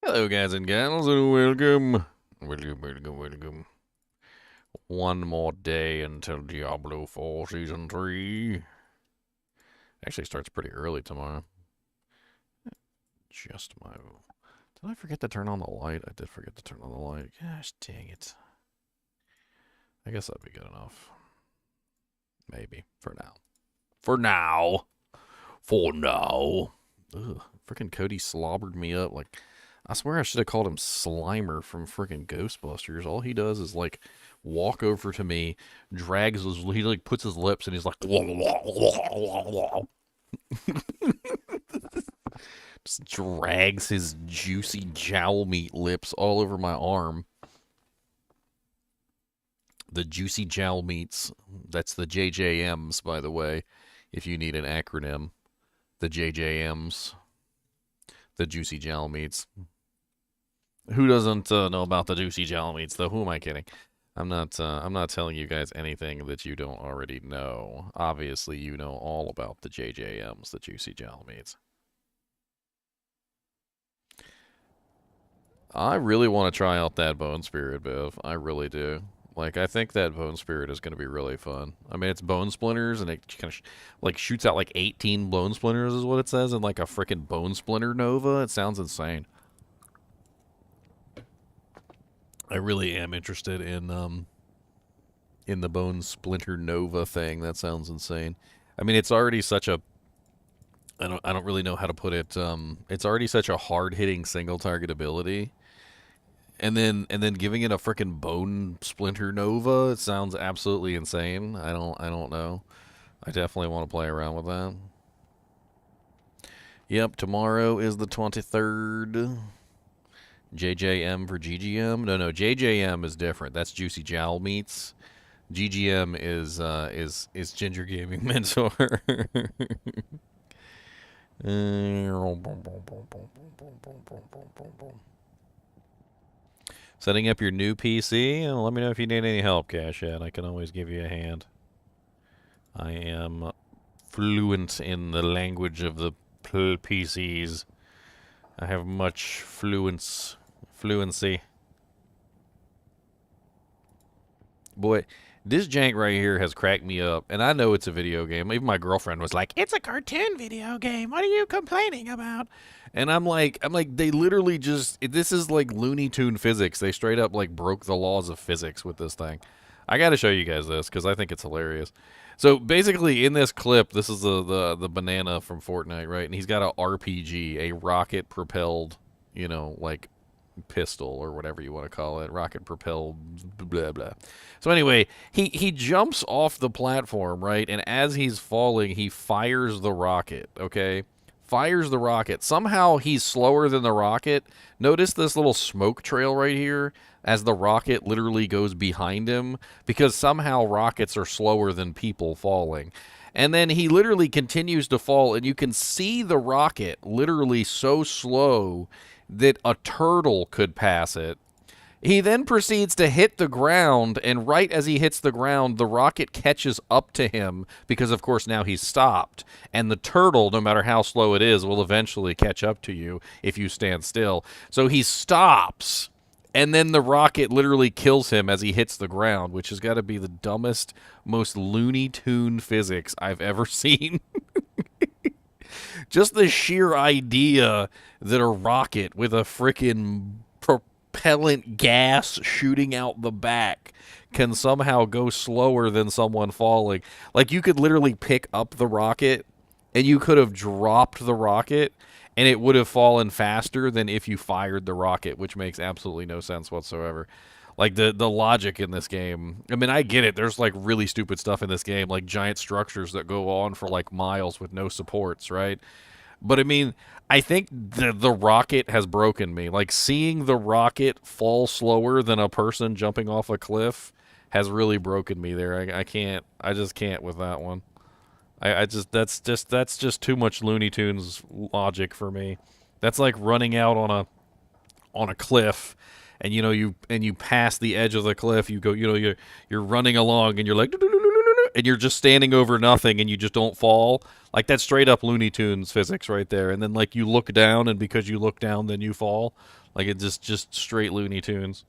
Hello, guys and gals, and welcome. Welcome. One more day until Diablo 4 Season 3. Actually starts pretty early tomorrow. Just my... Did I forget to turn on the light? I did forget to turn on the light. Gosh, dang it. I guess that'd be good enough. Maybe. For now. For now. For now. Ugh. Freaking Cody slobbered me up like... I swear I should have called him Slimer from freaking Ghostbusters. All he does is like walk over to me, drags his, he like puts his lips and he's like, just drags his juicy jowl meat lips all over my arm. The juicy jowl meats, that's the JJMs, by the way, if you need an acronym. The JJMs, the juicy jowl meats. Who doesn't know about the juicy jowl meats, though? Who am I kidding? I'm not telling you guys anything that you don't already know. Obviously, you know all about the JJMs, the juicy jowl meats. I really want to try out that Bone Spirit, Biv. I really do. Like, I think that Bone Spirit is going to be really fun. I mean, it's bone splinters, and it kind of like shoots out like 18 bone splinters, is what it says, in like a freaking bone splinter nova. It sounds insane. I really am interested in the Bone Splinter Nova thing. That sounds insane. I mean, it's already such a I don't really know how to put it. It's already such a hard-hitting single target ability. And then giving it a freaking Bone Splinter Nova, it sounds absolutely insane. I don't know. I definitely want to play around with that. Yep, tomorrow is the 23rd. JJM for GGM? No, JJM is different. That's Juicy Jowl Meats. GGM is Ginger Gaming Mentor. Setting up your new PC? Let me know if you need any help, Cashhead. I can always give you a hand. I am fluent in the language of the PCs. I have much fluency. Boy, this jank right here has cracked me up, and I know it's a video game. Even my girlfriend was like, "It's a cartoon video game. What are you complaining about?" And I'm like, they literally just, this is like Looney Tune physics. They straight up like broke the laws of physics with this thing. I got to show you guys this because I think it's hilarious. So basically, in this clip, this is the banana from Fortnite, right? And he's got a RPG, a rocket propelled, you know, like pistol or whatever you want to call it, rocket propelled, blah blah. So anyway, he jumps off the platform, right? And as he's falling, he fires the rocket. Okay, fires the rocket. Somehow he's slower than the rocket. Notice this little smoke trail right here as the rocket literally goes behind him, because somehow rockets are slower than people falling. And then he literally continues to fall, and you can see the rocket literally so slow that a turtle could pass it. He then proceeds to hit the ground, and right as he hits the ground, the rocket catches up to him because, of course, now he's stopped. And the turtle, no matter how slow it is, will eventually catch up to you if you stand still. So he stops, and then the rocket literally kills him as he hits the ground, which has got to be the dumbest, most Looney Tune physics I've ever seen. Just the sheer idea that a rocket with a frickin' propellant gas shooting out the back can somehow go slower than someone falling. Like, you could literally pick up the rocket, and you could have dropped the rocket, and it would have fallen faster than if you fired the rocket, which makes absolutely no sense whatsoever. Like, the logic in this game, I mean, I get it. There's, like, really stupid stuff in this game, like giant structures that go on for, like, miles with no supports, right? But, I mean, I think the rocket has broken me. Like, seeing the rocket fall slower than a person jumping off a cliff has really broken me there. I just can't with that one. That's just too much Looney Tunes logic for me. That's like running out on a cliff, and you pass the edge of the cliff. You go, you're running along, and you're like, and you're just standing over nothing and you just don't fall. Like that's straight up Looney Tunes physics right there. And then like you look down, and because you look down, then you fall. Like it's just straight Looney Tunes.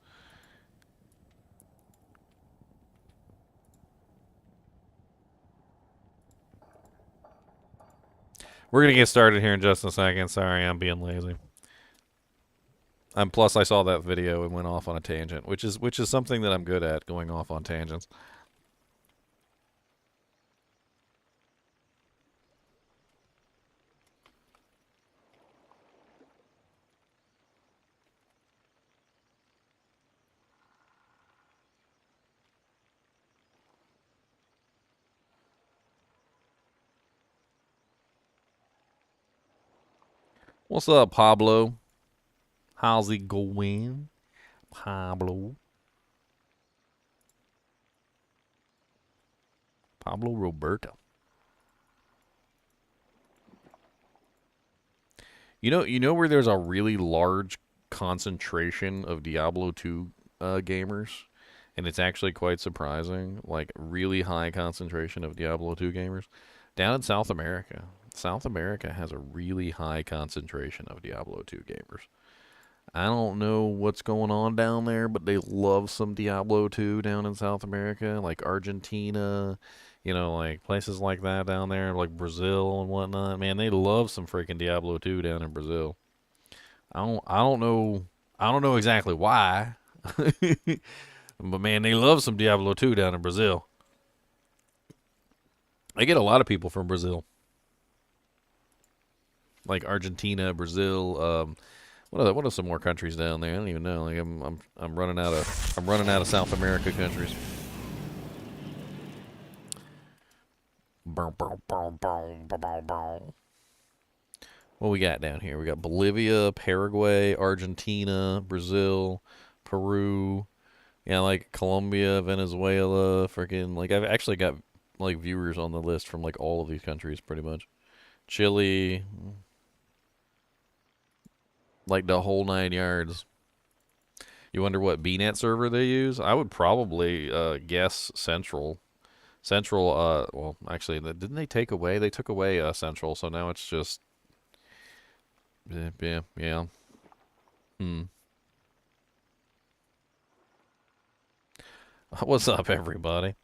We're gonna get started here in just a second. Sorry, I'm being lazy. Plus, I saw that video and went off on a tangent, which is something that I'm good at, going off on tangents. What's up, Pablo? How's it going, Pablo? Pablo Roberto. You know where there's a really large concentration of Diablo 2 gamers, and it's actually quite surprising. Like really high concentration of Diablo 2 gamers down in South America. South America has a really high concentration of Diablo 2 gamers. I don't know what's going on down there, but they love some Diablo 2 down in South America, like Argentina, like places like that down there, like Brazil and whatnot. Man, they love some freaking Diablo 2 down in Brazil. I don't know exactly why, but man, they love some Diablo 2 down in Brazil. I get a lot of people from Brazil, like Argentina, Brazil. What are some more countries down there? I don't even know. Like I'm running out of South America countries. What we got down here? We got Bolivia, Paraguay, Argentina, Brazil, Peru. Yeah, like Colombia, Venezuela, freaking like I've actually got like viewers on the list from like all of these countries pretty much. Chile, like the whole 9 yards. You wonder what BNet server they use? I would probably guess Central. Central, well, actually, didn't they take away? They took away Central, so now it's just, yeah. Hmm. What's up, everybody?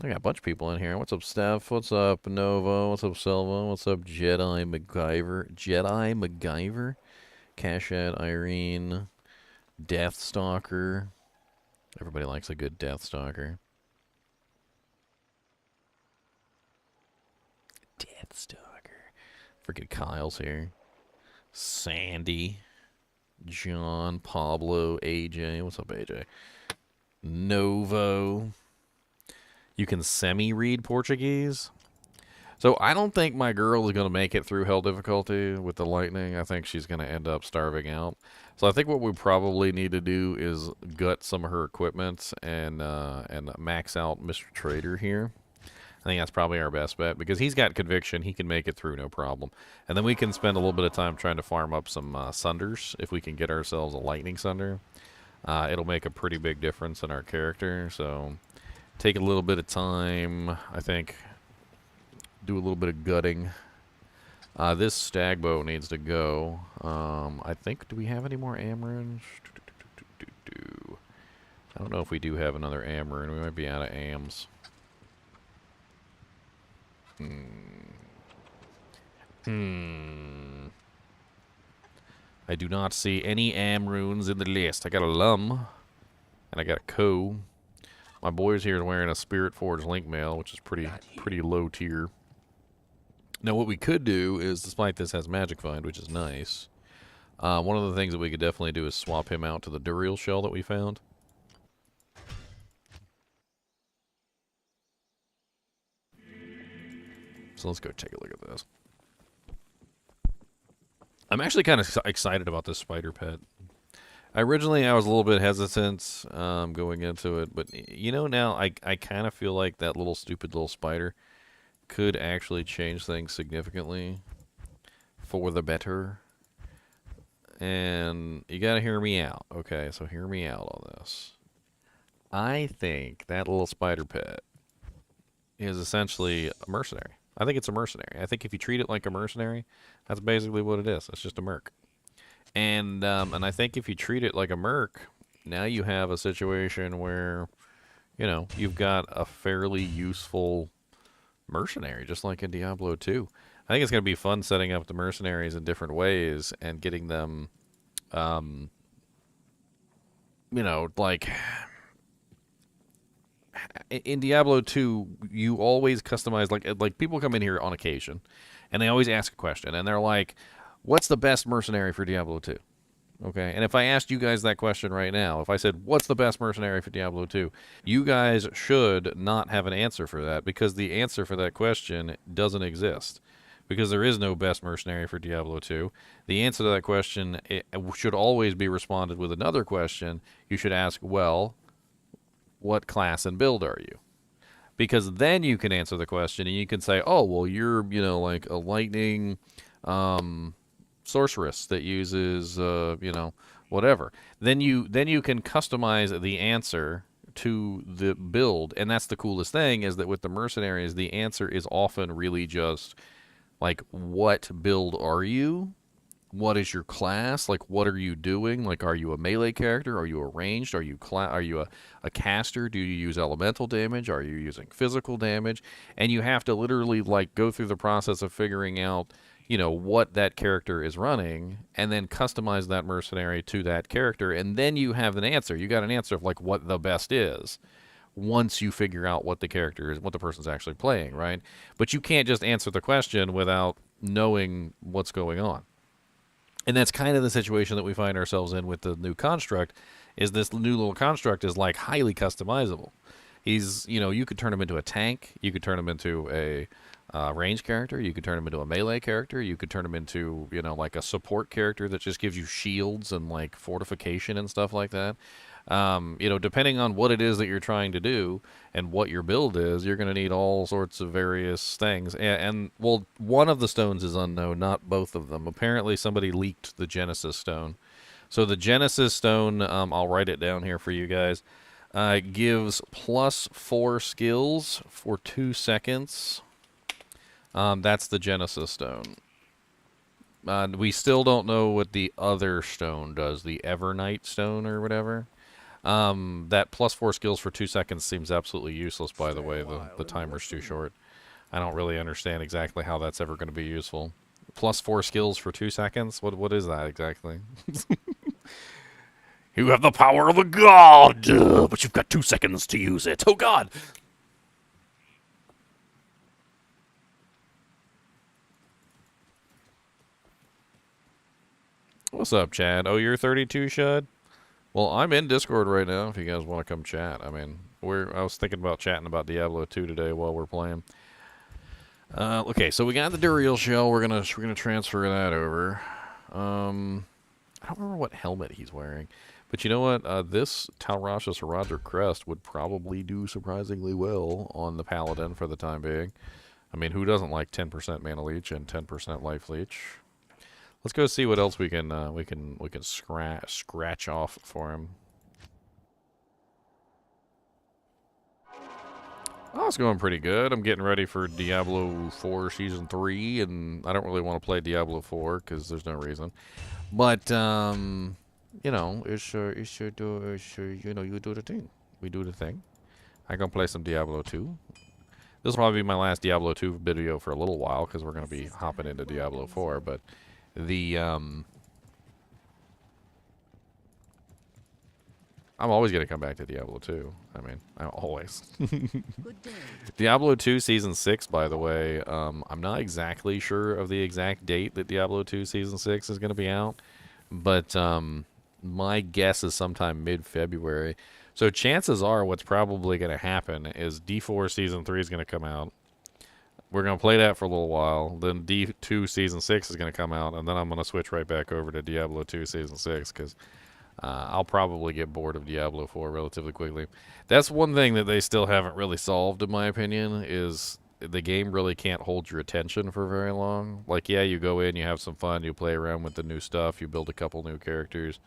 I got a bunch of people in here. What's up, Steph? What's up, Nova? What's up, Silva? What's up, Jedi MacGyver? Jedi MacGyver? Cashat, Irene, Deathstalker. Everybody likes a good Deathstalker. Deathstalker. Freaking Kyle's here. Sandy. John, Pablo, AJ. What's up, AJ? Novo. You can semi-read Portuguese? So I don't think my girl is going to make it through hell difficulty with the lightning. I think she's going to end up starving out. So I think what we probably need to do is gut some of her equipment and max out Mr. Trader here. I think that's probably our best bet because he's got conviction. He can make it through no problem. And then we can spend a little bit of time trying to farm up some sunders if we can get ourselves a lightning sunder. It'll make a pretty big difference in our character. So take a little bit of time, I think. Do a little bit of gutting. This stag boat needs to go. I think, do we have any more Amarin? I don't know if we do have another Amarin. We might be out of AMs. I do not see any Amrunes in the list. I got a Lum, and I got a Co. My boy's here wearing a Spirit Forge Link Mail, which is pretty low tier. Now, what we could do is, despite this has Magic Find, which is nice, one of the things that we could definitely do is swap him out to the Duriel shell that we found. So let's go take a look at this. I'm actually kind of excited about this spider pet. Originally, I was a little bit hesitant going into it, but now I kind of feel like that little stupid little spider could actually change things significantly for the better. And you gotta hear me out, okay? So hear me out on this. I think that little spider pet is essentially a mercenary. I think it's a mercenary. I think if you treat it like a mercenary, that's basically what it is. It's just a merc. And I think if you treat it like a merc, now you have a situation where, you've got a fairly useful mercenary, just like in Diablo 2. I think it's going to be fun setting up the mercenaries in different ways and getting them, um, like in Diablo 2, you always customize, like people come in here on occasion and they always ask a question and they're like, "What's the best mercenary for Diablo 2?" Okay, and if I asked you guys that question right now, if I said, "What's the best mercenary for Diablo 2?" you guys should not have an answer for that, because the answer for that question doesn't exist. Because there is no best mercenary for Diablo 2. The answer to that question, it should always be responded with another question. You should ask, well, what class and build are you? Because then you can answer the question and you can say, oh, well, you're, like a lightning sorceress that uses, whatever. Then you can customize the answer to the build. And that's the coolest thing, is that with the mercenaries, the answer is often really just like, what build are you? What is your class? Like, what are you doing? Like, are you a melee character? Are you a ranged? Are you a caster? Do you use elemental damage? Are you using physical damage? And you have to literally, like, go through the process of figuring out, what that character is running, and then customize that mercenary to that character. And then you have an answer. You got an answer of, like, what the best is, once you figure out what the character is, what the person's actually playing, right? But you can't just answer the question without knowing what's going on. And that's kind of the situation that we find ourselves in with the new construct, is this new little construct is like highly customizable. You could turn him into a tank, you could turn him into a range character, you could turn him into a melee character, you could turn him into, like a support character that just gives you shields and like fortification and stuff like that. Depending on what it is that you're trying to do and what your build is, you're going to need all sorts of various things. Well, one of the stones is unknown, not both of them. Apparently, somebody leaked the Genesis stone. So the Genesis stone, I'll write it down here for you guys, gives +4 skills for 2 seconds. That's the Genesis stone. We still don't know what the other stone does, the Evernight stone or whatever. That +4 skills for 2 seconds seems absolutely useless, by the way. The timer's too short. I don't really understand exactly how that's ever going to be useful. +4 skills for 2 seconds? What is that exactly? You have the power of a god, but you've got 2 seconds to use it. Oh, God! What's up, Chad? Oh, you're 32, Shud? Well, I'm in Discord right now if you guys want to come chat. I mean, I was thinking about chatting about Diablo 2 today while we're playing. Okay, so we got the Duriel shell. We're gonna transfer that over. I don't remember what helmet he's wearing, but you know what? This Talrashus Roger crest would probably do surprisingly well on the Paladin for the time being. I mean, who doesn't like 10% mana leech and 10% life leech? Let's go see what else we can scratch off for him. Oh, it's going pretty good. I'm getting ready for Diablo 4 Season 3, and I don't really want to play Diablo 4 because there's no reason. But, you do the thing. We do the thing. I'm going to play some Diablo 2. This will probably be my last Diablo 2 video for a little while because we're going to be hopping into Diablo 4, but I'm always going to come back to Diablo 2. I mean, I'm always. Diablo 2 Season 6, by the way, I'm not exactly sure of the exact date that Diablo 2 Season 6 is going to be out, but my guess is sometime mid-February. So chances are what's probably going to happen is D4 Season 3 is going to come out. We're going to play that for a little while. Then D2 Season 6 is going to come out, and then I'm going to switch right back over to Diablo 2 Season 6, because I'll probably get bored of Diablo 4 relatively quickly. That's one thing that they still haven't really solved, in my opinion, is the game really can't hold your attention for very long. Like, yeah, you go in, you have some fun, you play around with the new stuff, you build a couple new characters,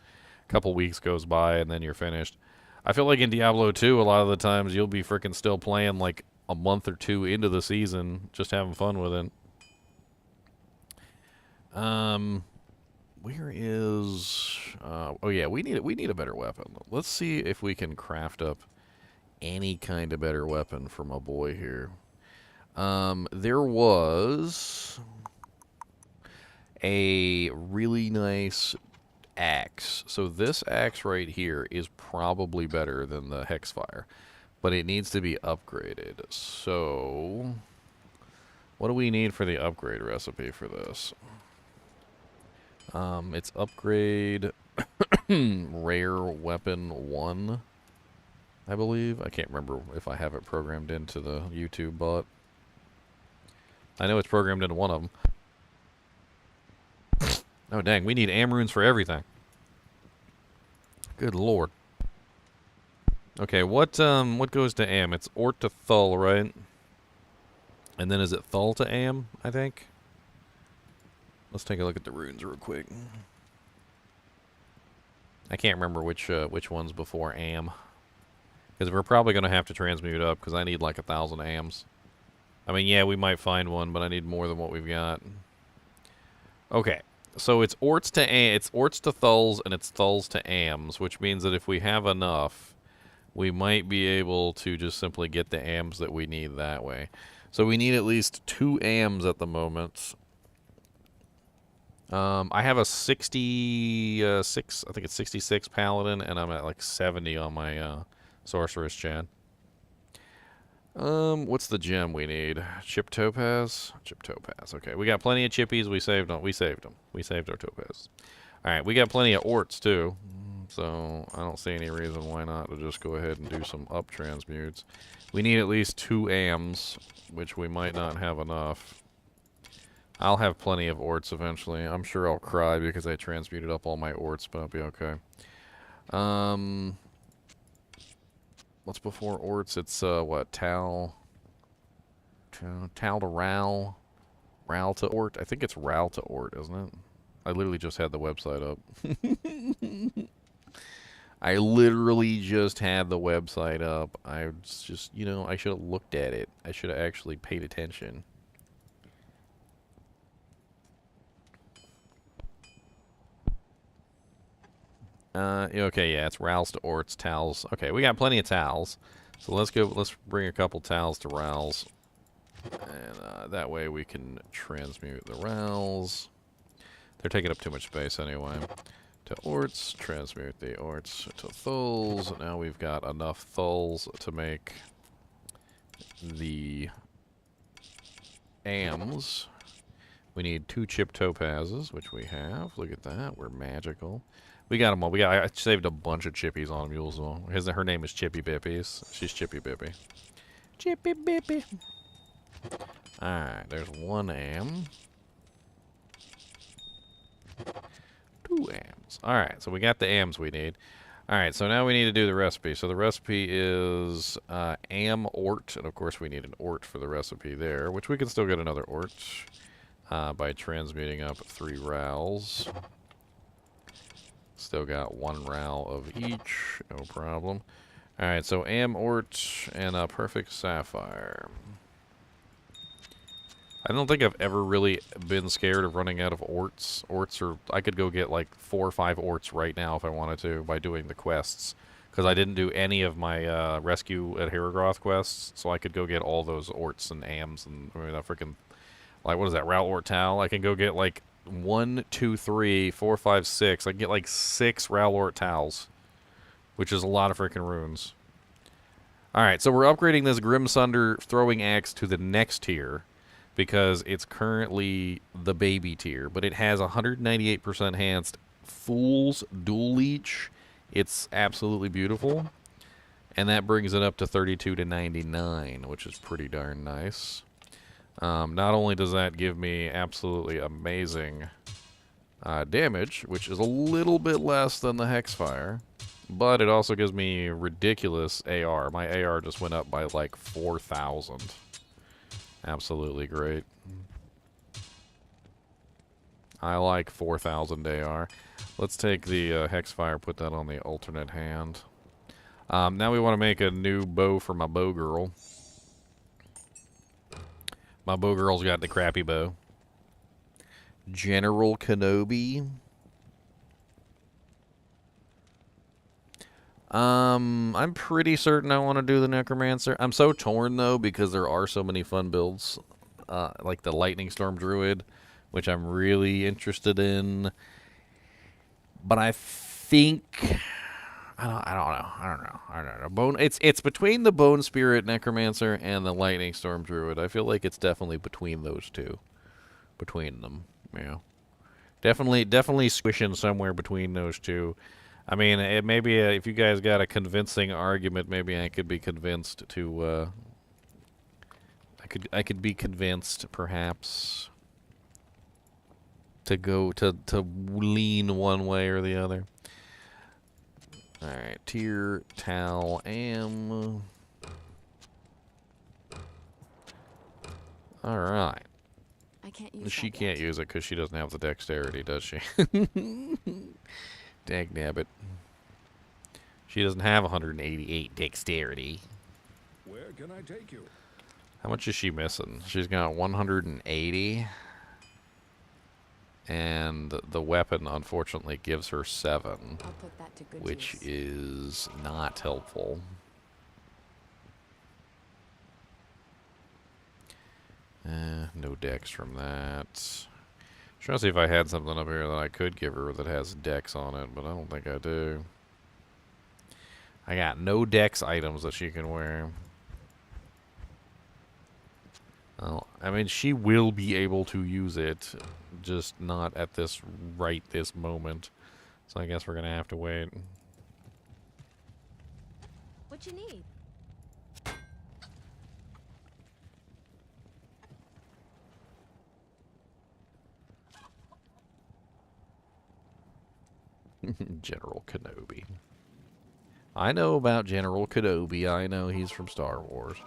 a couple weeks goes by, and then you're finished. I feel like in Diablo 2, a lot of the times you'll be freaking still playing, like, a month or two into the season, just having fun with it. Where is? Oh yeah, we need a better weapon. Let's see if we can craft up any kind of better weapon for my boy here. There was a really nice axe. So this axe right here is probably better than the Hexfire, but it needs to be upgraded. So what do we need for the upgrade recipe for this? It's upgrade rare weapon 1, I believe. I can't remember if I have it programmed into the YouTube bot. I know it's programmed into one of them. Oh dang, we need am runes for everything. Good lord. Okay, what goes to am? It's ort to thull, right? And then is it thull to am, I think? Let's take a look at the runes real quick. I can't remember which one's before am. Because we're probably going to have to transmute up, because I need like 1,000 ams. I mean, yeah, we might find one, but I need more than what we've got. Okay, so it's orts to thulls and it's thulls to ams, which means that if we have enough, we might be able to just simply get the ams that we need that way. So we need at least 2 ams at the moment. I have a 66, I think it's 66 paladin, and I'm at like 70 on my sorceress Chan. What's the gem we need? Chip topaz? Chip topaz. Okay, we got plenty of chippies. We saved them. We saved them. We saved our topaz. Alright, we got plenty of orts too. So I don't see any reason why not to just go ahead and do some up transmutes. We need at least 2 ams, which we might not have enough. I'll have plenty of orts eventually. I'm sure I'll cry because I transmuted up all my orts, but I'll be okay. What's before orts? It's, what, Tal to Ral? Ral to ort? I think it's Ral to ort, isn't it? I literally just had the website up. I literally just had the website up. I just, you know, I should have looked at it. I should have actually paid attention. Okay, yeah, it's Rals to orts, towels. Okay, we got plenty of towels. So let's bring a couple towels to Rals. And that way we can transmute the Rals. They're taking up too much space anyway. To orts, transmute the orts to thulls. Now we've got enough thulls to make the ams. We need 2 chip topazes, which we have. Look at that. We're magical. We got them all. I saved a bunch of chippies on mules. Her name is Chippy Bippies. She's Chippy Bippy. Chippy Bippy. Alright, there's 1 am. 2 ams. Alright, so we got the ams we need. Alright, so now we need to do the recipe. So the recipe is am ort, and of course we need an ort for the recipe there, which we can still get another ort by transmuting up 3 rals. Still got 1 ral of each, no problem. Alright, so am ort and a perfect sapphire. I don't think I've ever really been scared of running out of orts. I could go get like 4 or 5 orts right now if I wanted to by doing the quests. Because I didn't do any of my rescue at Heragroth quests, so I could go get all those orts and ams and I mean, freaking, like, what is that, Ral Ort Tal? I can go get like 1, 2, 3, 4, 5, 6. I can get like 6 Ral Ort Tals, which is a lot of freaking runes. Alright, so we're upgrading this Grim Sunder throwing axe to the next tier, because it's currently the baby tier, but it has 198% enhanced Fool's Dual Leech. It's absolutely beautiful, and that brings it up to 32 to 99, which is pretty darn nice. Not only does that give me absolutely amazing damage, which is a little bit less than the Hexfire, but it also gives me ridiculous AR. My AR just went up by like 4,000. Absolutely great. I like 4,000 AR. Let's take the Hexfire, put that on the alternate hand. Now we want to make a new bow for my bow girl. My bow girl's got the crappy bow. General Kenobi. I'm pretty certain I want to do the Necromancer. I'm so torn, though, because there are so many fun builds, like the Lightning Storm Druid, which I'm really interested in. But I think... I don't know. It's between the Bone Spirit Necromancer and the Lightning Storm Druid. I feel like it's definitely between those two. Between them, yeah. Definitely squishing somewhere between those two. I mean, maybe if you guys got a convincing argument, maybe I could be convinced to. I could be convinced, perhaps, to go to lean one way or the other. All right, tier Tal Am. All right. She can't use it because she doesn't have the dexterity, does she? Dagnabbit. She doesn't have 188 dexterity. Where can I take you? How much is she missing? She's got 180. And the weapon, unfortunately, gives her 7. I'll put that to good which use. is not helpful. No dex from that. Trying to see if I had something up here that I could give her that has dex on it, but I don't think I do. I got no dex items that she can wear. Well, I mean, she will be able to use it, just not at this moment. So I guess we're gonna have to wait. What you need? General Kenobi. I know about General Kenobi. I know he's from Star Wars.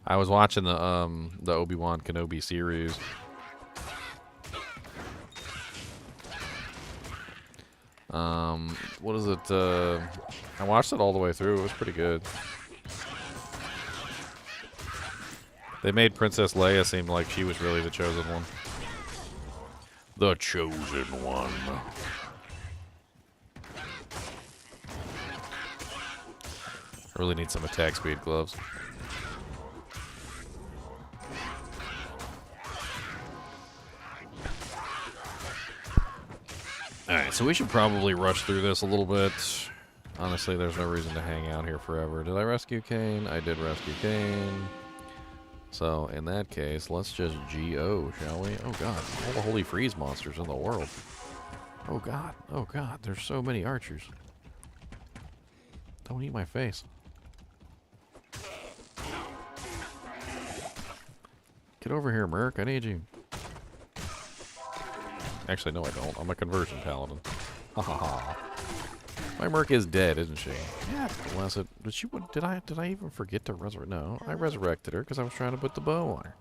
I was watching the Obi-Wan Kenobi series. What is it? I watched it all the way through. It was pretty good. They made Princess Leia seem like she was really the chosen one. The chosen one. I really need some attack speed gloves. Alright, so we should probably rush through this a little bit. Honestly, there's no reason to hang out here forever. Did I rescue Kane? I did rescue Kane. So, in that case, let's just GO, shall we? Oh god, all the holy freeze monsters in the world. Oh god, there's so many archers. Don't eat my face. Get over here, Merc, I need you. Actually, no I don't. I'm a conversion paladin. Ha ha ha. My Merc is dead, isn't she? Yeah, bless it. Did I even forget to resurrect? No, I resurrected her because I was trying to put the bow on her.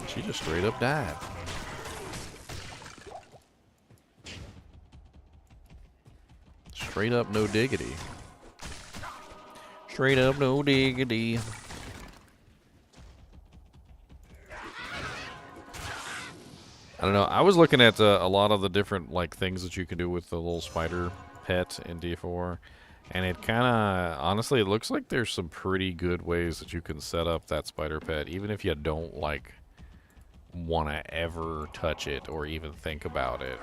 She just straight up died. Straight up no diggity. Straight up no diggity. I don't know. I was looking at a lot of the different things that you can do with the little spider pet in D4, and it kind of honestly it looks like there's some pretty good ways that you can set up that spider pet, even if you don't want to ever touch it or even think about it.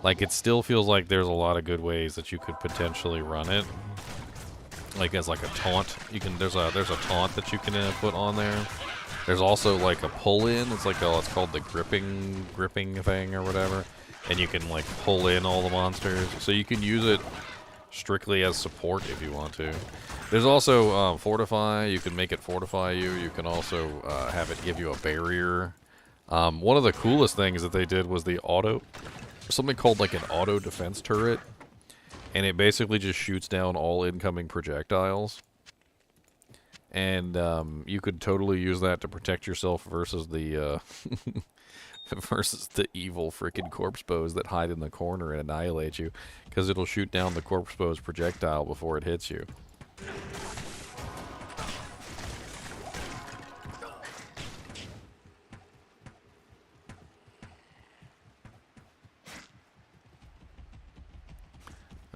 It still feels like there's a lot of good ways that you could potentially run it, as a taunt. There's a taunt that you can put on there. There's also a pull-in. It's it's called the gripping thing or whatever, and you can pull in all the monsters. So you can use it strictly as support if you want to. There's also fortify. You can make it fortify you. You can also have it give you a barrier. One of the coolest things that they did was something called an auto defense turret, and it basically just shoots down all incoming projectiles. And you could totally use that to protect yourself versus the evil freaking corpse bows that hide in the corner and annihilate you, because it'll shoot down the corpse bow's projectile before it hits you.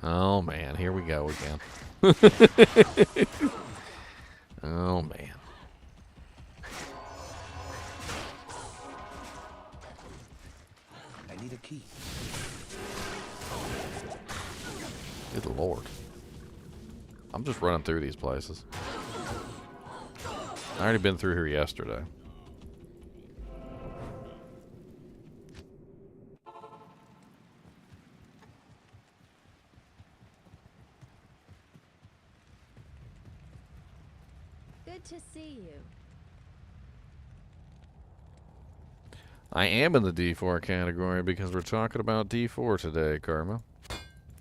Oh, man. Here we go again. Oh, man. I need a key. Good Lord. I'm just running through these places. I already been through here yesterday. Good to see you. I am in the D4 category because we're talking about D4 today, Karma.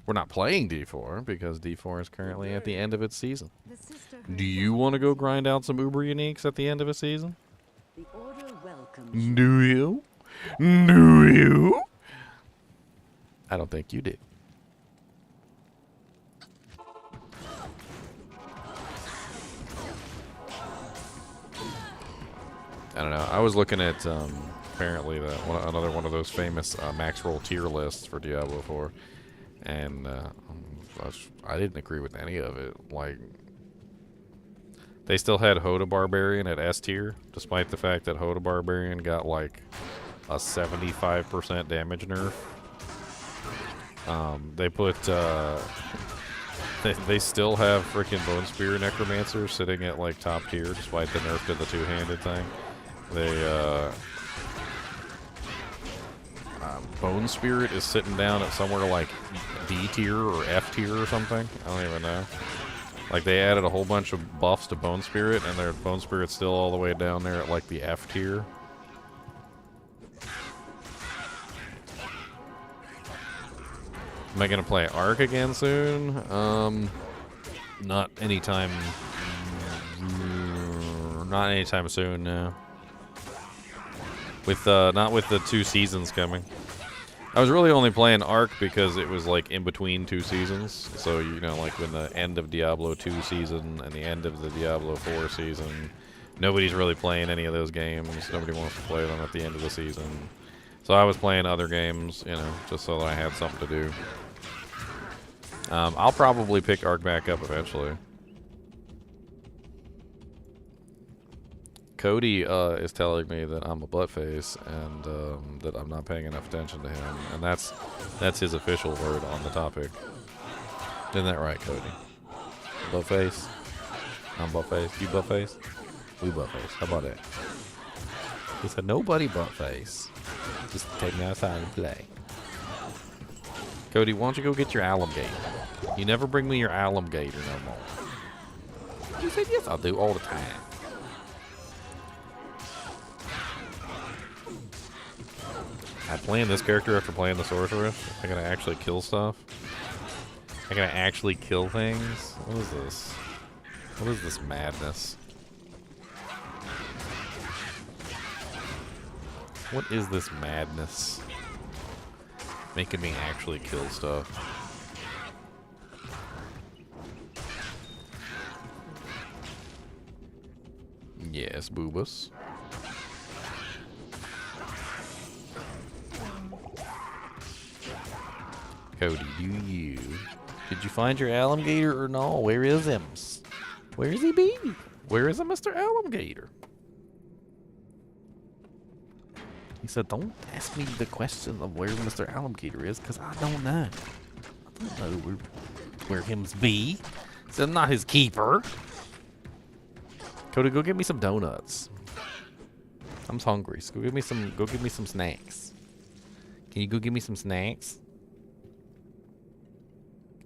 We're not playing D4 because D4 is currently at the end of its season. The sister Do you want to go grind out some Uber Uniques at the end of a season? The order welcomes you. Do you? Do you? I don't think you did. I don't know. I was looking at apparently another one of those famous max roll tier lists for Diablo 4, and I didn't agree with any of it. Like, they still had Hoda Barbarian at S tier, despite the fact that Hoda Barbarian got like a 75% damage nerf. They put they still have freaking Bone Spear Necromancer sitting at like top tier, despite the nerf to the two-handed thing. They Bone Spirit is sitting down at somewhere like D tier or F tier or something. I don't even know. Like, they added a whole bunch of buffs to Bone Spirit, and their Bone Spirit's still all the way down there at like the F tier. Am I gonna play Ark again soon? Not anytime. Not anytime soon. No. With not with the 2 seasons coming. I was really only playing Ark because it was like in between 2 seasons. So, you know, like when the end of Diablo 2 season and the end of the Diablo 4 season, nobody's really playing any of those games. Nobody wants to play them at the end of the season. So I was playing other games, you know, just so that I had something to do. I'll probably pick Ark back up eventually. Cody is telling me that I'm a buttface and that I'm not paying enough attention to him, and that's his official word on the topic. Isn't that right, Cody? Buttface? I'm buttface. You buttface? We buttface. How about that? He said nobody buttface. Just take me outside and play. Cody, why don't you go get your alligator? You never bring me your alligator no more. He said yes, I'll do all the time. I'm playing this character after playing the sorceress. I'm gonna actually kill stuff. I'm gonna actually kill things. What is this? What is this madness? What is this madness? Making me actually kill stuff. Yes, boobas. Cody, did you find your alligator or no? Where is him? Where is he be? Where is Mr. Alligator? He said, don't ask me the question of where Mr. Alligator is, because I don't know. I don't know where him's be. He said, I'm not his keeper. Cody, go get me some donuts. I'm hungry, so go give me some snacks. Can you go give me some snacks?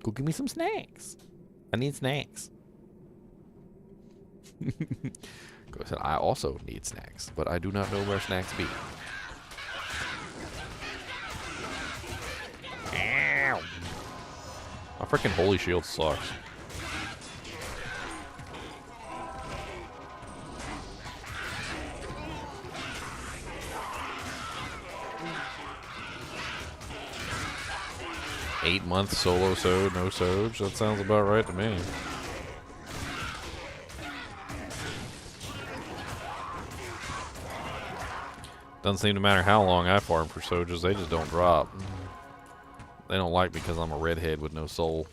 Go give me some snacks. I need snacks. Go said, I also need snacks, but I do not know where snacks be. Ow. My freaking holy shield sucks. Eight-month solo sode, no soj. That sounds about right to me. Doesn't seem to matter how long I farm for sojas, they just don't drop. They don't like me because I'm a redhead with no soul.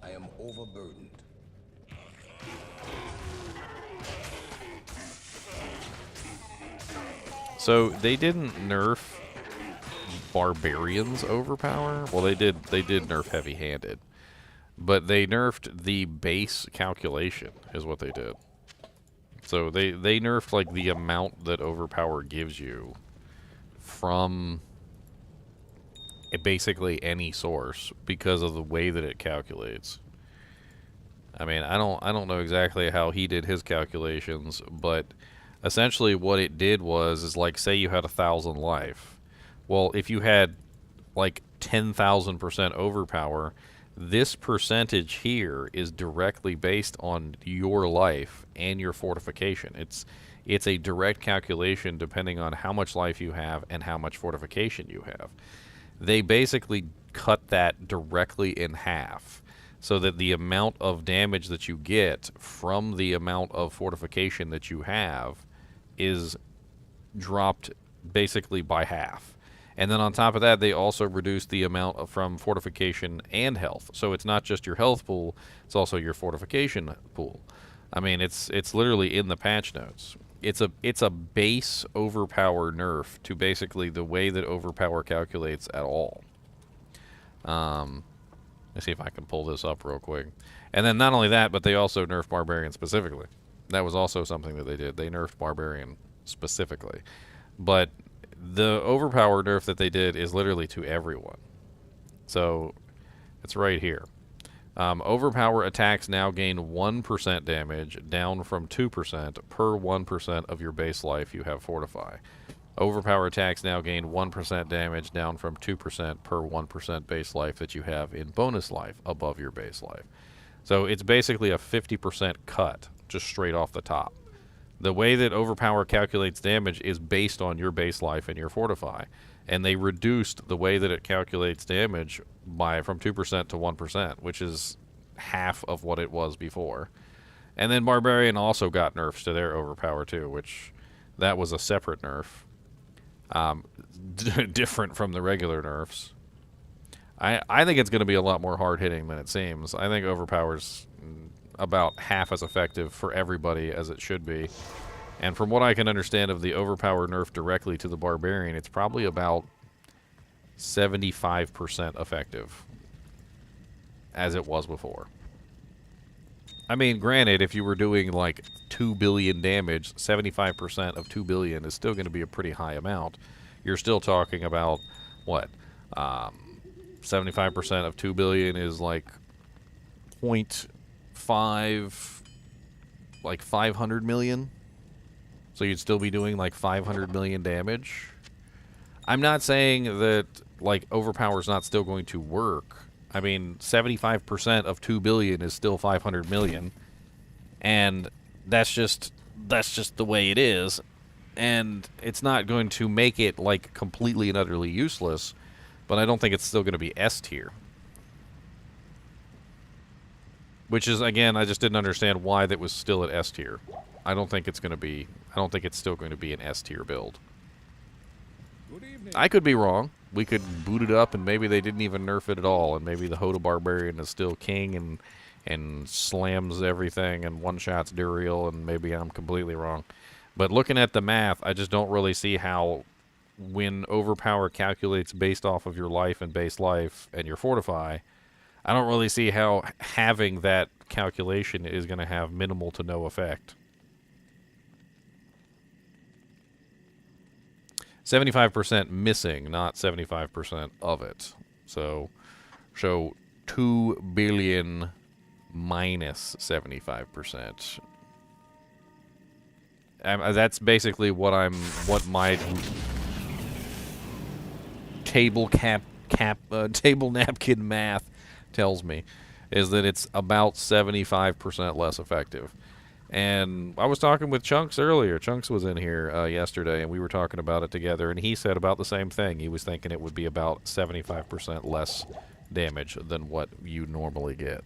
I am overburdened. So they didn't nerf barbarians overpower. Well, they did nerf heavy-handed, but they nerfed the base calculation is what they did. So they nerfed like the amount that overpower gives you from basically any source because of the way that it calculates. I mean, I don't know exactly how he did his calculations, but essentially what it did is like, say you had 1,000 life. Well, if you had like 10,000% overpower, this percentage here is directly based on your life and your fortification. It's a direct calculation depending on how much life you have and how much fortification you have. They basically cut that directly in half so that the amount of damage that you get from the amount of fortification that you have is dropped basically by half. And then on top of that, they also reduced the amount from fortification and health. So it's not just your health pool, it's also your fortification pool. I mean, it's literally in the patch notes. It's a base overpower nerf to basically the way that overpower calculates at all. Let's see if I can pull this up real quick. And then not only that, but they also nerfed Barbarian specifically. That was also something that they did. They nerfed Barbarian specifically. But the overpower nerf that they did is literally to everyone. So it's right here. Overpower attacks now gain 1% damage, down from 2% per 1% of your base life you have Fortify. Overpower attacks now gain 1% damage, down from 2% per 1% base life that you have in bonus life above your base life. So it's basically a 50% cut, just straight off the top. The way that Overpower calculates damage is based on your base life and your Fortify. And they reduced the way that it calculates damage from 2% to 1%, which is half of what it was before. And then Barbarian also got nerfs to their Overpower too, which that was a separate nerf. Different from the regular nerfs. I think it's going to be a lot more hard-hitting than it seems. I think Overpower's about half as effective for everybody as it should be. And from what I can understand of the Overpower nerf directly to the Barbarian, it's probably about 75% effective as it was before. I mean, granted, if you were doing like 2 billion damage, 75% of 2 billion is still going to be a pretty high amount. You're still talking about, what, 75% of 2 billion is like 0.5, like 500 million? So you'd still be doing like 500 million damage? I'm not saying that like Overpower's not still going to work. I mean, 75% of 2 billion is still 500 million. And that's just the way it is. And it's not going to make it like completely and utterly useless, but I don't think it's still going to be S tier. Which is, again, I just didn't understand why that was still at S tier. I don't think it's still going to be an S tier build. Good evening. I could be wrong. We could boot it up and maybe they didn't even nerf it at all, and maybe the Hoda Barbarian is still king and slams everything and one-shots Duriel, and maybe I'm completely wrong. But looking at the math, I just don't really see how, when Overpower calculates based off of your life and base life and your Fortify, I don't really see how having that calculation is going to have minimal to no effect. 75% missing, not 75% of it. So 2 billion minus 75%. That's basically what my table napkin math tells me, is that it's about 75% less effective. And I was talking with Chunks earlier. Chunks was in here yesterday, and we were talking about it together, and he said about the same thing. He was thinking it would be about 75% less damage than what you normally get.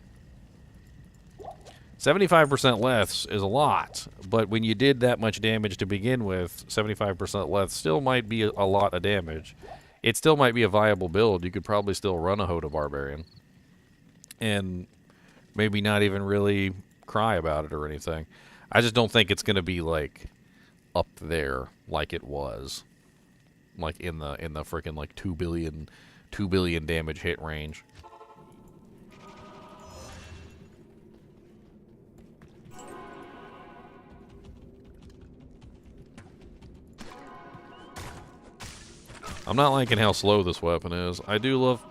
75% less is a lot, but when you did that much damage to begin with, 75% less still might be a lot of damage. It still might be a viable build. You could probably still run a Hoda Barbarian and maybe not even really cry about it or anything. I just don't think it's going to be like up there like it was, like in the freaking like 2 billion damage hit range. I'm not liking how slow this weapon is. I do love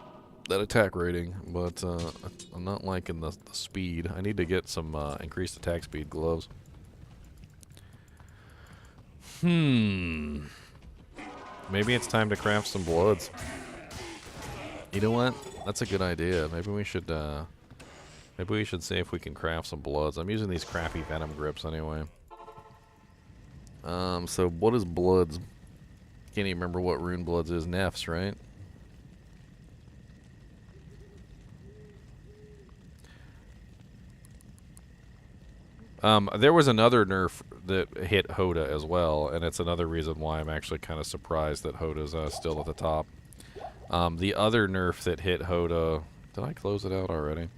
that attack rating, but I'm not liking the speed. I need to get some increased attack speed gloves. Maybe it's time to craft some bloods. You know what? That's a good idea. Maybe we should see if we can craft some bloods. I'm using these crappy venom grips anyway. So what is bloods? Can't even remember what rune bloods is. Nefs, right? There was another nerf that hit Hoda as well, and it's another reason why I'm actually kind of surprised that Hoda's still at the top. The other nerf that hit Hoda... Did I close it out already?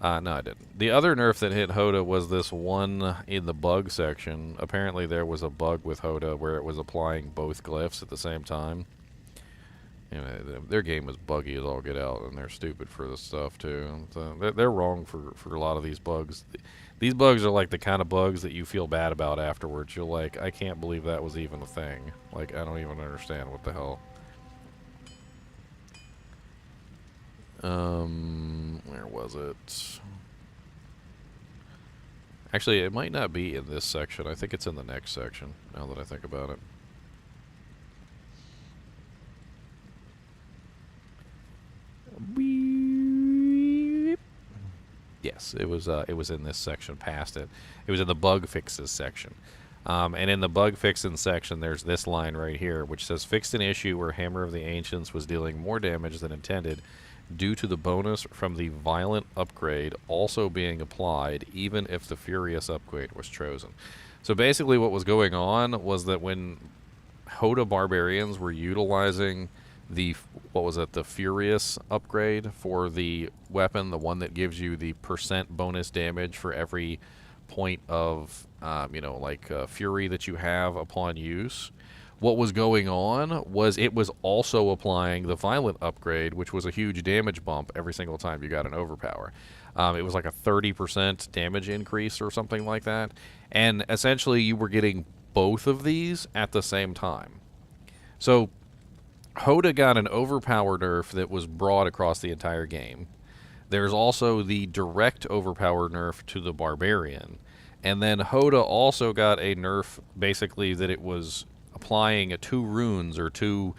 No, I didn't. The other nerf that hit Hoda was this one in the bug section. Apparently there was a bug with Hoda where it was applying both glyphs at the same time. You know, their game was buggy as all get out, and they're stupid for this stuff too. So they're wrong for a lot of these bugs. These bugs are like the kind of bugs that you feel bad about afterwards. You're like, I can't believe that was even a thing. Like, I don't even understand what the hell. Where was it? Actually, it might not be in this section. I think it's in the next section, now that I think about it. Beep. Yes, it was in this section past it. It was in the bug fixes section. And in the bug fixing section, there's this line right here, which says, fixed an issue where Hammer of the Ancients was dealing more damage than intended due to the bonus from the violent upgrade also being applied, even if the furious upgrade was chosen. So basically what was going on was that when Hoda Barbarians were utilizing the, what was it, the furious upgrade for the weapon, the one that gives you the % bonus damage for every point of, you know, like fury that you have upon use. What was going on was it was also applying the violent upgrade, which was a huge damage bump every single time you got an overpower. It was like a 30% damage increase or something like that. And essentially you were getting both of these at the same time. So Hoda got an overpower nerf that was broad across the entire game. There's also the direct overpower nerf to the Barbarian. And then Hoda also got a nerf, basically, that it was applying 2 runes or two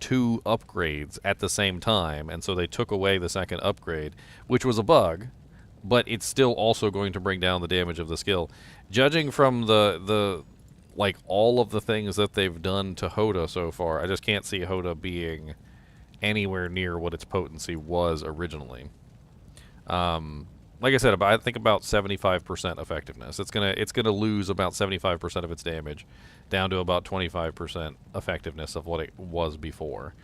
upgrades at the same time, and so they took away the second upgrade, which was a bug, but it's still also going to bring down the damage of the skill. Judging from the like all of the things that they've done to Hoda so far, I just can't see Hoda being anywhere near what its potency was originally. Like I said, I think about 75% effectiveness. It's gonna lose about 75% of its damage, down to about 25% effectiveness of what it was before.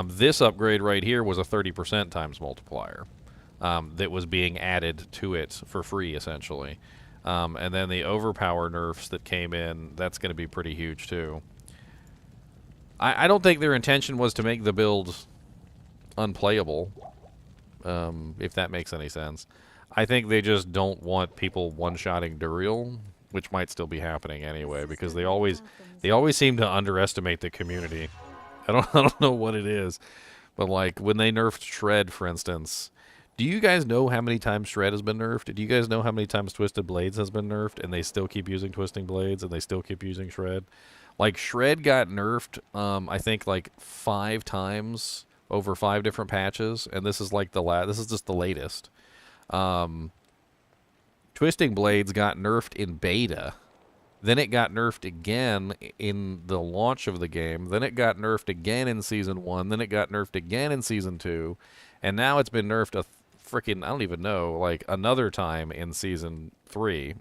This upgrade right here was a 30% times multiplier that was being added to it for free, essentially. And then the overpower nerfs that came in, that's going to be pretty huge too. I don't think their intention was to make the build unplayable, if that makes any sense. I think they just don't want people one-shotting Duriel, which might still be happening anyway, because they always seem to underestimate the community. I don't know what it is, but like when they nerfed Shred, for instance, do you guys know how many times Shred has been nerfed? Do you guys know how many times Twisted Blades has been nerfed, and they still keep using Twisting Blades, and they still keep using Shred? Like, Shred got nerfed, I think, like 5 times over 5 different patches, and this is like this is just the latest. Twisting Blades got nerfed in beta. Then it got nerfed again in the launch of the game. Then it got nerfed again in Season 1. Then it got nerfed again in Season 2. And now it's been nerfed a freaking, I don't even know, like another time in season 3.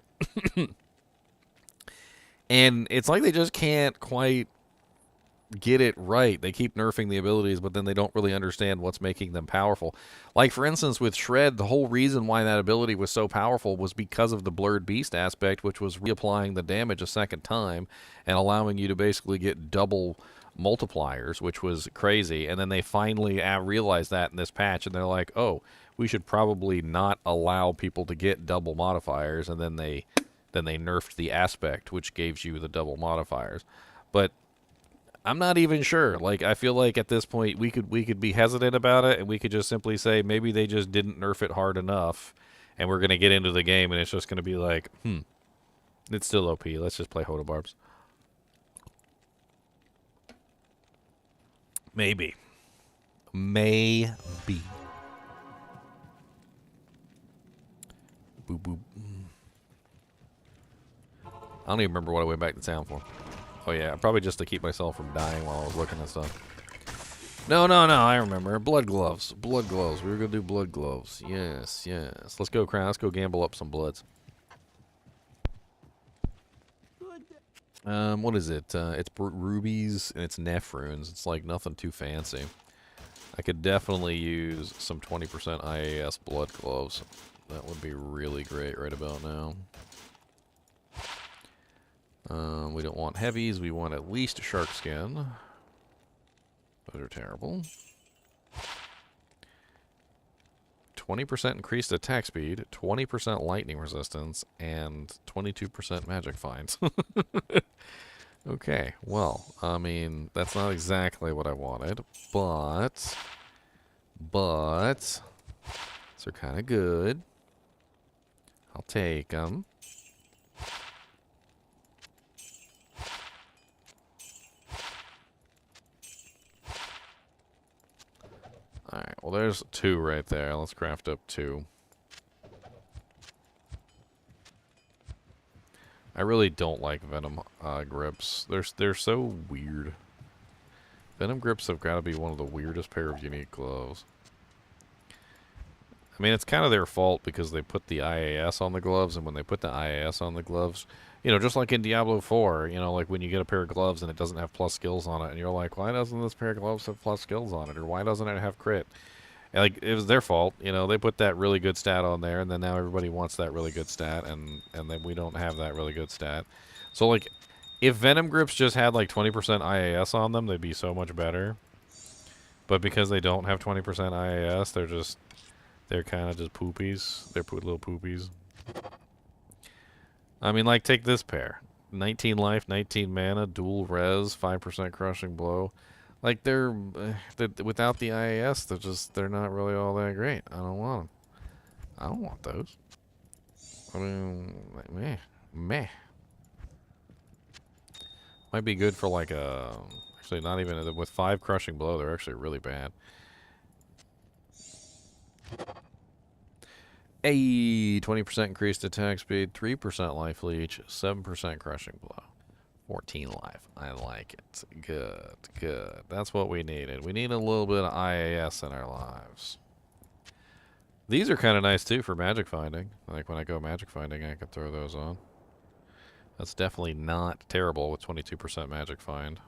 And it's like they just can't quite get it right. They keep nerfing the abilities, but then they don't really understand what's making them powerful. Like, for instance, with Shred, the whole reason why that ability was so powerful was because of the Blurred Beast aspect, which was reapplying the damage a second time and allowing you to basically get double multipliers, which was crazy. And then they finally realized that in this patch, and they're like, oh, we should probably not allow people to get double modifiers, and then they nerfed the aspect, which gives you the double modifiers. But I'm not even sure. Like, I feel like at this point we could be hesitant about it, and we could just simply say maybe they just didn't nerf it hard enough, and we're gonna get into the game and it's just gonna be like, it's still OP. Let's just play Hodobarbs. Maybe. Maybe. Boop boop. I don't even remember what I went back to town for. Oh yeah, probably just to keep myself from dying while I was looking at stuff. No, I remember. Blood gloves. Blood gloves. We were going to do blood gloves. Yes. Let's go, Crown. Let's go gamble up some bloods. What is it? It's rubies and it's Neff runes. It's like nothing too fancy. I could definitely use some 20% IAS blood gloves. That would be really great right about now. We don't want heavies. We want at least shark skin. Those are terrible. 20% increased attack speed, 20% lightning resistance, and 22% magic finds. Okay, well, I mean, that's not exactly what I wanted, but these are kind of good. I'll take them. Alright, well there's 2 right there. Let's craft up 2. I really don't like Venom grips. They're so weird. Venom grips have got to be one of the weirdest pair of unique gloves. I mean, it's kind of their fault because they put the IAS on the gloves, and when they put the IAS on the gloves, you know, just like in Diablo 4, you know, like when you get a pair of gloves and it doesn't have plus skills on it, and you're like, why doesn't this pair of gloves have plus skills on it, or why doesn't it have crit? And, like, it was their fault, you know, they put that really good stat on there, and then now everybody wants that really good stat, and then we don't have that really good stat. So, like, if Venom grips just had, like, 20% IAS on them, they'd be so much better. But because they don't have 20% IAS, they're kind of just poopies. They're little poopies. I mean, like, take this pair. 19 life, 19 mana, dual res, 5% crushing blow. Like, they're without the IAS, they're not really all that great. I don't want them. I don't want those. I mean, meh. Might be good for, like, actually, not even, with 5 crushing blow, they're actually really bad. A 20% increased attack speed, 3% life leech, 7% crushing blow, 14 life. I like it. Good. That's what we needed. We need a little bit of IAS in our lives. These are kind of nice too for magic finding. Like when I go magic finding, I can throw those on. That's definitely not terrible with 22% magic find.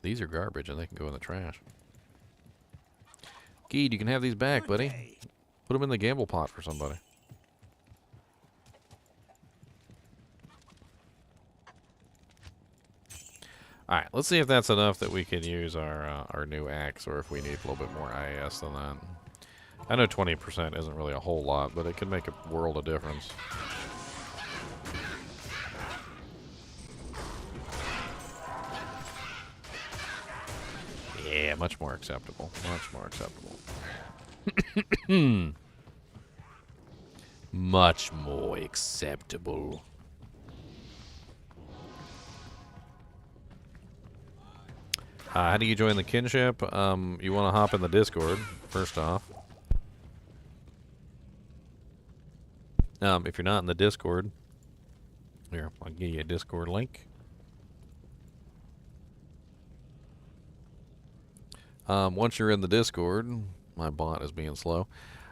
These are garbage and they can go in the trash. Geed, you can have these back, buddy. Put them in the gamble pot for somebody. Alright, let's see if that's enough that we can use our new axe, or if we need a little bit more IAS than that. I know 20% isn't really a whole lot, but it can make a world of difference. Yeah, much more acceptable. Much more acceptable. Much more acceptable. How do you join the kinship? You want to hop in the Discord, first off. If you're not in the Discord, here, I'll give you a Discord link. Once you're in the Discord, My bot is being slow.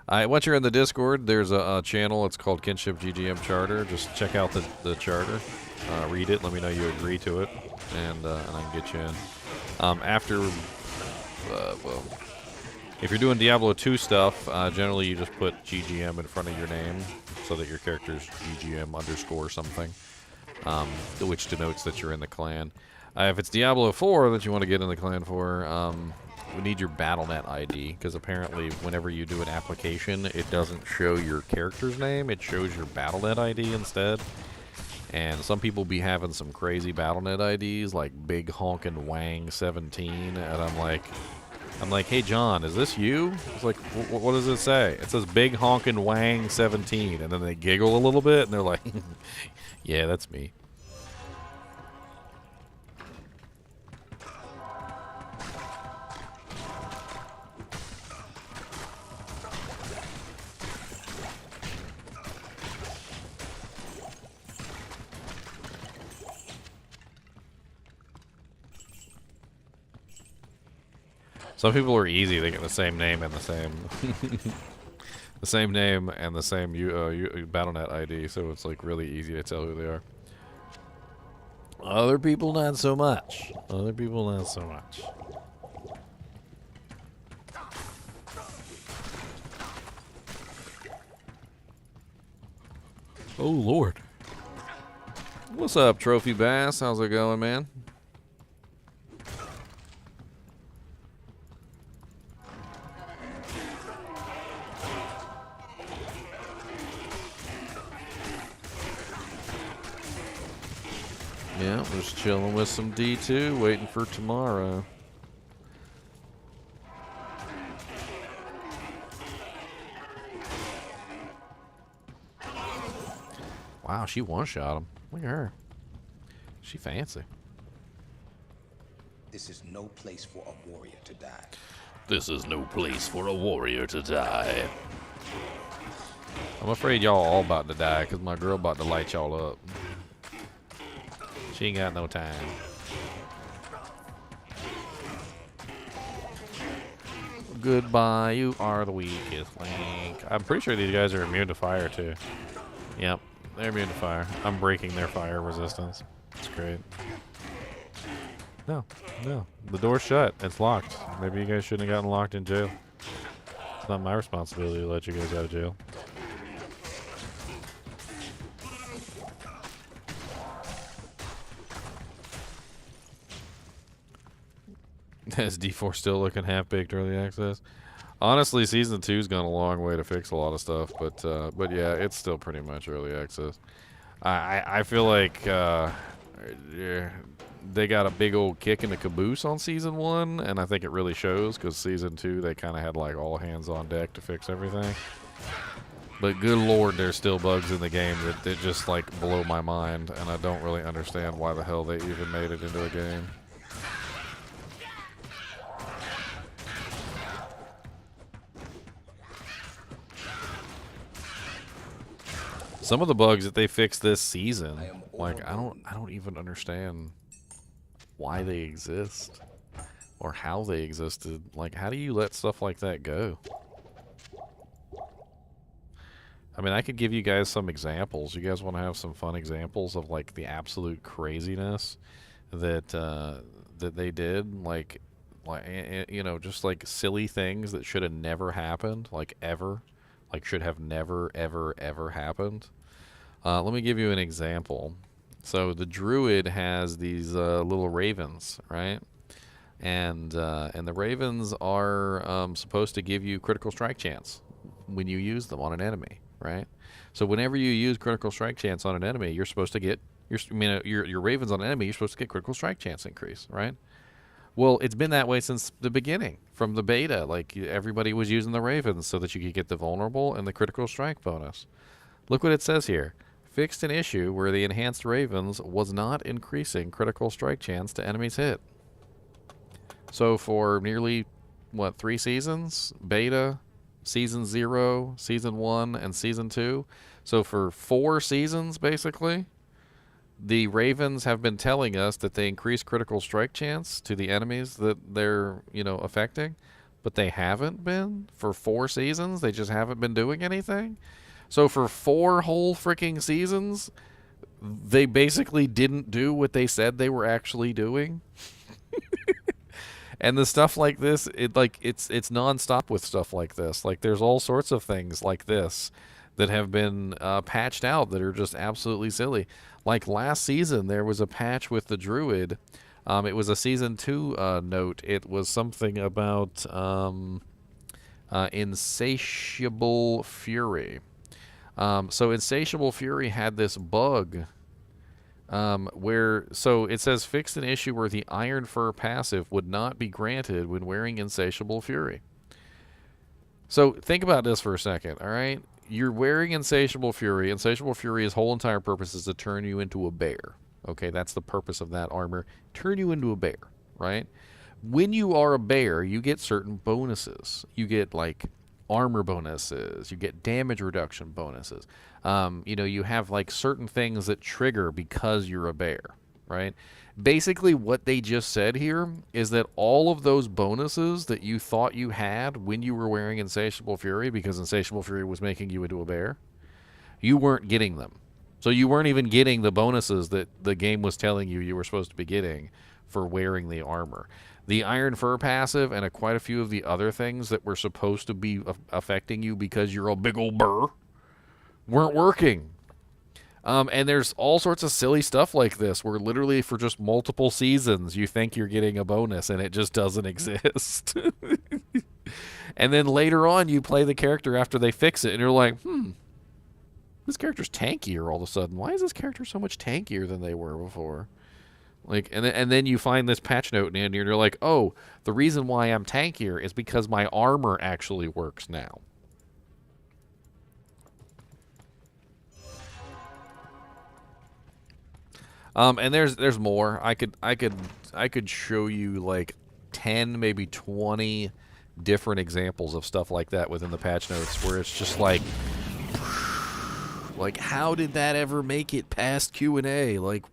Once you're in the Discord, there's a channel. It's called Kinship GGM Charter. Just check out the charter. Read it. Let me know you agree to it, and I can get you in. Well, if you're doing Diablo 2 stuff, generally you just put GGM in front of your name so that your character's GGM underscore something, which denotes that you're in the clan. If it's Diablo 4 that you want to get in the clan for, we need your Battle.net ID, because apparently whenever you do an application, it doesn't show your character's name, it shows your Battle.net ID instead. And some people be having some crazy Battle.net IDs, like Big Honkin' Wang 17, and I'm like, hey John, is this you? It's like, what does it say? It says Big Honkin' Wang 17, and then they giggle a little bit, and they're like, yeah, that's me. Some people are easy. They get the same name and the same the same name and the same Battle.net ID, so it's like really easy to tell who they are. Other people not so much. Other people not so much. Oh Lord. What's up, Trophy Bass? How's it going, man? Yeah, we're just chilling with some D2, waiting for tomorrow. Wow, she one-shot him. Look at her. She fancy. This is no place for a warrior to die. This is no place for a warrior to die. I'm afraid y'all all about to die, because my girl about to light y'all up. She ain't got no time. Goodbye, you are the weakest link. I'm pretty sure these guys are immune to fire, too. Yep, they're immune to fire. I'm breaking their fire resistance. It's great. No, the door's shut. It's locked. Maybe you guys shouldn't have gotten locked in jail. It's not my responsibility to let you guys out of jail. Is D4 still looking half-baked early access? Honestly, Season 2's gone a long way to fix a lot of stuff, but yeah, it's still pretty much early access. I feel like yeah, they got a big old kick in the caboose on Season 1, and I think it really shows, because Season 2, they kind of had like all hands on deck to fix everything. But good lord, there's still bugs in the game that just like blow my mind, and I don't really understand why the hell they even made it into a game. Some of the bugs that they fixed this season, like I don't even understand why they exist or how they existed. Like, how do you let stuff like that go? I mean, I could give you guys some examples. You guys want to have some fun examples of like the absolute craziness that that they did, like you know, just like silly things that should have never happened, like ever. Like should have never, ever, ever happened. Let me give you an example. So the druid has these little ravens, right? And the ravens are supposed to give you critical strike chance when you use them on an enemy, right? So whenever you use critical strike chance on an enemy, you're supposed to get your ravens on an enemy. You're supposed to get critical strike chance increase, right? Well, it's been that way since the beginning, from the beta. Like, everybody was using the ravens so that you could get the vulnerable and the critical strike bonus. Look what it says here. Fixed an issue where the enhanced ravens was not increasing critical strike chance to enemies hit. So for nearly, what, 3 seasons? Beta, Season 0, Season 1, and Season 2. So for 4 seasons, basically, the ravens have been telling us that they increase critical strike chance to the enemies that they're, you know, affecting, but they haven't been for 4 seasons. They just haven't been doing anything. So for 4 whole freaking seasons, they basically didn't do what they said they were actually doing. And the stuff like this, it's nonstop with stuff like this. Like there's all sorts of things like this that have been patched out that are just absolutely silly. Like last season, there was a patch with the druid. It was a season 2 note. It was something about insatiable fury. So insatiable fury had this bug so it says fixed an issue where the Iron Fur passive would not be granted when wearing insatiable fury. So think about this for a second, all right? You're wearing insatiable fury. Insatiable fury's whole entire purpose is to turn you into a bear. Okay, that's the purpose of that armor. Turn you into a bear, right? When you are a bear, you get certain bonuses. You get like armor bonuses. You get damage reduction bonuses. You have like certain things that trigger because you're a bear, right? Basically what they just said here is that all of those bonuses that you thought you had when you were wearing Insatiable Fury, because Insatiable Fury was making you into a bear, you weren't getting them. So you weren't even getting the bonuses that the game was telling you were supposed to be getting for wearing the armor. The Iron Fur passive and quite a few of the other things that were supposed to be affecting you because you're a big old burr weren't working. And there's all sorts of silly stuff like this where literally for just multiple seasons you think you're getting a bonus and it just doesn't exist. And then later on you play the character after they fix it and you're like, this character's tankier all of a sudden. Why is this character so much tankier than they were before? Like, and then you find this patch note and you're like, oh, the reason why I'm tankier is because my armor actually works now. And there's more. I could show you like 10, maybe 20 different examples of stuff like that within the patch notes where it's just like how did that ever make it past Q&A? Like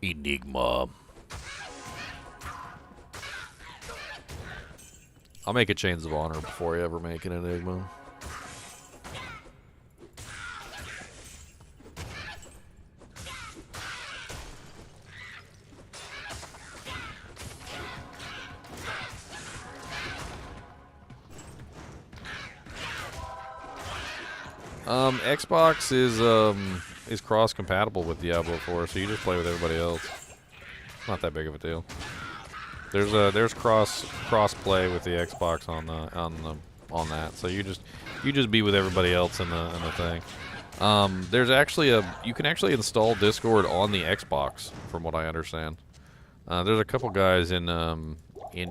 Enigma. I'll make a Chains of Honor before I ever make an Enigma. Xbox is cross-compatible with Diablo 4, so you just play with everybody else. Not that big of a deal. There's cross play with the Xbox on that, so you just be with everybody else in the thing. There's actually you can actually install Discord on the Xbox, from what I understand. There's a couple guys in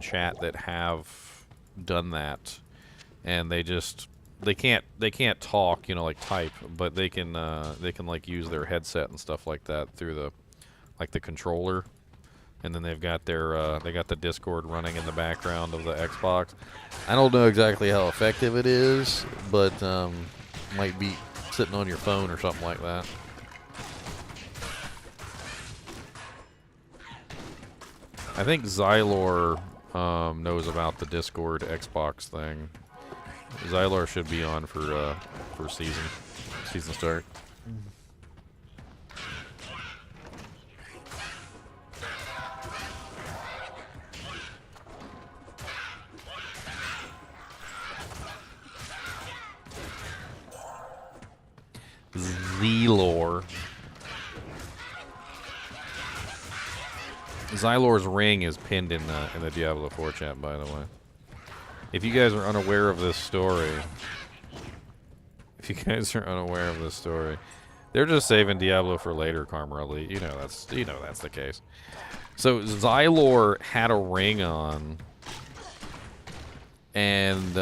chat that have done that, and they can't talk, like type, but they can like use their headset and stuff like that through the controller, and then they've got the Discord running in the background of the Xbox. I don't know exactly how effective it is, but might be sitting on your phone or something like that. I think Xylor knows about the Discord Xbox thing. Xylor should be on for season start. Xylor's ring is pinned in the Diablo 4 chat, by the way. If you guys are unaware of this story, they're just saving Diablo for later, Carmelli. You know that's the case. So Xylor had a ring on, and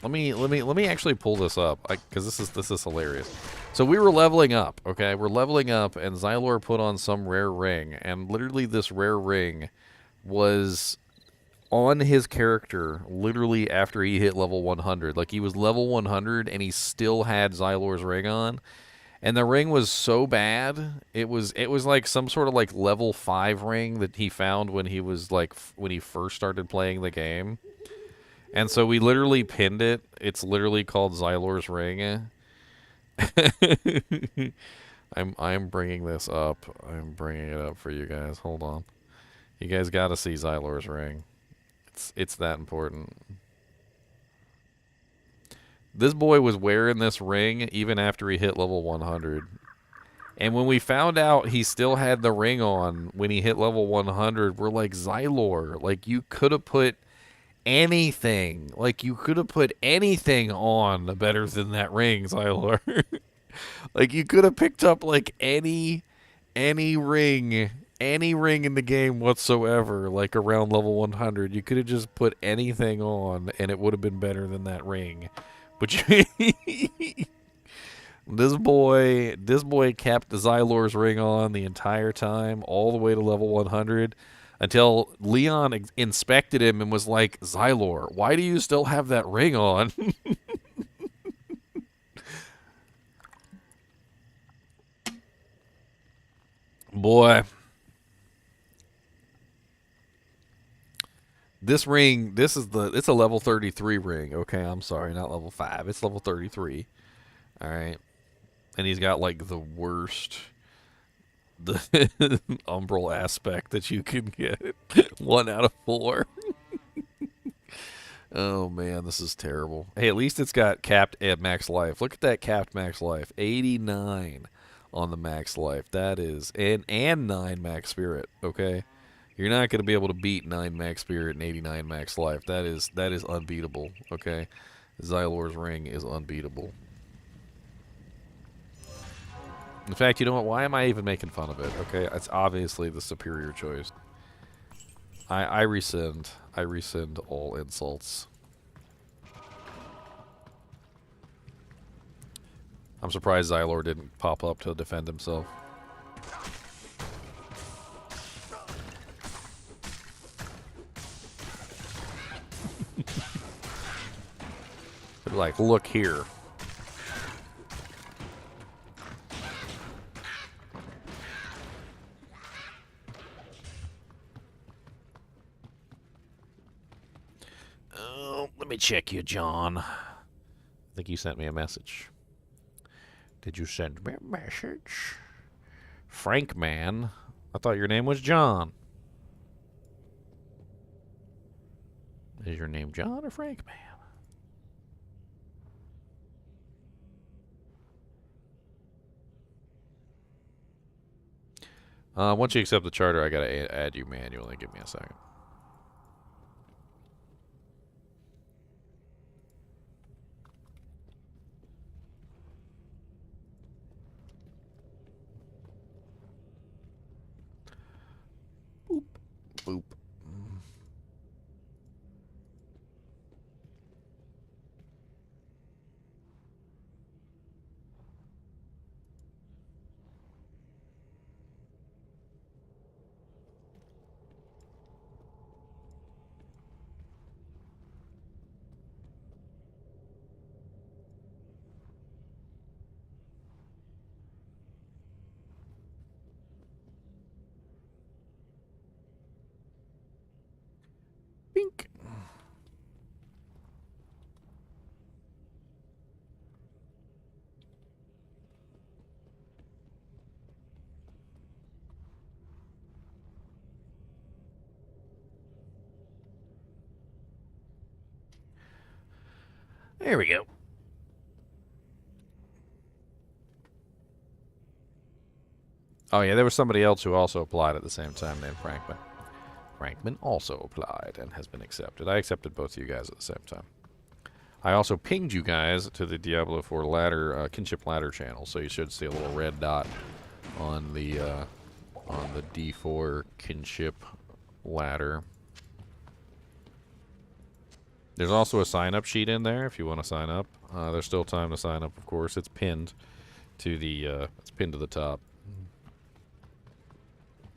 let me actually pull this up because this is hilarious. So we were leveling up, okay? We're leveling up, and Xylor put on some rare ring, and literally this rare ring was on his character literally after he hit level 100. Like, he was level 100, and he still had Xylor's ring on. And the ring was so bad, it was like some sort of like level 5 ring that he found when he was like when he first started playing the game. And so we literally pinned it. It's literally called Xylor's ring. I'm bringing this up. I'm bringing it up for you guys. Hold on. You guys got to see Xylor's ring. It's that important. This boy was wearing this ring even after he hit level 100. And when we found out he still had the ring on when he hit level 100, we're like, Xylor, like, you could have put anything. Like, you could have put anything on better than that ring, Xylor. Like, you could have picked up, like, any ring in the game whatsoever, like, around level 100. You could have just put anything on, and it would have been better than that ring. But this boy kept the Xylor's ring on the entire time, all the way to level 100, until Leon inspected him and was like, Xylor, why do you still have that ring on? Boy. This ring, it's a level 33 ring. Okay, I'm sorry, not level 5. It's level 33. All right. And he's got like the worst umbral aspect that you can get. 1 out of 4. Oh man, this is terrible. Hey, at least it's got capped at max life. Look at that capped max life. 89 on the max life. That is and 9 max spirit, okay? You're not going to be able to beat 9 max spirit and 89 max life. That is unbeatable, okay? Xylor's ring is unbeatable. In fact, you know what? Why am I even making fun of it? Okay, it's obviously the superior choice. I rescind. I rescind all insults. I'm surprised Xylor didn't pop up to defend himself. They're like, look here. Let me check you, John. I think you sent me a message. Did you send me a message? Frank, man. I thought your name was John. Is your name John or Frank, man? Once you accept the charter, I gotta add you manually. Give me a second. Boop. Boop. Bink. There we go. Oh, yeah, there was somebody else who also applied at the same time named Frankman. Frankman also applied and has been accepted. I accepted both of you guys at the same time. I also pinged you guys to the Diablo 4 ladder, kinship ladder channel, so you should see a little red dot on the D4 kinship ladder. There's also a sign-up sheet in there if you want to sign up. There's still time to sign up, of course. It's pinned to the, it's pinned to the top.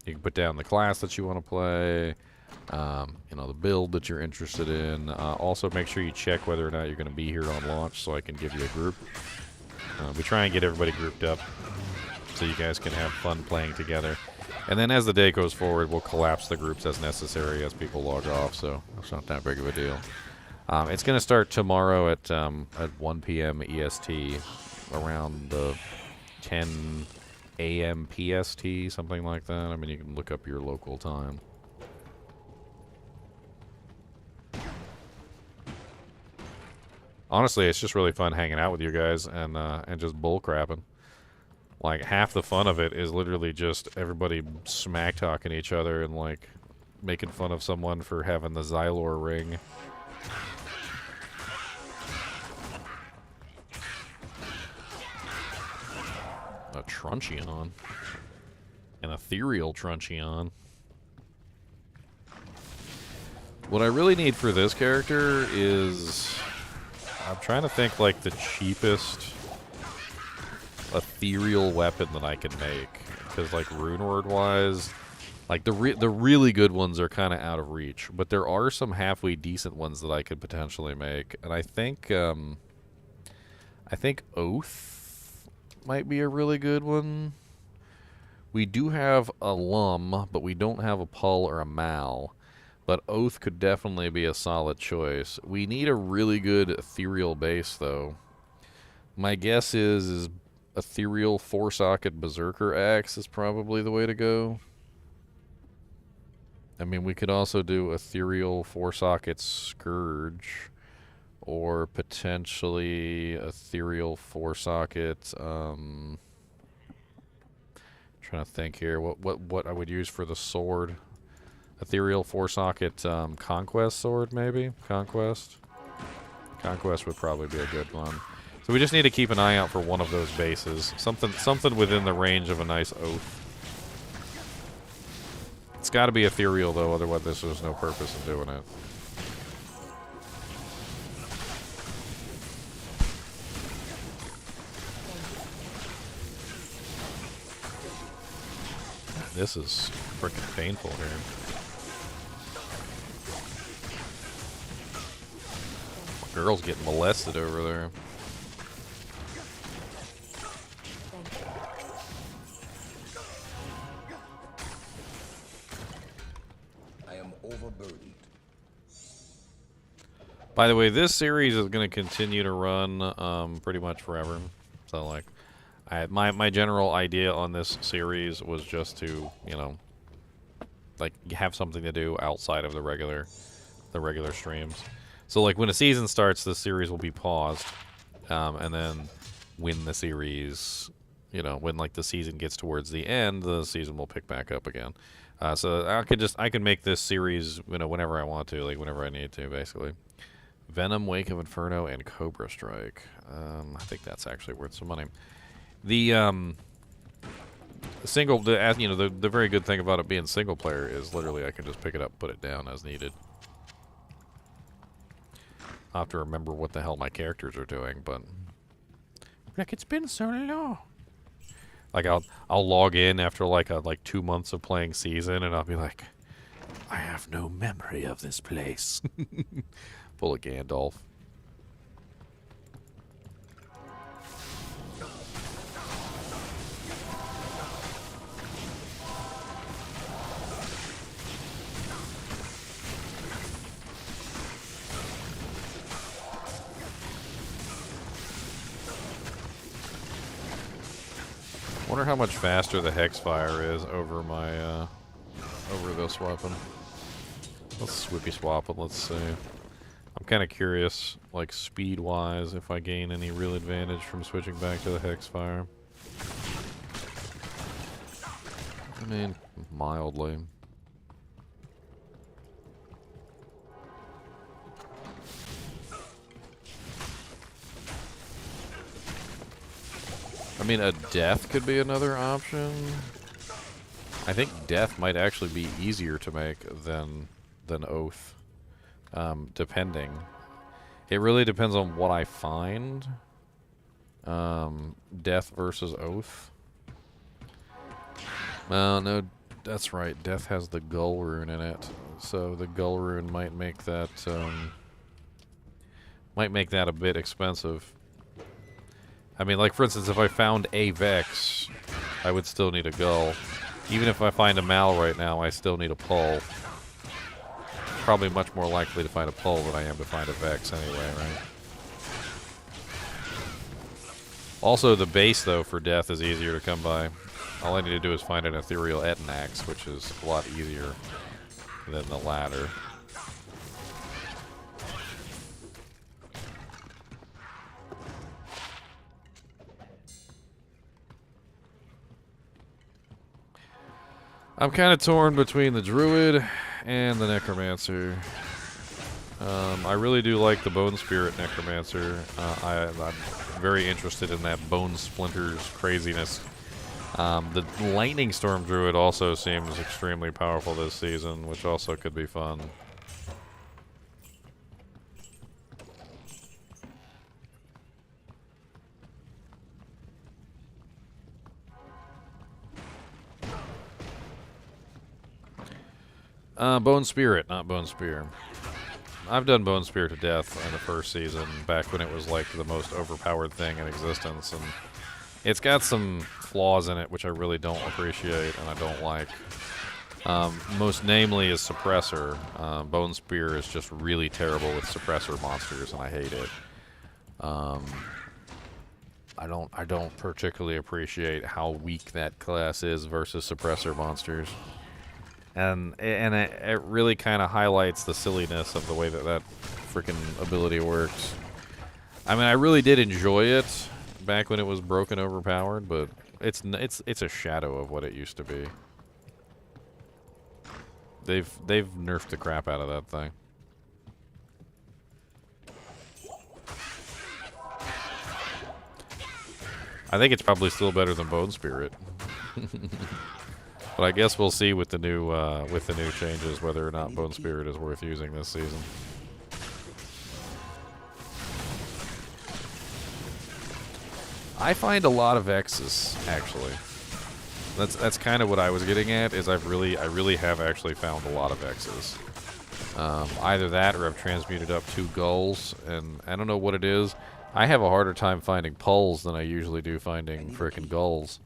You can put down the class that you want to play, you know, the build that you're interested in. Also, make sure you check whether or not you're going to be here on launch so I can give you a group. We try and get everybody grouped up so you guys can have fun playing together. And then as the day goes forward, we'll collapse the groups as necessary as people log off, so it's not that big of a deal. It's going to start tomorrow at 1 p.m. EST, around the 10 a.m. PST, something like that. I mean, you can look up your local time. Honestly, it's just really fun hanging out with you guys and just bull crapping. Like, half the fun of it is literally just everybody smack talking each other and like making fun of someone for having the Xylor ring. A Truncheon. An ethereal Truncheon. What I really need for this character is... I'm trying to think like the cheapest ethereal weapon that I can make. Because like Runeward wise, like the really good ones are kind of out of reach. But there are some halfway decent ones that I could potentially make. And I think Oath might be a really good one. We do have a Lum, but we don't have a Pull or a Mal. But Oath could definitely be a solid choice. We need a really good ethereal base, though. My guess is ethereal 4-socket Berserker Axe is probably the way to go. I mean, we could also do ethereal 4-socket Scourge. Or potentially ethereal 4-socket. Trying to think here. What I would use for the sword. Ethereal 4-socket Conquest sword, maybe? Conquest? Conquest would probably be a good one. So we just need to keep an eye out for one of those bases. Something within the range of a nice Oath. It's got to be ethereal, though, otherwise there's no purpose in doing it. This is freaking painful here. Girl's getting molested over there. I am overburdened. By the way, this series is going to continue to run pretty much forever. So, like, my general idea on this series was just to, you know, like, have something to do outside of the regular streams. So, like, when a season starts, the series will be paused, and then when the series, you know, when, like, the season gets towards the end, the season will pick back up again. So I can make this series, you know, whenever I want to, like, whenever I need to, basically. Venom, Wake of Inferno, and Cobra Strike. I think that's actually worth some money. The you know, the very good thing about it being single player is literally I can just pick it up, put it down as needed. I have to remember what the hell my characters are doing, but like, it's been so long. Like, I'll log in after like 2 months of playing season, and I'll be like, I have no memory of this place. Full of Gandalf. Wonder how much faster the Hexfire is over my over this weapon. Let's swippy swap it. Let's see. I'm kind of curious, like speed wise, if I gain any real advantage from switching back to the Hexfire. I mean, mildly. I mean, a death could be another option. I think death might actually be easier to make than oath, depending. It really depends on what I find. Death versus Oath. No, that's right. Death has the Gull rune in it, so the Gull rune might make that a bit expensive. I mean, like for instance, if I found a Vex, I would still need a Gull. Even if I find a Mal right now, I still need a Pull. Probably much more likely to find a Pull than I am to find a Vex anyway, right? Also, the base, though, for Death is easier to come by. All I need to do is find an Ethereal Etnax, which is a lot easier than the latter. I'm kind of torn between the Druid and the Necromancer. I really do like the Bone Spirit Necromancer. I'm very interested in that Bone Splinters craziness. The Lightning Storm Druid also seems extremely powerful this season, which also could be fun. Bone Spirit, not Bone Spear. I've done Bone Spear to death in the first season, back when it was like the most overpowered thing in existence, and it's got some flaws in it which I really don't appreciate and I don't like. Most namely is Suppressor. Bone Spear is just really terrible with Suppressor monsters, and I hate it. I don't particularly appreciate how weak that class is versus Suppressor monsters. And it really kind of highlights the silliness of the way that freaking ability works. I mean, I really did enjoy it back when it was broken overpowered, but it's a shadow of what it used to be. They've nerfed the crap out of that thing. I think it's probably still better than Bone Spirit. But I guess we'll see with the new changes whether or not Bone Spirit is worth using this season. I find a lot of X's actually. That's kind of what I was getting at. Is I really have actually found a lot of X's. Either that or I've transmuted up 2 Gulls, and I don't know what it is. I have a harder time finding Pulls than I usually do finding frickin' Gulls.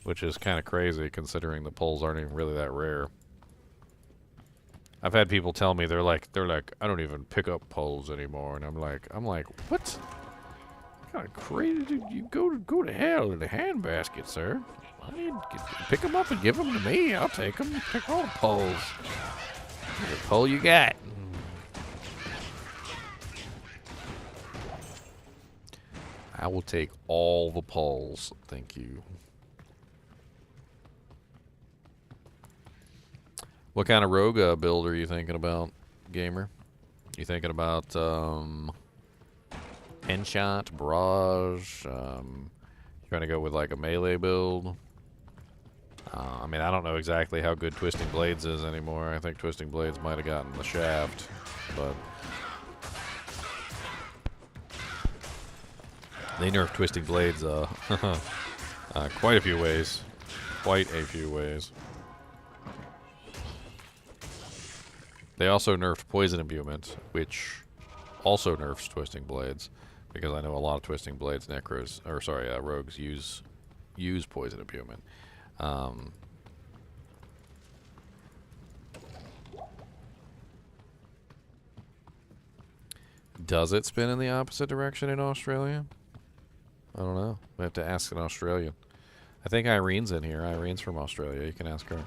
Which is kind of crazy considering the Pulls aren't even really that rare. I've had people tell me they're like I don't even pick up Pulls anymore, and I'm like what? Kind of crazy. You go to hell in a handbasket, sir. I need to pick them up and give them to me. I'll take them. Pick all the Pulls. What pull you got? I will take all the Pulls. Thank you. What kind of rogue build are you thinking about, gamer? You thinking about Henshot, Barrage? Trying to go with like a melee build? I mean, I don't know exactly how good Twisting Blades is anymore. I think Twisting Blades might have gotten the shaft, but they nerfed Twisting Blades quite a few ways. Quite a few ways. They also nerfed Poison Imbuement, which also nerfs Twisting Blades, because I know a lot of Twisting Blades rogues use Poison Imbuement. Does it spin in the opposite direction in Australia? I don't know. We have to ask an Australian. I think Irene's in here. Irene's from Australia. You can ask her.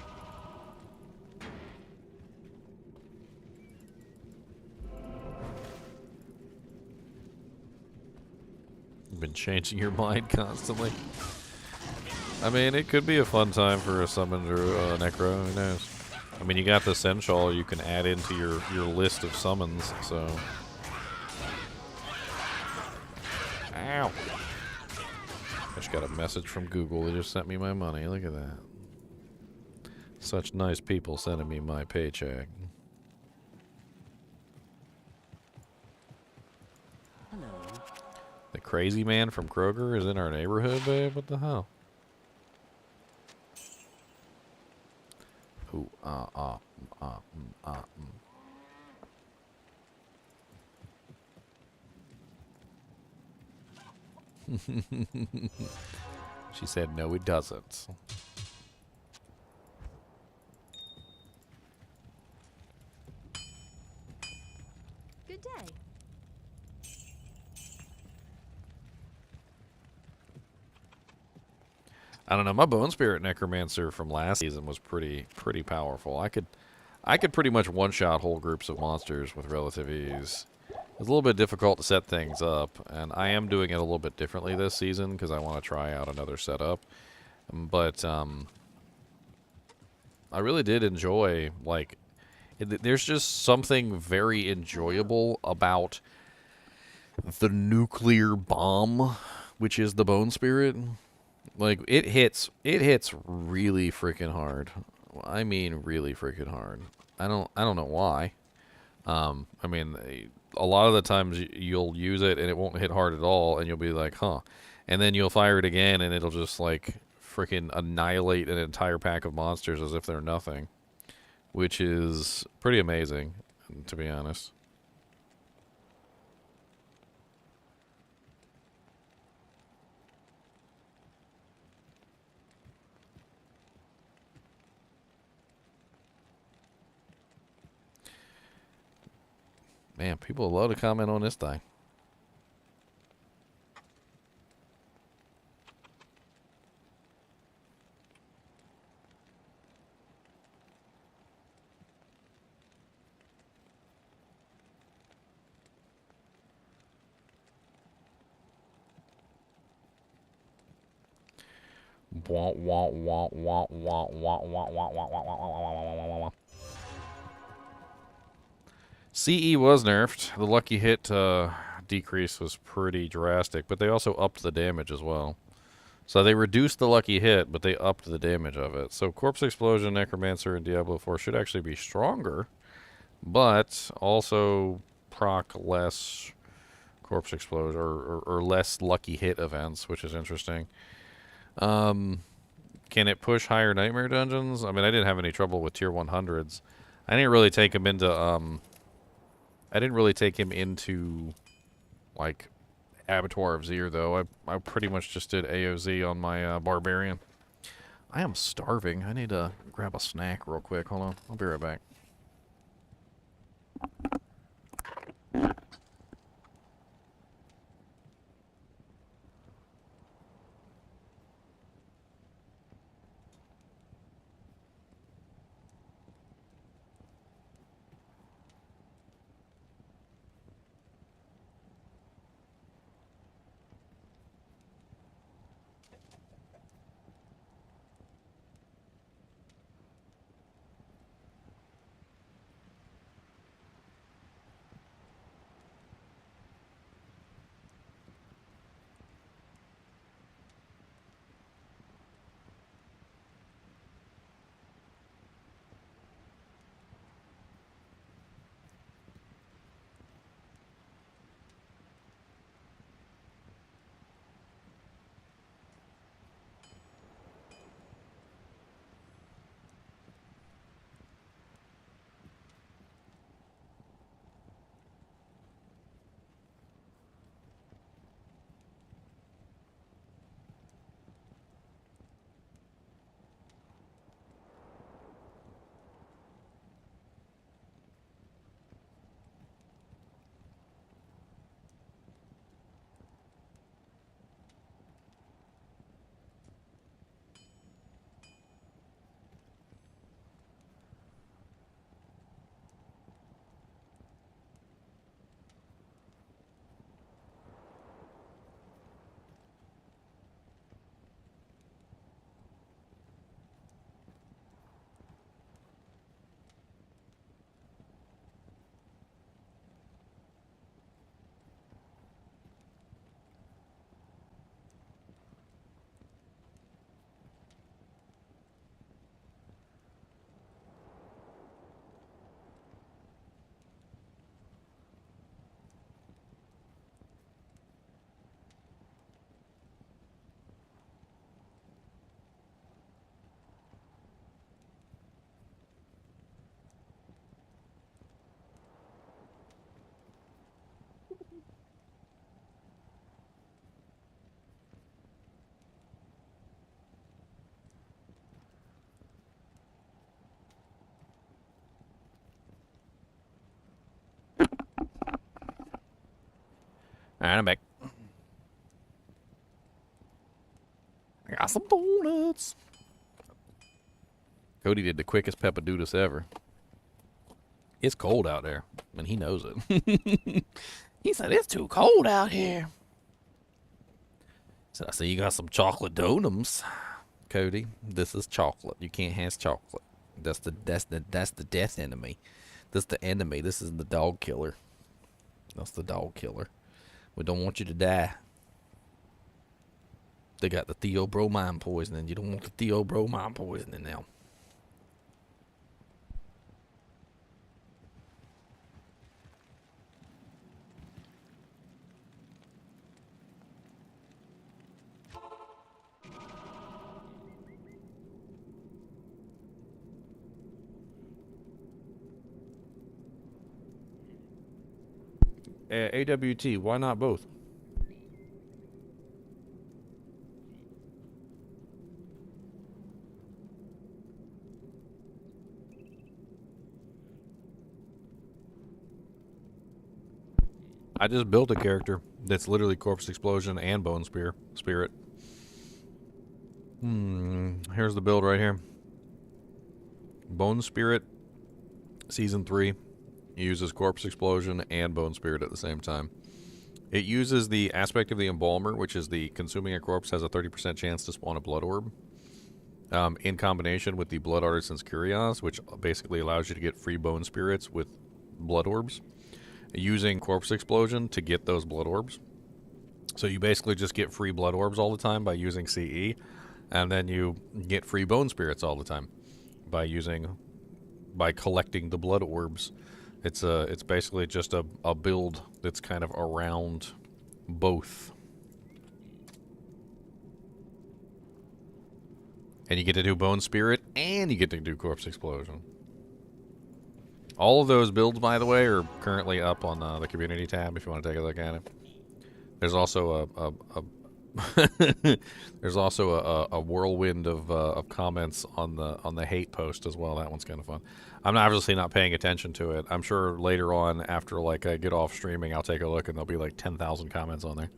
Been changing your mind constantly. I mean, it could be a fun time for a summon or a necro. Who knows? I mean, you got the Sensual you can add into your list of summons. So, ow! I just got a message from Google. They just sent me my money. Look at that. Such nice people sending me my paycheck. The crazy man from Kroger is in our neighborhood, babe? What the hell? Ooh, uh, mm. She said, no, it doesn't. Good day. I don't know. My Bone Spirit Necromancer from last season was pretty powerful. I could pretty much one-shot whole groups of monsters with relative ease. It's a little bit difficult to set things up, and I am doing it a little bit differently this season because I want to try out another setup. But I really did enjoy, like, there's just something very enjoyable about the nuclear bomb, which is the Bone Spirit. Like, it hits really freaking hard. I mean, really freaking hard. I don't know why. I mean, a lot of the times you'll use it and it won't hit hard at all, and you'll be like, huh. And then you'll fire it again, and it'll just, like, freaking annihilate an entire pack of monsters as if they're nothing. Which is pretty amazing, to be honest. Man, people love to comment on this thing. CE was nerfed. The lucky hit decrease was pretty drastic, but they also upped the damage as well. So they reduced the lucky hit, but they upped the damage of it. So Corpse Explosion, Necromancer, and Diablo 4 should actually be stronger, but also proc less Corpse Explosion or less lucky hit events, which is interesting. Can it push higher Nightmare dungeons? I mean, I didn't have any trouble with tier 100s. I didn't really take him into like Abattoir of Zir, though. I pretty much just did AOZ on my Barbarian. I am starving. I need to grab a snack real quick. Hold on. I'll be right back. Alright, I'm back. I got some donuts. Cody did the quickest peppadoodles ever. It's cold out there, and he knows it. He said, it's too cold out here. So I said, you got some chocolate donuts, Cody. This is chocolate. You can't have chocolate. That's the death enemy. That's the enemy. This is the dog killer. That's the dog killer. We don't want you to die. They got the theobromine poisoning. You don't want the theobromine poisoning now. AWT, why not both? I just built a character that's literally Corpse Explosion and Bone Spirit. Here's the build right here. Bone Spirit, Season 3. Uses Corpse Explosion and Bone Spirit at the same time. It uses the aspect of the Embalmer, which is the consuming a corpse has a 30% chance to spawn a blood orb, in combination with the Blood Artisan's Curios, which basically allows you to get free Bone Spirits with blood orbs, using Corpse Explosion to get those blood orbs. So you basically just get free blood orbs all the time by using CE, and then you get free Bone Spirits all the time by collecting the blood orbs. It's basically just a build that's kind of around both. And you get to do Bone Spirit, and you get to do Corpse Explosion. All of those builds, by the way, are currently up on the community tab if you want to take a look at it. There's also there's also a whirlwind of comments on the hate post as well. That one's kind of fun. I'm obviously not paying attention to it. I'm sure later on, after like I get off streaming, I'll take a look and there'll be like 10,000 comments on there.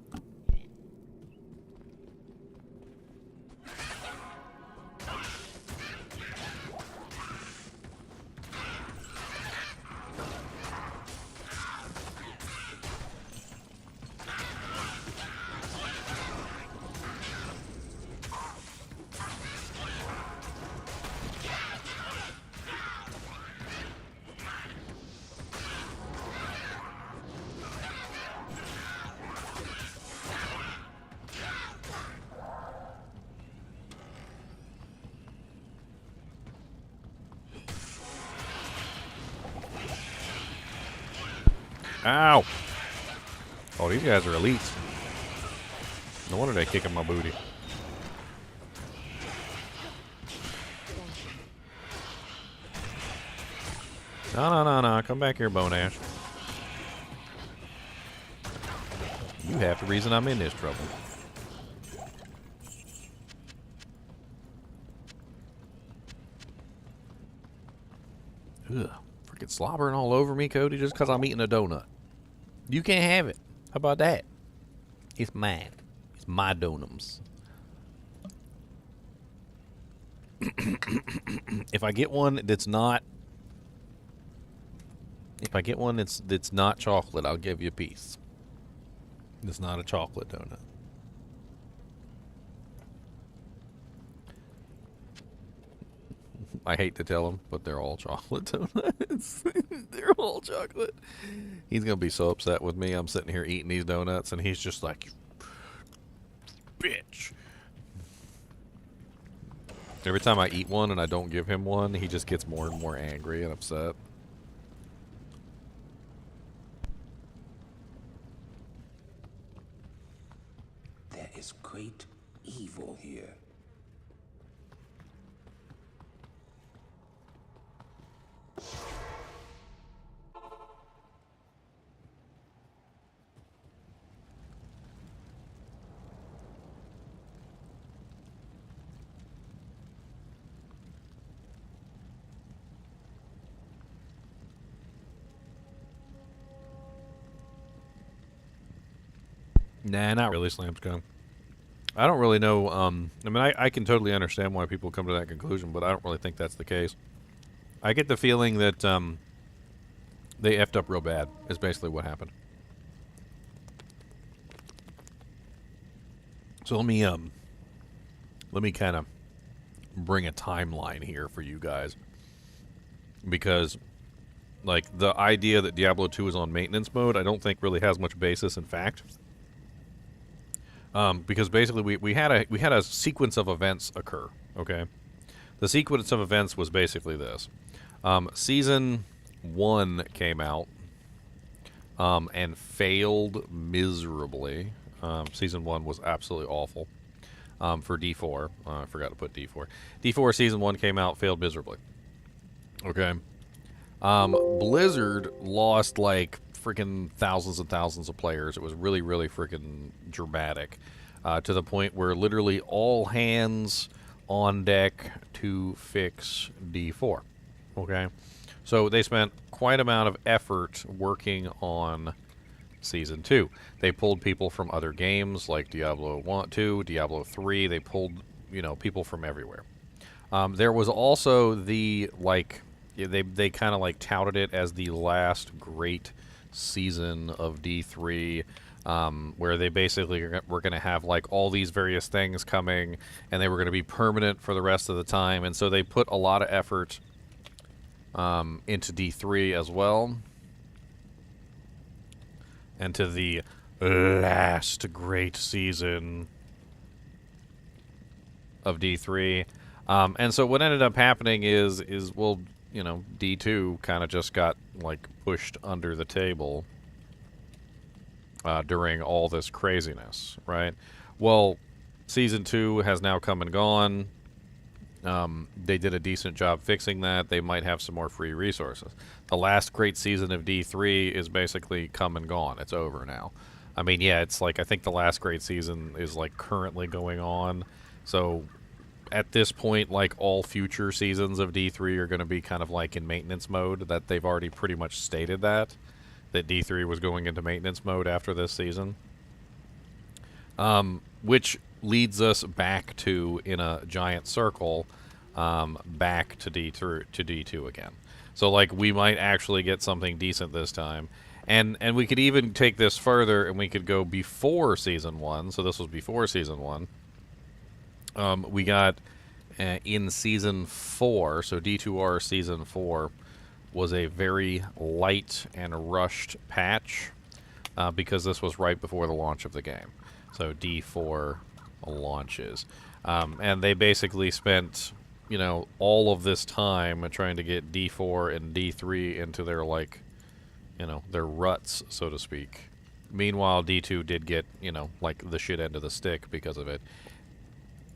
Ow! Oh, these guys are elites. No wonder they're kicking my booty. No. Come back here, Bone Ash. You half the reason I'm in this trouble. Ugh. Freaking slobbering all over me, Cody, just because I'm eating a donut. You can't have it. How about that? It's mine. It's my donums. If I get one that's not... If I get one that's not chocolate, I'll give you a piece. It's not a chocolate donut. I hate to tell him, but they're all chocolate donuts. They're all chocolate. He's going to be so upset with me. I'm sitting here eating these donuts, and he's just like, bitch. Every time I eat one and I don't give him one, he just gets more and more angry and upset. There is great evil here. Nah, not really, Slamscum. I don't really know. I mean, I can totally understand why people come to that conclusion, but I don't really think that's the case. I get the feeling that they effed up real bad, is basically what happened. So let me kind of bring a timeline here for you guys. Because, like, the idea that Diablo 2 is on maintenance mode, I don't think really has much basis in fact. Because basically we had a sequence of events occur. Okay, the sequence of events was basically this: Season 1 came out and failed miserably. Season 1 was absolutely awful for D4. I forgot to put D4. D4 Season 1 came out, failed miserably. Okay, Blizzard lost like freaking thousands and thousands of players. It was really, really freaking dramatic, to the point where literally all hands on deck to fix D4. Okay, so they spent quite an amount of effort working on Season 2. They pulled people from other games like Diablo 1, 2, Diablo 3. They pulled, you know, people from everywhere. There was also the, like, they kind of like touted it as the last great season of D3, where they basically were going to have like all these various things coming, and they were going to be permanent for the rest of the time. And so they put a lot of effort into D3 as well, and to the last great season of D3. And so what ended up happening is well, you know, D2 kind of just got like pushed under the table during all this craziness, right? Well, Season 2 has now come and gone. They did a decent job fixing that. They might have some more free resources. The last great season of D3 is basically come and gone. It's over now. I mean, yeah, it's like, I think the last great season is like currently going on. So at this point, like, all future seasons of D3 are going to be kind of like in maintenance mode. That they've already pretty much stated that D3 was going into maintenance mode after this season. Which leads us back to, in a giant circle, back to D2 again. So, like, we might actually get something decent this time. And we could even take this further, and we could go before Season 1. So this was before Season 1. We got in Season 4, so D2R Season 4 was a very light and rushed patch, because this was right before the launch of the game. So D4 launches. And they basically spent, you know, all of this time trying to get D4 and D3 into their, like, you know, their ruts, so to speak. Meanwhile, D2 did get, you know, like, the shit end of the stick because of it.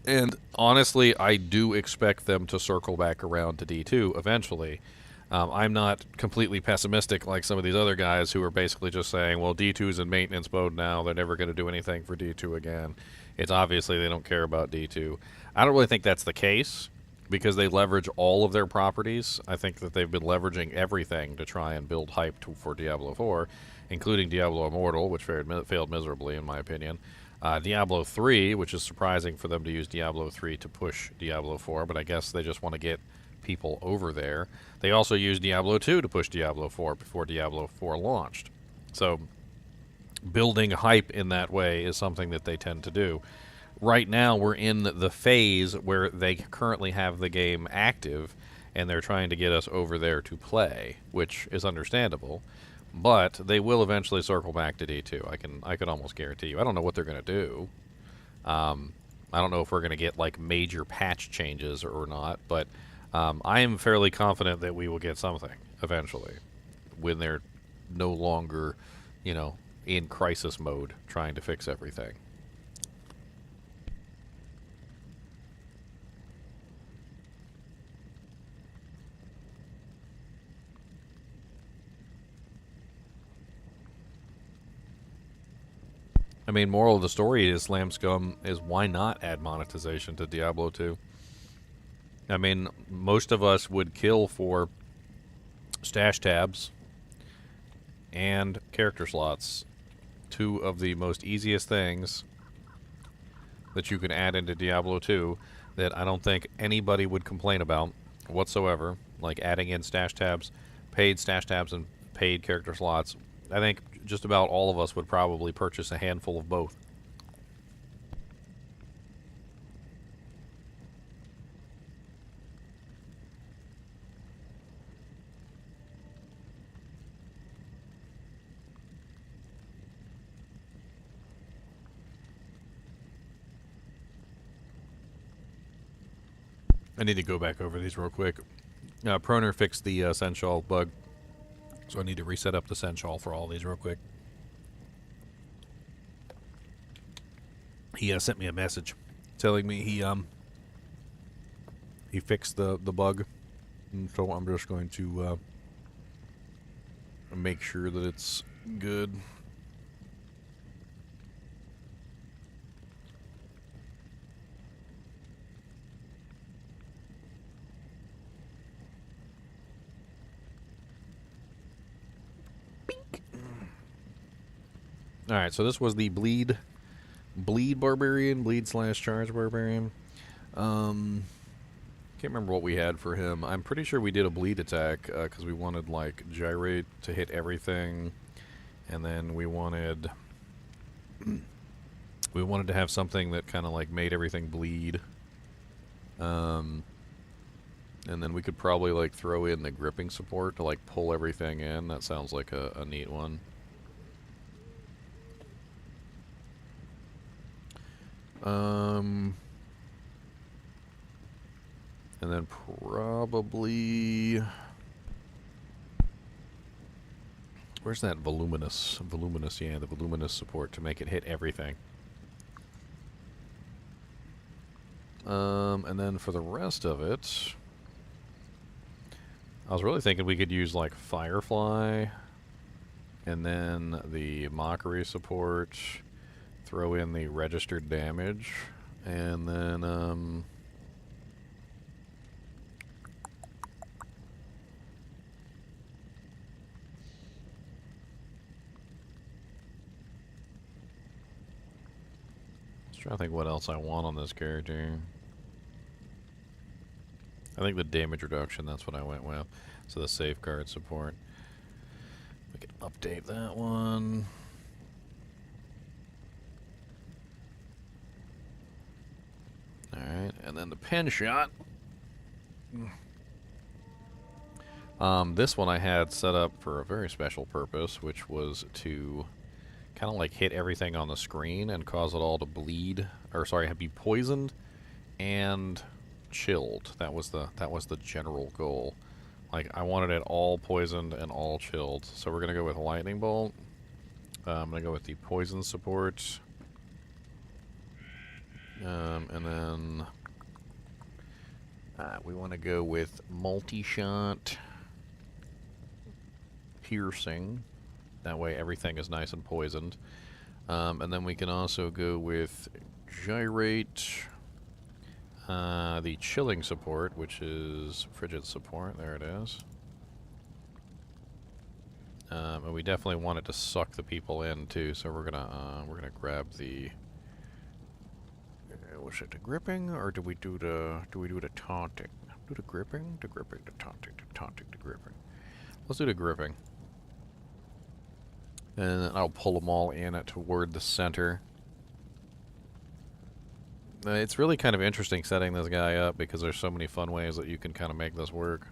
And honestly, I do expect them to circle back around to D2 eventually. I'm not completely pessimistic like some of these other guys who are basically just saying, well, D2's in maintenance mode now. They're never going to do anything for D2 again. It's obviously they don't care about D2. I don't really think that's the case, because they leverage all of their properties. I think that they've been leveraging everything to try and build hype for Diablo 4, including Diablo Immortal, which failed miserably in my opinion. Diablo 3, which is surprising for them to use Diablo 3 to push Diablo 4, but I guess they just want to get people over there. They also used Diablo 2 to push Diablo 4 before Diablo 4 launched. So building hype in that way is something that they tend to do. Right now, we're in the phase where they currently have the game active, and they're trying to get us over there to play, which is understandable. But they will eventually circle back to D2. I can almost guarantee you. I don't know what they're going to do. I don't know if we're going to get like major patch changes or not, but I am fairly confident that we will get something eventually when they're no longer, you know, in crisis mode trying to fix everything. I mean, moral of the story is Slamscum is why not add monetization to Diablo 2? I mean, most of us would kill for stash tabs and character slots two of the most easiest things that you can add into Diablo 2 that I don't think anybody would complain about whatsoever, like adding in stash tabs, paid stash tabs, and paid character slots. I think just about all of us would probably purchase a handful of both. I need to go back over these real quick. Proner fixed the Senshal bug, so I need to reset up the Senshal for all these real quick. He sent me a message telling me he fixed the bug, and so I'm just going to make sure that it's good. Alright, so this was the bleed barbarian, bleed/charge barbarian. Can't remember what we had for him. I'm pretty sure we did a bleed attack because we wanted like gyrate to hit everything, and then we wanted to have something that kind of like made everything bleed. And then we could probably like throw in the gripping support to like pull everything in. That sounds like a neat one. And then probably... Where's that voluminous? Yeah, the voluminous support to make it hit everything. And then for the rest of it... I was really thinking we could use, like, Firefly, and then the Mockery support, throw in the registered damage, and then, just trying to think what else I want on this character. I think the damage reduction, that's what I went with. So the safeguard support. We can update that one. Alright, and then the pen shot. This one I had set up for a very special purpose, which was to kind of like hit everything on the screen and cause it all to bleed, or sorry, be poisoned and chilled. That was the general goal. Like, I wanted it all poisoned and all chilled. So we're gonna go with lightning bolt. I'm gonna go with the poison support. And then we want to go with multi-shot piercing. That way everything is nice and poisoned. And then we can also go with gyrate, the chilling support, which is frigid support. There it is. And we definitely want it to suck the people in too. So we're gonna grab the. Was it the gripping, or do we do the taunting? Do the gripping, the taunting, the gripping. Let's do the gripping. And then I'll pull them all in toward the center. It's really kind of interesting setting this guy up because there's so many fun ways that you can kind of make this work.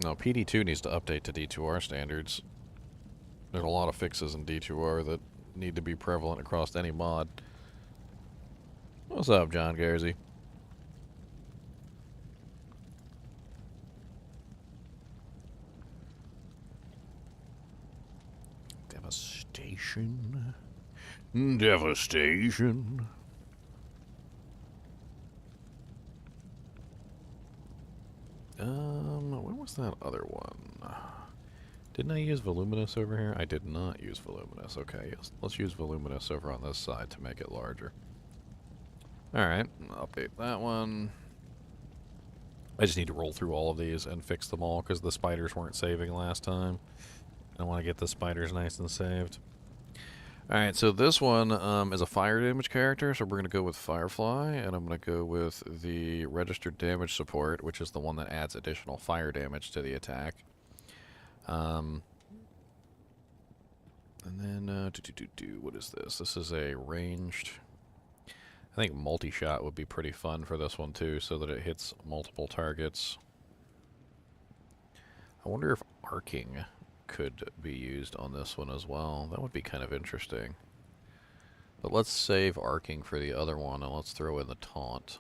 No, PD2 needs to update to D2R standards. There's a lot of fixes in D2R that need to be prevalent across any mod. What's up, John Garzy? Devastation. Devastation. When was that other one? Didn't I use Voluminous over here? I did not use Voluminous. Okay, yes. Let's use Voluminous over on this side to make it larger. Alright, update that one. I just need to roll through all of these and fix them all because the spiders weren't saving last time. I want to get the spiders nice and saved. Alright, so this one is a fire damage character, so we're going to go with Firefly, and I'm going to go with the registered damage support, which is the one that adds additional fire damage to the attack. And then, what is this? This is a ranged... I think multi-shot would be pretty fun for this one too, so that it hits multiple targets. I wonder if arcing could be used on this one as well. That would be kind of interesting. But let's save arcing for the other one, and let's throw in the taunt.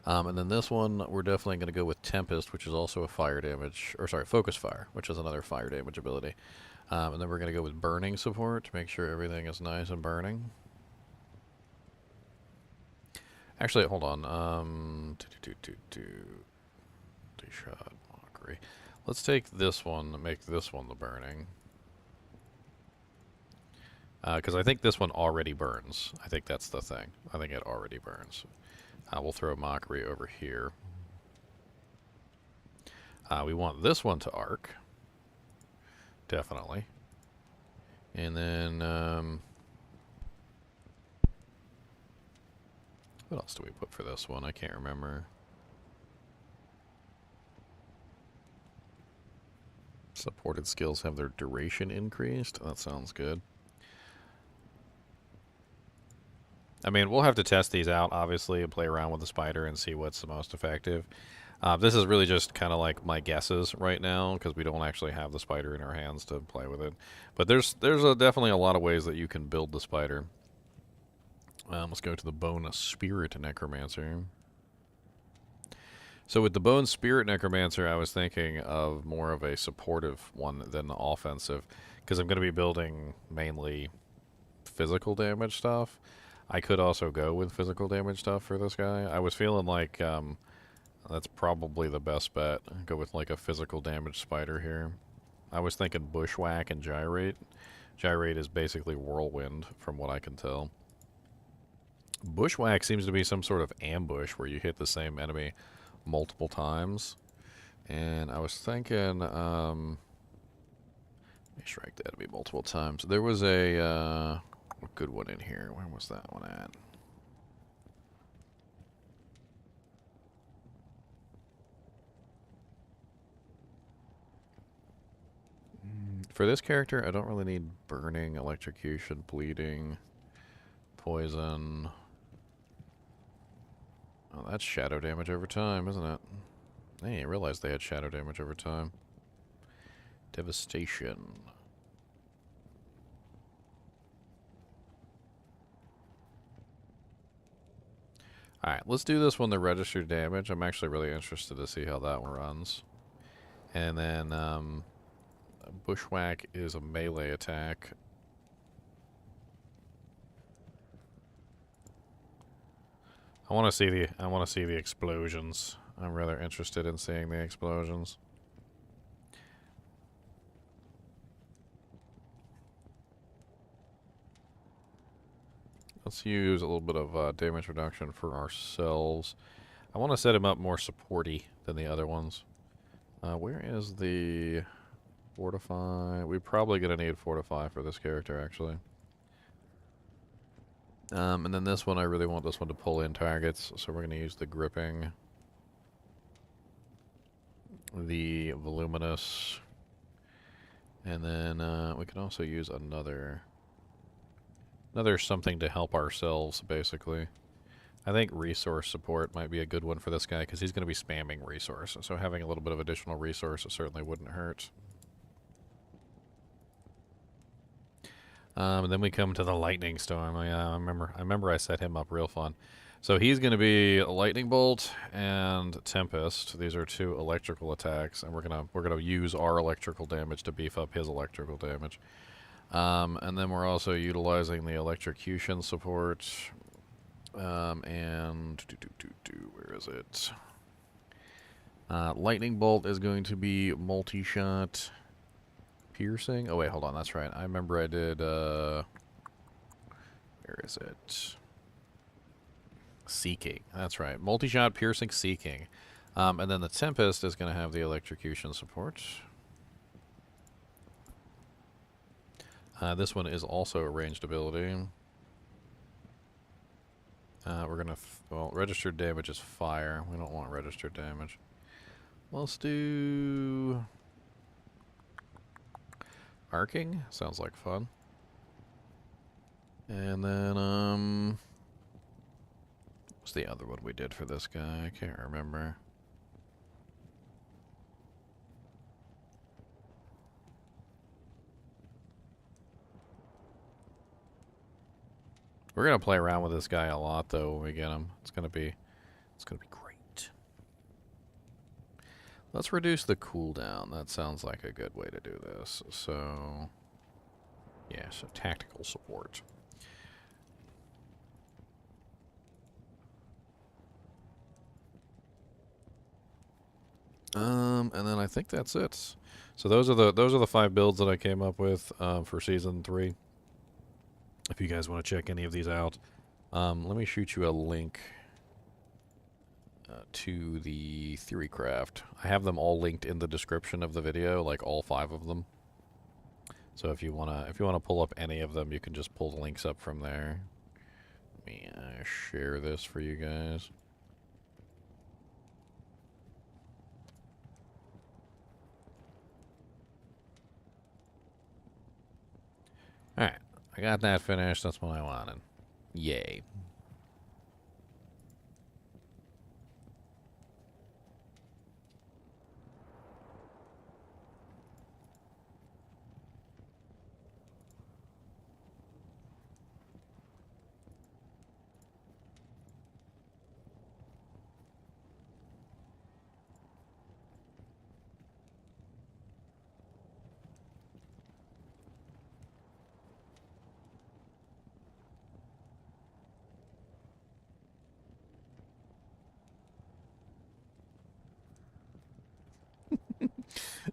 And then this one, we're definitely going to go with Tempest, which is also a fire damage, or sorry, Focus Fire, which is another fire damage ability. And then we're going to go with Burning support to make sure everything is nice and burning. Actually, hold on. Shot mockery. Let's take this one and make this one the burning. Because I think this one already burns. I think that's the thing. I think it already burns. We'll throw mockery over here. We want this one to arc. Definitely. And then... what else do we put for this one? I can't remember. Supported skills have their duration increased. That sounds good. I mean, we'll have to test these out, obviously, and play around with the spider and see what's the most effective. This is really just kind of like my guesses right now, because we don't actually have the spider in our hands to play with it. But there's definitely a lot of ways that you can build the spider. Let's go to the Bone Spirit Necromancer. So with the Bone Spirit Necromancer, I was thinking of more of a supportive one than the offensive, because I'm going to be building mainly physical damage stuff. I could also go with physical damage stuff for this guy. I was feeling like that's probably the best bet. Go with like a physical damage spider here. I was thinking Bushwhack and Gyrate. Gyrate is basically Whirlwind, from what I can tell. Bushwhack seems to be some sort of ambush where you hit the same enemy multiple times. And I was thinking, strike the enemy multiple times. There was a good one in here. Where was that one at? For this character, I don't really need burning, electrocution, bleeding, poison. Oh, that's shadow damage over time, isn't it? I didn't realize they had shadow damage over time. Devastation. Alright, let's do this one, the registered damage. I'm actually really interested to see how that one runs. And then, Bushwhack is a melee attack. I want to see the explosions. I'm rather interested in seeing the explosions. Let's use a little bit of damage reduction for ourselves. I want to set him up more supporty than the other ones. Where is the Fortify? We're probably going to need Fortify for this character, actually. And then this one, I really want this one to pull in targets, so we're going to use the Gripping, the Voluminous, and then we can also use another something to help ourselves, basically. I think Resource Support might be a good one for this guy, because he's going to be spamming Resource, so having a little bit of additional resource certainly wouldn't hurt. And then we come to the Lightning Storm. I remember I set him up real fun. So he's going to be Lightning Bolt and Tempest. These are two electrical attacks, and we're gonna use our electrical damage to beef up his electrical damage. And then we're also utilizing the electrocution support. And where is it? Lightning Bolt is going to be multi-shot. Piercing? Oh wait, hold on, that's right. I remember I did, where is it? Seeking, that's right. Multi-shot, piercing, seeking. And then the Tempest is going to have the electrocution support. This one is also a ranged ability. We're going to... well, registered damage is fire. We don't want registered damage. Let's do... arcing. Sounds like fun. And then, what's the other one we did for this guy? I can't remember. We're gonna play around with this guy a lot, though, when we get him. It's gonna be great. Let's reduce the cooldown. That sounds like a good way to do this. So, yeah, so tactical support. And then I think that's it. So those are the 5 builds that I came up with for season 3. If you guys want to check any of these out, let me shoot you a link to the 3 craft. I have them all linked in the description of the video, like all 5 of them. So if you wanna pull up any of them, you can just pull the links up from there. Let me share this for you guys. Alright, I got that finished. That's what I wanted. Yay.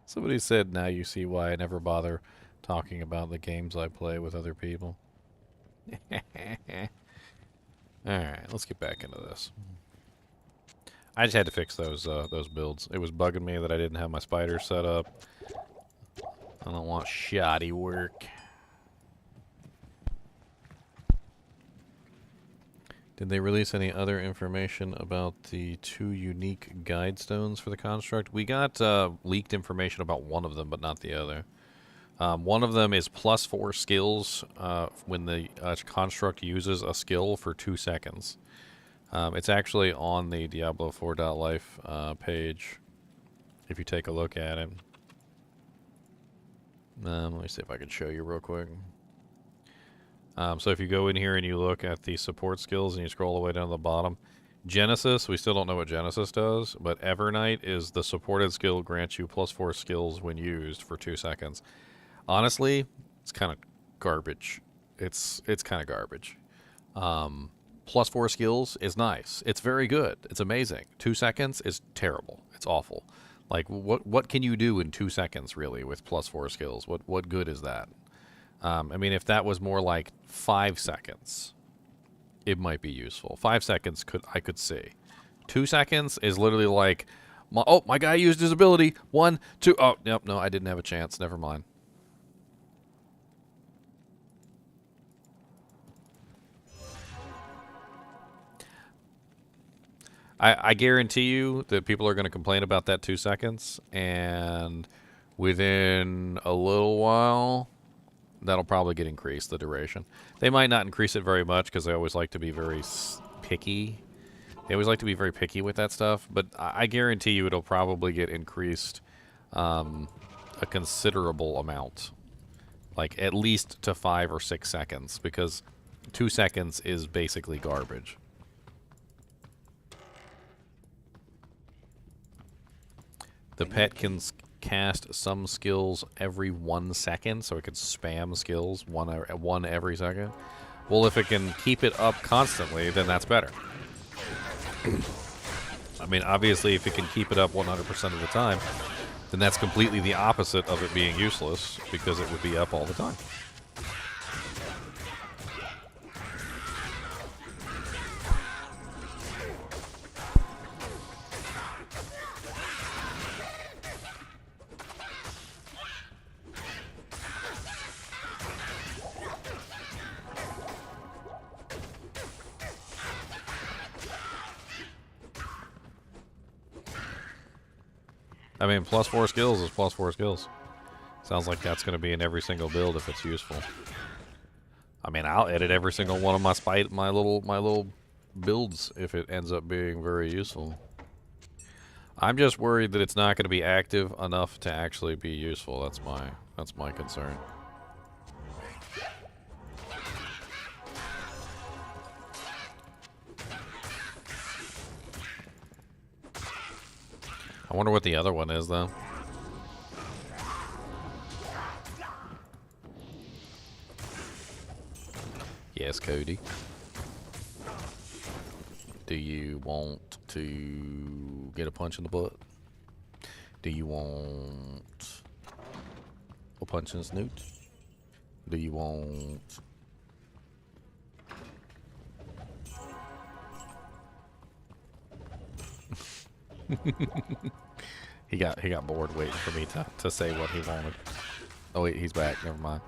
Somebody said, now you see why I never bother talking about the games I play with other people. Alright, let's get back into this. I just had to fix those builds. It was bugging me that I didn't have my spiders set up. I don't want shoddy work. Did they release any other information about the 2 unique guide stones for the construct? We got leaked information about one of them, but not the other. One of them is +4 skills when the construct uses a skill for 2 seconds. It's actually on the Diablo 4.life page, if you take a look at it. Let me see if I can show you real quick. So if you go in here and you look at the support skills and you scroll all the way down to the bottom, Genesis, we still don't know what Genesis does, but Evernight is the supported skill, grants you +4 skills when used for 2 seconds. Honestly, it's kind of garbage. It's kind of garbage. +4 skills is nice. It's very good. It's amazing. 2 seconds is terrible. It's awful. Like, what can you do in 2 seconds, really, with +4 skills? What good is that? I mean, if that was more like 5 seconds, it might be useful. 5 seconds I could see. 2 seconds is literally like, my guy used his ability. 1, 2. Oh, nope, no, I didn't have a chance. Never mind. I guarantee you that people are going to complain about that 2 seconds, and within a little while, that'll probably get increased, the duration. They might not increase it very much because they always like to be very picky. They always like to be very picky with that stuff, but I guarantee you it'll probably get increased a considerable amount. Like at least to 5 or 6 seconds, because 2 seconds is basically garbage. The pet can cast some skills every 1 second, so it can spam skills one every second. Well, if it can keep it up constantly, then that's better. I mean, obviously, if it can keep it up 100% of the time, then that's completely the opposite of it being useless, because it would be up all the time. I mean, +4 skills is +4 skills. Sounds like that's going to be in every single build if it's useful. I mean, I'll edit every single one of my little builds if it ends up being very useful. I'm just worried that it's not going to be active enough to actually be useful. That's my concern. I wonder what the other one is, though. Yes, Cody. Do you want to get a punch in the butt? Do you want a punch in the snoot? Do you want... He got bored waiting for me to say what he wanted. Oh wait, he's back. Never mind.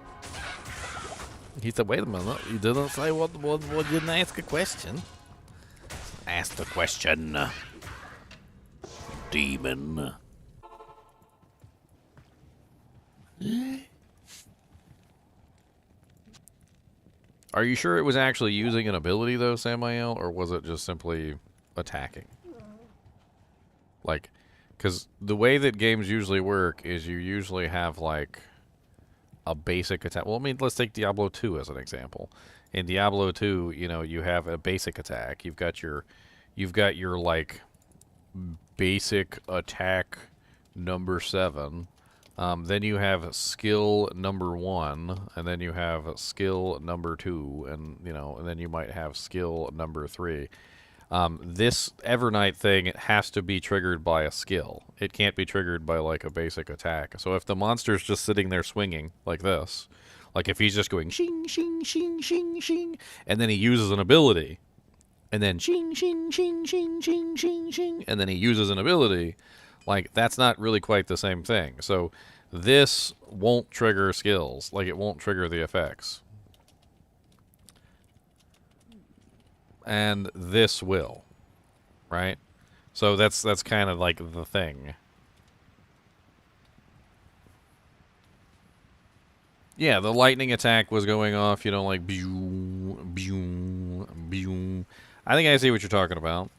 He said, "Wait a minute. You didn't say what didn't ask a question." Ask the question, demon. Are you sure it was actually using an ability though, Samael, or was it just simply attacking? Like, because the way that games usually work is you usually have like a basic attack. Well, I mean, let's take Diablo 2 as an example. In Diablo 2, you know, you have a basic attack. You've got your like basic attack number 7. Then you have skill number 1, and then you have skill number 2, and you know, and then you might have skill number 3. This Evernight thing, it has to be triggered by a skill. It can't be triggered by like a basic attack. So if the monster's just sitting there swinging like this, like if he's just going shing shing shing shing shing, and then he uses an ability, and then shing shing shing shing shing shing shing, and then he uses an ability, like that's not really quite the same thing. So this won't trigger skills, like it won't trigger the effects. And this will, right? So that's kind of like the thing. Yeah, the lightning attack was going off, you know, like pew, pew, pew. I think I see what you're talking about.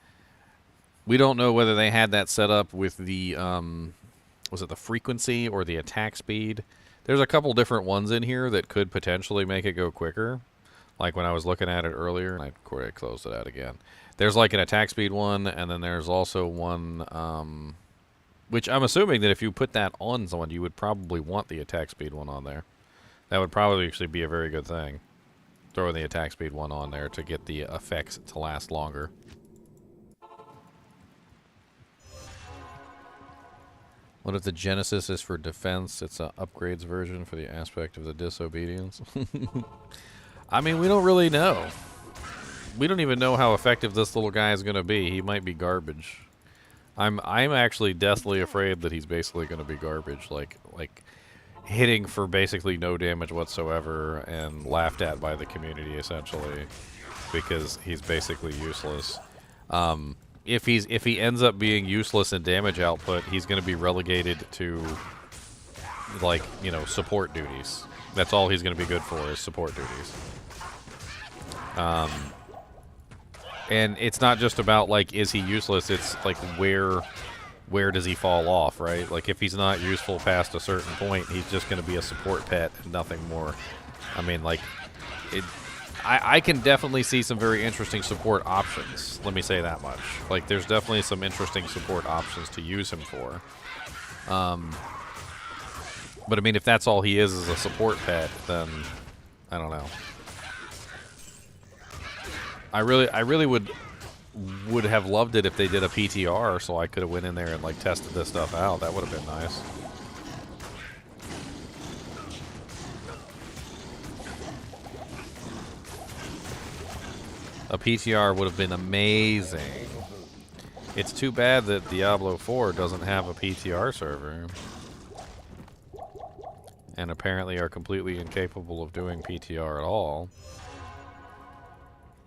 We don't know whether they had that set up with the was it the frequency or the attack speed? There's a couple different ones in here that could potentially make it go quicker. Like when I was looking at it earlier, and I closed it out again. There's like an attack speed one, and then there's also one, which I'm assuming that if you put that on someone, you would probably want the attack speed one on there. That would probably actually be a very good thing. Throwing the attack speed one on there to get the effects to last longer. What if the Genesis is for defense? It's an upgrades version for the aspect of the disobedience. I mean, we don't really know. We don't even know how effective this little guy is going to be. He might be garbage. I'm actually deathly afraid that he's basically going to be garbage, like hitting for basically no damage whatsoever and laughed at by the community essentially because he's basically useless. If he ends up being useless in damage output, he's going to be relegated to like, you know, support duties. That's all he's going to be good for is support duties. And it's not just about like, is he useless? It's like where does he fall off, right? Like if he's not useful past a certain point, he's just going to be a support pet and nothing more. I mean, like, I can definitely see some very interesting support options. Let me say that much. Like, there's definitely some interesting support options to use him for. But I mean, if that's all he is a support pet, then I don't know. I really would have loved it if they did a PTR, so I could have went in there and like tested this stuff out. That would have been nice. A PTR would have been amazing. It's too bad that Diablo 4 doesn't have a PTR server. And apparently are completely incapable of doing PTR at all.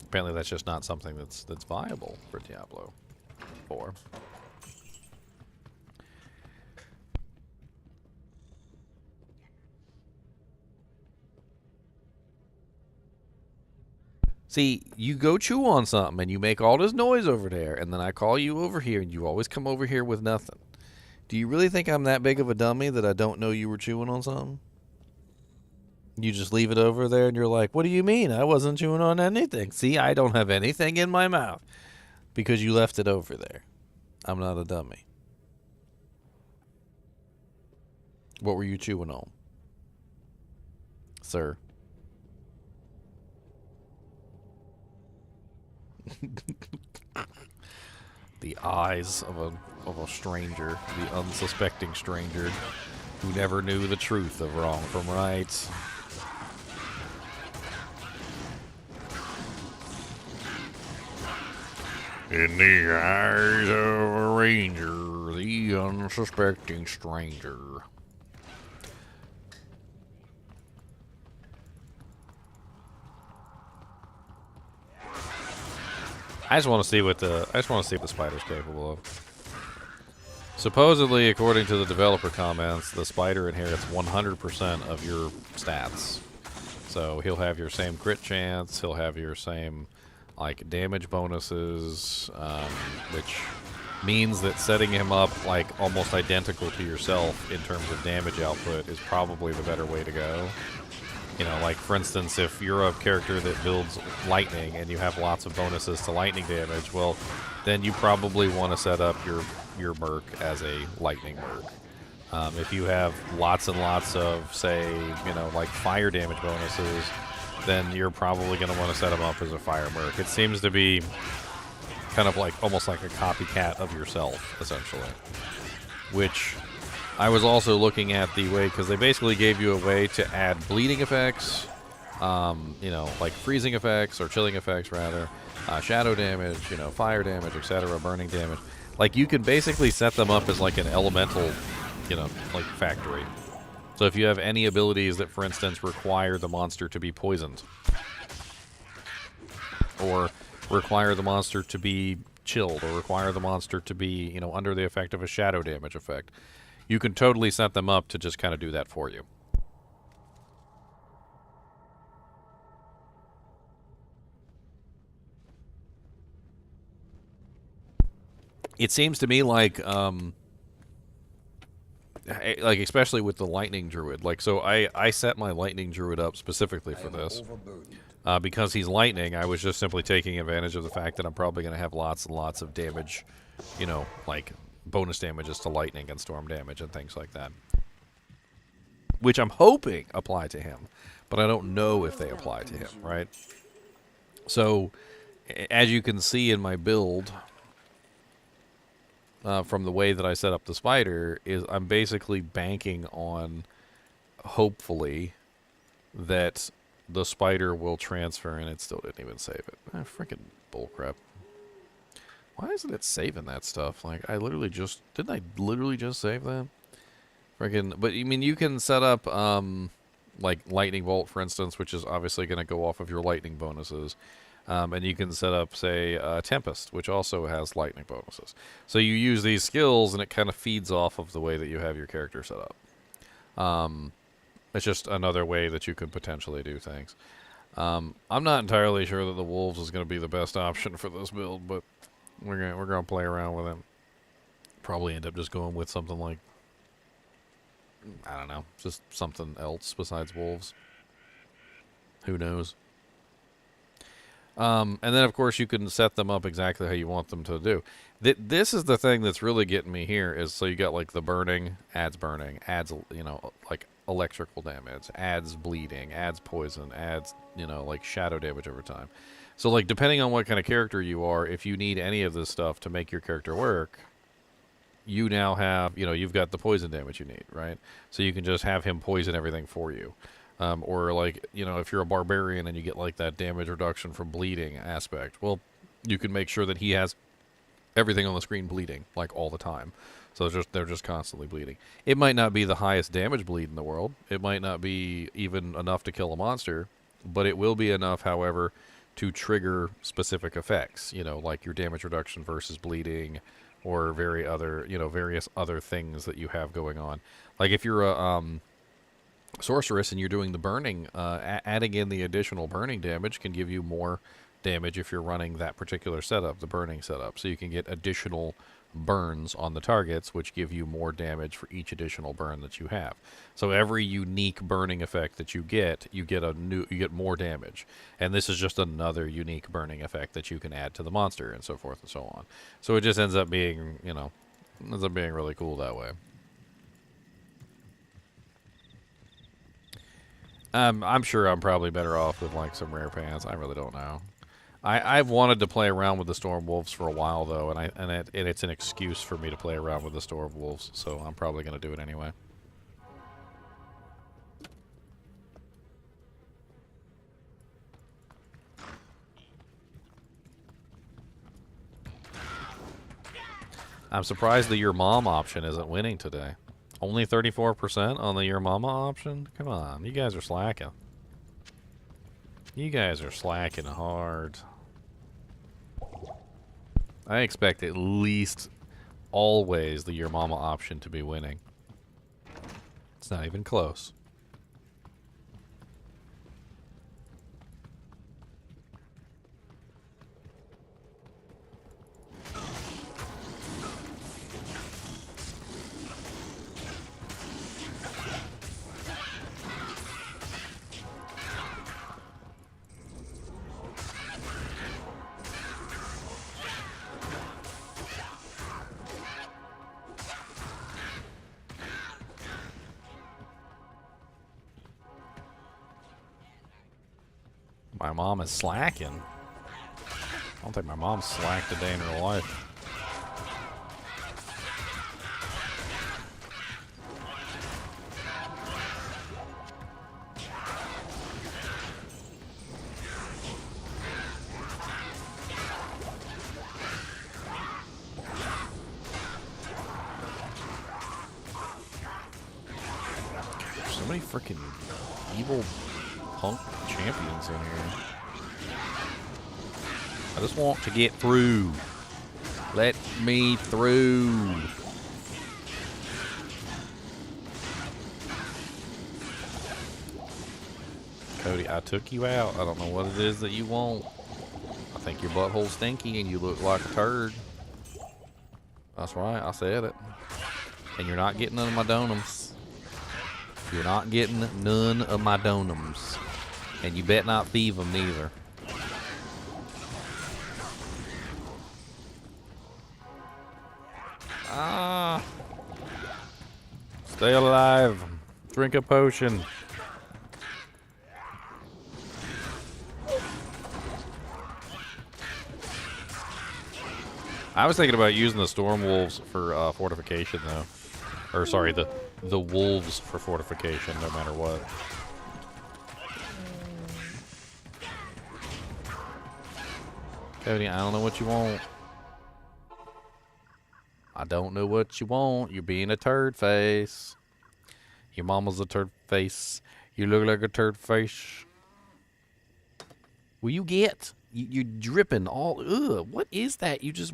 Apparently that's just not something that's viable for Diablo 4. See, you go chew on something and you make all this noise over there, and then I call you over here and you always come over here with nothing. Do you really think I'm that big of a dummy that I don't know you were chewing on something? You just leave it over there and you're like, what do you mean? I wasn't chewing on anything. See, I don't have anything in my mouth because you left it over there. I'm not a dummy. What were you chewing on, sir? The eyes of a stranger, the unsuspecting stranger who never knew the truth of wrong from right. In the eyes of a ranger, the unsuspecting stranger. I just want to see what the spider's capable of. Supposedly, according to the developer comments, the spider inherits 100% of your stats. So he'll have your same crit chance. He'll have your same like damage bonuses, which means that setting him up like almost identical to yourself in terms of damage output is probably the better way to go. You know, like, for instance, if you're a character that builds lightning and you have lots of bonuses to lightning damage, well, then you probably want to set up your merc as a lightning merc. If you have lots and lots of, say, you know, like fire damage bonuses, then you're probably going to want to set them up as a fire merc. It seems to be kind of like, almost like a copycat of yourself, essentially. Which I was also looking at the way, because they basically gave you a way to add bleeding effects, you know, like freezing effects, or chilling effects, rather, shadow damage, you know, fire damage, etc., burning damage. Like, you can basically set them up as like an elemental, you know, like factory. So if you have any abilities that, for instance, require the monster to be poisoned, or require the monster to be chilled, or require the monster to be, you know, under the effect of a shadow damage effect, you can totally set them up to just kind of do that for you. It seems to me like especially with the lightning druid, like, so I set my lightning druid up specifically for this. Because he's lightning, I was just simply taking advantage of the fact that I'm probably going to have lots and lots of damage, you know, like bonus damages to lightning and storm damage and things like that, which I'm hoping apply to him, but I don't know if they apply to him, right? So, as you can see in my build, from the way that I set up the spider, is I'm basically banking on, hopefully, that the spider will transfer, and it still didn't even save it. Freaking bullcrap. Why isn't it saving that stuff? Like, I literally just... Didn't I literally just save that? Freaking... But, I mean, you can set up, like, Lightning Bolt, for instance, which is obviously going to go off of your lightning bonuses. And you can set up, say, Tempest, which also has lightning bonuses. So you use these skills, and it kind of feeds off of the way that you have your character set up. It's just another way that you could potentially do things. I'm not entirely sure that the Wolves is going to be the best option for this build, but we're gonna play around with it. Probably end up just going with something like, I don't know, just something else besides Wolves. Who knows? And then, of course, you can set them up exactly how you want them to do. This is the thing that's really getting me here, is so you got, like, the burning, adds, you know, like, electrical damage, adds bleeding, adds poison, adds, you know, like, shadow damage over time. So, like, depending on what kind of character you are, if you need any of this stuff to make your character work, you now have, you know, you've got the poison damage you need, right? So you can just have him poison everything for you. Or, like, you know, if you're a barbarian and you get, like, that damage reduction from bleeding aspect, well, you can make sure that he has everything on the screen bleeding, like, all the time. So they're just constantly bleeding. It might not be the highest damage bleed in the world. It might not be even enough to kill a monster, but it will be enough, however, to trigger specific effects, you know, like your damage reduction versus bleeding, or various other things that you have going on. Like, if you're a sorceress and you're doing the burning, adding in the additional burning damage can give you more damage if you're running that particular setup, the burning setup. So you can get additional burns on the targets, which give you more damage for each additional burn that you have. So every unique burning effect that you get more damage. And this is just another unique burning effect that you can add to the monster and so forth and so on. So it just ends up being, ends up being really cool that way. I'm sure I'm probably better off with like some rare pants. I really don't know. I've wanted to play around with the Storm Wolves for a while though, and it's an excuse for me to play around with the Storm Wolves, so I'm probably gonna do it anyway. I'm surprised the Your Mom option isn't winning today. Only 34% on the Your Mama option? Come on, you guys are slacking. You guys are slacking hard. I expect at least always the Your Mama option to be winning. It's not even close. My mom is slacking. I don't think my mom's slacked a day in her life. There's so many freaking evil punk champions in here. I just want to get through. Let me through. Cody, I took you out. I don't know what it is that you want. I think your butthole's stinky and you look like a turd. That's right, I said it. And you're not getting none of my donums. You're not getting none of my donums. And you bet not thieve them neither. Ah. Stay alive. Drink a potion. I was thinking about using the Storm Wolves for fortification though. Or sorry, the Wolves for fortification no matter what. Cody, I don't know what you want. I don't know what you want. You're being a turd face. Your mama's a turd face. You look like a turd face. Will you get? You're dripping all. Ugh, what is that? You just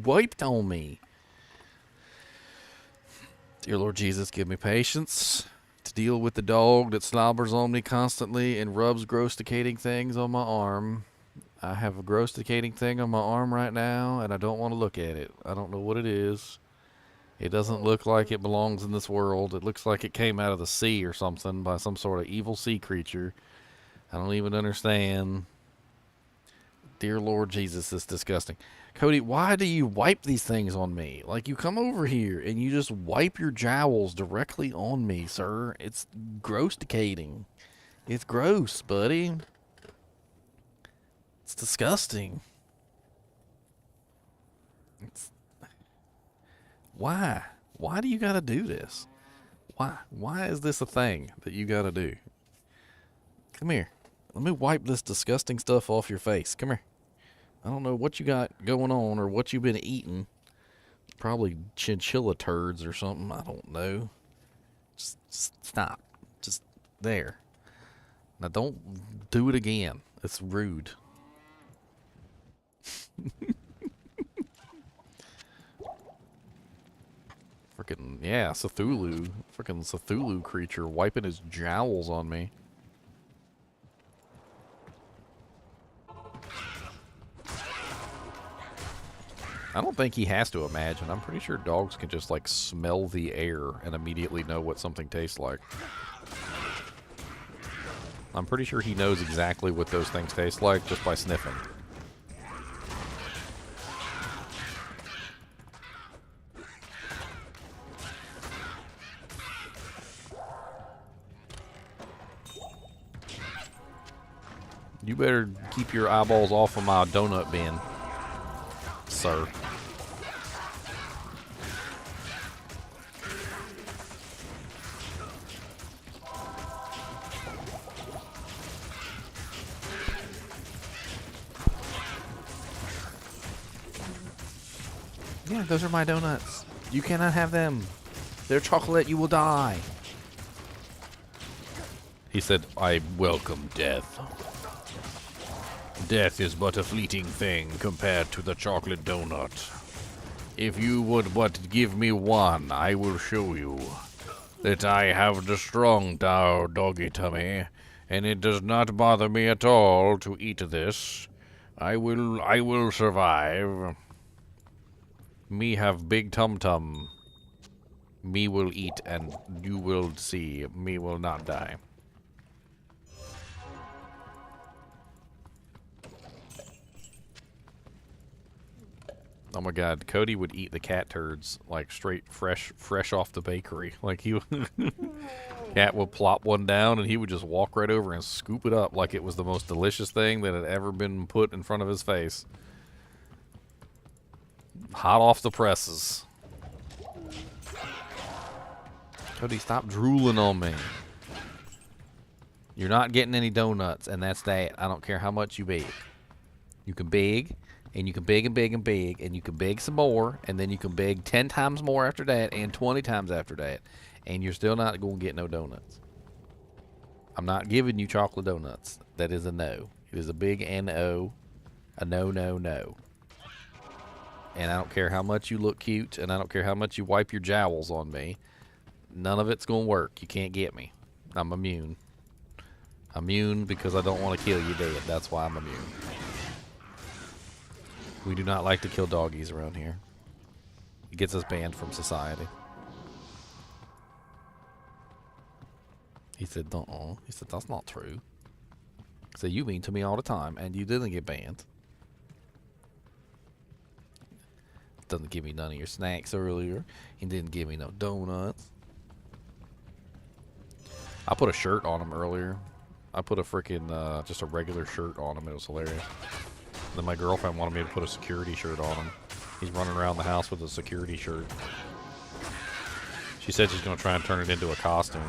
wiped on me. Dear Lord Jesus, give me patience to deal with the dog that slobbers on me constantly and rubs gross-ticating things on my arm. I have a gross-ticating thing on my arm right now, and I don't want to look at it. I don't know what it is. It doesn't look like it belongs in this world. It looks like it came out of the sea or something by some sort of evil sea creature. I don't even understand. Dear Lord Jesus, it's disgusting. Cody, why do you wipe these things on me? Like, you come over here and you just wipe your jowls directly on me, sir. It's gross-ticating. It's gross, buddy. It's disgusting. Why? Why do you gotta do this? Why is this a thing that you gotta do? Come here. Let me wipe this disgusting stuff off your face. Come here. I don't know what you got going on or what you've been eating. Probably chinchilla turds or something. I don't know. Just stop. Just there. Now don't do it again. It's rude. Freaking, yeah, Cthulhu. Freaking Cthulhu creature wiping his jowls on me. I don't think he has to imagine. I'm pretty sure dogs can just, like, smell the air and immediately know what something tastes like. I'm pretty sure he knows exactly what those things taste like just by sniffing. You better keep your eyeballs off of my donut bin, sir. Yeah, those are my donuts. You cannot have them. They're chocolate. You will die. He said, I welcome death. Death is but a fleeting thing compared to the chocolate donut. If you would but give me one, I will show you that I have the strong doggy tummy, and it does not bother me at all to eat this. I will survive. Me have big tum-tum. Me will eat, and you will see. Me will not die. Oh my god, Cody would eat the cat turds like straight fresh off the bakery. Like he cat would plop one down and he would just walk right over and scoop it up like it was the most delicious thing that had ever been put in front of his face. Hot off the presses. Cody, stop drooling on me. You're not getting any donuts, and that's that. I don't care how much you beg. You can beg. And you can beg and beg and beg, and you can beg some more, and then you can beg 10 times more after that, and 20 times after that, and you're still not going to get no donuts. I'm not giving you chocolate donuts. That is a no. It is a big N-O. A no, no, no. And I don't care how much you look cute, and I don't care how much you wipe your jowls on me. None of it's going to work. You can't get me. I'm immune. Immune because I don't want to kill you dead. That's why I'm immune. We do not like to kill doggies around here. It gets us banned from society. He said, "Uh-uh." He said, "That's not true." I said, "You mean to me all the time, and you didn't get banned." Doesn't give me none of your snacks earlier. He didn't give me no donuts. I put a shirt on him earlier. I put a freaking, just a regular shirt on him. It was hilarious. Then my girlfriend wanted me to put a security shirt on him. He's running around the house with a security shirt. She said she's going to try and turn it into a costume.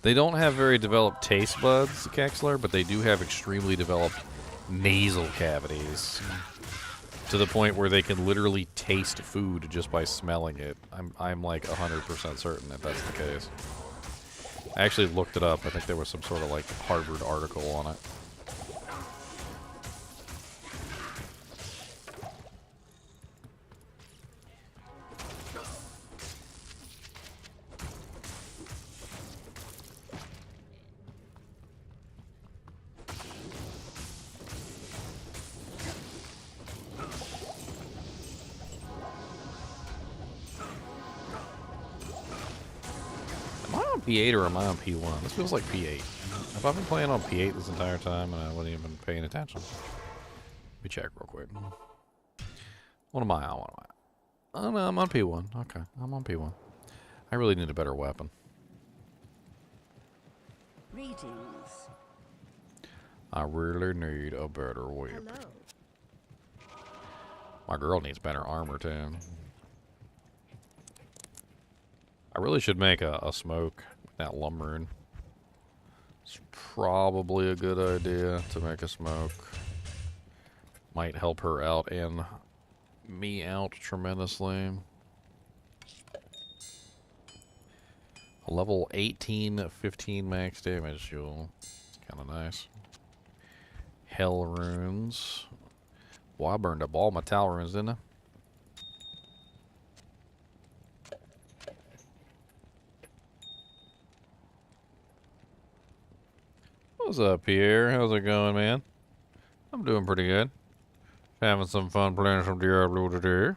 They don't have very developed taste buds, Kexler, but they do have extremely developed nasal cavities. To the point where they can literally taste food just by smelling it. I'm like 100% certain that that's the case. I actually looked it up. I think there was some sort of like Harvard article on it. P8 or am I on P1? This feels like P8. Have I been playing on P8 this entire time and I wasn't even paying attention? Let me check real quick. What am I on? What am I? Oh no, I'm on P1. Okay, I'm on P1. I really need a better weapon. Greetings. I really need a better whip. Hello. My girl needs better armor too. I really should make a smoke with that lumbering. It's probably a good idea to make a smoke. Might help her out and me out tremendously. A level 18, 15 max damage fuel. It's kind of nice. Hell runes. Well, I burned up all my tower runes, didn't I? What's up, Pierre? How's it going, man? I'm doing pretty good. Having some fun playing some Diablo today.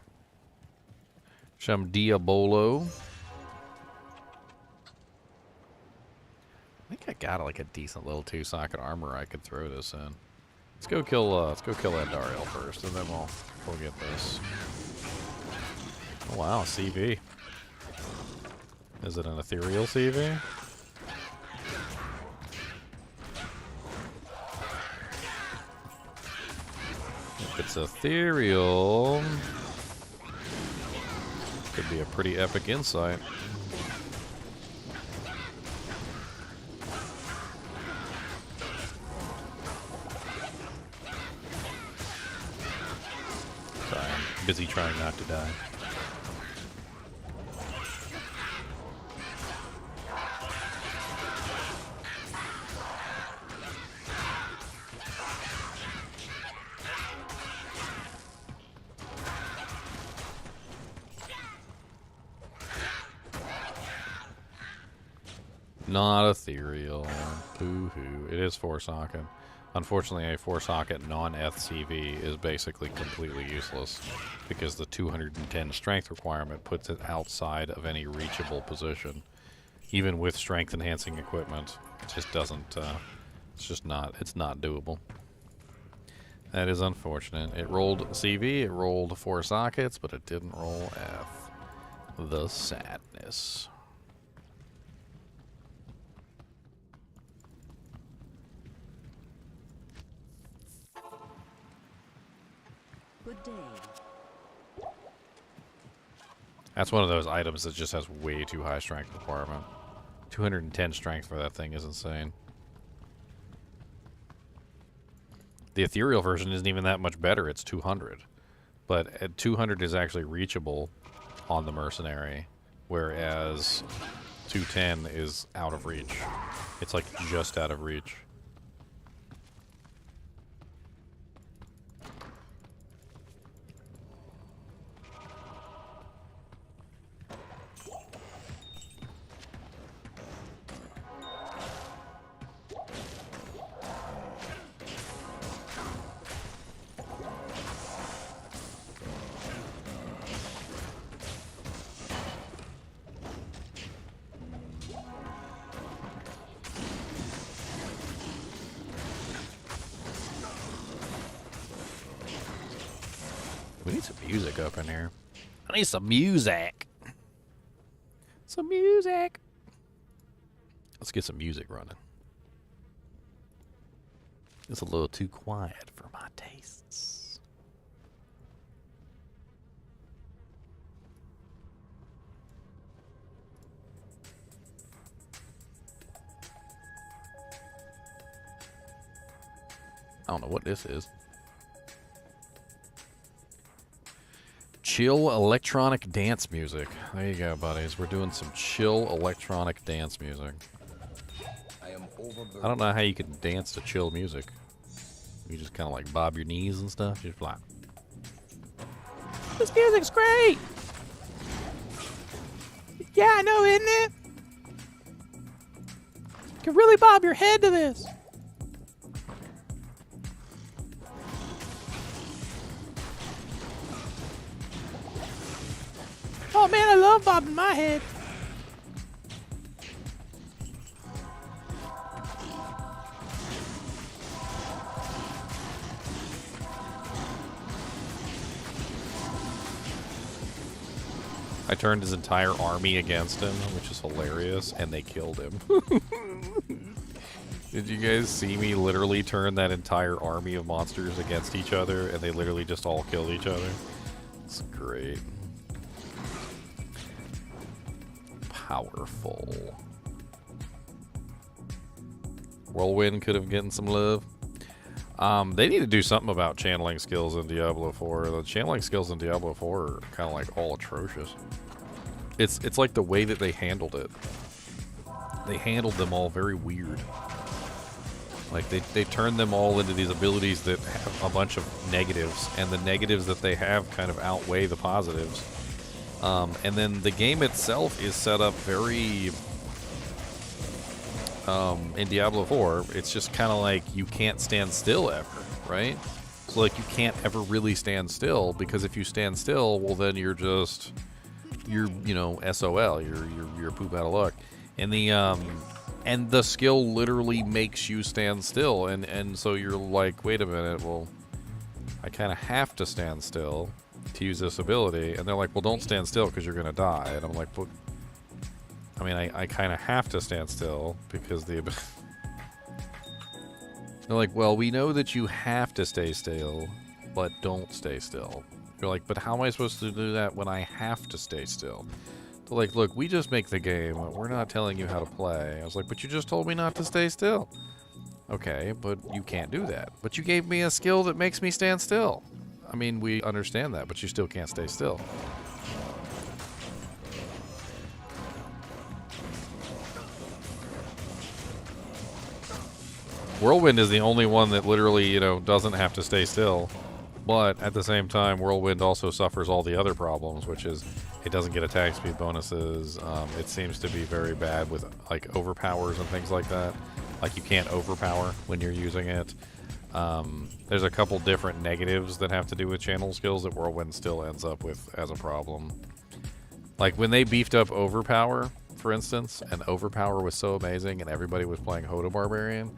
Some Diabolo. I think I got like a decent little 2-socket armor I could throw this in. Let's go kill that Dariel first, and then we'll get this. Oh wow, CV. Is it an ethereal CV? If it's ethereal, could be a pretty epic insight. Sorry, I'm busy trying not to die. Not ethereal. Boo-hoo. It is 4-socket. Unfortunately, a 4-socket non-eth CV is basically completely useless because the 210 strength requirement puts it outside of any reachable position. Even with strength-enhancing equipment, it just doesn't, it's not doable. That is unfortunate. It rolled CV, it rolled 4 sockets, but it didn't roll F. The sadness. Good day. That's one of those items that just has way too high strength requirement. 210 strength for that thing is insane. The ethereal version isn't even that much better. It's 200. But at 200 is actually reachable on the mercenary, whereas 210 is out of reach. It's like just out of reach. We need some music up in here. I need some music. Some music. Let's get some music running. It's a little too quiet for my tastes. I don't know what this is. Chill electronic dance music. There you go, buddies. We're doing some chill electronic dance music. I don't know how you can dance to chill music. You just kind of like bob your knees and stuff. Just like, this music's great! Yeah, I know, isn't it? You can really bob your head to this. Oh man, I love bobbing my head. I turned his entire army against him, which is hilarious, and they killed him. Did you guys see me literally turn that entire army of monsters against each other, and they literally just all killed each other? It's great. Powerful. Whirlwind could have gotten some love. They need to do something about channeling skills in Diablo 4. The channeling skills in Diablo 4 are kind of like all atrocious. It's like the way that they handled it. They handled them all very weird. Like, they turn them all into these abilities that have a bunch of negatives, and the negatives that they have kind of outweigh the positives. And then the game itself is set up very... in Diablo 4, it's just kind of like you can't stand still ever, right? So, like, you can't ever really stand still, because if you stand still, well, then you're just... You're, you know, SOL. You're poop out of luck. And the skill literally makes you stand still, and so you're like, wait a minute, well, I kind of have to stand still to use this ability, and they're like, well, don't stand still because you're gonna die, and I'm like, well, I mean, I kind of have to stand still because the they're like, well, we know that you have to stay still, but don't stay still. You're like, but how am I supposed to do that when I have to stay still? They're like, look, we just make the game. We're not telling you how to play. I was like, but you just told me not to stay still. Okay, but you can't do that. But you gave me a skill that makes me stand still. I mean, we understand that, but you still can't stay still. Whirlwind is the only one that literally, you know, doesn't have to stay still. But at the same time, Whirlwind also suffers all the other problems, which is it doesn't get attack speed bonuses. It seems to be very bad with like overpowers and things like that. Like you can't overpower when you're using it. There's a couple different negatives that have to do with channel skills that Whirlwind still ends up with as a problem. Like when they beefed up overpower, for instance, and overpower was so amazing and everybody was playing Hoda Barbarian,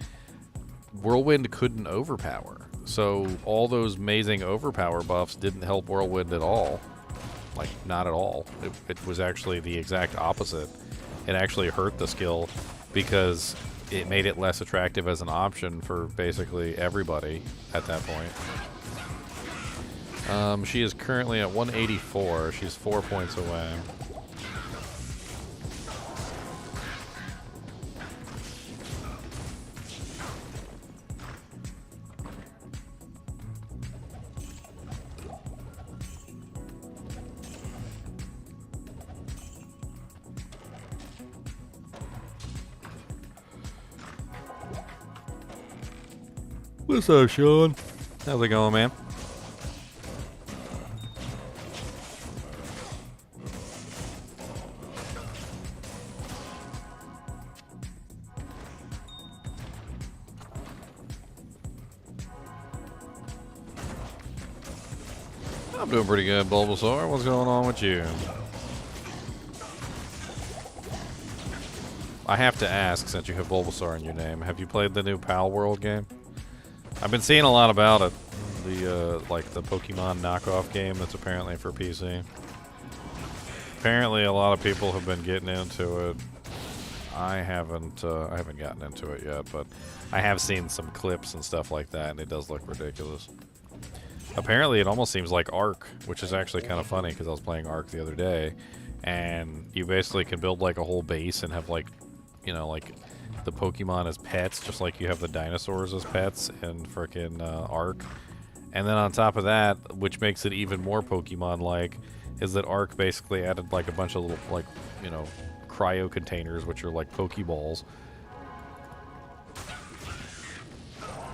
Whirlwind couldn't overpower. So all those amazing overpower buffs didn't help Whirlwind at all. Like, not at all. It was actually the exact opposite. It actually hurt the skill because it made it less attractive as an option for basically everybody at that point. She is currently at 184. She's 4 points away. What's up, Sean? How's it going, man? I'm doing pretty good, Bulbasaur. What's going on with you? I have to ask, since you have Bulbasaur in your name, have you played the new Pal World game? I've been seeing a lot about it. The like the Pokemon knockoff game that's apparently for PC. Apparently, a lot of people have been getting into it. I haven't gotten into it yet, but I have seen some clips and stuff like that, and it does look ridiculous. Apparently, it almost seems like Ark, which is actually kind of funny because I was playing Ark the other day, and you basically can build like a whole base and have like, you know, like the Pokemon as pets, just like you have the dinosaurs as pets in frickin' Ark. And then on top of that, which makes it even more Pokemon-like, is that Ark basically added like a bunch of little, like, you know, cryo containers, which are like Pokeballs.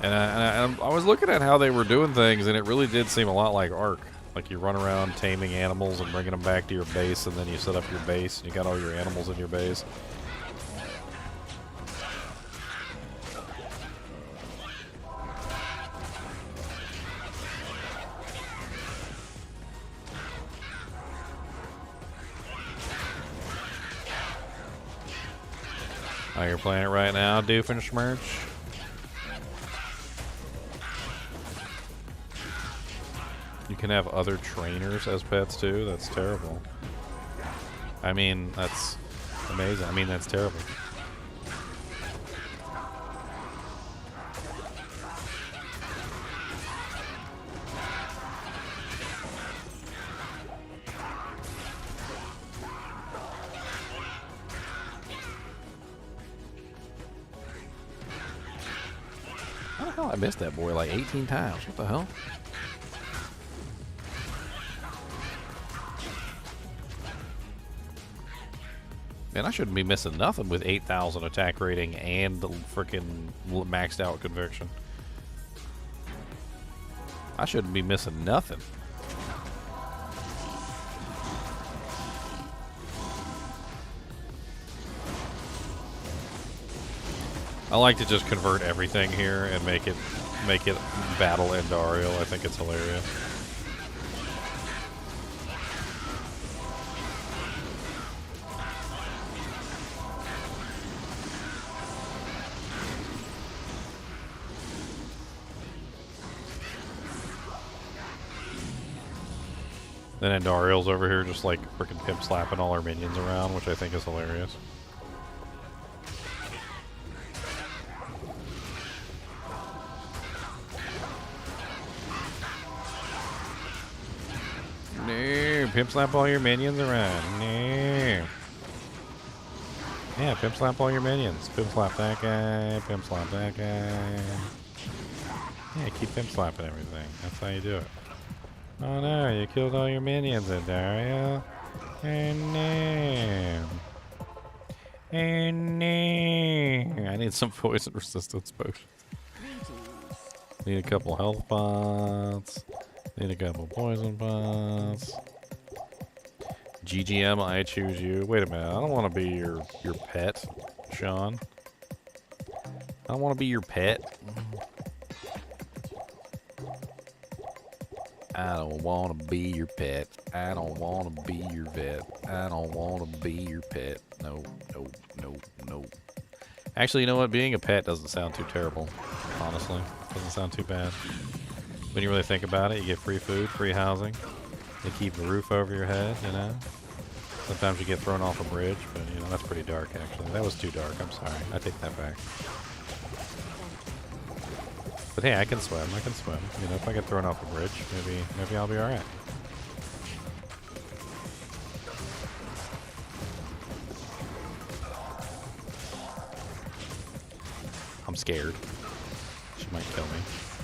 And I was looking at how they were doing things, and it really did seem a lot like Ark. Like you run around taming animals and bringing them back to your base, and then you set up your base, and you got all your animals in your base. Oh, you're playing it right now, Doofenshmirtz? You can have other trainers as pets too? That's terrible. I mean, that's amazing. I mean, that's terrible. How the hell I missed that boy like 18 times? What the hell? Man, I shouldn't be missing nothing with 8,000 attack rating and the freaking maxed out conviction. I shouldn't be missing nothing. I like to just convert everything here and make it battle Endariel. I think it's hilarious. Then Endariel's over here just like freaking pimp slapping all our minions around, which I think is hilarious. No, pimp slap all your minions around. No. Yeah, pimp slap all your minions. Pimp slap that guy, pimp slap that guy. Yeah, keep pimp slapping everything. That's how you do it. Oh no, you killed all your minions, Dario. Oh no. Oh no. I need some poison resistance potions. Need a couple health pots. Need a couple poison pots. GGM, I choose you. Wait a minute, I don't want to be your pet, Sean. I don't want to be your pet. I don't want to be your pet. I don't want to be your vet. I don't want to be your pet. No, no, no, no. Actually, you know what? Being a pet doesn't sound too terrible, honestly. Doesn't sound too bad. When you really think about it, you get free food, free housing. They keep a roof over your head, you know? Sometimes you get thrown off a bridge, but, you know, that's pretty dark, actually. That was too dark. I'm sorry. I take that back. But hey, I can swim. I can swim. You know, if I get thrown off a bridge, maybe I'll be all right. I'm scared. She might kill me.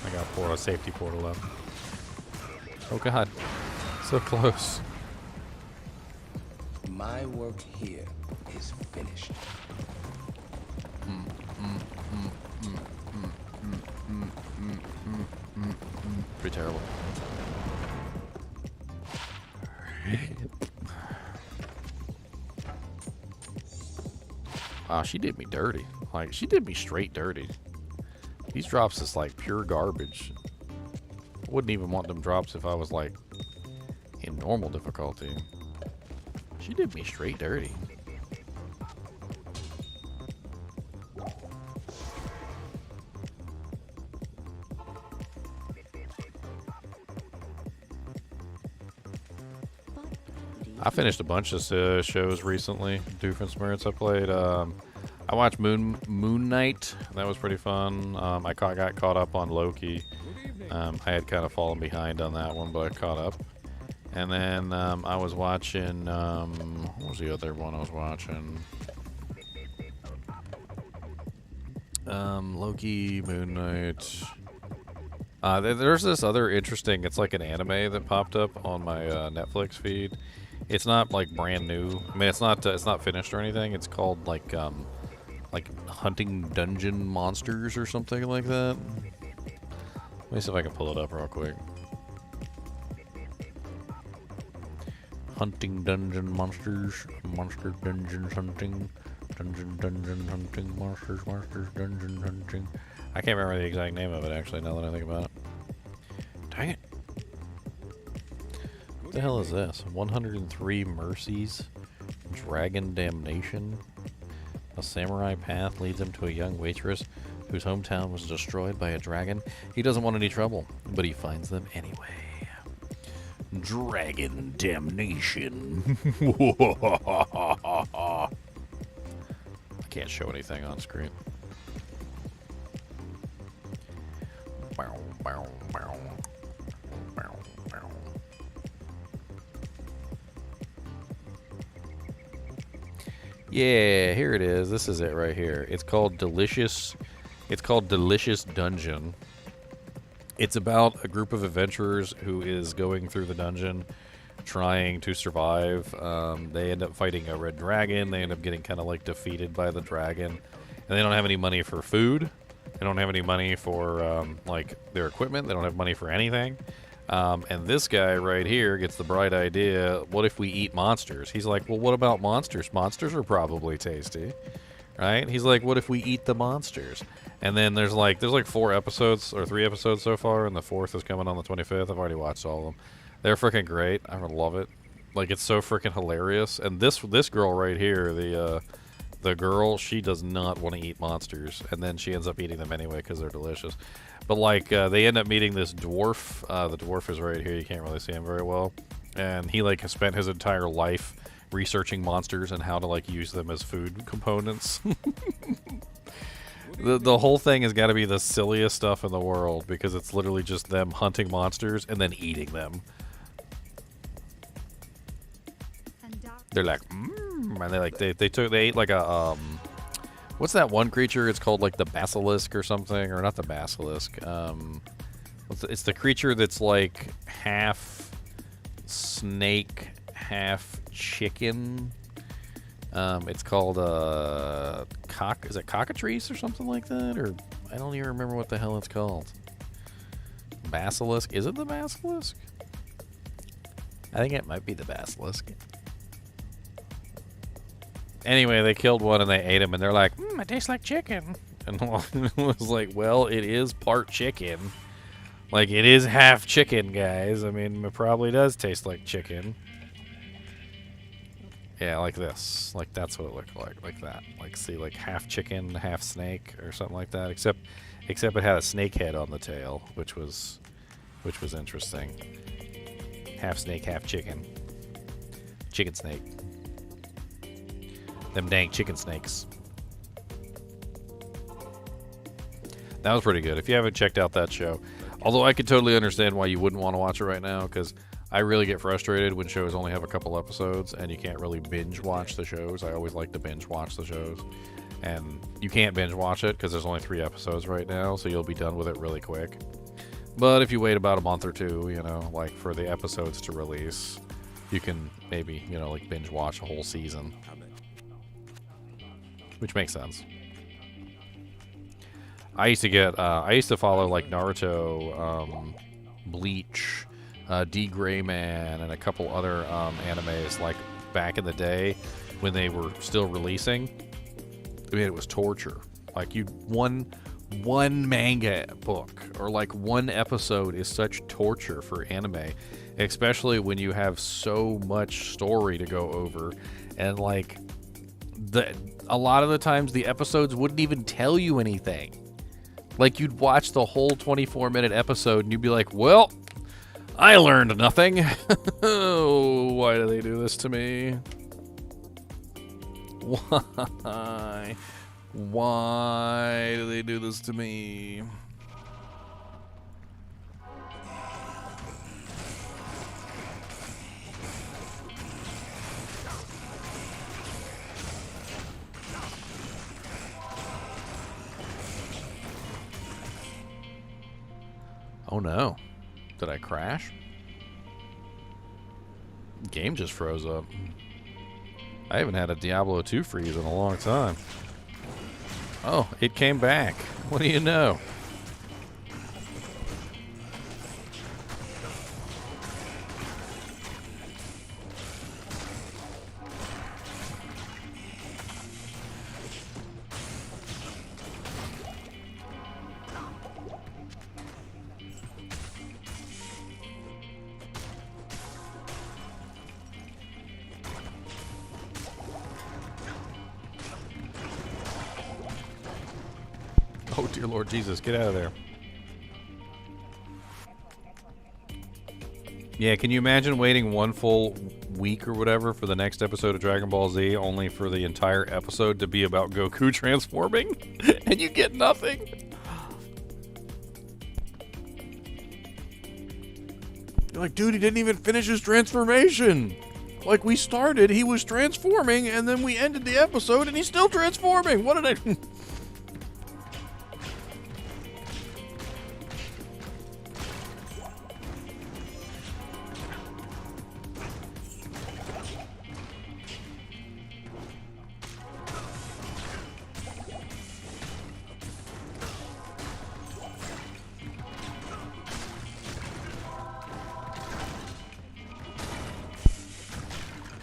I got a safety portal up. Oh God, so close. My work here is finished. Pretty terrible. Wow, she did me dirty. Like, she did me straight dirty. These drops is like pure garbage. Wouldn't even want them drops if I was like in normal difficulty. She did me straight dirty. I finished a bunch of shows recently. Doofenshmirtz. I played. I watched Moon Knight. That was pretty fun. I got caught up on Loki. I had kind of fallen behind on that one, but I caught up. And then I was watching. What was the other one I was watching? Loki, Moon Knight. There's this other interesting. It's like an anime that popped up on my Netflix feed. It's not like brand new. I mean, it's not finished or anything. It's called like Hunting Dungeon Monsters or something like that. Let me see if I can pull it up real quick. Hunting Dungeon Monsters, Monster Dungeons Hunting, Dungeon Hunting, Monsters Dungeon Hunting. I can't remember the exact name of it actually. Now that I think about it. Dang it. What the hell is this? 103 Mercies, Dragon Damnation. A samurai path leads him to a young waitress whose hometown was destroyed by a dragon. He doesn't want any trouble, but he finds them anyway. Dragon Damnation. I can't show anything on screen. Bow, bow, bow. Bow, bow. Yeah, here it is. This is it right here. It's called Delicious. It's called Delicious Dungeon. It's about a group of adventurers who is going through the dungeon trying to survive. They end up fighting a red dragon. They end up getting kind of like defeated by the dragon, and they don't have any money for food. They don't have any money for like their equipment. They don't have money for anything. And this guy right here gets the bright idea, what if we eat monsters? He's like, well, what about monsters? Monsters are probably tasty, right? He's like, what if we eat the monsters? And then there's like 4 episodes or 3 episodes so far, and the 4th is coming on the 25th. I've already watched all of them. They're freaking great. I love it. Like, it's so freaking hilarious. And this girl right here, the girl, she does not want to eat monsters, and then she ends up eating them anyway because they're delicious. But like, they end up meeting this dwarf. The dwarf is right here. You can't really see him very well, and he like has spent his entire life researching monsters and how to like use them as food components. The whole thing has got to be the silliest stuff in the world because it's literally just them hunting monsters and then eating them. They're like, and they ate like a what's that one creature? It's called like the basilisk or something, or not the basilisk. It's the creature that's like half snake, half chicken. It's called is it cockatrice or something like that? Or I don't even remember what the hell it's called. Basilisk? Is it the basilisk? I think it might be the basilisk. Anyway, they killed one and they ate him, and they're like, it tastes like chicken. And I was like, well, it is part chicken. Like, it is half chicken, guys. I mean, it probably does taste like chicken. Yeah, like this. Like, that's what it looked like that. Like, see, like half chicken, half snake, or something like that. Except it had a snake head on the tail, which was interesting. Half snake, half chicken. Chicken snake. Them dang chicken snakes. That was pretty good. If you haven't checked out that show, although I could totally understand why you wouldn't want to watch it right now, because I really get frustrated when shows only have a couple episodes and you can't really binge watch the shows. I always like to binge watch the shows. And you can't binge watch it because there's only 3 episodes right now, so you'll be done with it really quick. But if you wait about a month or 2, you know, like for the episodes to release, you can maybe, you know, like binge watch a whole season. Which makes sense. I used to follow like Naruto, Bleach, D Gray Man, and a couple other animes like back in the day when they were still releasing. I mean, it was torture. Like one manga book or like one episode is such torture for anime, especially when you have so much story to go over, and like a lot of the times the episodes wouldn't even tell you anything. Like, you'd watch the whole 24-minute episode and you'd be like, well, I learned nothing. Why do they do this to me? Why? Why do they do this to me? Oh no. Did I crash? Game just froze up. I haven't had a Diablo 2 freeze in a long time. Oh, it came back. What do you know? Oh, dear Lord Jesus, get out of there. Yeah, can you imagine waiting one full week or whatever for the next episode of Dragon Ball Z, only for the entire episode to be about Goku transforming? And you get nothing? You're like, dude, he didn't even finish his transformation. Like, we started, he was transforming, and then we ended the episode, and he's still transforming. What did I...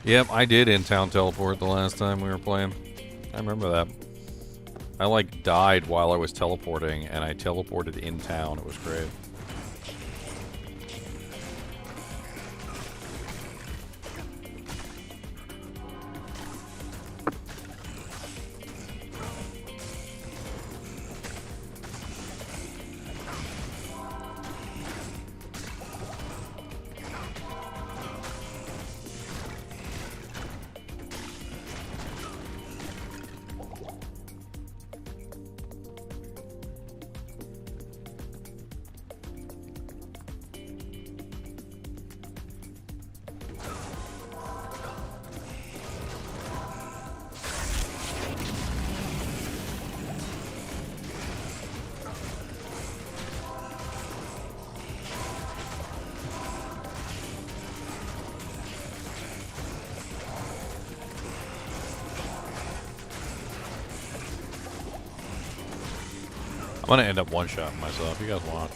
Yep, I did in-town teleport the last time we were playing. I remember that. I like died while I was teleporting, and I teleported in town. It was great. I'm gonna end up one-shotting myself. You guys want?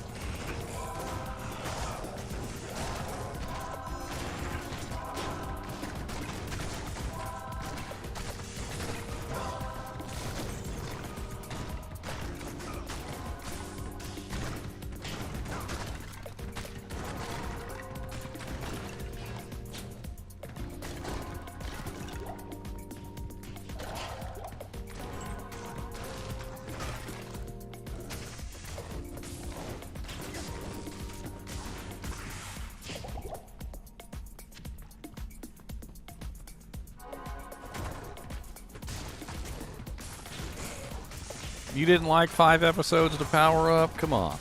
You didn't like 5 episodes to power up? Come on.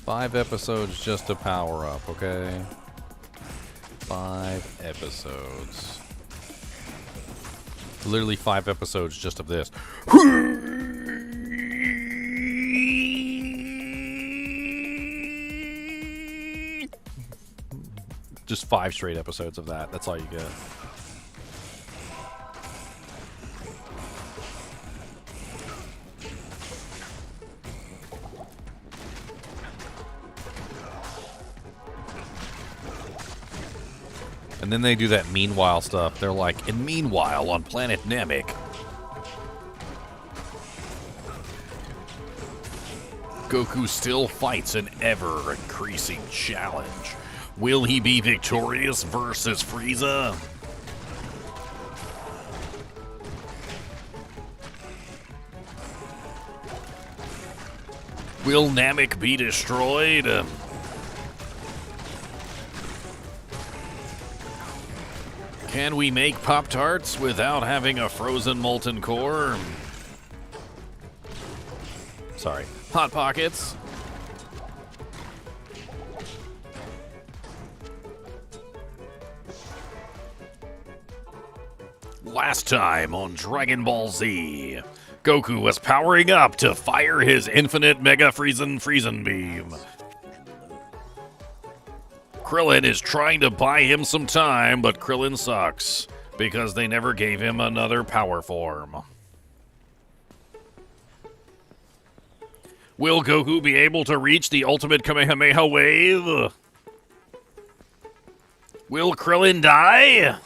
5 episodes just to power up, okay? 5 episodes. Literally 5 episodes just of this. Just 5 straight episodes of that. That's all you get. And then they do that meanwhile stuff. They're like, and meanwhile on planet Namek, Goku still fights an ever-increasing challenge. Will he be victorious versus Frieza? Will Namek be destroyed? Can we make Pop-Tarts without having a frozen molten core? Sorry. Hot Pockets. Last time on Dragon Ball Z, Goku was powering up to fire his infinite Mega Friesen beam. Krillin is trying to buy him some time, but Krillin sucks because they never gave him another power form. Will Goku be able to reach the ultimate Kamehameha wave? Will Krillin die?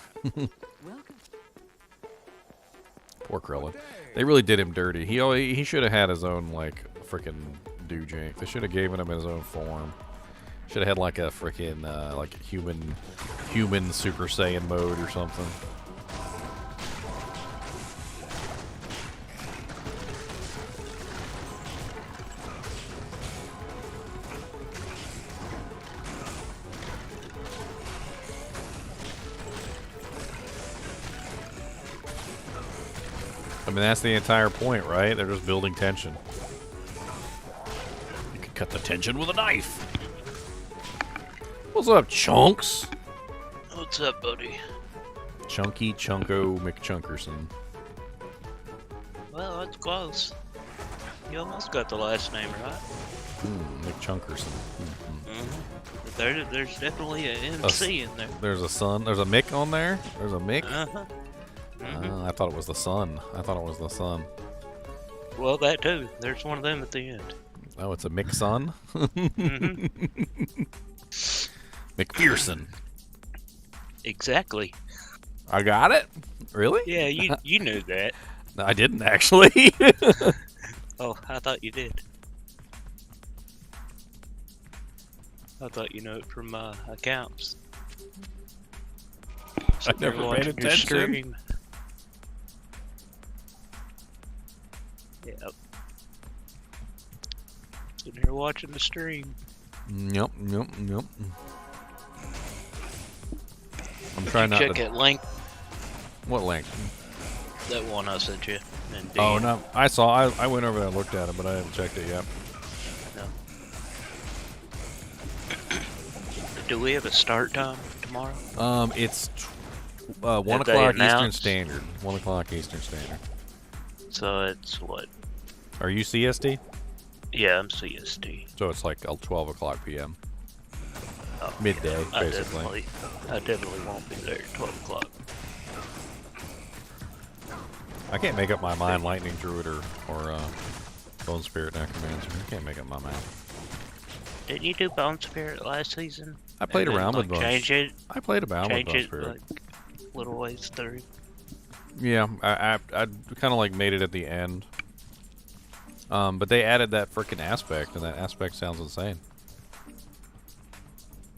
Poor Krillin. They really did him dirty. He should have had his own, like, freaking Doojank. They should have given him his own form. Should have had like a freaking like human Super Saiyan mode or something. I mean, that's the entire point, right? They're just building tension. You can cut the tension with a knife. What's up, Chunks? What's up, buddy? Chunky Chunko McChunkerson. Well, that's close. You almost got the last name right. McChunkerson. There's definitely an MC in there. There's a son. There's a Mick on there. There's a Mick. Uh-huh. I thought it was the son. I thought it was the son. Well, that too. There's one of them at the end. Oh, it's a Mick son? Mm-hmm. McPherson. Exactly. I got it? Really? Yeah, you knew that. No, I didn't actually. Oh, I thought you did. I thought you knew it from accounts. I never paid Watching your attention. stream. Yep. Sitting here watching the stream. Yep. I'm trying not Check to. that link, What link? that one I sent you. And Oh no, I saw. I went over there and looked at it, but I haven't checked it yet. No. Do we have a start time tomorrow? It's 1 Have they o'clock Eastern announced? Standard. 1 o'clock Eastern Standard. So it's what? Are you CST? Yeah, I'm CST. So it's like 12 o'clock PM. Oh, Midday, yeah, basically. I definitely won't be there at 12 o'clock. I can't make up my mind, Lightning Druid or Bone Spirit Necromancer. I can't make up my mind. Didn't you do Bone Spirit last season? I played And then, around with like, Bone. change it, I played around with change Bone it Spirit. like little ways through. Yeah, I kind of like made it at the end. But they added that freaking aspect, and that aspect sounds insane.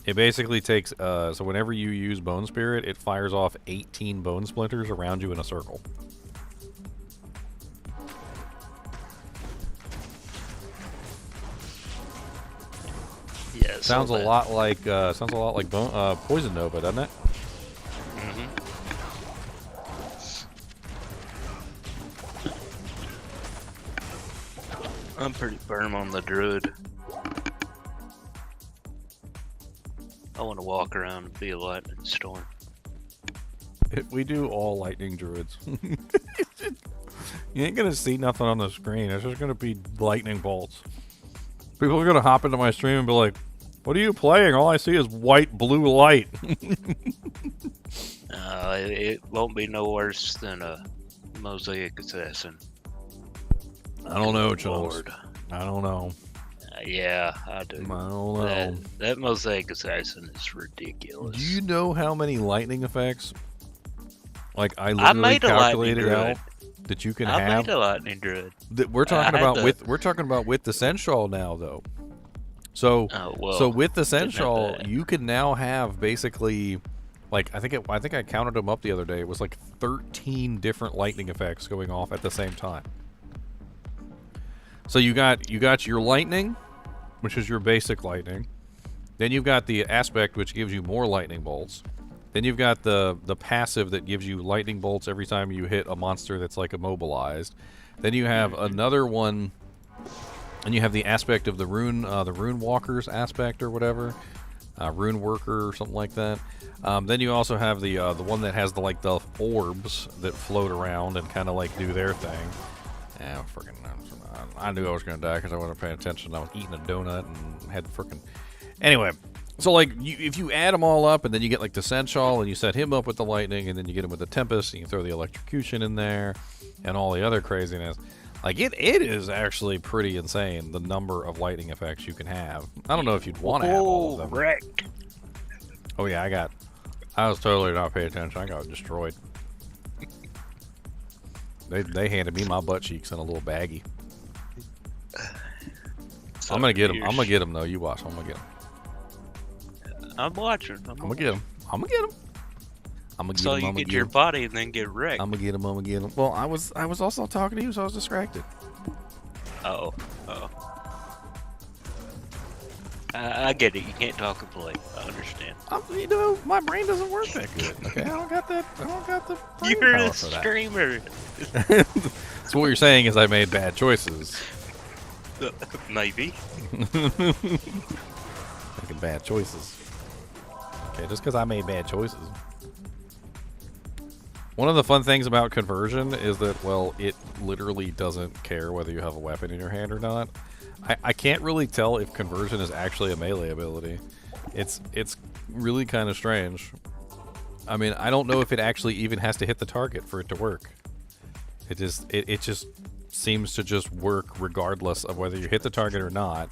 It basically takes, so whenever you use Bone Spirit, it fires off 18 bone splinters around you in a circle. Yeah, Sounds a lot like Poison Nova, doesn't it? Mm-hmm. I'm pretty firm on the druid. I want to walk around and be a lightning storm. We do all lightning druids. You ain't gonna see nothing on the screen. It's just gonna be lightning bolts. People are gonna hop into my stream and be like, "What are you playing? All I see is white, blue light." It won't be no worse than a mosaic assassin. I don't know, Chunks. Lord. I don't know. Yeah, I do. I don't know. That mosaic assassin is ridiculous. Do you know how many lightning effects? Like I literally made a lightning calculated out druid. that you can I have. made a lightning druid. That we're talking I had about to- with the Sensual now though. So Oh, well, so with the didn't have Sensual, that. you can now have basically, like I think I counted them up the other day. It was like 13 different lightning effects going off at the same time. So you got your lightning, which is your basic lightning. Then you've got the aspect, which gives you more lightning bolts. Then you've got the passive that gives you lightning bolts every time you hit a monster that's like immobilized. Then you have another one, and you have the aspect of the rune walkers aspect or whatever, rune worker or something like that. Then you also have the one that has the orbs that float around and kind of like do their thing. Yeah, freaking. I knew I was gonna die because I wasn't paying attention. I was eating a donut and had freaking. Anyway, so like if you add them all up and then you get like the Sensual and you set him up with the lightning and then you get him with the Tempest and you throw the electrocution in there and all the other craziness. Like it is actually pretty insane the number of lightning effects you can have. I don't know if you'd want to have all of them. Wrecked. Oh yeah, I was totally not paying attention. I got destroyed. They handed me my butt cheeks in a little baggie. I'm gonna get him. I'm gonna get him though. You watch. I'm gonna get him. I'm watching. I'm gonna get him. I'm gonna get him. I'm gonna get So him. you I'm gonna get get your him. body and then get wrecked. I'm gonna get him. I'm gonna get him. Well, I was also talking to you, so I was distracted. Oh. I get it. You can't talk and play. I understand. My brain doesn't work that good. Okay, I don't got the brain You're power a for that. streamer. So what you're saying is I made bad choices. Maybe. Making bad choices. Okay, just because I made bad choices. One of the fun things about conversion is that, well, it literally doesn't care whether you have a weapon in your hand or not. I can't really tell if conversion is actually a melee ability. It's really kind of strange. I mean, I don't know if it actually even has to hit the target for it to work. It just seems to just work regardless of whether you hit the target or not.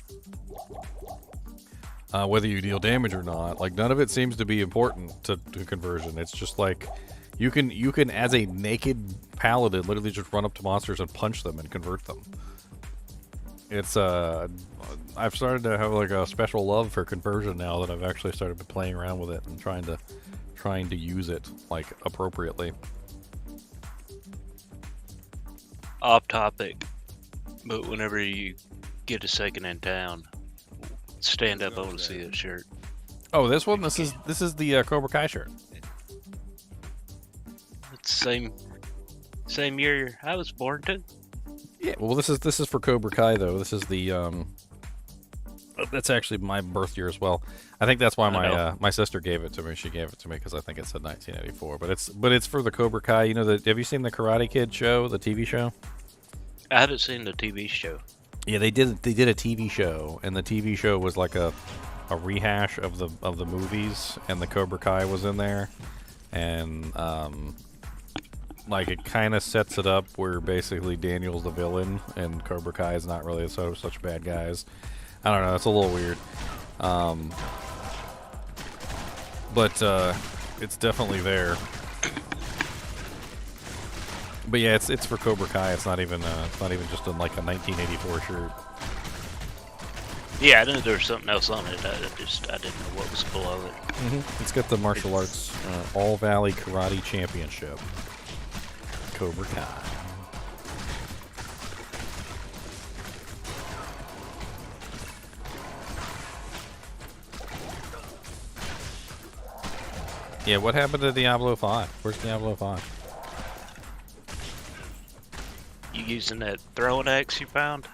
Whether you deal damage or not. Like, none of it seems to be important to conversion. It's just like, You can as a naked paladin literally just run up to monsters and punch them and convert them. It's I've started to have like a special love for conversion now that I've actually started playing around with it and trying to use it like appropriately. Off topic, but whenever you get a second in town, stand up. I want to see that shirt. Oh, this one. This is the Cobra Kai shirt. It's the same year I was born too. Yeah. Well, this is for Cobra Kai though. This is the that's actually my birth year as well. I think that's why my sister gave it to me. She gave it to me because I think it said 1984. But it's for the Cobra Kai. You know, have you seen the Karate Kid show, the TV show? I haven't seen the TV show. Yeah, they did a TV show, and the TV show was like a rehash of the movies, and the Cobra Kai was in there, and like it kind of sets it up where basically Daniel's the villain and Cobra Kai is not really such bad guys. I don't know, it's a little weird, but it's definitely there. But yeah, it's for Cobra Kai. It's not even just in like a 1984 shirt. Yeah, I knew there was something else on it. I didn't know what was below it. It's got the martial arts All Valley Karate Championship. Cobra Kai. Yeah, what happened to Diablo 5? Where's Diablo 5? You using that throwing axe you found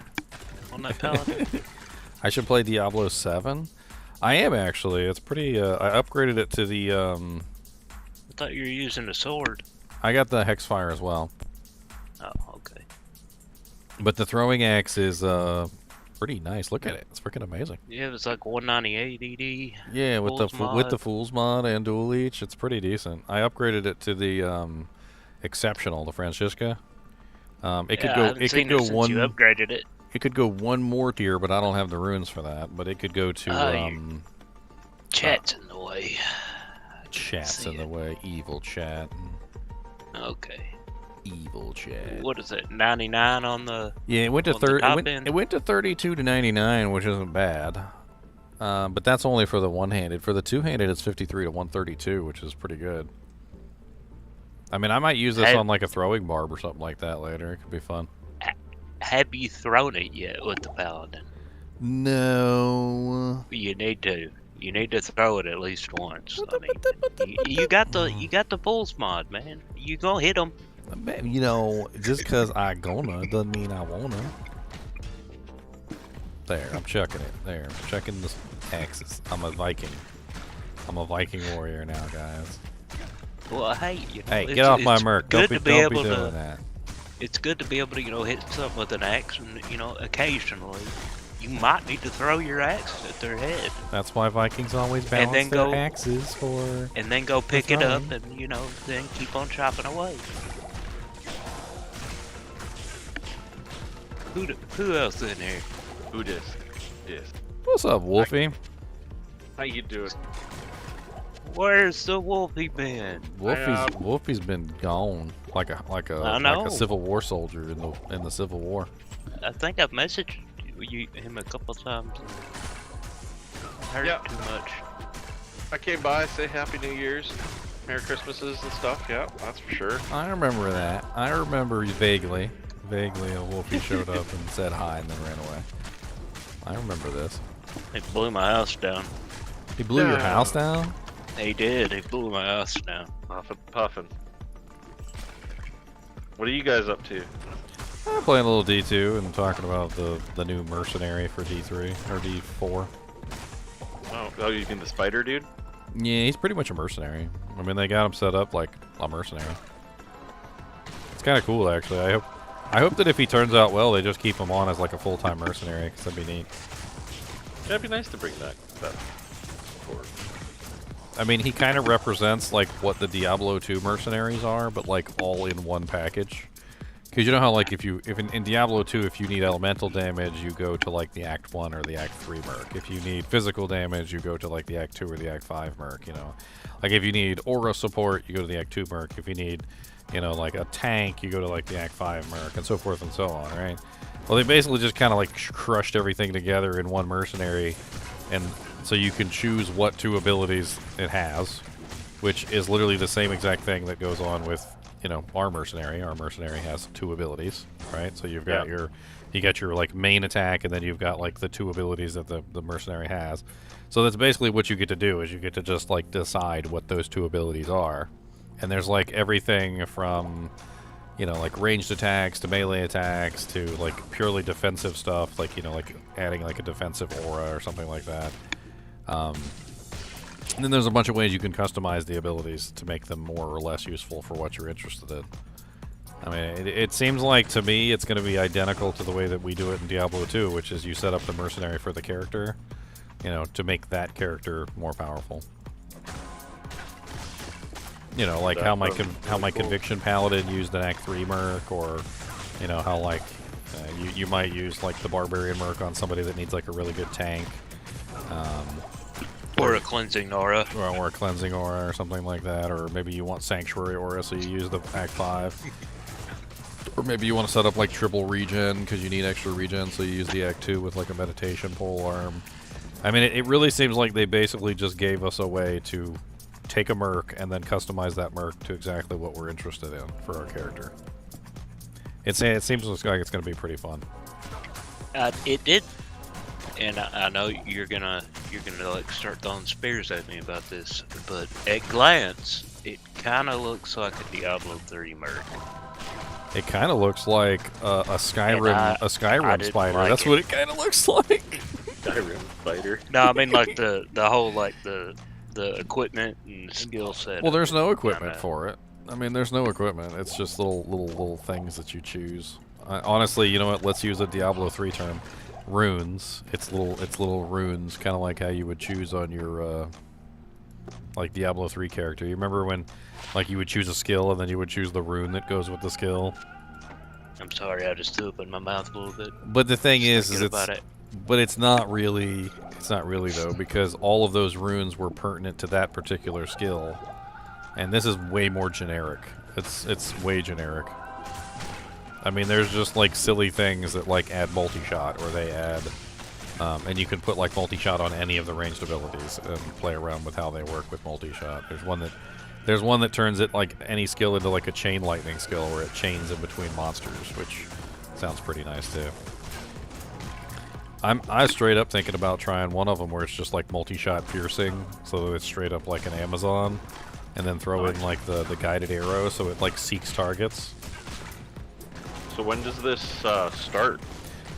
on that paladin? I should play Diablo 7. I am actually. It's pretty. I upgraded it to the. I thought you were using a sword. I got the Hexfire as well. Oh, okay. But the throwing axe is pretty nice. Look at it. It's freaking amazing. Yeah, it was like 198 ED. Yeah, with the Fool's mod and Dual Leech, it's pretty decent. I upgraded it to the Exceptional, the Francisca. It could go one. You upgraded it. It could go one more tier, but I don't have the runes for that. But it could go to chat's in the way. Chat's in the way. Evil chat. Okay. Evil chat. What is it? 99 on the. Yeah, it went to 30. It went to 32 to 99, which isn't bad. But that's only for the one-handed. For the two-handed, it's 53 to 132, which is pretty good. I mean, I might use this on like a throwing barb or something like that later. It could be fun. Have you thrown it yet with the paladin? No. You need to. You need to throw it at least once. I mean, you got the Bulls mod, man. You gonna hit them. You know, just because I gonna doesn't mean I wanna. There, I'm chucking it. There, I'm chucking the axes. I'm a Viking. I'm a Viking warrior now, guys. Well, hey, you know, hey, get off my merc. Don't be doing that. It's good to be able to, hit something with an axe, and occasionally you might need to throw your axe at their head. That's why Vikings always balance their axes for. And then go pick it up, and then keep on chopping away. Who else in here? Who dis? Dis. What's up, Wolfie? How you doing? Where's the Wolfie been? Wolfie's been gone like a Civil War soldier in the Civil War. I think I've messaged him a couple times. I heard too much. I came by, say Happy New Year's, Merry Christmases and stuff. Yeah, that's for sure. I remember that. I remember vaguely a Wolfie showed up and said hi and then ran away. I remember this. He blew my house down. He blew your house down? He did. He blew my house down. Puffin. What are you guys up to? I'm playing a little D2 and talking about the new mercenary for D3 or D4. Oh, you mean the spider dude? Yeah, he's pretty much a mercenary. I mean, they got him set up like a mercenary. It's kind of cool, actually. I hope that if he turns out well, they just keep him on as like a full-time mercenary, because that'd be neat. That'd be nice to bring that forward. I mean, he kind of represents like what the Diablo 2 mercenaries are, but like all in one package. Because you know how, like, if in Diablo 2, if you need elemental damage, you go to, like, the Act 1 or the Act 3 merc. If you need physical damage, you go to, like, the Act 2 or the Act 5 merc, you know. Like, if you need aura support, you go to the Act 2 merc. If you need, you know, like, a tank, you go to, like, the Act 5 merc, and so forth and so on, right? Well, they basically just kind of, like, crushed everything together in one mercenary, and so you can choose what 2 abilities it has, which is literally the same exact thing that goes on with, you know, our mercenary. Our mercenary has 2 abilities, right? So you've got you got your like main attack, and then you've got like the 2 abilities that the mercenary has. So that's basically what you get to do, is you get to just like decide what those 2 abilities are. And there's like everything from, you know, like ranged attacks to melee attacks to like purely defensive stuff, like, you know, like adding like a defensive aura or something like that. And then there's a bunch of ways you can customize the abilities to make them more or less useful for what you're interested in. I mean, it seems like, to me, it's going to be identical to the way that we do it in Diablo 2, which is you set up the mercenary for the character, you know, to make that character more powerful. You know, like how my Conviction Paladin used an Act 3 merc, or, you know, how, like, you might use, like, the Barbarian merc on somebody that needs, like, a really good tank. Or a cleansing aura. Or a cleansing aura or something like that. Or maybe you want Sanctuary aura, so you use the Act 5. Or maybe you want to set up like triple regen because you need extra regen, so you use the Act 2 with like a meditation pole arm. I mean, it really seems like they basically just gave us a way to take a merc and then customize that merc to exactly what we're interested in for our character. It seems like it's going to be pretty fun. It did. And I know you're gonna like start throwing spears at me about this, but at glance, it kind of looks like a Diablo 3 merc. It kind of looks like a Skyrim spider. Like That's what it kind of looks like. Skyrim spider. No, I mean like the whole like the equipment and skill set. Well, there's no equipment for it. I mean, there's no equipment. It's just little things that you choose. Honestly, you know what? Let's use a Diablo 3 term. Runes. It's little runes, kind of like how you would choose on your like Diablo 3 character. You remember when like you would choose a skill and then you would choose the rune that goes with the skill? I'm sorry, I just threw up in my mouth a little bit. But the thing is But it's not really though, because all of those runes were pertinent to that particular skill. And this is way more generic. It's way generic. I mean, there's just like silly things that like add multi-shot, or they add, and you can put like multi-shot on any of the ranged abilities and play around with how they work with multi-shot. There's one that turns it like any skill into like a chain lightning skill, where it chains in between monsters, which sounds pretty nice too. I was straight up thinking about trying one of them where it's just like multi-shot piercing, so that it's straight up like an Amazon, and then throw in like the guided arrow, so it like seeks targets. So when does this start?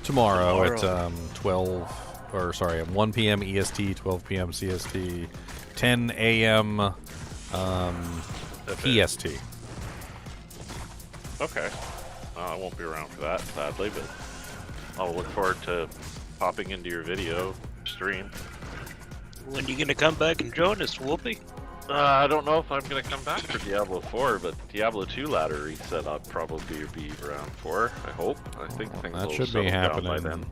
Tomorrow at 1 p.m. EST, 12 p.m. CST, 10 a.m. PST. Okay. I won't be around for that, sadly, but I'll look forward to popping into your video stream. When you gonna come back and join us, Whoopi? I don't know if I'm going to come back for Diablo 4, but Diablo 2 ladder reset I'll probably be around for, I hope. I think things That will should be settle down by happening. then.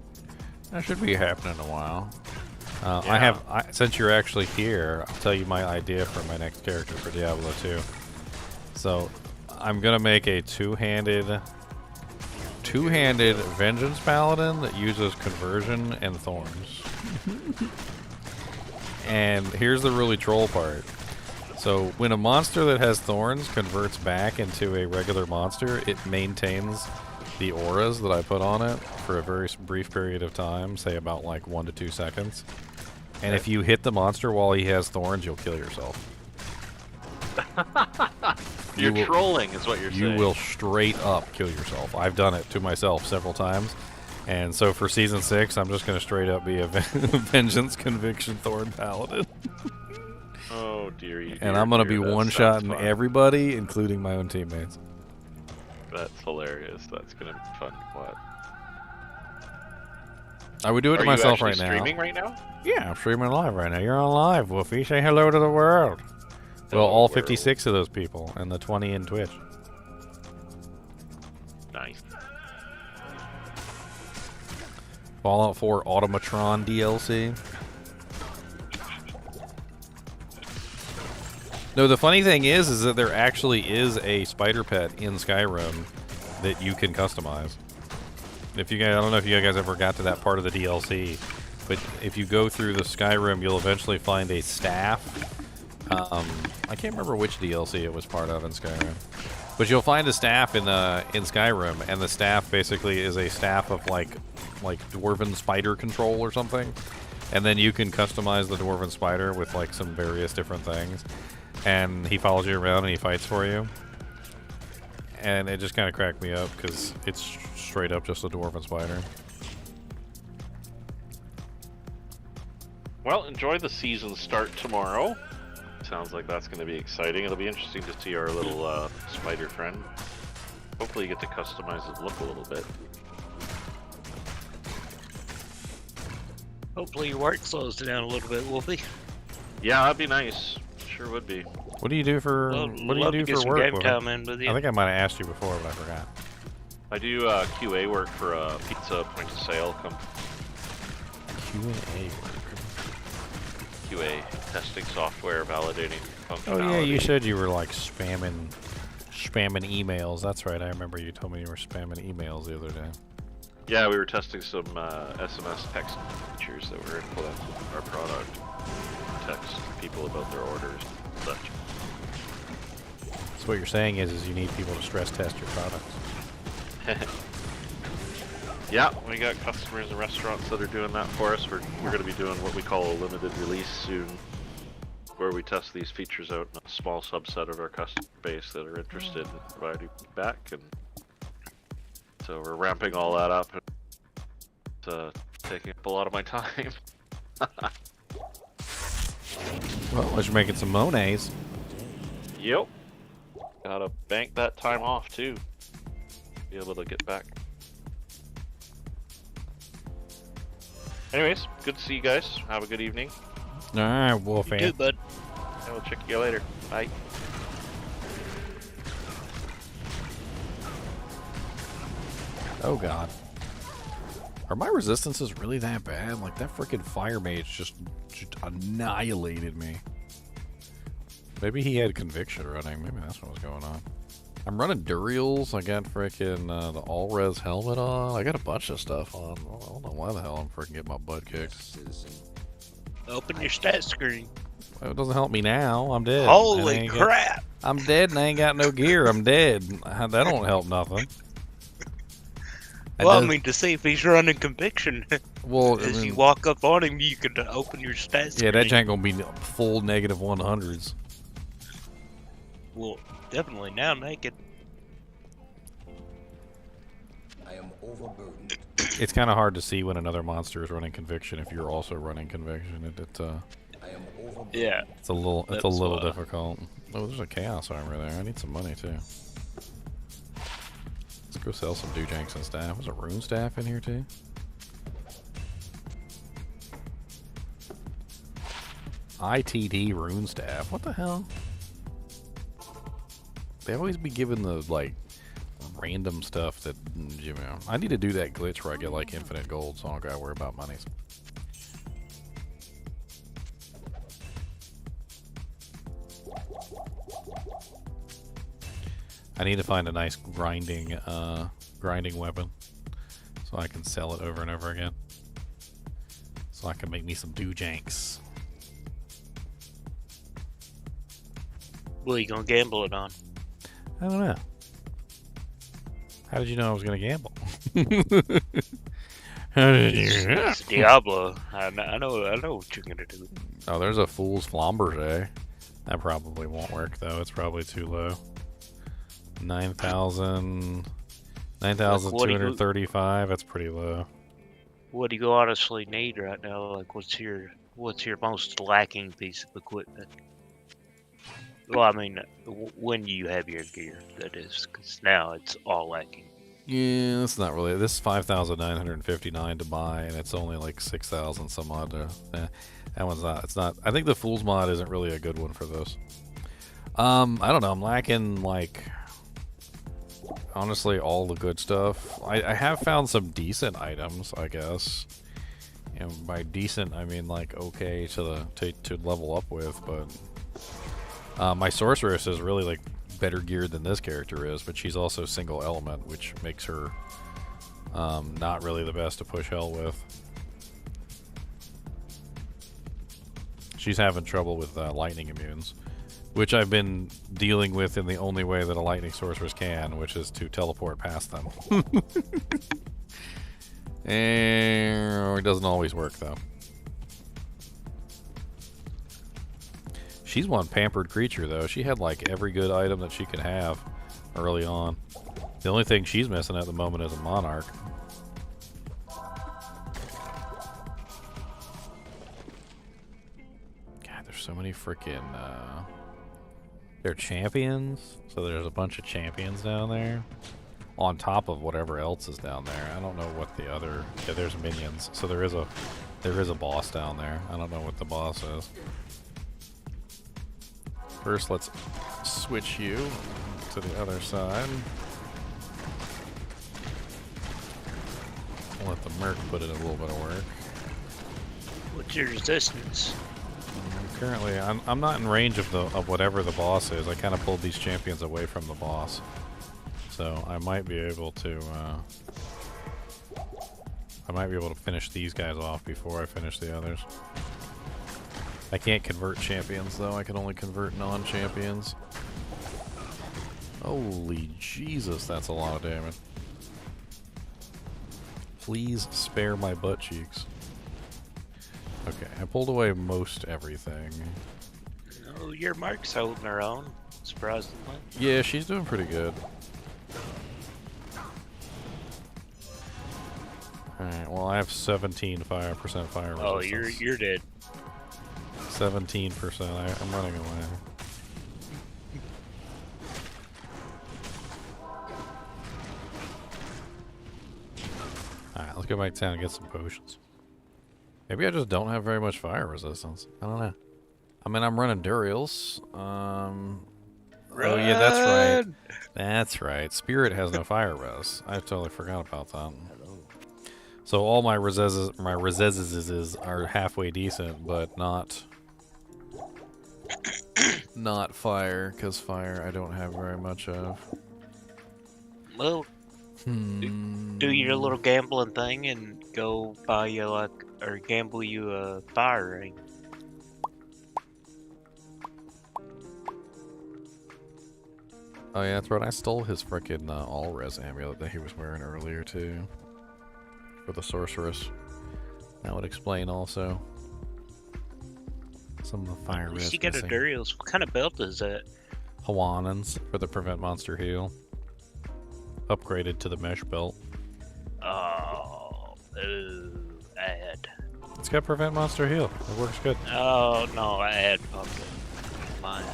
That should be happening in a while. Yeah. Since you're actually here, I'll tell you my idea for my next character for Diablo 2. So, I'm gonna make a two-handed Vengeance Paladin that uses Conversion and Thorns. And here's the really troll part. So when a monster that has thorns converts back into a regular monster, it maintains the auras that I put on it for a very brief period of time, say about like 1 to 2 seconds. And if you hit the monster while he has thorns, you'll kill yourself. You're trolling is what you're saying. You will straight up kill yourself. I've done it to myself several times. And so for Season 6, I'm just going to straight up be a Vengeance Conviction Thorn Paladin. Oh, dearie. And I'm going to be one-shotting everybody, including my own teammates. That's hilarious. That's going to be fun. What? I would do it to myself right now. Are you streaming right now? Yeah, I'm streaming live right now. You're on live, Wolfie. Say hello to the world. Well, all 56 of those people, and the 20 in Twitch. Nice. Fallout 4 Automatron DLC. No, the funny thing is that there actually is a spider pet in Skyrim that you can customize. If you guys, I don't know if you guys ever got to that part of the DLC, but if you go through the Skyrim, you'll eventually find a staff. I can't remember which DLC it was part of in Skyrim, but you'll find a staff in Skyrim, and the staff basically is a staff of like dwarven spider control or something, and then you can customize the dwarven spider with like some various different things. And he follows you around and he fights for you. And it just kind of cracked me up because it's straight up just a dwarven spider. Well, enjoy the season start tomorrow. Sounds like that's going to be exciting. It'll be interesting to see our little spider friend. Hopefully you get to customize his look a little bit. Hopefully your work slows down a little bit, Wolfie. Yeah, that'd be nice. Sure would be. What do you do for Well, what do you love do to get for some work? game Wolfie? time in with you. I think I might have asked you before, but I forgot. I do QA work for a pizza point of sale company. QA work. QA testing software, validating functionality. Oh yeah, you said you were like spamming emails. That's right. I remember you told me you were spamming emails the other day. Yeah, we were testing some SMS text features that were implemented in our product. Text people about their orders and such. So what you're saying is you need people to stress test your products. Yeah, we got customers and restaurants that are doing that for us. We're going to be doing what we call a limited release soon, where we test these features out in a small subset of our customer base that are interested in providing feedback. And so we're ramping all that up. It's taking up a lot of my time. Well, unless you're making some Monets. Yep. Gotta bank that time off too. Be able to get back. Anyways, good to see you guys. Have a good evening. All right, Wolfie. You too, bud. I will check you later. Bye. Oh god. Are my resistances really that bad? Like that freaking fire mage just annihilated me. Maybe he had conviction running. Maybe that's what was going on. I'm running Duriels. I got freaking the all-res helmet on. I got a bunch of stuff on. I don't know why the hell I'm freaking getting my butt kicked. Open your stat screen. Well, it doesn't help me now. I'm dead. Holy crap! I'm dead and I ain't got no gear. I'm dead. That don't help nothing. Well, I mean, to see if he's running conviction. Well, I As mean, you walk up on him, you can open your stat screen. yeah, that jank gonna be full negative 100s. Well, definitely now naked. I am overburdened. It's kind of hard to see when another monster is running conviction if you're also running conviction. I am overburdened. Yeah. It's a little That's difficult. Oh, there's a chaos armor there. I need some money too. Let's go sell some doojanks and staff. There's a rune staff in here too. ITD rune staff. What the hell? They always be giving the like random stuff that, you know. I need to do that glitch where I get like infinite gold, so I don't gotta worry about monies. I need to find a nice grinding weapon so I can sell it over and over again. So I can make me some doojanks. What are you gonna gamble it on? I don't know. How did you know I was gonna gamble? How did you know? It's Diablo. I know what you're gonna do. Oh, there's a fool's Flamberge. That probably won't work though. It's probably too low. 9,235. That's pretty low. What do you honestly need right now? Like, what's your most lacking piece of equipment? Well, I mean, when you have your gear, that is, because now it's all lacking. Yeah, that's not really. This is 5,959 to buy, and it's only like 6,000 some odd. That one's not. It's not. I think the Fool's mod isn't really a good one for this. I don't know. I'm lacking like honestly, all the good stuff. I have found some decent items, I guess. And by decent, I mean like okay to level up with. But my sorceress is really like better geared than this character is. But she's also single element, which makes her not really the best to push hell with. She's having trouble with lightning immunes, which I've been dealing with in the only way that a lightning sorceress can, which is to teleport past them. And it doesn't always work, though. She's one pampered creature, though. She had, like, every good item that she could have early on. The only thing she's missing at the moment is a monarch. There's so many freaking, they're champions, so there's a bunch of champions down there, on top of whatever else is down there. I don't know what the other, yeah, there's minions, so there is a boss down there. I don't know what the boss is. First, let's switch you to the other side. I'll let the merc put in a little bit of work. What's your resistance? Currently, I'm not in range of whatever the boss is. I kind of pulled these champions away from the boss, so I might be able to finish these guys off before I finish the others. I can't convert champions though. I can only convert non-champions. Holy Jesus, that's a lot of damage. Please spare my butt cheeks. Okay, I pulled away most everything. Oh, your mark's holding her own, surprisingly. Yeah, she's doing pretty good. Alright, well I have 17% fire resistance. Oh, you're dead. 17%, I'm running away. Alright, let's go back to town and get some potions. Maybe I just don't have very much fire resistance. I don't know. I mean, I'm running Duriels. Oh yeah, that's right. That's right. Spirit has no fire res. I totally forgot about that. So all my resistance are halfway decent, but not fire, because fire I don't have very much of. Well, do your little gambling thing and go buy you or gamble you a fire ring. Oh yeah, that's right. I stole his frickin' all-res amulet that he was wearing earlier too, for the sorceress. That would explain also some of the fire res. You got a Duriels. What kind of belt is that? Hawaiians for the prevent monster heal. Upgraded to the mesh belt. Oh, add. It's got prevent monster heal. It works good. Oh no, I had pumpkin. Mine.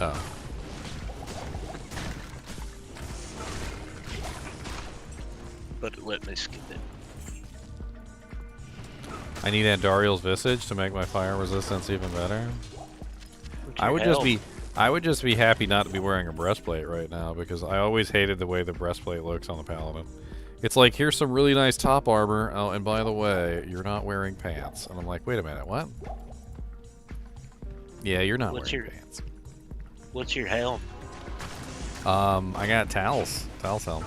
Oh. But it let me skip it. I need Andariel's Visage to make my fire resistance even better. I would just be happy not to be wearing a breastplate right now, because I always hated the way the breastplate looks on the paladin. It's like, here's some really nice top armor. Oh, and by the way, you're not wearing pants. And I'm like, wait a minute, what? Yeah, you're not wearing pants. What's your helm? I got Tal's helm.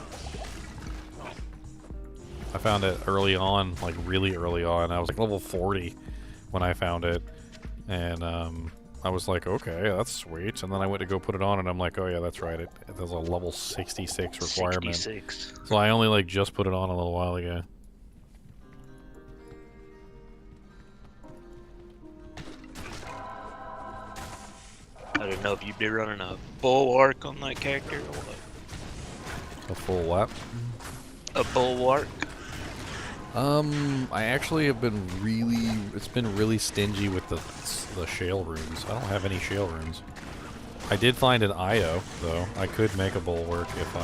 I found it early on, like really early on. I was like level 40 when I found it, and I was like, okay, that's sweet. And then I went to go put it on, and I'm like, oh yeah, that's right. There's a level 66 requirement. 66. So I only like just put it on a little while ago. I didn't know if you'd be running a bulwark on that character or what. A full what? A bulwark. I actually have been it's been really stingy with the shale runes. I don't have any shale runes. I did find an IO though. I could make a bulwark if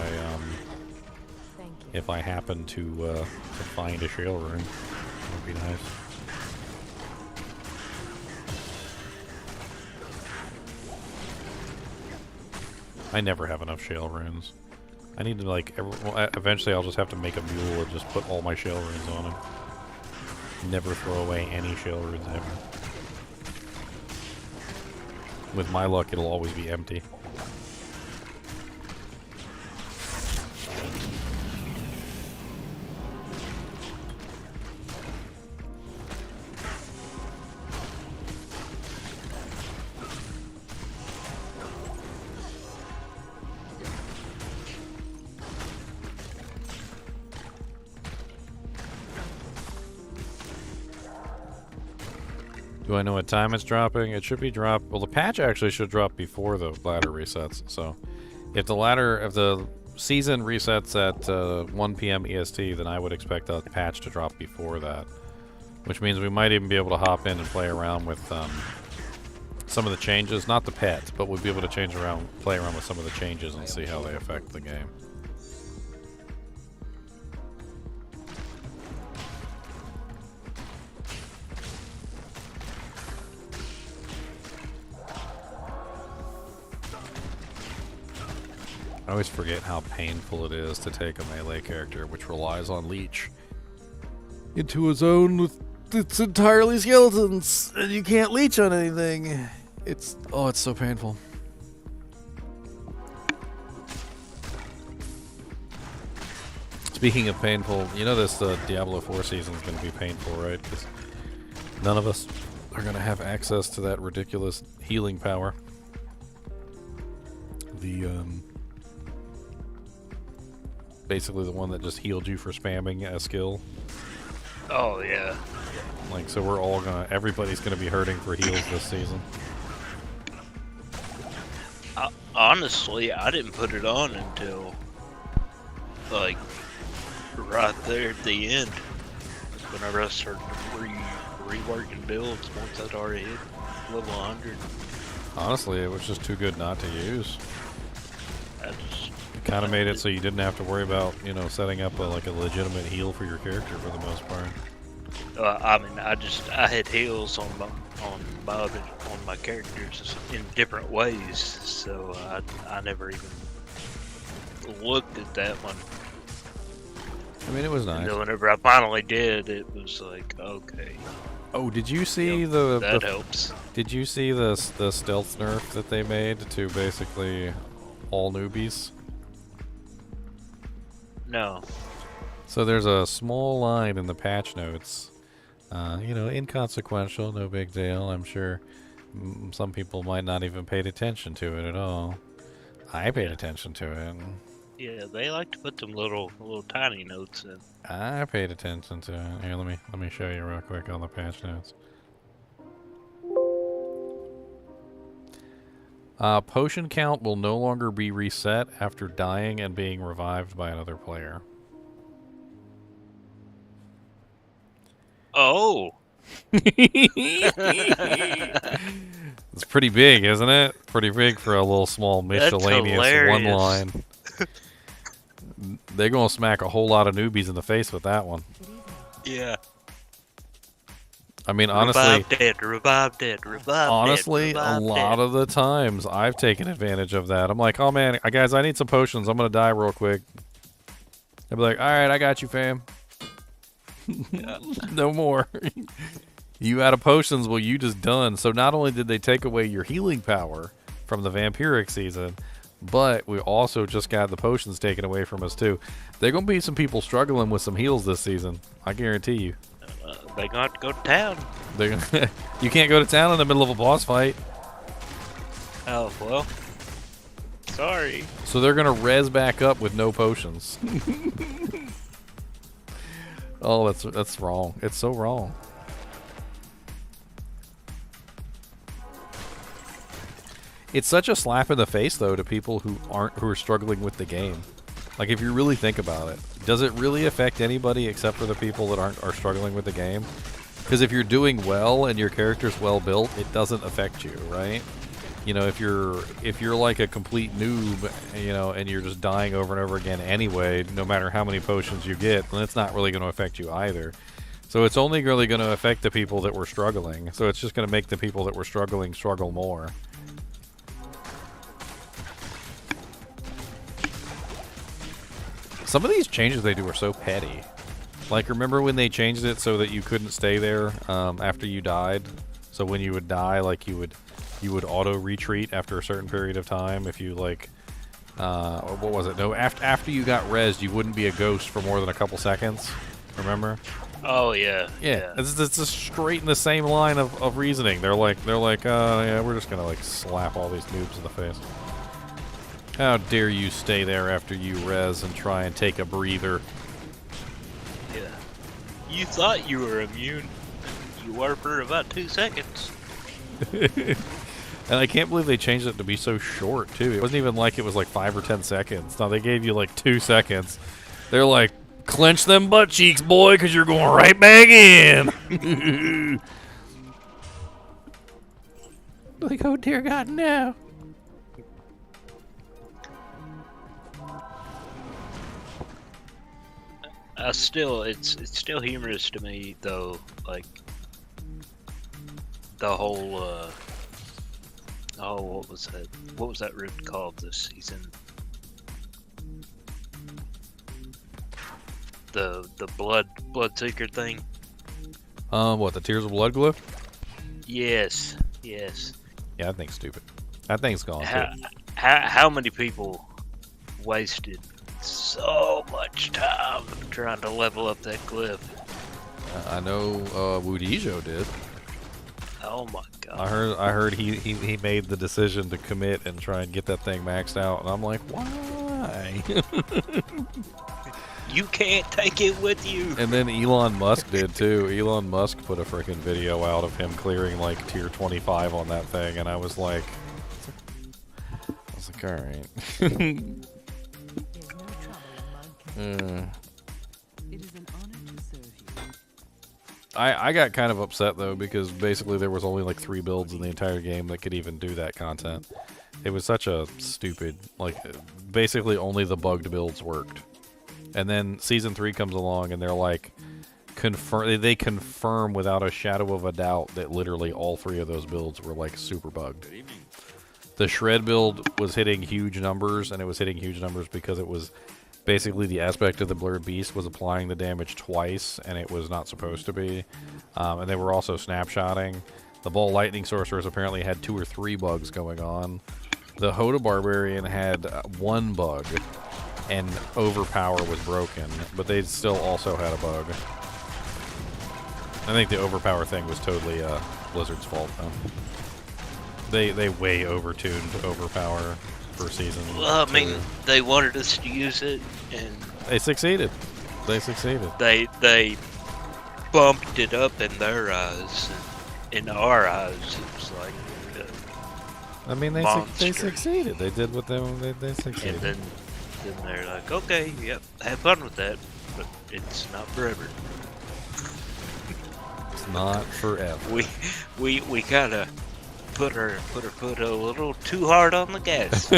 I happen to find a shale rune. That would be nice. I never have enough shale runes. I need to like, eventually I'll just have to make a mule and just put all my shell runes on him. Never throw away any shell runes ever. With my luck, it'll always be empty. Do I know what time it's dropping? It should be dropped. Well, the patch actually should drop before the ladder resets. So, if the season resets at 1 p.m. EST, then I would expect the patch to drop before that. Which means we might even be able to hop in and play around with some of the changes. Not the pets, but we'll be able to play around with some of the changes and see how they affect the game. I always forget how painful it is to take a melee character which relies on leech into a zone with it's entirely skeletons and you can't leech on anything. It's so painful. Speaking of painful, you know this Diablo 4 season is going to be painful, right? Because none of us are going to have access to that ridiculous healing power. Basically the one that just healed you for spamming a skill. Oh yeah. Like, so everybody's gonna be hurting for heals this season. Honestly, I didn't put it on until like right there at the end. Whenever I started reworking builds once I'd already hit level 100. Honestly, it was just too good not to use. I just Kind of made it so you didn't have to worry about, setting up a legitimate heal for your character for the most part. I mean, I had heals on my characters in different ways, so I never even looked at that one. I mean, it was nice. And whenever I finally did, it was like, okay. Oh, did you see that helps? Did you see the stealth nerf that they made to basically all newbies? No. So there's a small line in the patch notes. Inconsequential, no big deal. I'm sure some people might not even paid attention to it at all. I paid attention to it. Yeah, they like to put them little tiny notes in. I paid attention to it. Here, let me show you real quick on the patch notes. Potion count will no longer be reset after dying and being revived by another player. Oh! It's pretty big, isn't it? Pretty big for a little small miscellaneous one line. They're gonna smack a whole lot of newbies in the face with that one. Yeah. I mean, honestly, revive dead. Honestly, a lot of the times I've taken advantage of that. I'm like, oh man, guys, I need some potions. I'm gonna die real quick. They'll be like, all right, I got you, fam. Yeah. No more. You out of potions? Well, you just done. So not only did they take away your healing power from the vampiric season, but we also just got the potions taken away from us too. There gonna be some people struggling with some heals this season. I guarantee you. They got to go to town. You can't go to town in the middle of a boss fight. Oh, well. Sorry. So they're going to res back up with no potions. Oh, that's wrong. It's so wrong. It's such a slap in the face, though, to people who are struggling with the game. Like, if you really think about it, does it really affect anybody except for the people that are struggling with the game? Because if you're doing well and your character's well built, it doesn't affect you, right? If you're like a complete noob, and you're just dying over and over again anyway, no matter how many potions you get, then it's not really going to affect you either. So it's only really going to affect the people that were struggling. So it's just going to make the people that were struggling struggle more. Some of these changes they do are so petty. Like, remember when they changed it so that you couldn't stay there after you died? So when you would die, like you would auto retreat after a certain period of time if you like. What was it? No, after you got rezzed, you wouldn't be a ghost for more than a couple seconds. Remember? Oh yeah. Yeah. It's just straight in the same line of reasoning. They're like, yeah, we're just gonna like slap all these noobs in the face. How dare you stay there after you res and try and take a breather? Yeah. You thought you were immune. You were for about 2 seconds. And I can't believe they changed it to be so short, too. It wasn't even like it was like 5 or 10 seconds. No, they gave you like 2 seconds. They're like, clench them butt cheeks, boy, because you're going right back in. Like, oh, dear God, no. It's still humorous to me, though, like, the whole, what was that route called this season? The Bloodseeker thing? What, the Tears of Blood glyph? Yes. Yeah, that thing's stupid. That thing's gone, too. How many people wasted so much time trying to level up that glyph? I know Wudijo did. Oh my god. I heard he made the decision to commit and try and get that thing maxed out, and I'm like, why? You can't take it with you. And then Elon Musk did too. Elon Musk put a freaking video out of him clearing like tier 25 on that thing, and I was like, all right. There's no trouble in Mud King. It is an honor to serve you. I got kind of upset though because basically there was only like 3 builds in the entire game that could even do that content. It was such a stupid, like, basically only the bugged builds worked. And then season 3 comes along and they're like, they confirm without a shadow of a doubt that literally all 3 of those builds were like super bugged. The shred build was hitting huge numbers, and it was hitting huge numbers because it was basically the aspect of the blurred beast was applying the damage twice, and it was not supposed to be. And they were also snapshotting. The ball lightning sorcerers apparently had 2 or 3 bugs going on. The Hoda Barbarian had 1 bug, and Overpower was broken, but they still also had a bug. I think the Overpower thing was totally Blizzard's fault, though. They way overtuned Overpower for season 2. Well, I mean, they wanted us to use it, and They succeeded. They succeeded. they bumped it up in their eyes. And in our eyes, it was like I mean, they monster. succeeded. They did what they succeeded. And then they're like, okay, yep, have fun with that, but it's not forever. It's not forever. We kind of put her foot a little too hard on the gas.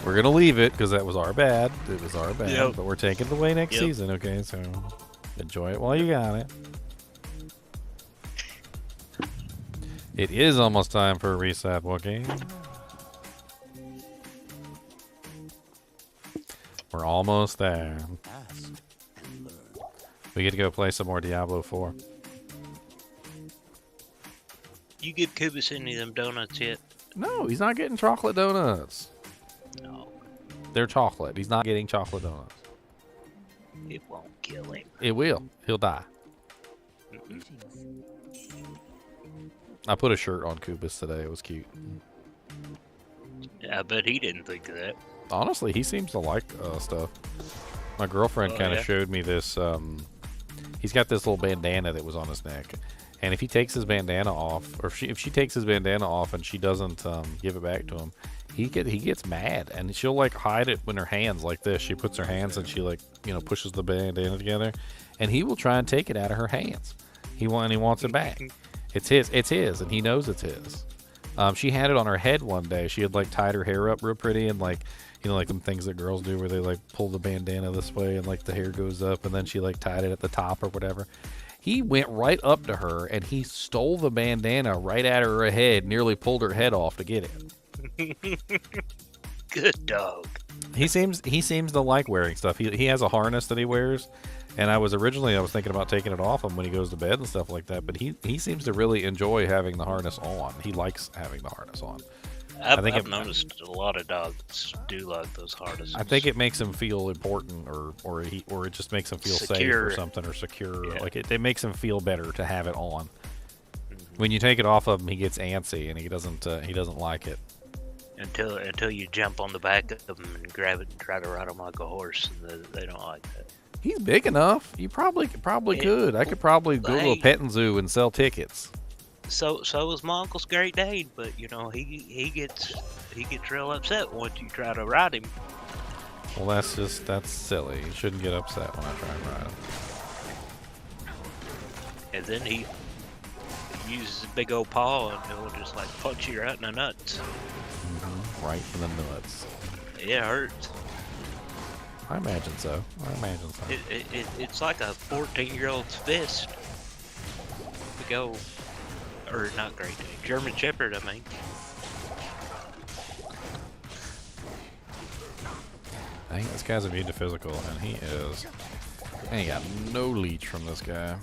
We're gonna leave it because that was our bad. It was our bad, Yep. but we're taking it away next Yep. season. Okay, so enjoy it while you got it. It is almost time for a reset, Wookie. We're almost there. We get to go play some more Diablo 4. You give Kubus any of them donuts yet? No, he's not getting chocolate donuts. No, They're chocolate. He's not getting chocolate donuts. it won't kill him. It will. He'll die. Greetings. I put a shirt on Kubus today. It was cute. I bet he didn't think of that. Honestly, he seems to like stuff. My girlfriend Oh, kind of yeah? showed me this. He's got this little bandana that was on his neck, and if he takes his bandana off, or if she takes his bandana off and she doesn't give it back to him, he gets mad, and she'll like hide it in her hands like this. She puts her hands and she like pushes the bandana together, and he will try and take it out of her hands. He wants it back. It's his, and he knows it's his. She had it on her head one day. She had like tied her hair up real pretty, and like like them things that girls do where they like pull the bandana this way and like the hair goes up, and then she like tied it at the top or whatever. He went right up to her and he stole the bandana right out of her head, nearly pulled her head off to get it. Good dog. He seems to like wearing stuff. He has a harness that he wears, and I was thinking about taking it off him when he goes to bed and stuff like that. But he seems to really enjoy having the harness on. He likes having the harness on. I've noticed a lot of dogs do like those harnesses. I think it makes him feel important, or it just makes him feel Secure. safe or something, or secure. Yeah. Like it makes him feel better to have it on. When you take it off of him, he gets antsy and he doesn't like it. Until you jump on the back of them and grab it and try to ride them like a horse, and they don't like that. He's big enough. You probably could. I could probably go to a Hey. petting zoo and sell tickets. So is my uncle's Great Dane, but you know he gets real upset once you try to ride him. Well, that's silly. You shouldn't get upset when I try and ride him. And then he uses his big old paw and he'll just like punch you right in the nuts. Right in the nuts. It hurts. I imagine so. It's like a 14-year-old's fist. Big old, or not Great Dane, German Shepherd. I mean. I think this guy's immune to physical, and he is. I ain't got no leech from this guy.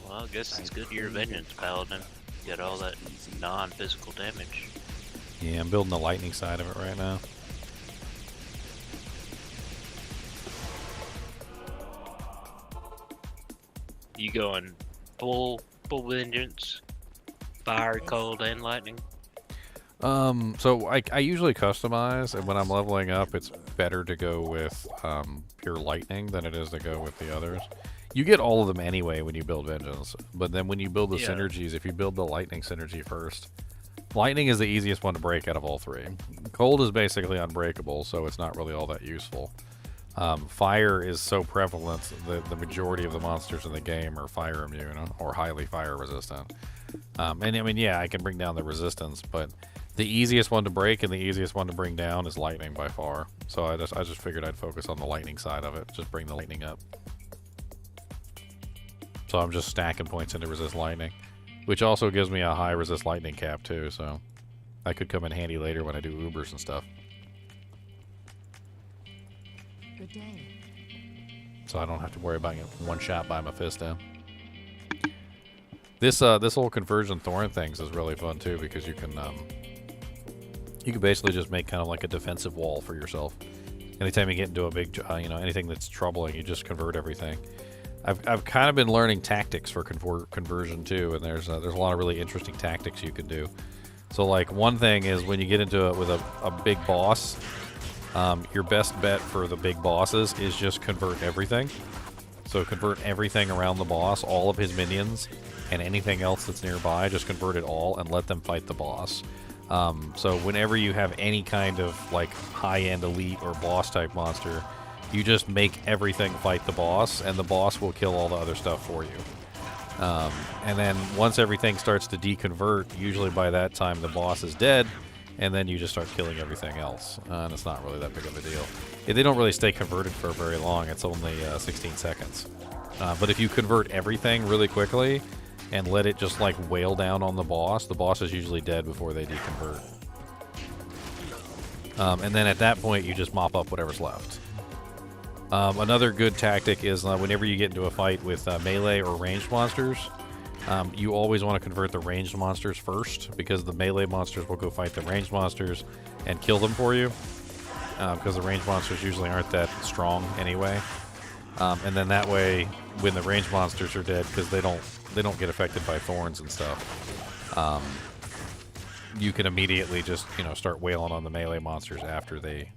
Well, I guess it's good you're a vengeance paladin. You got all that non-physical damage. Yeah, I'm building the lightning side of it right now. You going full vengeance, fire, cold, and lightning? So I usually customize, and when I'm leveling up, it's better to go with pure lightning than it is to go with the others. You get all of them anyway when you build vengeance, but then when you build the Yeah. synergies, if you build the lightning synergy first, lightning is the easiest one to break out of all three. Cold is basically unbreakable, so it's not really all that useful. Fire is so prevalent that the majority of the monsters in the game are fire immune or highly fire resistant. And I mean, yeah, I can bring down the resistance, but the easiest one to break and the easiest one to bring down is lightning by far. So I just figured I'd focus on the lightning side of it, just bring the lightning up. So I'm just stacking points into resist lightning, which also gives me a high resist lightning cap too, so that could come in handy later when I do Ubers and stuff. Good day. So I don't have to worry about getting one shot by Mephisto. This whole conversion thorn things is really fun too, because you can basically just make kind of like a defensive wall for yourself. Anytime you get into a big anything that's troubling, you just convert everything. I've kind of been learning tactics for conversion too, and there's a lot of really interesting tactics you can do. So like one thing is when you get into it with a big boss, your best bet for the big bosses is just convert everything. So convert everything around the boss, all of his minions, and anything else that's nearby, just convert it all and let them fight the boss. So whenever you have any kind of like high-end elite or boss type monster, you just make everything fight the boss, and the boss will kill all the other stuff for you. And then once everything starts to deconvert, usually by that time the boss is dead, and then you just start killing everything else. And it's not really that big of a deal. They don't really stay converted for very long. It's only 16 seconds. But if you convert everything really quickly and let it just like wail down on the boss is usually dead before they deconvert. And then at that point, you just mop up whatever's left. Another good tactic is whenever you get into a fight with melee or ranged monsters, you always want to convert the ranged monsters first, because the melee monsters will go fight the ranged monsters and kill them for you, because the ranged monsters usually aren't that strong anyway. And then that way, when the ranged monsters are dead, because they don't get affected by thorns and stuff, you can immediately just start wailing on the melee monsters after they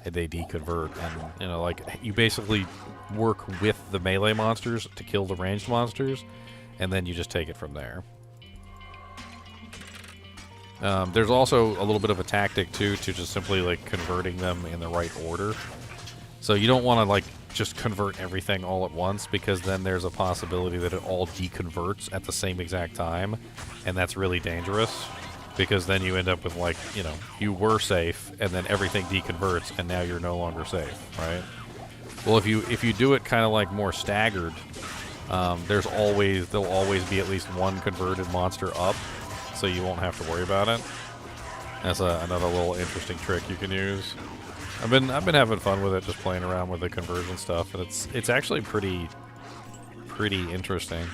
deconvert, and like you basically work with the melee monsters to kill the ranged monsters, and then you just take it from there. There's also a little bit of a tactic too to just simply like converting them in the right order. So you don't want to like just convert everything all at once, because then there's a possibility that it all deconverts at the same exact time, and that's really dangerous. Because then you end up with like, you were safe, and then everything deconverts, and now you're no longer safe, right? Well, if you do it kind of like more staggered, there'll always be at least one converted monster up, so you won't have to worry about it. That's another little interesting trick you can use. I've been having fun with it, just playing around with the conversion stuff, and it's actually pretty interesting.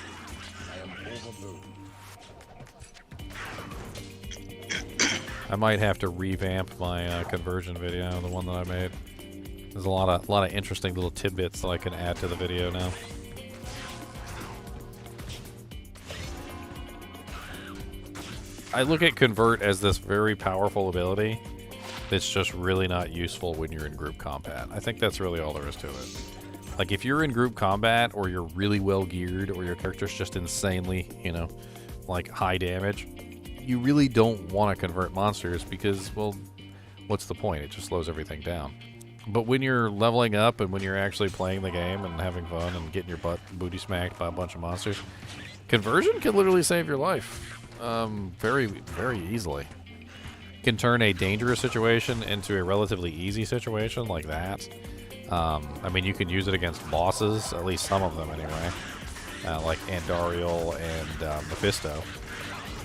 I might have to revamp my conversion video, the one that I made. There's a lot of interesting little tidbits that I can add to the video now. I look at convert as this very powerful ability that's just really not useful when you're in group combat. I think that's really all there is to it. Like, if you're in group combat, or you're really well geared, or your character's just insanely, you know, like high damage, you really don't want to convert monsters because, well, what's the point? It just slows everything down. But when you're leveling up and when you're actually playing the game and having fun and getting your booty smacked by a bunch of monsters, conversion can literally save your life. Very, very easily. Can turn a dangerous situation into a relatively easy situation like that. I mean, you can use it against bosses, at least some of them anyway, like Andariel and Mephisto.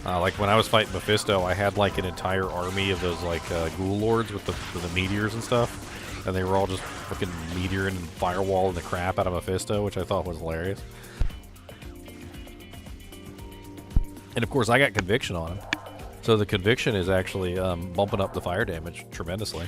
Like when I was fighting Mephisto, I had like an entire army of those like ghoul lords with the meteors and stuff, and they were all just freaking meteoring and firewalling the crap out of Mephisto, which I thought was hilarious. And of course, I got conviction on him. So the conviction is actually bumping up the fire damage tremendously.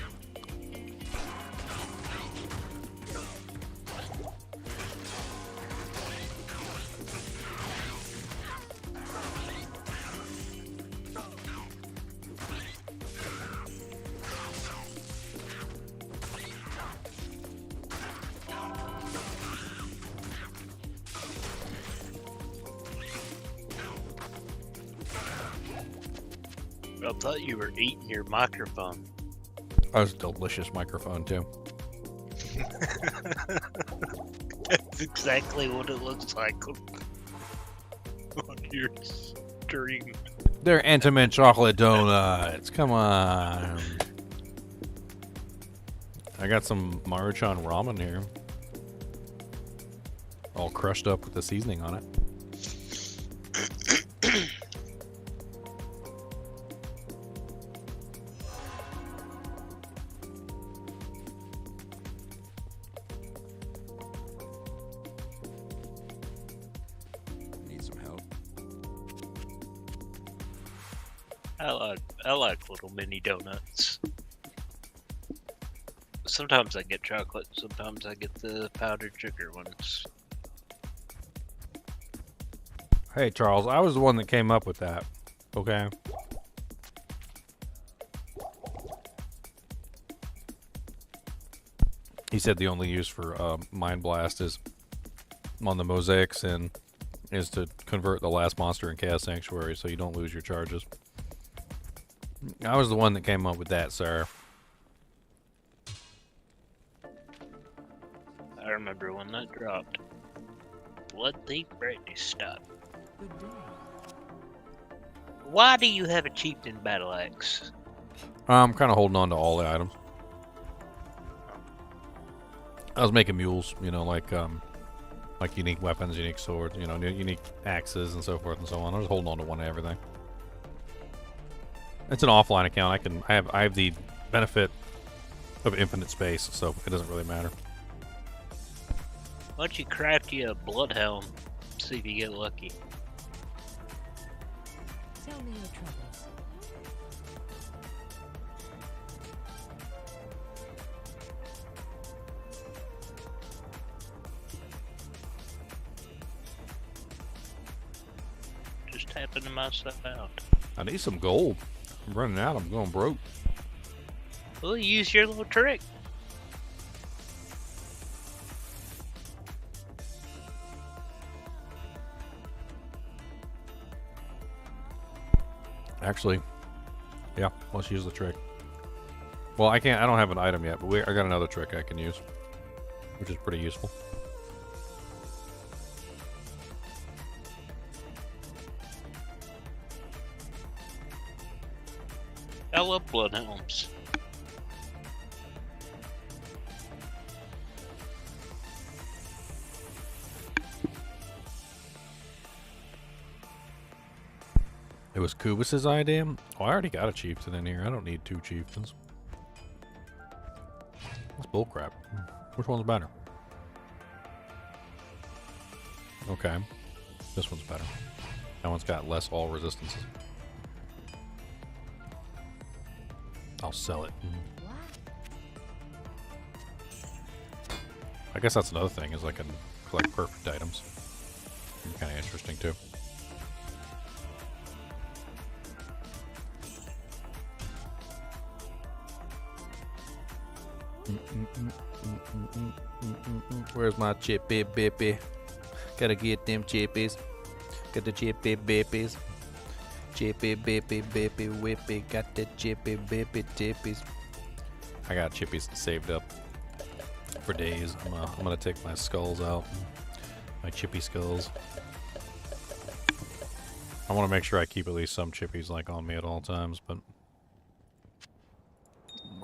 I thought you were eating your microphone. That was a delicious microphone, too. That's exactly what it looks like on your stream. They're Entenmann chocolate donuts. Come on. I got some Maruchan ramen here. All crushed up with the seasoning on it. Need some help? I like little mini donuts. Sometimes I get chocolate, sometimes I get the powdered sugar ones. Hey, Charles, I was the one that came up with that. Okay? He said the only use for Mind Blast is on the mosaics and is to convert the last monster in Chaos Sanctuary so you don't lose your charges. I was the one that came up with that, sir. I remember when that dropped. Blood Thief Brandy Stop. Good day. Why do you have a chieftain battle axe? I'm kind of holding on to all the items. I was making mules, you know, like unique weapons, unique swords, you know, unique axes and so forth and so on. I was holding on to one of everything. It's an offline account. I have the benefit of infinite space, so it doesn't really matter. Why don't you craft you a bloodhelm? See if you get lucky. Tell me your troubles. Just happened to myself out. I need some gold. I'm running out. I'm going broke. Well, use your little trick. Actually, yeah, let's use the trick. Well, I can't. I don't have an item yet, but I got another trick I can use, which is pretty useful. I love bloodhelms. It was Kubus's idea? Oh, I already got a chieftain in here. I don't need 2 chieftains. That's bullcrap. Which one's better? Okay. This one's better. That one's got less all resistances. I'll sell it. I guess that's another thing, is I can collect perfect items. Kind of interesting too. Where's my chippy bippy? Gotta get them chippies. Got the chippy bippies. Chippy bippy bippy whippy. Got the chippy bippy tippies. I got chippies saved up for days. I'm gonna take my skulls out. My chippy skulls. I want to make sure I keep at least some chippies like on me at all times, but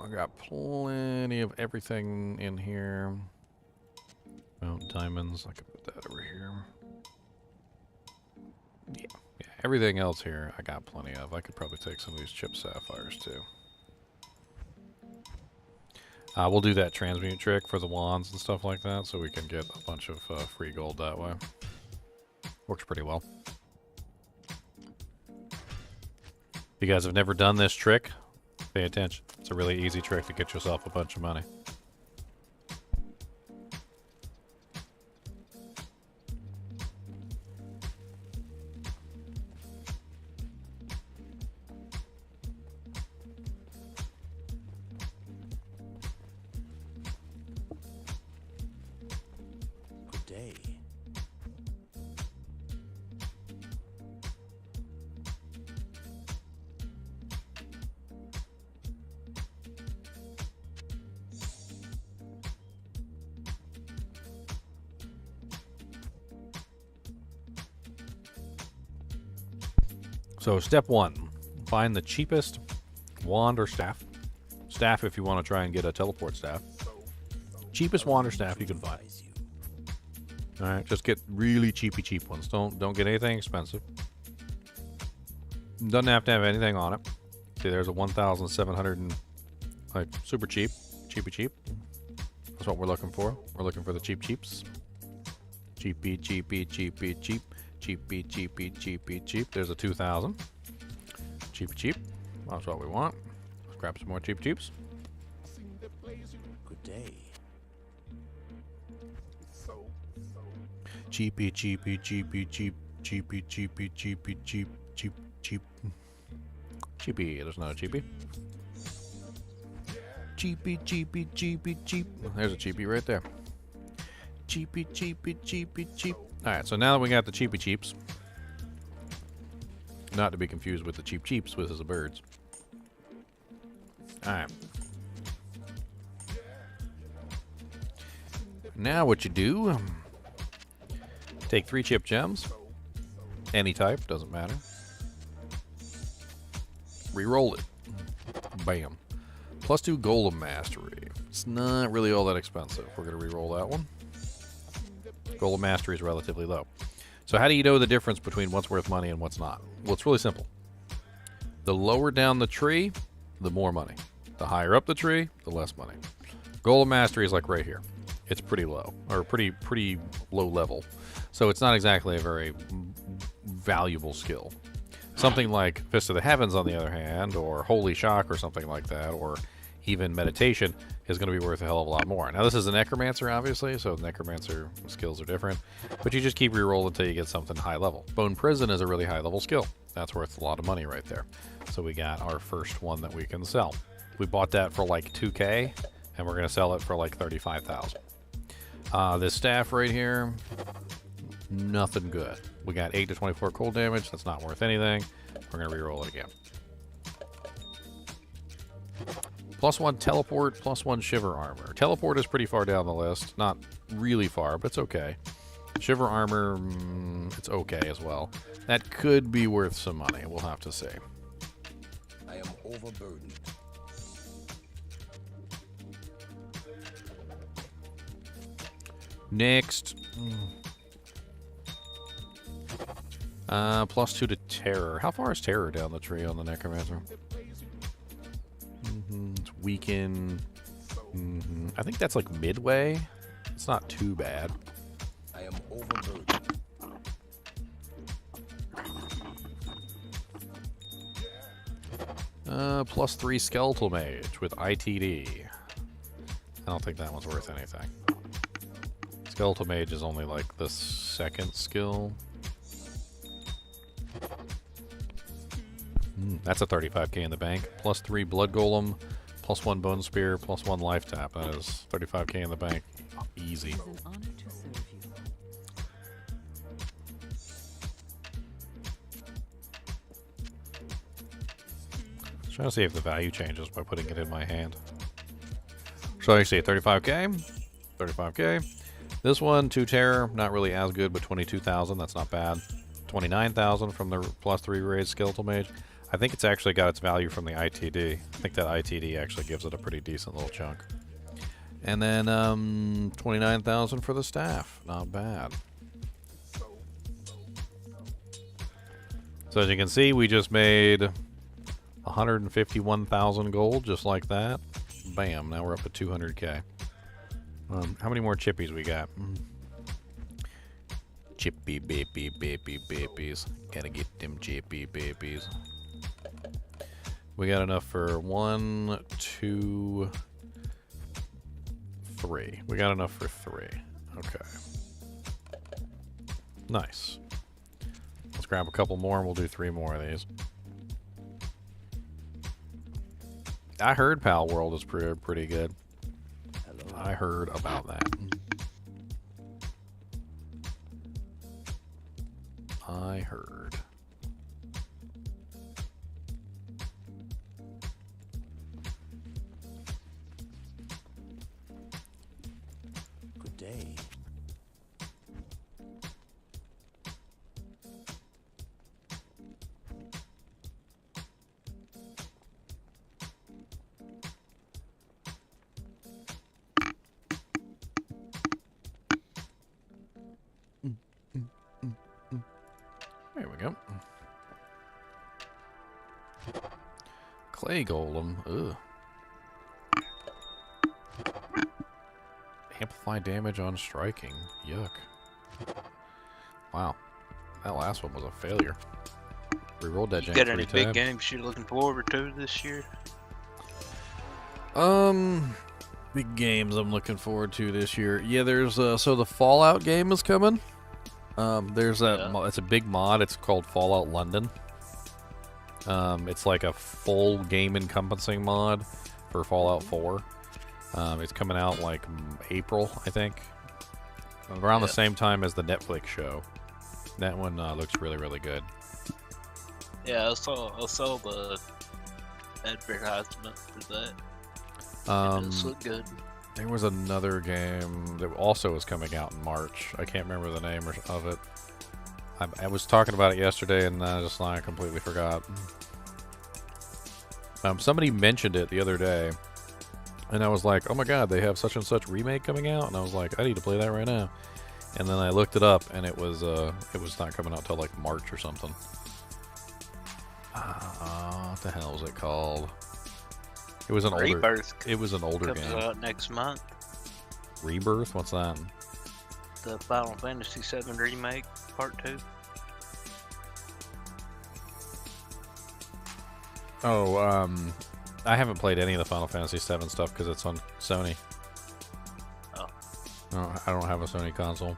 I got plenty of everything in here. Oh, diamonds. I could put that over here. Yeah, everything else here I got plenty of. I could probably take some of these chip sapphires too. We'll do that transmute trick for the wands and stuff like that, so we can get a bunch of free gold that way. Works pretty well. If you guys have never done this trick, pay attention. It's a really easy trick to get yourself a bunch of money. Good day. So step 1, find the cheapest wand or staff. Staff if you want to try and get a teleport staff. Cheapest wand or staff you can find. All right, just get really cheap ones. Don't get anything expensive. Doesn't have to have anything on it. See, there's a 1,700 and like super cheap, cheap. That's what we're looking for. We're looking for the cheaps. Cheapy. Cheap. There's a 2,000. Cheap. That's what we want. Let's grab some more cheaps. Good day. Cheapy. There's not a cheapy. Cheap. There's a cheapy right there. Cheap. Alright, so now that we got the cheapy cheaps, not to be confused with the cheap cheaps, which is the birds. Alright. Now what you do, take 3 chip gems, any type, doesn't matter. Reroll it. Bam. +2 Golem Mastery. It's not really all that expensive. We're going to reroll that one. Golem Mastery is relatively low. So how do you know the difference between what's worth money and what's not? Well, it's really simple. The lower down the tree, the more money. The higher up the tree, the less money. Golem Mastery is like right here. It's pretty low, or pretty low level. So it's not exactly a very valuable skill. Something like Fist of the Heavens, on the other hand, or Holy Shock or something like that, or even Meditation, is going to be worth a hell of a lot more. Now, this is a Necromancer, obviously, so Necromancer skills are different. But you just keep re-rolling until you get something high level. Bone Prison is a really high level skill. That's worth a lot of money right there. So we got our first one that we can sell. We bought that for like 2K, and we're going to sell it for like 35,000. This staff right here, nothing good. We got 8 to 24 cold damage. That's not worth anything. We're going to re-roll it again. +1 teleport, +1 shiver armor. Teleport is pretty far down the list. Not really far, but it's okay. Shiver armor, it's okay as well. That could be worth some money. We'll have to see. I am overburdened. Next. +2 to terror. How far is terror down the tree on the necromancer? It's weaken. I think that's like midway. It's not too bad. I am overburdened. +3 skeletal mage with ITD. I don't think that one's worth anything. Skeletal mage is only like the second skill. That's a 35k in the bank. +3 blood golem, +1 bone spear, +1 life tap. That is 35k in the bank. Easy. It is an honor to serve you. Trying to see if the value changes by putting it in my hand. So I see 35k, 35k. This one, 2 terror, not really as good, but 22,000. That's not bad. 29,000 from the +3 raised skeletal mage. I think it's actually got its value from the ITD. I think that ITD actually gives it a pretty decent little chunk. And then 29,000 for the staff. Not bad. So as you can see, we just made 151,000 gold, just like that. Bam, now we're up at 200k. How many more chippies we got? Chippy baby babies. Gotta get them chippy babies. We got enough for 1, 2, 3. We got enough for 3. Okay. Nice. Let's grab a couple more and we'll do 3 more of these. I heard Pal World is pretty good. Hello. I heard about that. I heard. Good day. There we go. Clay golem. Ugh. Amplify damage on striking. Yuck. Wow. That last one was a failure. We rolled that You jank got any 3 big times. games you're looking forward to this year? Big games I'm looking forward to this year. Yeah, there's so the Fallout game is coming. There's that. Yeah. It's a big mod. It's called Fallout London. It's like a full game encompassing mod for Fallout 4. It's coming out like April, I think, around the same time as the Netflix show. That one looks really good. Yeah, I saw the advertisement for that. It does look good. There was another game that also was coming out in March. I can't remember the name of it. I was talking about it yesterday, and I just like completely forgot. Somebody mentioned it the other day, and I was like, "Oh my god, they have such and such remake coming out!" And I was like, "I need to play that right now." And then I looked it up, and it was not coming out till like March or something. What the hell is it called? It was an older. Rebirth It was an older comes game. out next month. Rebirth? What's that? The Final Fantasy VII Remake Part 2. Oh, I haven't played any of the Final Fantasy VII stuff because it's on Sony. Oh. I don't have a Sony console.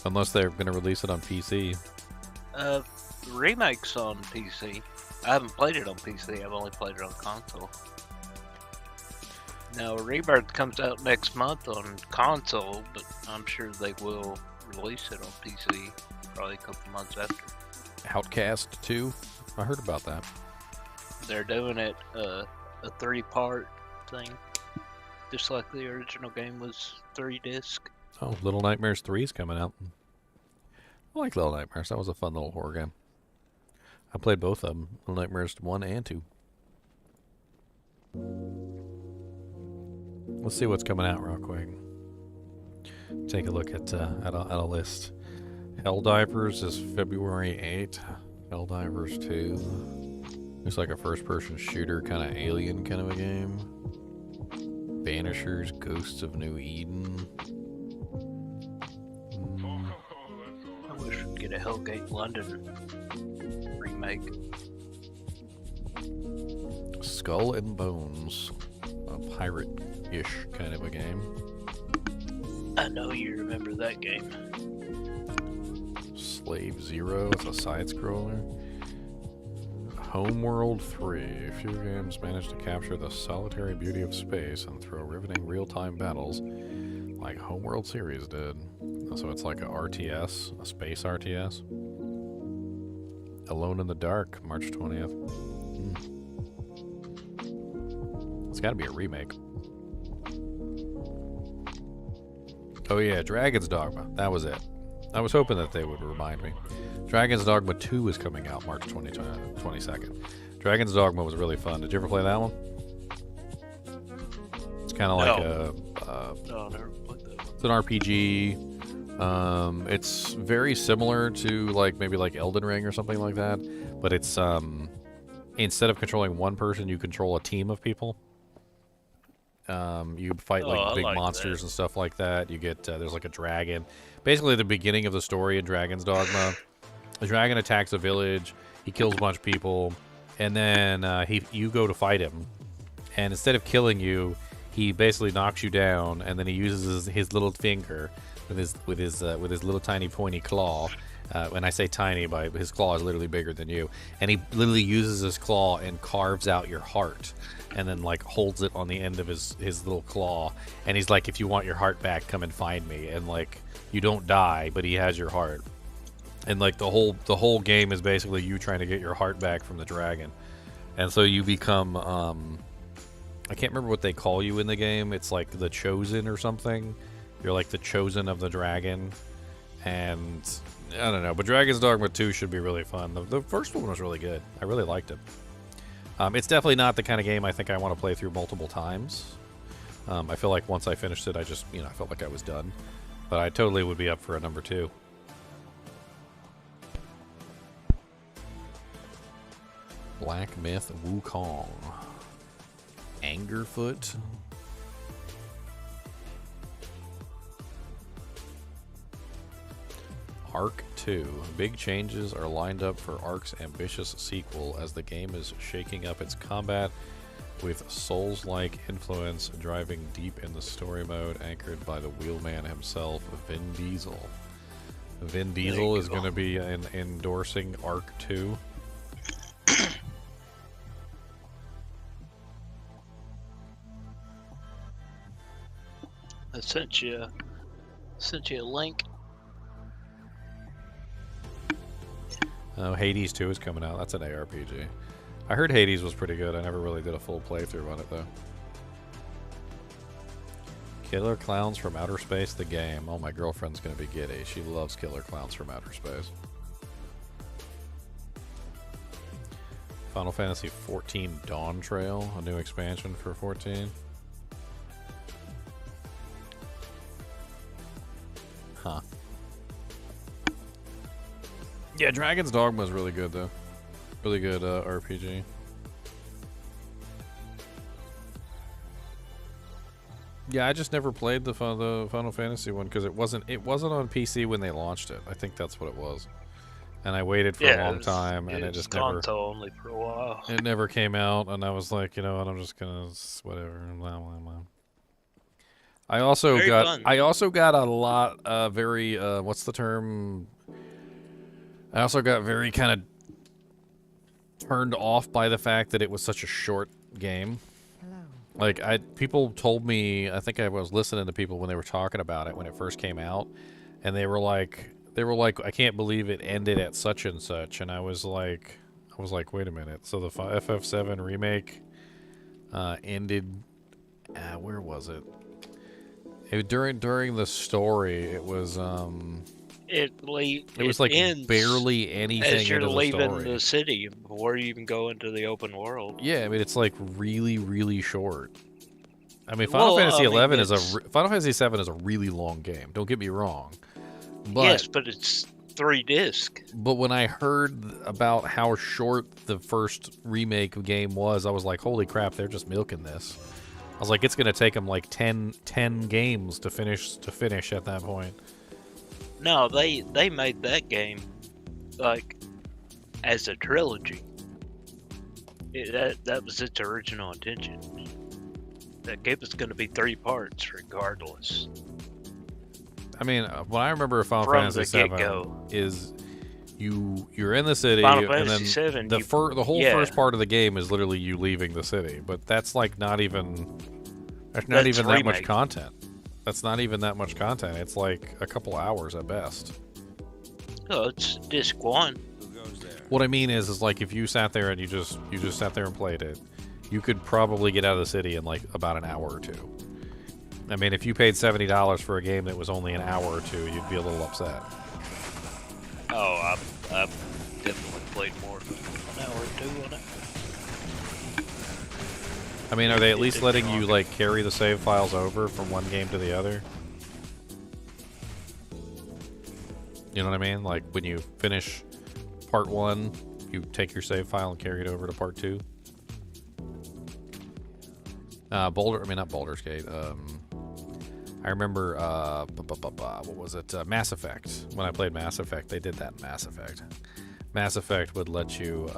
Unless they're going to release it on PC. The remake's on PC. I haven't played it on PC, I've only played it on console. Now, Rebirth comes out next month on console, but I'm sure they will release it on PC probably a couple months after. Outcast 2? I heard about that. They're doing it a 3-part thing, just like the original game was 3-disc. Oh, Little Nightmares 3 is coming out. I like Little Nightmares. That was a fun little horror game. I played both of them, Little Nightmares 1 and 2. Let's see what's coming out real quick. Take a look at a list. Helldivers is February 8th. Helldivers 2. Looks like a first-person shooter, kind of alien kind of a game. Banishers, Ghosts of New Eden. I wish we'd get a Hellgate London remake. Skull and Bones. A pirate-ish kind of a game. I know you remember that game. Slave Zero is a side-scroller. Homeworld 3. Few games manage to capture the solitary beauty of space and throw riveting real-time battles like Homeworld series did. So it's like a RTS, a space RTS. Alone in the Dark, March 20th. It's gotta be a remake. Oh yeah, Dragon's Dogma. That was it. I was hoping that they would remind me. Dragon's Dogma 2 is coming out March 22nd. Dragon's Dogma was really fun. Did you ever play that one? It's kind of like No, I never played that one. it's an RPG. It's very similar to maybe like Elden Ring or something like that, but it's instead of controlling one person, you control a team of people. You fight big monsters and stuff like that. You get there's like a dragon. Basically, the beginning of the story in Dragon's Dogma, a dragon attacks a village. He kills a bunch of people, and then you go to fight him. And instead of killing you, he basically knocks you down, and then he uses his little finger with his little tiny pointy claw. When I say tiny, his claw is literally bigger than you, and he literally uses his claw and carves out your heart, and then holds it on the end of his little claw, and he's like, if you want your heart back, come and find me. And you don't die, but he has your heart. And the whole game is basically you trying to get your heart back from the dragon. And so you become I can't remember what they call you in the game. It's like the Chosen or something. You're like the Chosen of the dragon. And I don't know, but Dragon's Dogma 2 should be really fun. The first one was really good. I really liked it. It's definitely not the kind of game I think I want to play through multiple times. I feel like once I finished it, I just, I felt like I was done. But I totally would be up for a number 2. Black Myth Wukong. Angerfoot. Ark 2. Big changes are lined up for Ark's ambitious sequel as the game is shaking up its combat with Souls-like influence driving deep in the story mode anchored by the wheelman himself, Vin Diesel. Vin Diesel is going to be endorsing Ark 2. I sent you a link. Oh, Hades 2 is coming out. That's an ARPG. I heard Hades was pretty good. I never really did a full playthrough on it, though. Killer Clowns from Outer Space, the game. Oh, my girlfriend's going to be giddy. She loves Killer Clowns from Outer Space. Final Fantasy XIV Dawn Trail, a new expansion for 14. Huh. Yeah, Dragon's Dogma is really good, though. Really good RPG. Yeah, I just never played the Final Fantasy one because it wasn't on PC when they launched it. I think that's what it was. And I waited for a long time, and it just never. Console only for a while. It never came out, and I was like, you know what? I'm just gonna whatever. Blah, blah, blah. I also got a lot very what's the term? I also got very kind of turned off by the fact that it was such a short game. People told me, I think I was listening to people when they were talking about it when it first came out, and they were like, I can't believe it ended at such and such, and I was like, wait a minute. So the FF7 remake ended. Where was it? During the story, it was It was like barely anything as you're into leaving the story. the city before you even go into the open world. Yeah, I mean it's like really, really short. I mean, Final Fantasy Fantasy VII is a really long game. Don't get me wrong. But yes, but it's 3 disc. But when I heard about how short the first remake game was, I was like, holy crap, they're just milking this. I was like, it's going to take them like 10 games to finish at that point. No, they made that game like as a trilogy. That was its original intention. That game was going to be 3 parts regardless. I mean, what I remember of Final From Fantasy the VII get-go. is you're in the city, Final and Fantasy then VII, the whole yeah. first part of the game is literally you leaving the city. But that's like not even that much remake. content. That's not even that much content. It's like a couple hours at best. Oh, it's disc 1. What I mean is like if you sat there and you just sat there and played it, you could probably get out of the city in like about an hour or 2. I mean, if you paid $70 for a game that was only an hour or 2, you'd be a little upset. Oh, I've definitely played more than an hour or 2 on it. I mean, are they at least letting you like carry the save files over from one game to the other? You know what I mean? Like when you finish part 1, you take your save file and carry it over to part 2. Not Baldur's Gate. I remember, what was it? Mass Effect. When I played Mass Effect, they did that in Mass Effect. Mass Effect would let you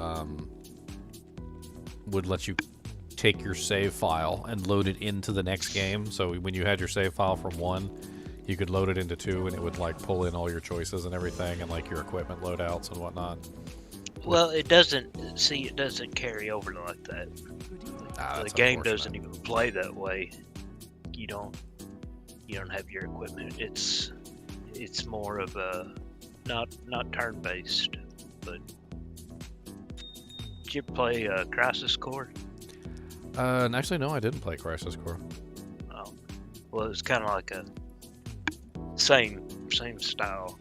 take your save file and load it into the next game. So when you had your save file from 1, you could load it into 2, and it would like pull in all your choices and everything, and like your equipment loadouts and whatnot. Well, it doesn't carry over like that. The game doesn't even play that way. You don't have your equipment. It's more of a not turn-based, but did you play Crisis Core? Actually, no, I didn't play Crisis Core. Oh, well, it's kind of like a same style.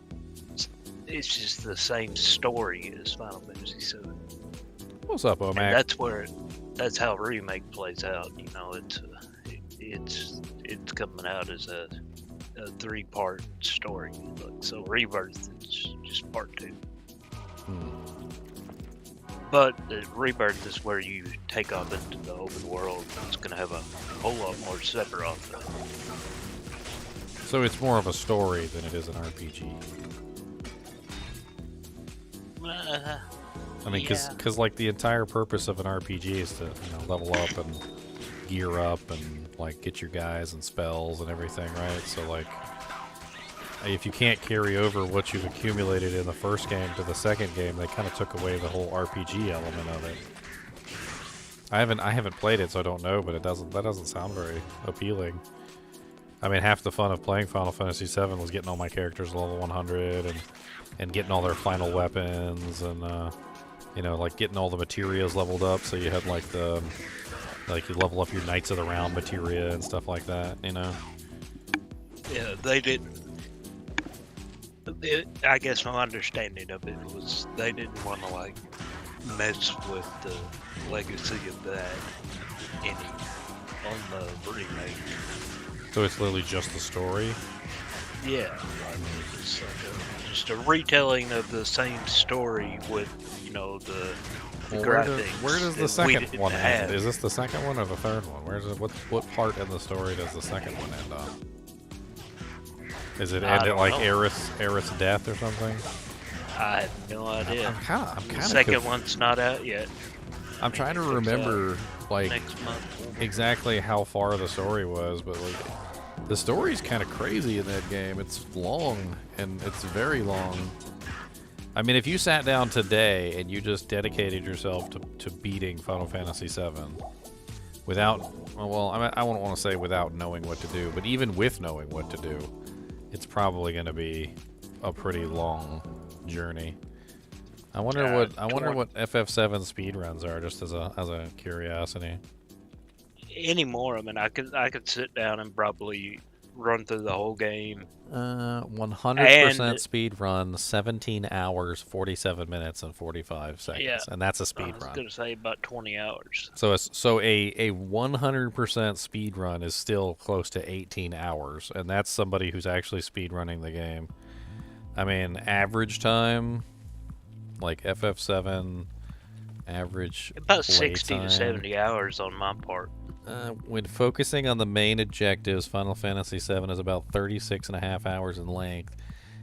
It's just the same story as Final Fantasy VII. What's up, Omac? And that's how remake plays out. You know, it's coming out as a 3-part story. So Rebirth is just part 2. But the Rebirth is where you take off into the open world. It's going to have a whole lot more Sephiroth. So it's more of a story than it is an RPG. I mean, because like the entire purpose of an RPG is to level up and gear up and like get your guys and spells and everything, right? So like, if you can't carry over what you've accumulated in the first game to the second game, they kind of took away the whole RPG element of it. I haven't played it, so I don't know, but that doesn't sound very appealing. I mean, half the fun of playing Final Fantasy VII was getting all my characters level 100 and getting all their final weapons and like getting all the materials leveled up, so you had like you level up your Knights of the Round materia and stuff like that, Yeah, they did. I guess my understanding of it was they didn't want to like mess with the legacy of that any on the remake. So it's literally just the story? Yeah, it's like just a retelling of the same story with the graphics. Where does the that we second didn't one end? have. Is this the second one or the third one? What part in the story does the second one end on? Is it I end at don't like know. Aerith's death or something? I have no idea. I'm kind The of second one's not out yet. I'm trying to It comes remember like next month. exactly how far the story was, but like the story's kind of crazy in that game. It's long and it's very long. I mean, if you sat down today and you just dedicated yourself to beating Final Fantasy VII without, well, I wouldn't want to say without knowing what to do, but even with knowing what to do, it's probably going to be a pretty long journey. I wonder what FF7 speedruns are, just as a curiosity. Anymore, I mean, I could sit down and probably run through the whole game. 100% speed run, 17 hours, 47 minutes, and 45 seconds, Yeah, and that's a speed I was run. gonna say about 20 hours. So a 100% speed run is still close to 18 hours, and that's somebody who's actually speed running the game. I mean, average time, like FF7, average About play 60 time. to 70 hours on my part. When focusing on the main objectives, Final Fantasy VII is about 36.5 hours in length.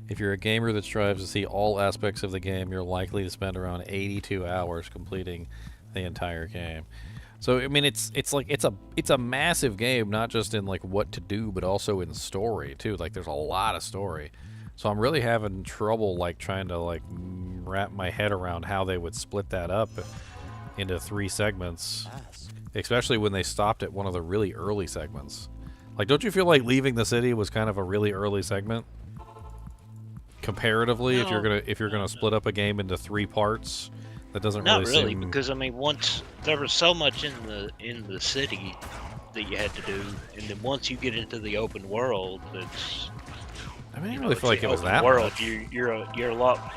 If you're a gamer that strives to see all aspects of the game, you're likely to spend around 82 hours completing the entire game. So I mean, it's a massive game, not just in like what to do, but also in story too. Like there's a lot of story. So I'm really having trouble like trying to like wrap my head around how they would split that up into 3 segments, especially when they stopped at one of the really early segments. Like, don't you feel like leaving the city was kind of a really early segment? Comparatively, No. if you're gonna split up a game into 3 parts, that doesn't Not really really, seem... because I mean, once there was so much in the city that you had to do, and then once you get into the open world, it's I mean, I didn't you know, really it's feel like the it was open that world. much. You're a lot.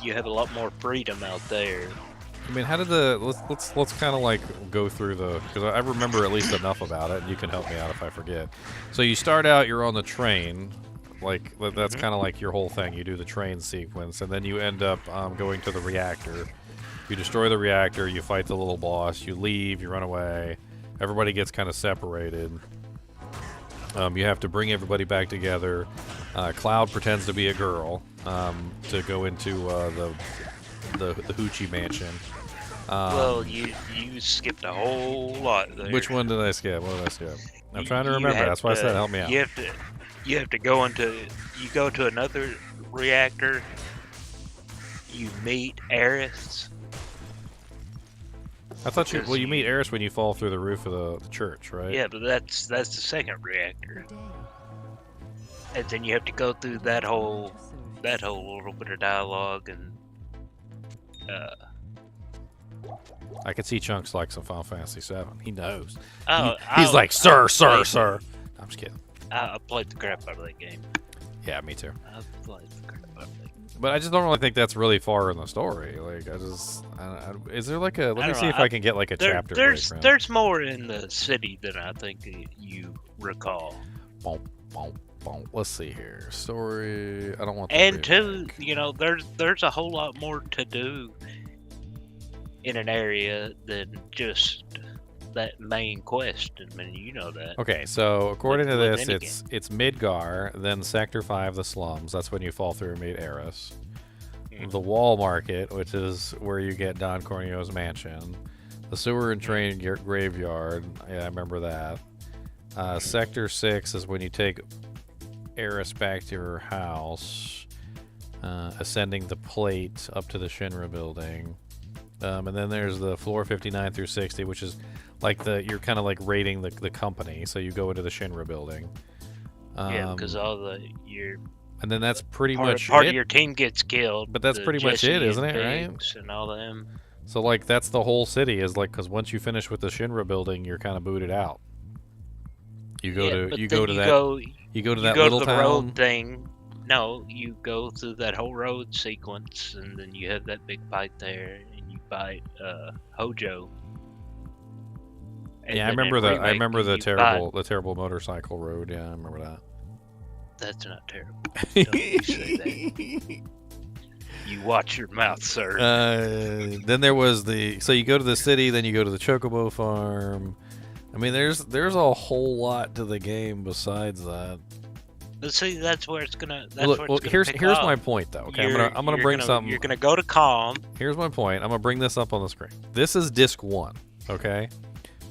You have a lot more freedom out there. I mean, how did the let's kind of like go through the, because I remember at least enough about it, and you can help me out if I forget. So you start out, you're on the train, like that's kind of like your whole thing. You do the train sequence, and then you end up going to the reactor. You destroy the reactor, you fight the little boss, you leave, you run away. Everybody gets kind of separated. You have to bring everybody back together. Cloud pretends to be a girl to go into the Hoochie Mansion. Well, you skipped a whole lot there. Which one did I skip? What did I skip? I'm trying to You remember. have That's why I said to- help me out. You have to go into. You go to another reactor. You meet Aerith. I thought you. because Well, you meet Eris when you fall through the roof of the church, right? Yeah, but that's the second reactor, and then you have to go through that whole little bit of dialogue and. I could see Chunks like some Final Fantasy VII. He knows. Oh, He's like, sir, I sir, played- sir. I'm just kidding. I played the crap out of that game. Yeah, me too. I played the crap out of that game. But I just don't really think that's really far in the story. Like, is there like a? Let me don't see know, if I can get like a chapter. breakdown. There's more in the city than I think you recall. Bonk, bonk, bonk. Let's see here. Story. I don't want. The And two, remake. there's a whole lot more to do in an area than just that main quest. I mean, you know that. Okay, so according to with this, any it's Midgar, then Sector 5, the slums. That's when you fall through and meet Eris. The Wall Market, which is where you get Don Corneo's mansion. The Sewer and Train Graveyard. Yeah, I remember that. Sector 6 is when you take Eris back to her house, ascending the plate up to the Shinra building. And then there's the floor 59 through 60, which is like you're kind of like raiding the company, so you go into the Shinra building. Yeah, because your And then that's pretty much part it. of your team gets killed. But that's the pretty much Jesse it, isn't and it, right? Biggs And all them. So like that's the whole city is like, because once you finish with the Shinra building, you're kind of booted out. You go Yeah, to but you then go to you that go, you go to you that go little to the town. road thing. No, you go through that whole road sequence, and then you have that big fight there, and you fight Hojo. And Yeah, I then in remember Remake, I remember the you terrible motorcycle road. Yeah, I remember that. That's not terrible. Don't you say that. You watch your mouth, sir. Then there was so you go to the city, then you go to the Chocobo farm. I mean, there's a whole lot to the game besides that. But see, that's where it's gonna. Here's my point though. Okay, I'm gonna bring something. You're gonna go to Calm. Here's my point. I'm gonna bring this up on the screen. This is Disc 1. Okay,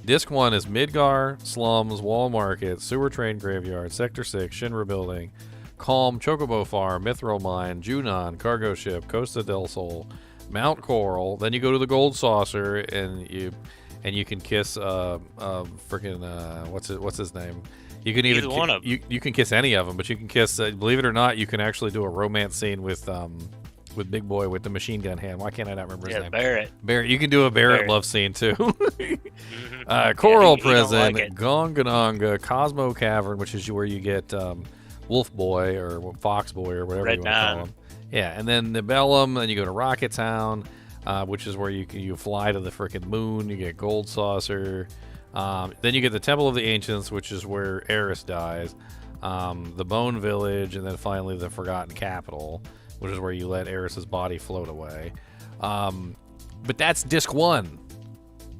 Disc 1 is Midgar, Slums, Wall Market, Sewer Train Graveyard, Sector 6, Shinra Building, Calm, Chocobo Farm, Mithril Mine, Junon, Cargo Ship, Costa del Sol, Mount Coral. Then you go to the Gold Saucer, and you can kiss freaking what's his name? You can even Either one of them. you can kiss any of them, but you can kiss. Believe it or not, you can actually do a romance scene with Big Boy with the machine gun hand. Why can't I not remember his name? Barrett. Barrett. You can do a Barrett Barrett. love scene too. Mhm. Coral he don't Prison, like it. Gonganonga, Cosmo Cavern, which is where you get Wolf Boy or Fox Boy or whatever Red you want to call Nine. him. Yeah, and then Nibellum, then you go to Rocket Town, which is where you fly to the freaking moon. You get Gold Saucer. Then you get the Temple of the Ancients, which is where Eris dies. The Bone Village, and then finally the Forgotten Capital. which is where you let Eris's body float away. But that's disc 1.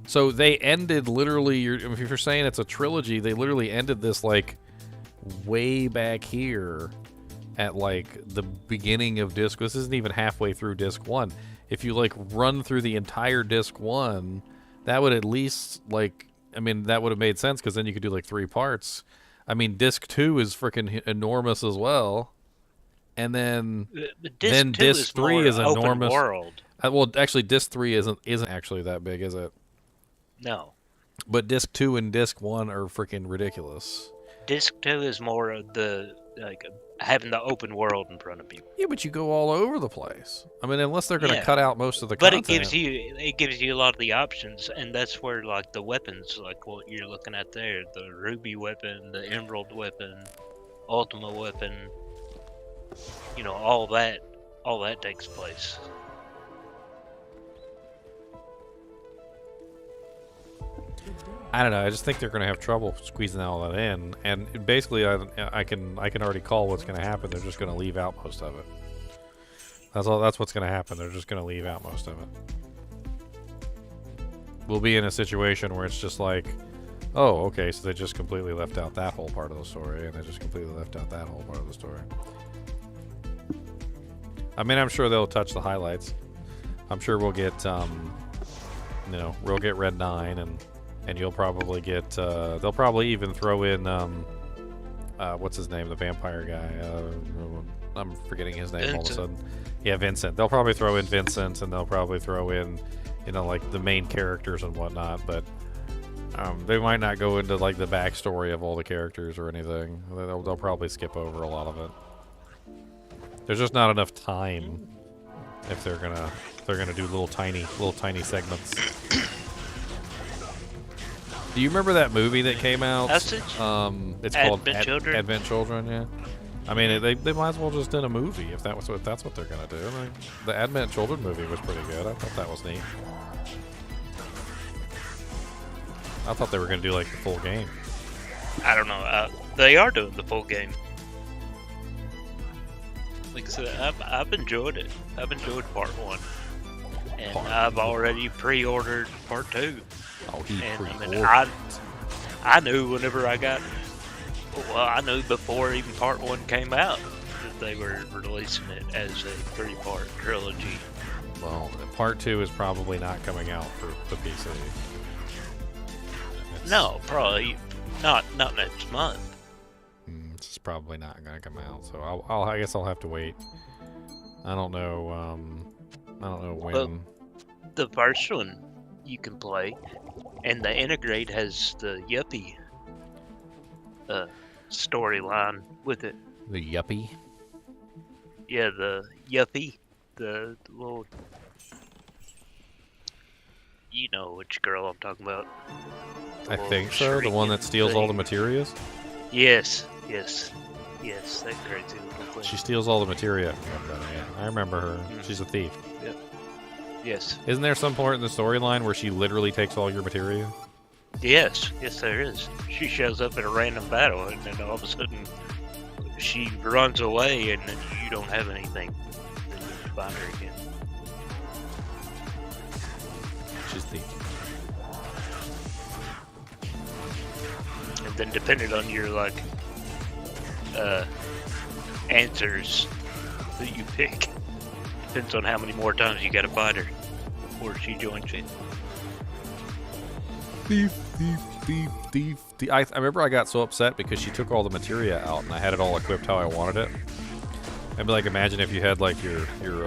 So they ended literally, if you're saying it's a trilogy, they literally ended this like way back here at like the beginning of disc. This isn't even halfway through disc 1. If you like run through the entire disc 1, that would at least like, I mean, that would have made sense because then you could do like 3 parts. I mean, disc 2 is freaking enormous as well. And then disc 3 is enormous. World. Well, actually, disc 3 isn't actually that big, is it? No. But disc 2 and disc 1 are freaking ridiculous. Disc 2 is more of the like having the open world in front of you. Yeah, but you go all over the place. I mean, unless they're going to cut out most of the but content. it gives you a lot of the options, and that's where like the weapons, like what you're looking at there, the ruby weapon, the emerald weapon, ultima weapon, you know, all that takes place. I don't know. I just think they're going to have trouble squeezing all that in, and basically, I can already call what's going to happen. They're just going to leave out most of it. That's all. That's what's going to happen. They're just going to leave out most of it. We'll be in a situation where it's just like, oh, okay, so they just completely left out that whole part of the story, and they just completely left out that whole part of the story. I mean, I'm sure they'll touch the highlights. I'm sure we'll get, we'll get Red 9 and you'll probably get, they'll probably even throw in, what's his name, the vampire guy, I'm forgetting his name Vincent. all of a sudden. Yeah, Vincent. They'll probably throw in Vincent, and they'll probably throw in, like the main characters and whatnot, but they might not go into like the backstory of all the characters or anything. They'll probably skip over a lot of it. There's just not enough time if they're gonna do little tiny segments. Do you remember that movie that came out? It's called Children? Advent Children. Yeah. I mean, they might as well just do a movie if that's what they're gonna do. I mean, the Advent Children movie was pretty good. I thought that was neat. I thought they were gonna do like the full game. I don't know. They are doing the full game. Like I said, I've enjoyed it. I've enjoyed part 1, and I've already pre-ordered part 2. Oh, he pre-ordered. I knew whenever I got. Well, I knew before even part 1 came out that they were releasing it as a 3-part trilogy. Well, part 2 is probably not coming out for the PC. No, probably not next month. It's probably not going to come out, so I guess I'll have to wait. I don't know when. Well, the first one you can play, and the Integrate has the Yuppie storyline with it. The Yuppie? Yeah, the Yuppie, the little. You know which girl I'm talking about. I think so. The one that steals all the materials? Yes, that crazy little thing. She steals all the materia. Yeah, I remember her. She's a thief. Yep. Yes. Isn't there some part in the storyline where she literally takes all your materia? Yes, there is. She shows up in a random battle, and then all of a sudden she runs away, and then you don't have anything. Then you find her again. She's a thief. And then depending on your answers that you pick, depends on how many more times you gotta fight her before she joins you. Thief. I remember I got so upset because she took all the materia out and I had it all equipped how I wanted it. I'd be like, imagine if you had like your I don't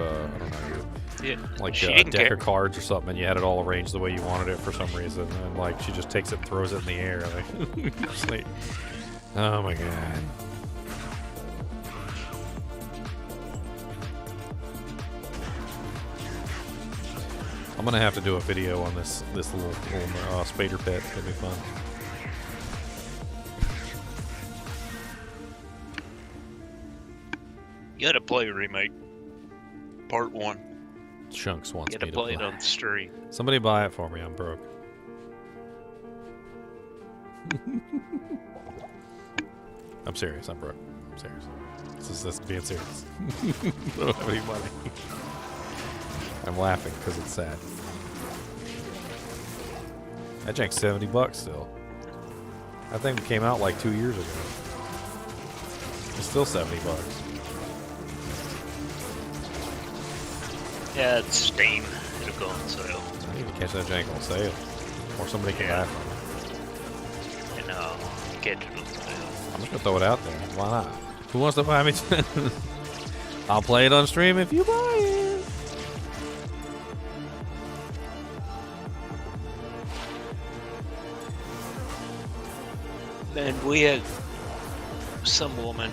know, a deck of cards or something, and you had it all arranged the way you wanted it for some reason, and like she just takes it and throws it in the air. Like, oh my god. I'm gonna have to do a video on this little spider pit. It's gonna be fun. You gotta play Remake Part 1. Chunks wants You me gotta to play it on the stream. Somebody buy it for me. I'm broke. I'm serious. I'm broke. serious. This is being serious. I don't have any money. I'm laughing because it's sad. That jank's $70 still. That thing came out like 2 years ago. It's still $70. Yeah, it's Steam. It'll go on sale. I need to catch that jank on sale. Or somebody can buy it from me. And catch it on sale. I'm just gonna throw it out there. Why not? Who wants to buy me? I'll play it on stream if you buy it. And we had some woman,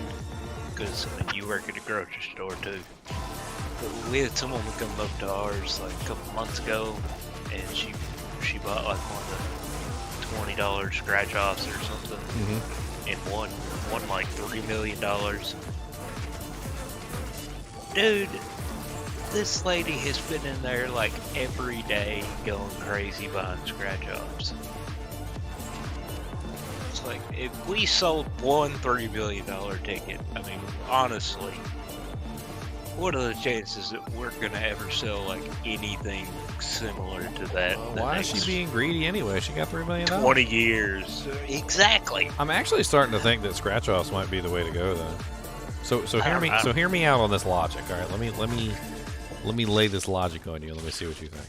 because you work at a grocery store too. But we had some woman come up to ours like a couple months ago, and she bought like one of the $20 scratch offs or something, and won like $3 million. Dude, this lady has been in there like every day going crazy buying scratch offs. It's like, if we sold one $3 million ticket, I mean, honestly, what are the chances that we're gonna ever sell like anything similar to that? Why is she being greedy anyway? She got $3 million. 20 years. Exactly. I'm actually starting to think that scratch offs might be the way to go then. So hear me out on this logic. All right, let me lay this logic on you. Let me see what you think.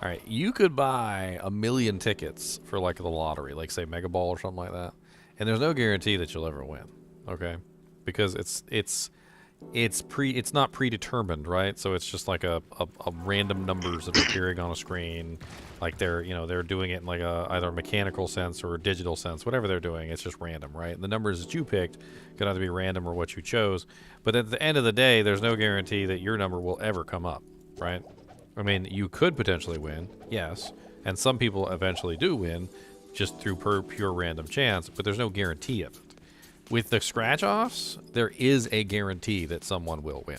All right, you could buy 1 million tickets for like the lottery, like say Mega Ball or something like that, and there's no guarantee that you'll ever win. Okay, because it's not predetermined, right? So it's just like a random numbers that are appearing on a screen, like they're doing it in like either a mechanical sense or a digital sense, whatever they're doing. It's just random, right? And the numbers that you picked could either be random or what you chose. But at the end of the day, there's no guarantee that your number will ever come up, right? I mean, you could potentially win, yes, and some people eventually do win, just through pure random chance. But there's no guarantee of it. With the scratch-offs, there is a guarantee that someone will win.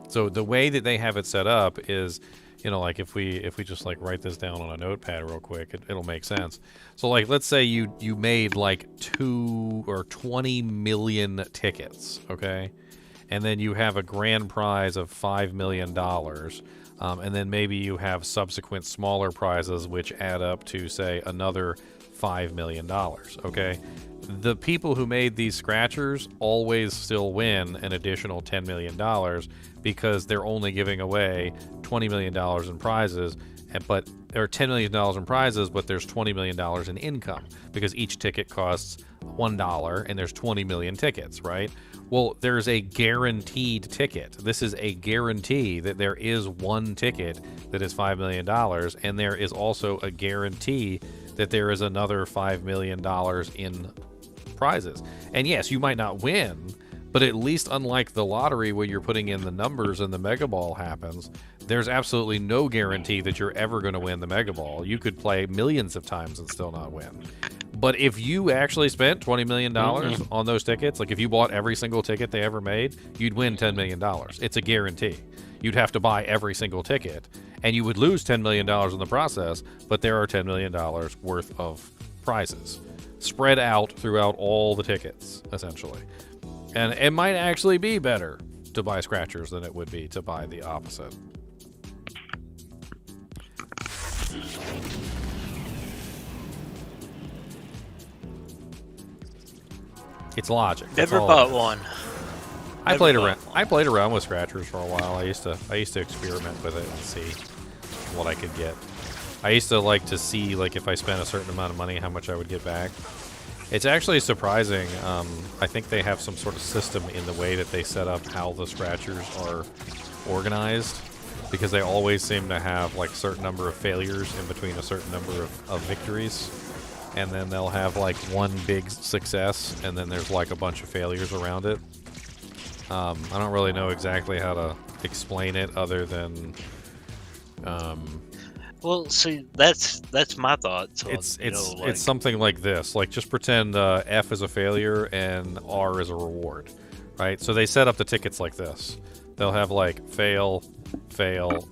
So the way that they have it set up is, like if we just like write this down on a notepad real quick, it'll make sense. So like, let's say you made like 2 or 20 million tickets, okay? And then you have a grand prize of $5 million. And then maybe you have subsequent smaller prizes which add up to, say, another $5 million, okay? The people who made these scratchers always still win an additional $10 million because they're only giving away $20 million in prizes, but there are $10 million in prizes, but there's $20 million in income because each ticket costs $1 and there's 20 million tickets, right? Well, there's a guaranteed ticket. This is a guarantee that there is one ticket that is $5 million, and there is also a guarantee that there is another $5 million in prizes. And yes, you might not win, but at least unlike the lottery where you're putting in the numbers and the Mega Ball happens, there's absolutely no guarantee that you're ever going to win the Mega Ball. You could play millions of times and still not win. But if you actually spent $20 million on those tickets, like if you bought every single ticket they ever made, you'd win $10 million. It's a guarantee. You'd have to buy every single ticket, and you would lose $10 million in the process, but there are $10 million worth of prizes spread out throughout all the tickets, essentially. And it might actually be better to buy scratchers than it would be to buy the opposite. It's logic. Never bought one. I played around with scratchers for a while. I used to experiment with it and see what I could get. I used to like to see like if I spent a certain amount of money, how much I would get back. It's actually surprising. I think they have some sort of system in the way that they set up how the scratchers are organized, because they always seem to have like a certain number of failures in between a certain number of victories. And then they'll have like one big success, and then there's like a bunch of failures around it. I don't really know exactly how to explain it other than... Well, see, that's my thoughts. It's something like this. Like, just pretend F is a failure and R is a reward, right? So they set up the tickets like this. They'll have like fail, fail,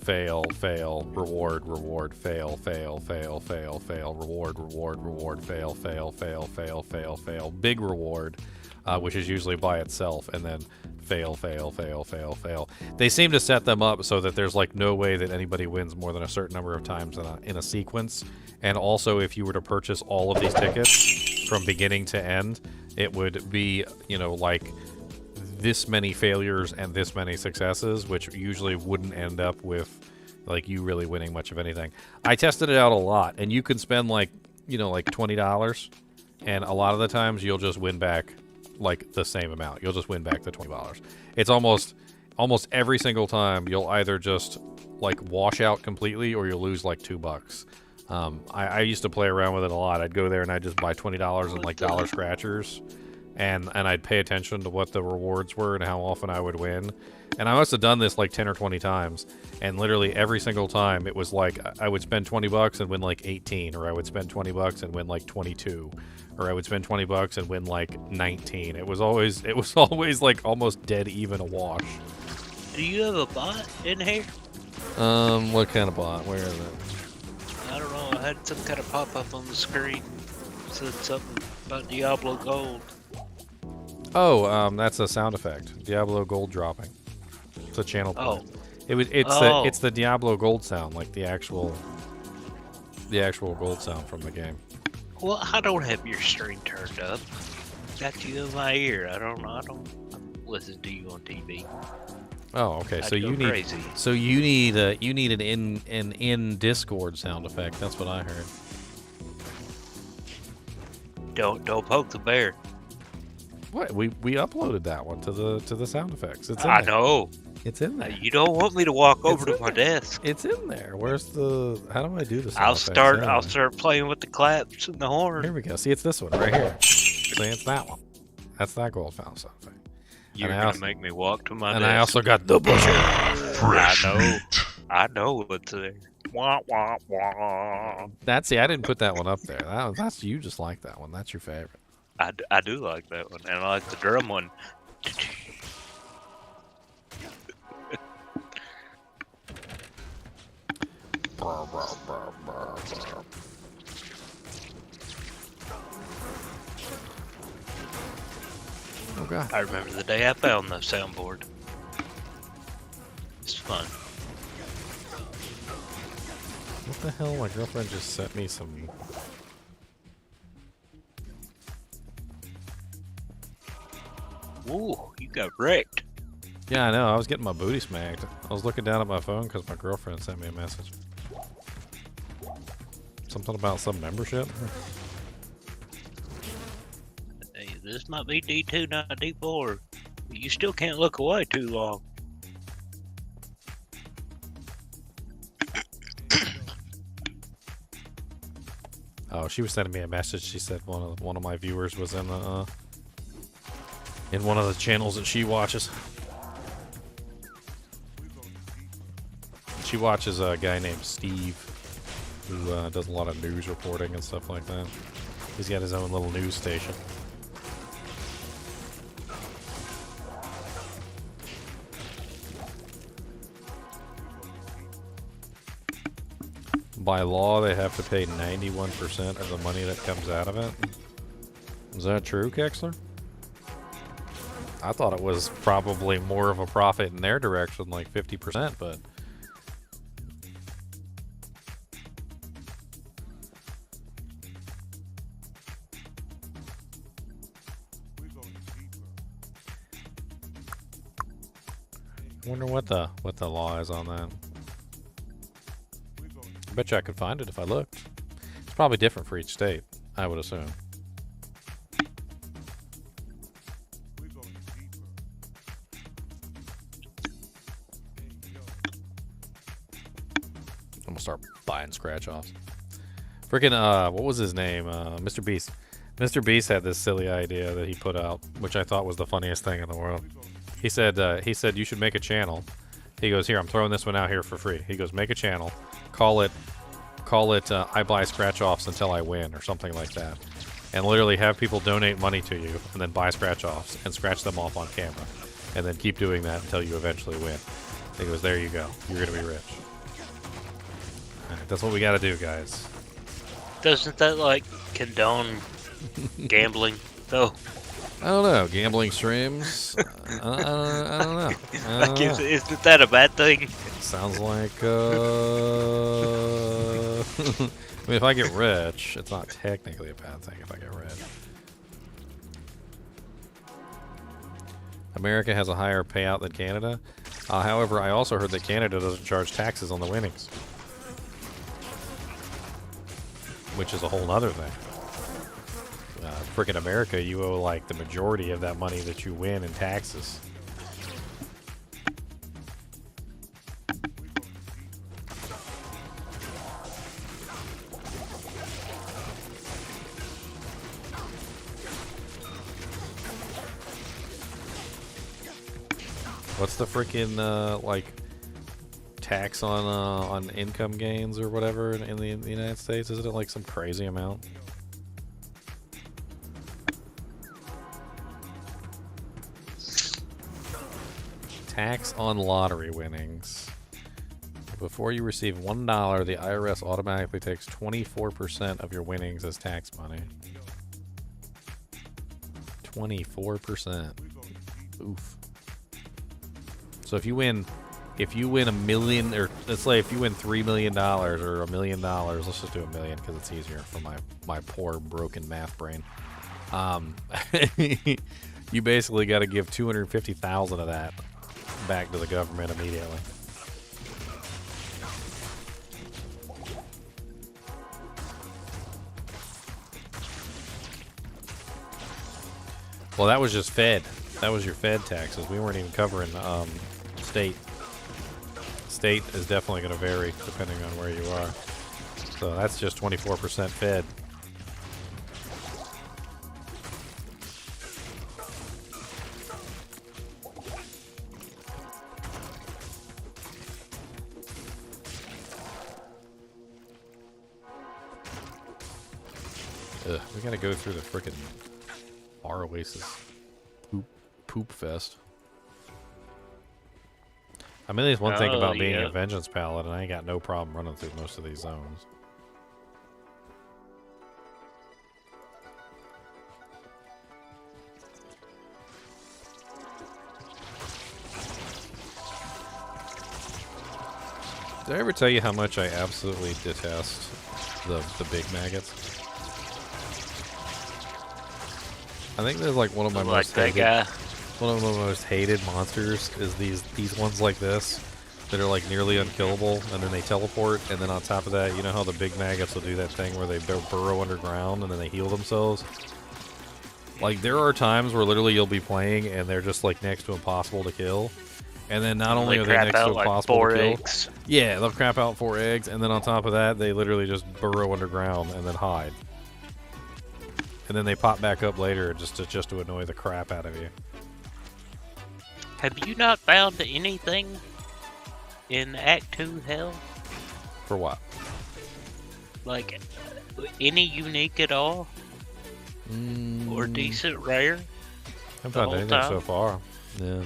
fail, fail, reward, reward, fail, fail, fail, fail, fail, reward, reward, reward, fail, fail, fail, fail, fail, fail, big reward. which is usually by itself, and then fail, fail, fail, fail, fail. They seem to set them up so that there's like no way that anybody wins more than a certain number of times in a sequence. And also, if you were to purchase all of these tickets from beginning to end, it would be, you know, like this many failures and this many successes, which usually wouldn't end up with like you really winning much of anything. I tested it out a lot, and you can spend like, you know, like $20, and a lot of the times you'll just win back like the same amount. You'll just win back the $20. It's almost every single time you'll either just like wash out completely or you'll lose like $2. I used to play around with it a lot. I'd go there and I'd just buy $20 in like dollar scratchers, and I'd pay attention to what the rewards were and how often I would win. And I must have done this like 10 or 20 times, and literally every single time it was like I would spend $20 and win like 18, or I would spend $20 and win like 22, or I would spend $20 and win like 19. It was always like almost dead even a wash. Do you have a bot in here? What kind of bot? Where is it? I don't know. I had some kind of pop up on the screen. Said something about Diablo Gold. Oh, that's a sound effect. Diablo Gold dropping. It's a channel play. Oh. It's the Diablo Gold sound, like the actual gold sound from the game. Well, I don't have your stream turned up. Got you in my ear. I don't listen to you on TV. Oh, okay. I'd So go you need crazy. you need an in Discord sound effect. That's what I heard. Don't poke the bear. What? We uploaded that one to the sound effects. It's in I there. know. It's in there. You don't want me to walk over It's to in my desk. It's in there. Where's the? How do I do this? I'll start playing with the claps and the horn. Here we go. See, it's this one right here. See, it's that one. That's that gold found sound effect. You're And I gonna also- make me walk to my And desk. I also got the butcher. I know what's there. Wah, wah, wah. I didn't put that one up there. That's you just like that one. That's your favorite. I do like that one, and I like the drum one. Oh god. I remember the day I found the soundboard. It's fun. What the hell? My girlfriend just sent me some. Ooh, you got wrecked. Yeah, I know. I was getting my booty smacked. I was looking down at my phone because my girlfriend sent me a message. Something about some membership. Hey, this might be D2, not D4. You still can't look away too long. Oh, she was sending me a message. She said one of my viewers was in one of the channels that she watches. She watches a guy named Steve, who does a lot of news reporting and stuff like that. He's got his own little news station. By law, they have to pay 91% of the money that comes out of it. Is that true, Kexler? I thought it was probably more of a profit in their direction, like 50%, but... I wonder what the law is on that. I bet you I could find it if I looked. It's probably different for each state, I would assume. I'm gonna start buying scratch offs. Freaking what was his name? Mr. Beast. Mr. Beast had this silly idea that he put out, which I thought was the funniest thing in the world. He said you should make a channel. He goes, here, I'm throwing this one out here for free. He goes, make a channel, call it I buy scratch offs until I win or something like that, and literally have people donate money to you and then buy scratch offs and scratch them off on camera, and then keep doing that until you eventually win. He goes, there you go, you're gonna be rich. All right, that's what we got to do, guys. Doesn't that like condone gambling though? I don't know. Gambling streams. I don't know. I don't know. Isn't that a bad thing? Sounds like. I mean, if I get rich, it's not technically a bad thing if I get rich. America has a higher payout than Canada. However, I also heard that Canada doesn't charge taxes on the winnings, which is a whole other thing. Frickin' America, you owe like the majority of that money that you win in taxes. What's the freaking like tax on income gains or whatever in the United States? Isn't it like some crazy amount? Tax on lottery winnings. Before you receive $1, the IRS automatically takes 24% of your winnings as tax money. 24%. Oof. So if you win a million, or let's say if you win $3 million or $1 million, let's just do a million because it's easier for my poor broken math brain. You basically got to give $250,000 of that back to the government immediately. Well, that was just Fed. That was your Fed taxes. We weren't even covering state. State is definitely going to vary depending on where you are. So that's just 24% Fed. Ugh, we gotta go through the frickin' Bar Oasis poop fest. I mean, there's one thing about being a Vengeance Paladin, I ain't got no problem running through most of these zones. Did I ever tell you how much I absolutely detest the big maggots? I think there's like one of my most hated monsters is these ones like this that are like nearly unkillable, and then they teleport, and then on top of that, you know how the big maggots will do that thing where they burrow underground and then they heal themselves? Like, there are times where literally you'll be playing and they're just like next to impossible to kill, and then not only are they next to impossible to kill, yeah, they'll crap out 4 eggs, and then on top of that, they literally just burrow underground and then hide. And then they pop back up later just to annoy the crap out of you. Have you not found anything in Act 2 Hell? For what? Like, any unique at all? Or decent rare? I haven't found anything so far. Yeah.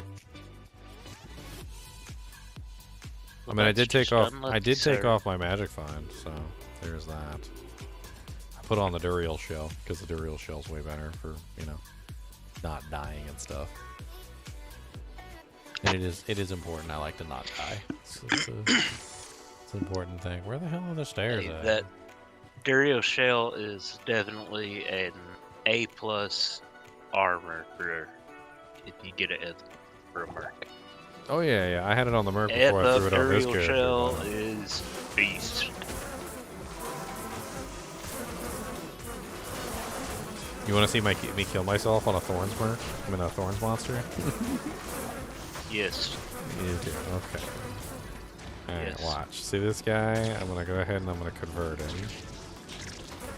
I mean, I did take off my magic find, so there's that. Put on the Duriel shell because the Duriel shell's way better for, you know, not dying and stuff. And it is important. I like to not die. It's an important thing. Where the hell are the stairs at? That Duriel shell is definitely an A+ armor for if you get it for a merc. Oh yeah. I had it on the merc before I threw it on this character. Duriel shell is beast. You want to see me kill myself on a Thorns merc? I mean, a Thorns monster? Yes. You do. Okay. Alright, Yes. watch. See this guy? I'm going to go ahead and I'm going to convert him.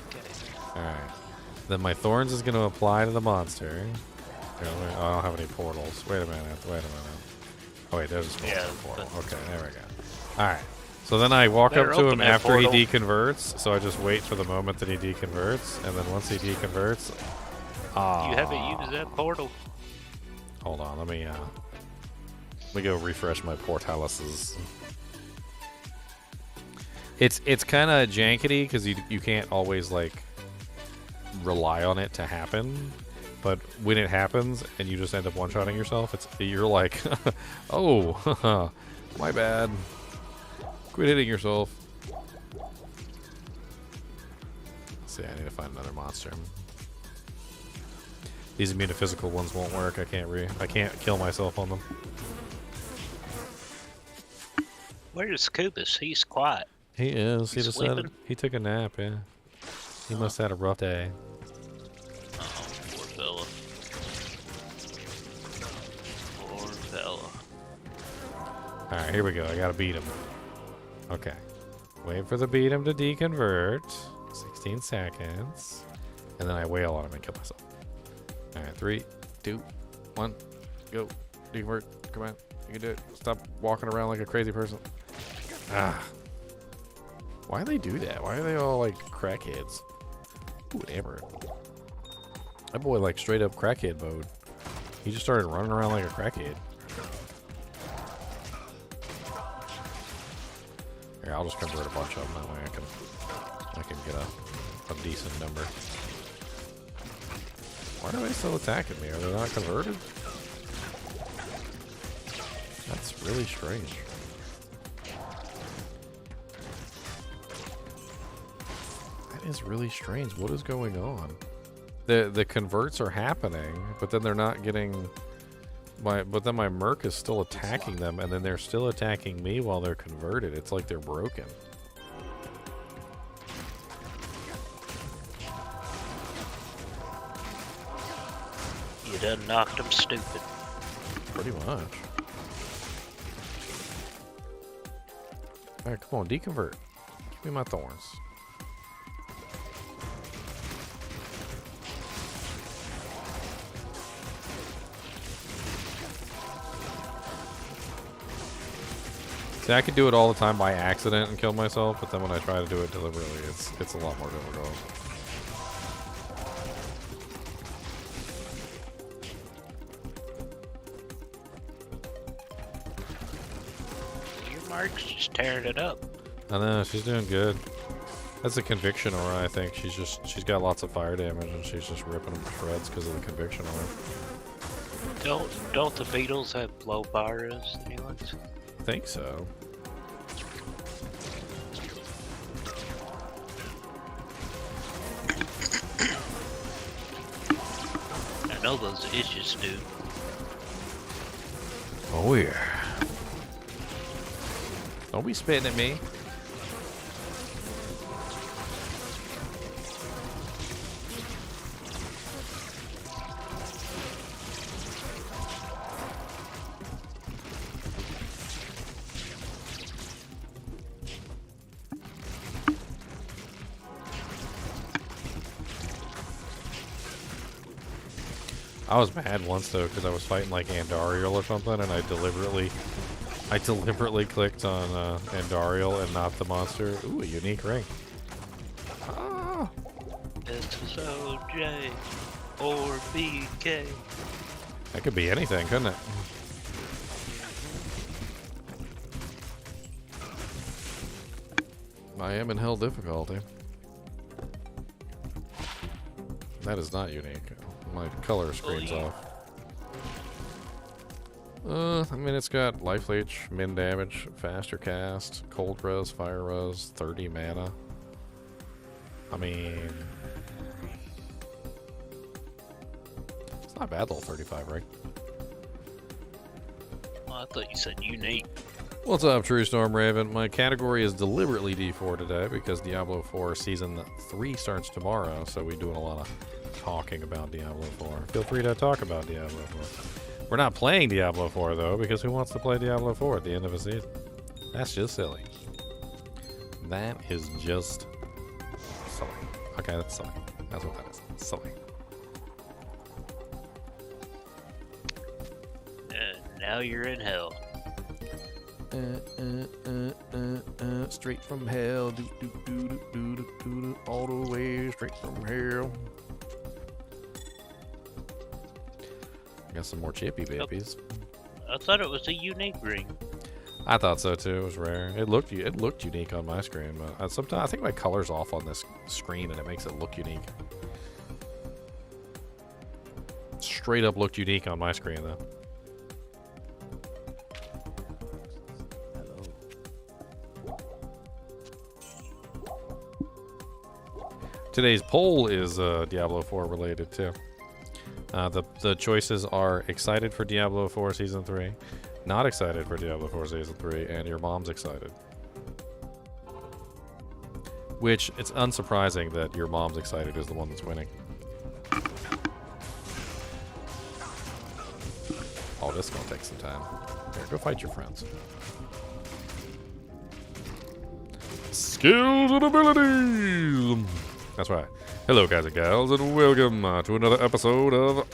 Okay. Alright. Then my Thorns is going to apply to the monster. Here, I don't have any portals. Wait a minute. Oh, wait, there's a portal. Okay, there we go. Alright. So then I walk up to him after he deconverts, so I just wait for the moment that he deconverts, and then once he deconverts... You haven't used that portal. Hold on, let me go refresh my portalises. It's kind of jankety, because you can't always, like, rely on it to happen, but when it happens and you just end up one-shotting yourself, you're like, oh, my bad. Quit hitting yourself. Let's see, I need to find another monster. These metaphysical ones won't work. I can't kill myself on them. Where's Kubus? He's quiet. He is. He He's just sleeping? he took a nap. Yeah. He must have had a rough day. Oh, poor fella. Poor fella. All right, here we go. I gotta beat him. Okay. Wait for the beat him to deconvert. 16 seconds, and then I wail on him and kill myself. All right, 3, 2, 1, go. Deconvert. Come on, you can do it. Stop walking around like a crazy person. Ah. Why do they do that? Why are they all like crackheads? Ooh, an emerald. That boy like straight up crackhead mode. He just started running around like a crackhead. Here, I'll just convert a bunch of them. That way I can get a decent number. Why are they still attacking me? Are they not converted? That's really strange. That is really strange. What is going on? The converts are happening, but then they're not getting but then my merc is still attacking them, and then they're still attacking me while they're converted. It's like they're broken. You done knocked him stupid. Pretty much. Alright, come on, deconvert. Give me my thorns. See, I could do it all the time by accident and kill myself, but then when I try to do it deliberately, it's a lot more difficult. Your mark's just tearing it up. I know, she's doing good. That's a conviction aura, I think. She's got lots of fire damage, and she's just ripping them to shreds because of the conviction aura. Don't the beetles have low fire anyways? I think so. I know those issues do. Oh yeah. Don't be spitting at me. I was mad once though because I was fighting like Andariel or something, and I deliberately clicked on Andariel and not the monster. Ooh, a unique ring. Ah. SSOJ or BK. That could be anything, couldn't it? I am in hell difficulty. That is not unique. My color screen's off. I mean, it's got life leech, min damage, faster cast, cold res, fire res, 30 mana. I mean, it's not bad, level 35, right? Well, I thought you said unique. What's up, True Storm Raven? My category is deliberately D4 today because Diablo 4 Season 3 starts tomorrow, so we're doing a lot of talking about Diablo 4. Feel free to talk about Diablo 4. We're not playing Diablo 4, though, because who wants to play Diablo 4 at the end of a season? That's just silly. That is just silly. Okay, that's silly. That's what that is. Silly. Now you're in hell. Straight from hell. All the way straight from hell. Got some more chippy babies. I thought it was a unique ring. I thought so too. It was rare. It looked unique on my screen, but sometimes I think my color's off on this screen and it makes it look unique. Straight up looked unique on my screen, though. Today's poll is Diablo 4 related, too. The choices are excited for Diablo 4 Season 3, not excited for Diablo 4 Season 3, and your mom's excited. Which, it's unsurprising that your mom's excited is the one that's winning. Oh, this is going to take some time. Here, go fight your friends. Skills and abilities! That's right. Hello, guys and gals, and welcome to another episode of...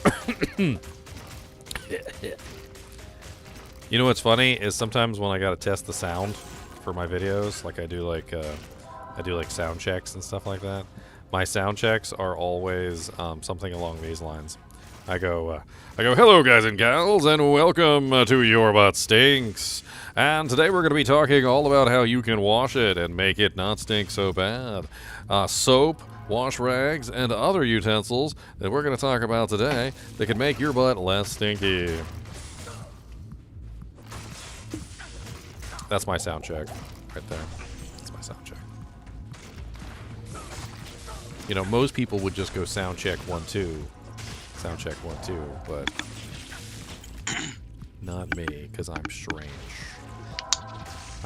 You know what's funny is sometimes when I gotta test the sound for my videos, like I do like sound checks and stuff like that. My sound checks are always something along these lines. I go, hello, guys and gals, and welcome to Your Butt Stinks. And today we're going to be talking all about how you can wash it and make it not stink so bad. Soap, wash rags, and other utensils that we're going to talk about today that can make your butt less stinky. That's my sound check right there. That's my sound check. You know, most people would just go sound check 1, 2. Sound check 1, 2, but not me, because I'm strange.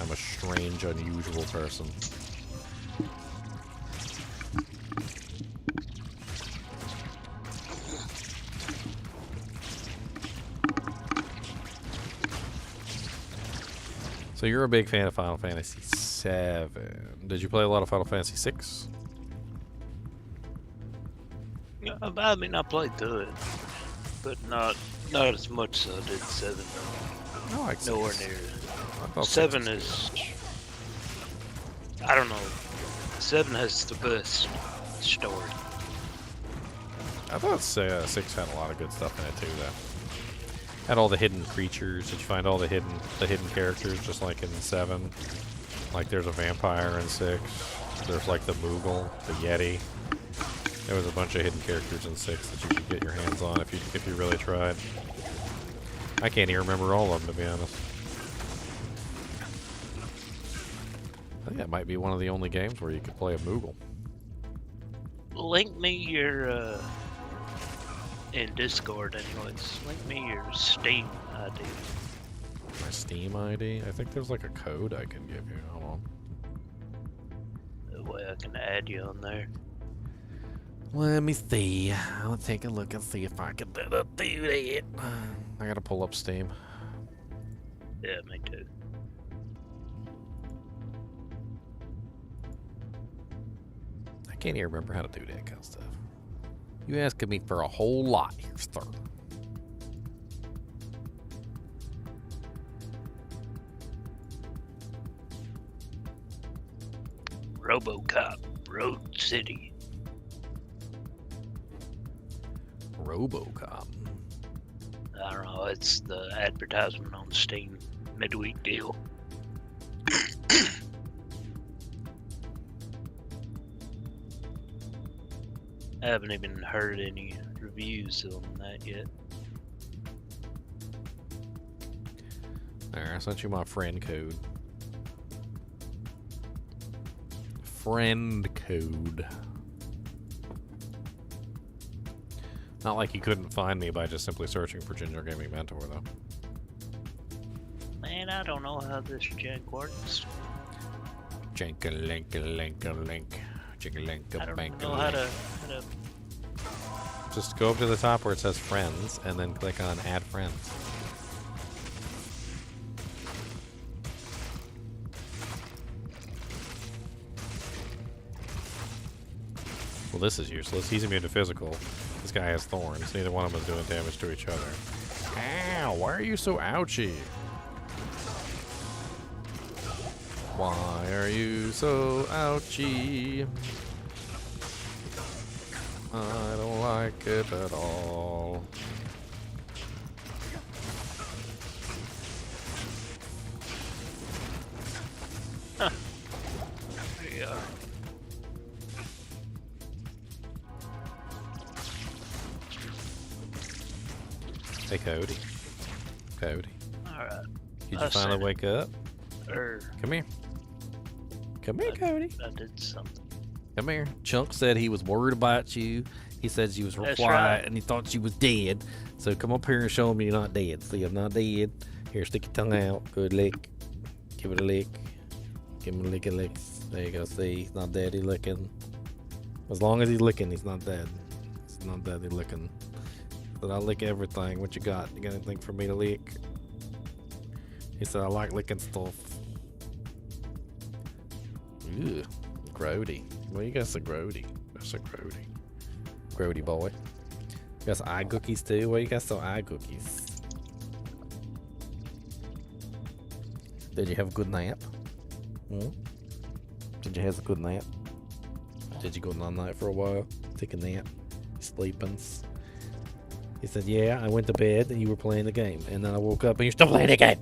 I'm a strange, unusual person. So you're a big fan of Final Fantasy VII. Did you play a lot of Final Fantasy VI? Yeah, I mean, I played through it, but not as much as I did 7. No, I Nowhere near. I thought 7 is, I don't know. 7 has the best story. I thought 6 had a lot of good stuff in it too, though. Had all the hidden creatures. Did you find all the hidden characters, just like in 7? Like there's a vampire in 6. There's like the Moogle, the Yeti. There was a bunch of hidden characters in 6 that you could get your hands on if you really tried. I can't even remember all of them, to be honest. I think that might be one of the only games where you could play a Moogle. Link me your, in Discord anyways, link me your Steam ID. My Steam ID? I think there's like a code I can give you. Hold on. That way I can add you on there. Let me see. I'll take a look and see if I can do that. I gotta pull up Steam. Yeah, me too. I can't even remember how to do that kind of stuff. You asking me for a whole lot here, sir. RoboCop, Road City. RoboCop. I don't know, it's the advertisement on Steam midweek deal. I haven't even heard any reviews on that yet. There, I sent you my friend code. Friend code. Not like you couldn't find me by just simply searching for Ginger Gaming Mentor, though. Man, I don't know how this jank works. Jank-a-link-a-link-a-link. I don't know Jigga-link-a-bank-a-link. how to Just go up to the top where it says friends and then click on add friends. Well, this is useless. He's immune to physical. This guy has thorns. Neither one of them is doing damage to each other. Ow! Why are you so ouchy? Why are you so ouchy? I don't like it at all. There you are. Hey, Cody. Cody. Alright. Did I you finally said it. wake up? Er, Come here. Come here, Cody. I did something. Come here. Chunk said he was worried about you. He said you was real That's quiet right. and he thought you was dead. So come up here and show him you're not dead. See, I'm not dead. Here, stick your tongue out. Good lick. Give it a lick. Give him a lick. There you go. See, he's not dead. He's licking. As long as he's licking, he's not dead. He's not dead. He's licking. But I lick everything. What you got? You got anything for me to lick? He said I like licking stuff. Ew, grody. Well, you got some grody. That's a grody. Grody boy. You got some eye cookies too? Well, you got some eye cookies. Did you have a good nap? Hmm? Did you have a good nap? Did you go night night for a while? Take a nap? Sleeping? He said, yeah, I went to bed and you were playing the game. And then I woke up and you're still playing the game.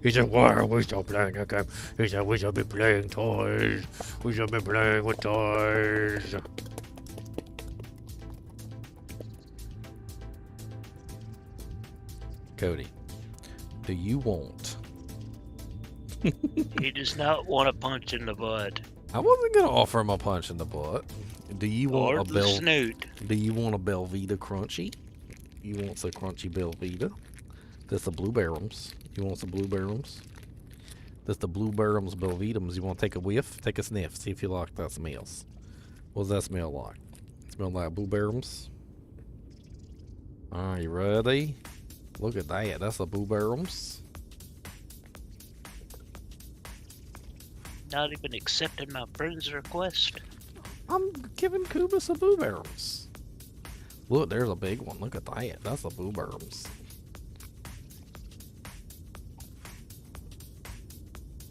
He said, why are we still playing a game? He said, we should be playing toys. We should be playing with toys. Cody, do you want? He does not want a punch in the butt. I wasn't gonna offer him a punch in the butt. Do you want Or a the Bel? snoot. Do you want a Belvita crunchy? You want some crunchy Belvita? That's the blueberrums. You want some blueberrums? That's the blueberrums Belvitams. You want to take a whiff? Take a sniff. See if you like that smells. What does that smell like? Smell like blueberrums? Are you ready? Look at that. That's the blueberums. Not even accepting my friend's request. I'm giving Kuba some blueberums. Look, there's a big one. Look at that. That's the blueberums.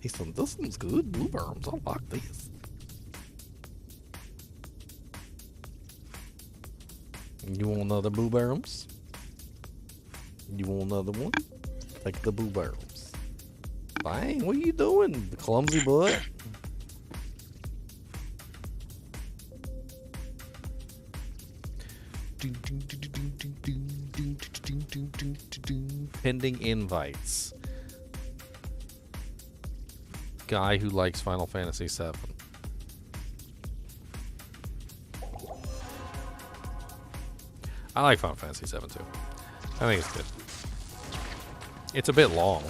He said, this one's good. Blueberums. I like this. You want another blueberums? You want another one? Take the blueberums. Bang, what are you doing? The clumsy butt. Pending invites. Guy who likes Final Fantasy VII. I like Final Fantasy VII too. I think it's good. It's a bit long,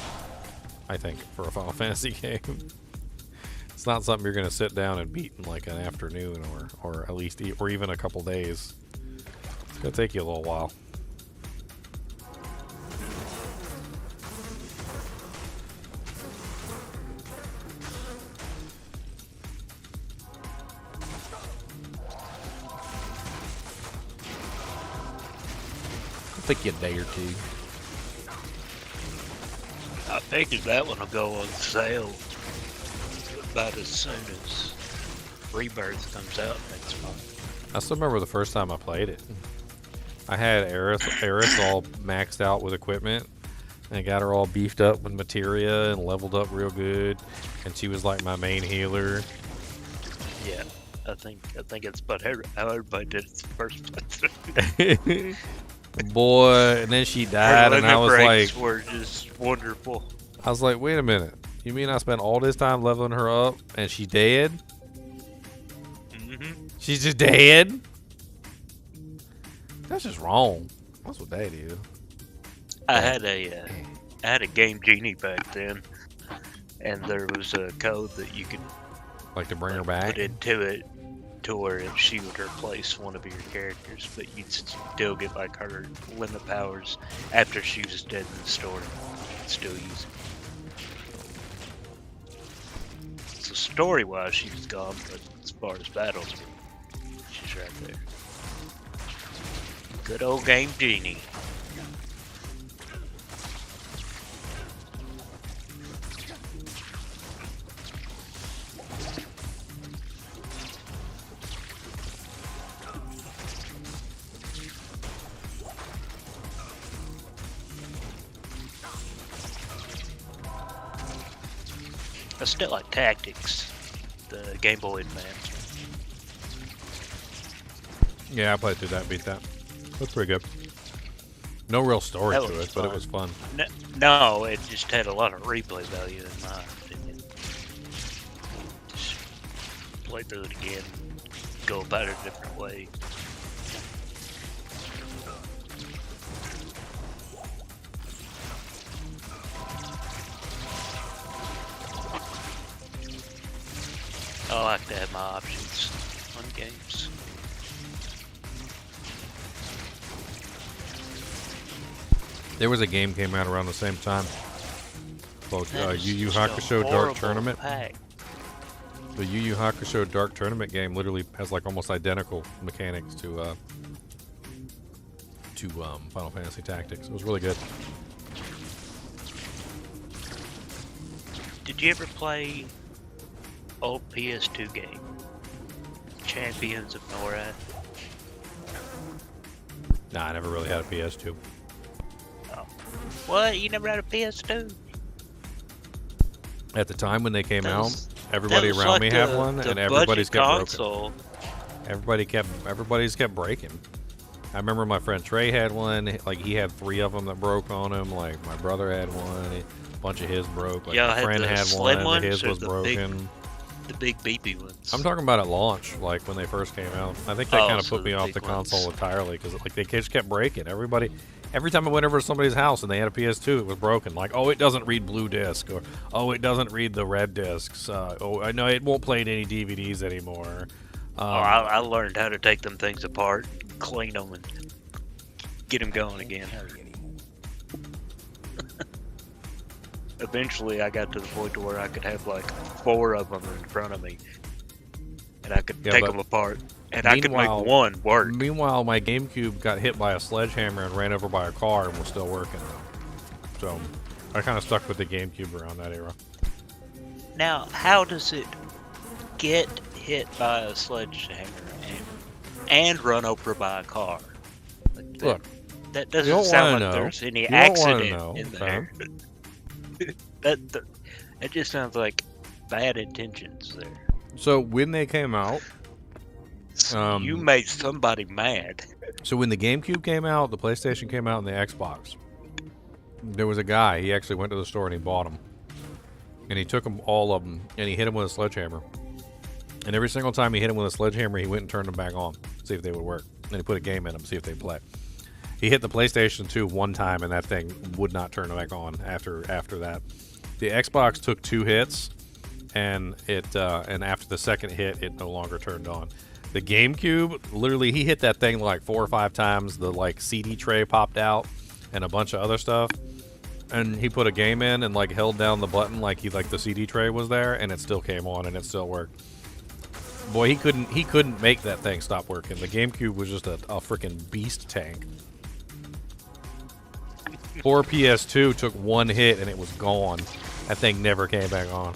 I think, for a Final Fantasy game. It's not something you're gonna sit down and beat in like an afternoon or at least or even a couple days. It's gonna take you a little while. I think a day or two. I figured that one will go on sale about as soon as Rebirth comes out next month. I still remember the first time I played it. I had Eris all maxed out with equipment, and I got her all beefed up with materia and leveled up real good, and she was like my main healer. Yeah, I think it's about how everybody did it the first playthrough. Boy, and then she died, Her and I was limit like, breaks were just wonderful. I was like, wait a minute. You mean I spent all this time leveling her up, and she dead? Mm-hmm. She's just dead? That's just wrong. That's what that is. I had a Game Genie back then, and there was a code that you could Like to bring her back? put into it to where she would replace one of your characters, but you'd still get like her limit powers after she was dead in the story. You could still use it. So story-wise, she was gone, but as far as battles, she's right there. Good old Game Genie. I still like Tactics, the Game Boy Advance. Yeah, I played through that, beat that. That's pretty good. No real story That to was it, but it fun. was fun. No, it just had a lot of replay value in my opinion. Just play through it again, go about it a different way. I like to have my options on games. There was a game came out around the same time called That is Yu Yu just a Hakusho Dark horrible Tournament. pack. The Yu Yu Hakusho Dark Tournament game literally has like almost identical mechanics to Final Fantasy Tactics. It was really good. Did you ever play old PS2 game? Champions of NORAD? Nah, I never really had a PS2. What? You never had a PS2? At the time when they came That out, was- everybody that was around like me had the- one, the and everybody's budget kept console. broken. Everybody's kept breaking. I remember my friend Trey had one. Like he had 3 of them that broke on him. Like my brother had one. A bunch of his broke. Like Y'all my had friend the had slim one. ones His or was the broken. The big beepy ones. I'm talking about at launch, like when they first came out. I think that Oh, kind of so put me the off big the console ones. entirely because like they just kept breaking. Every time I went over to somebody's house and they had a PS2, it was broken. Like, oh, it doesn't read blue disc, or oh, it doesn't read the red discs. Oh, I know it won't play any DVDs anymore. I learned how to take them things apart, clean them, and get them going again. Eventually, I got to the point to where I could have like 4 of them in front of me, and I could Yeah, take but them apart, and I could make meanwhile- one work. Meanwhile, my GameCube got hit by a sledgehammer and ran over by a car and was still working. So I kind of stuck with the GameCube around that era. Now, how does it get hit by a sledgehammer and run over by a car? Like that, Look, that you doesn't don't sound wanna like know. there's any You don't wanna accident know, in okay? there. That just sounds like bad intentions there. So when they came out, You made somebody mad. so when the GameCube came out, the PlayStation came out, and the Xbox, there was a guy. He actually went to the store and he bought them, and he took them all of them and he hit them with a sledgehammer. And every single time he hit them with a sledgehammer, he went and turned them back on, see if they would work. And he put a game in them, see if they'd play. He hit the PlayStation 2 one time, and that thing would not turn back on after that. The Xbox took 2 hits, and and after the second hit, it no longer turned on. The GameCube, literally, he hit that thing like 4 or 5 times. The like CD tray popped out, and a bunch of other stuff. And he put a game in and like held down the button like the CD tray was there, and it still came on and it still worked. Boy, he couldn't make that thing stop working. The GameCube was just a freaking beast tank. Poor PS2 took 1 hit and it was gone. That thing never came back on.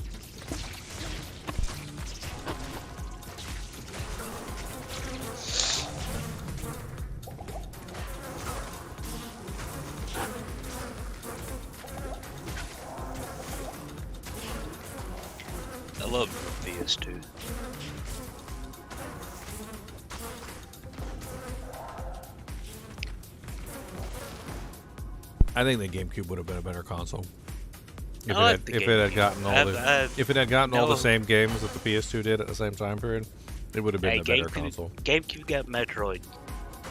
I love PS2. I think the GameCube would have been a better console. If I like the it had GameCube. gotten all if it had gotten all the same games that the PS2 did at the same time period, it would have been Hey, a better console. GameCube got Metroid.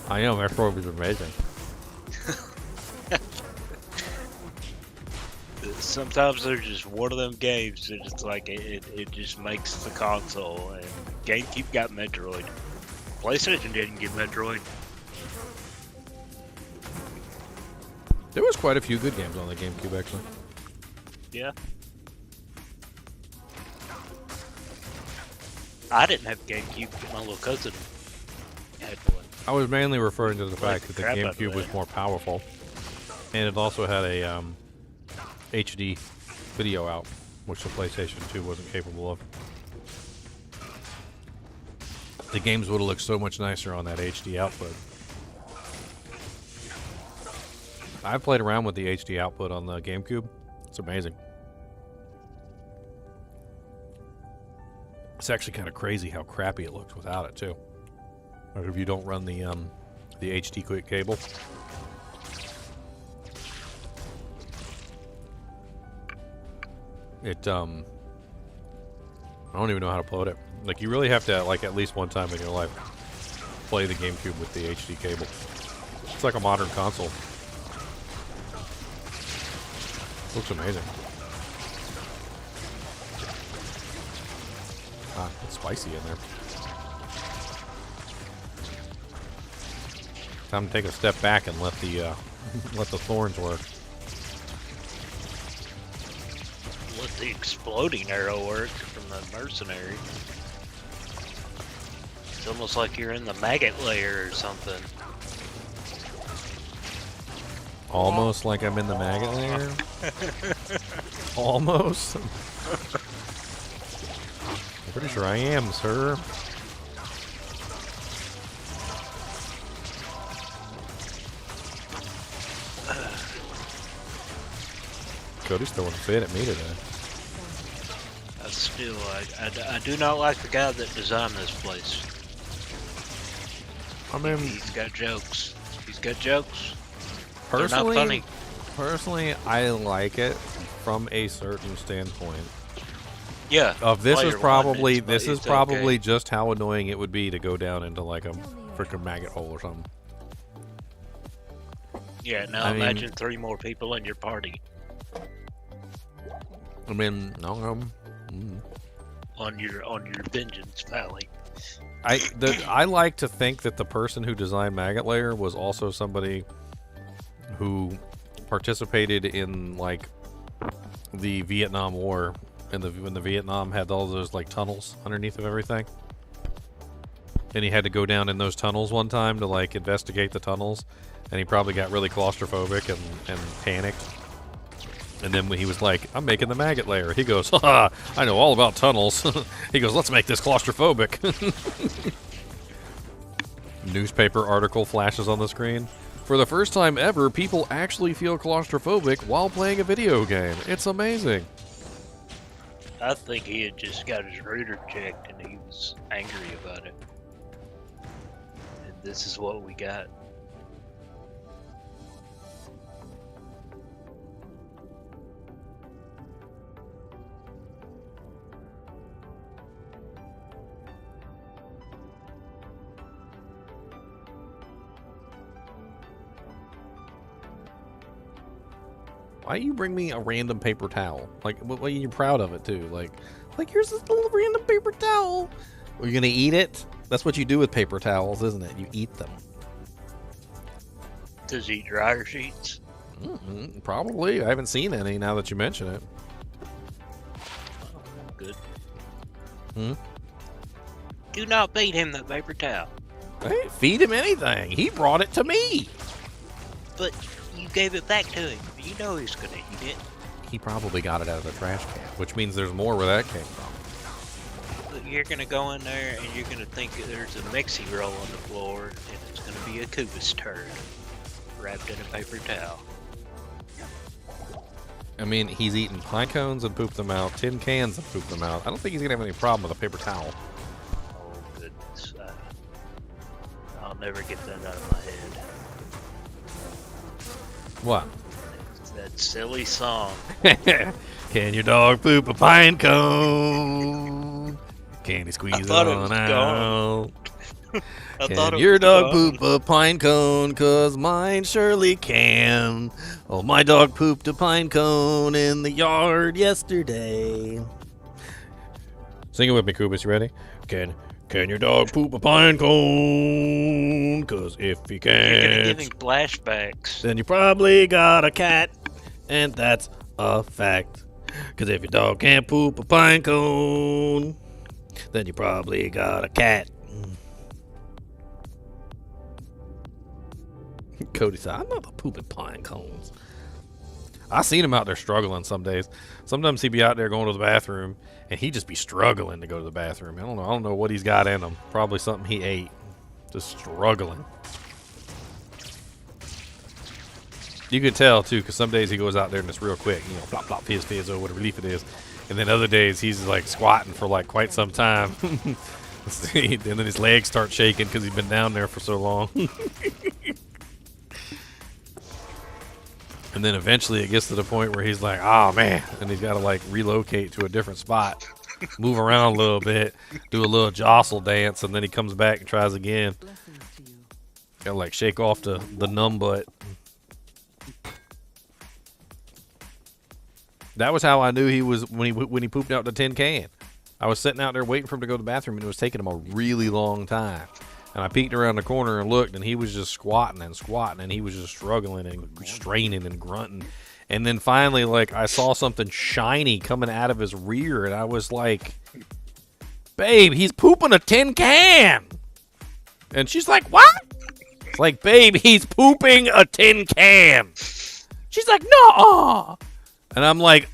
I know, Metroid was amazing. Sometimes there's just one of them games that it's like it just makes the console. And GameCube got Metroid. PlayStation didn't get Metroid. There was quite a few good games on the GameCube, actually. Yeah. I didn't have GameCube, but my little cousin had one. I was mainly referring to the fact that the crap out of GameCube was that. more powerful, and it also had a HD video out, which the PlayStation 2 wasn't capable of. The games would have looked so much nicer on that HD output. I've played around with the HD output on the GameCube. It's amazing. It's actually kind of crazy how crappy it looks without it too. Like if you don't run the HD quick cable. It I don't even know how to upload it. Like, you really have to, like, at least one time in your life play the GameCube with the HD cable. It's like a modern console. Looks amazing. Ah, it's spicy in there. Time to take a step back and let the let the thorns work. Let the exploding arrow work from the mercenary. It's almost like you're in the maggot layer or something. Almost like I'm in the maggot layer. Almost. I'm pretty sure I am, sir. Cody's throwing a fit at me today. I do not like the guy that designed this place. I mean, He's got jokes. He's got jokes. They're not personally, funny. personally, I like it from a certain standpoint. Yeah. Of this player is one, probably it's- this is it's probably okay. just how annoying it would be to go down into like a freaking maggot hole or something. Yeah. Now I mean- imagine 3 more people in your party I mean, no, on your vengeance valley. I like to think that the person who designed Maggot Layer was also somebody who participated in like the Vietnam War and when the Vietnam had all those like tunnels underneath of everything. And he had to go down in those tunnels one time to like investigate the tunnels, and he probably got really claustrophobic and panicked. And then when he was like, I'm making the maggot layer, he goes, haha, I know all about tunnels. He goes, let's make this claustrophobic. Newspaper article flashes on the screen. For the first time ever, people actually feel claustrophobic while playing a video game. It's amazing. I think he had just got his reader checked and he was angry about it. And this is what we got. Why you bring me a random paper towel? Like, well, you're proud of it too. Like here's this little random paper towel. Are you gonna eat it? That's what you do with paper towels, isn't it? You eat them. Does he eat dryer sheets? Probably. I haven't seen any now that you mention it. Good. Hmm? Do not feed him that paper towel. Hey, feed him anything. He brought it to me. But you gave it back to him. You know he's gonna eat it. He probably got it out of the trash can, which means there's more where that came from. But you're gonna go in there and you're gonna think that there's a Mexi roll on the floor and it's gonna be a Kubis turd wrapped in a paper towel. I mean, he's eaten pine cones and pooped them out, tin cans and pooped them out. I don't think he's gonna have any problem with a paper towel. Oh goodness. I'll never get that out of my head. What? It's that silly song. Can your dog poop a pine cone? Can he squeeze it thought it on was out? gone. I thought Can it your was dog gone. poop a pine cone? 'Cause mine surely can. Oh, my dog pooped a pine cone in the yard yesterday. Sing it with me, Kubis. You ready? Can your dog poop a pine cone? 'Cause if he You're gonna give can't, him flashbacks. then you probably got a cat. And that's a fact. 'Cause if your dog can't poop a pine cone, then you probably got a cat. Cody said, I'm not a pooping pine cones. I seen him out there struggling some days. Sometimes he'd be out there going to the bathroom, and he'd just be struggling to go to the bathroom. I don't know what he's got in him. Probably something he ate. Just struggling. You could tell, too, because some days he goes out there and it's real quick. You know, plop, plop, fizz, fizz, or whatever relief it is. And then other days he's, like, squatting for, like, quite some time. And then his legs start shaking because he's been down there for so long. And then eventually it gets to the point where he's like, oh man, and he's got to like relocate to a different spot, move around a little bit, do a little jostle dance, and then he comes back and tries again. Blessings to you. Got to like shake off the numb butt. That was how I knew he was when he pooped out the tin can. I was sitting out there waiting for him to go to the bathroom, and it was taking him a really long time. And I peeked around the corner and looked, and he was just squatting, and he was just struggling and straining and grunting. And then finally, like, I saw something shiny coming out of his rear, and I was like, babe, he's pooping a tin can. And she's like, what? It's like, babe, he's pooping a tin can. She's like, no. And I'm like,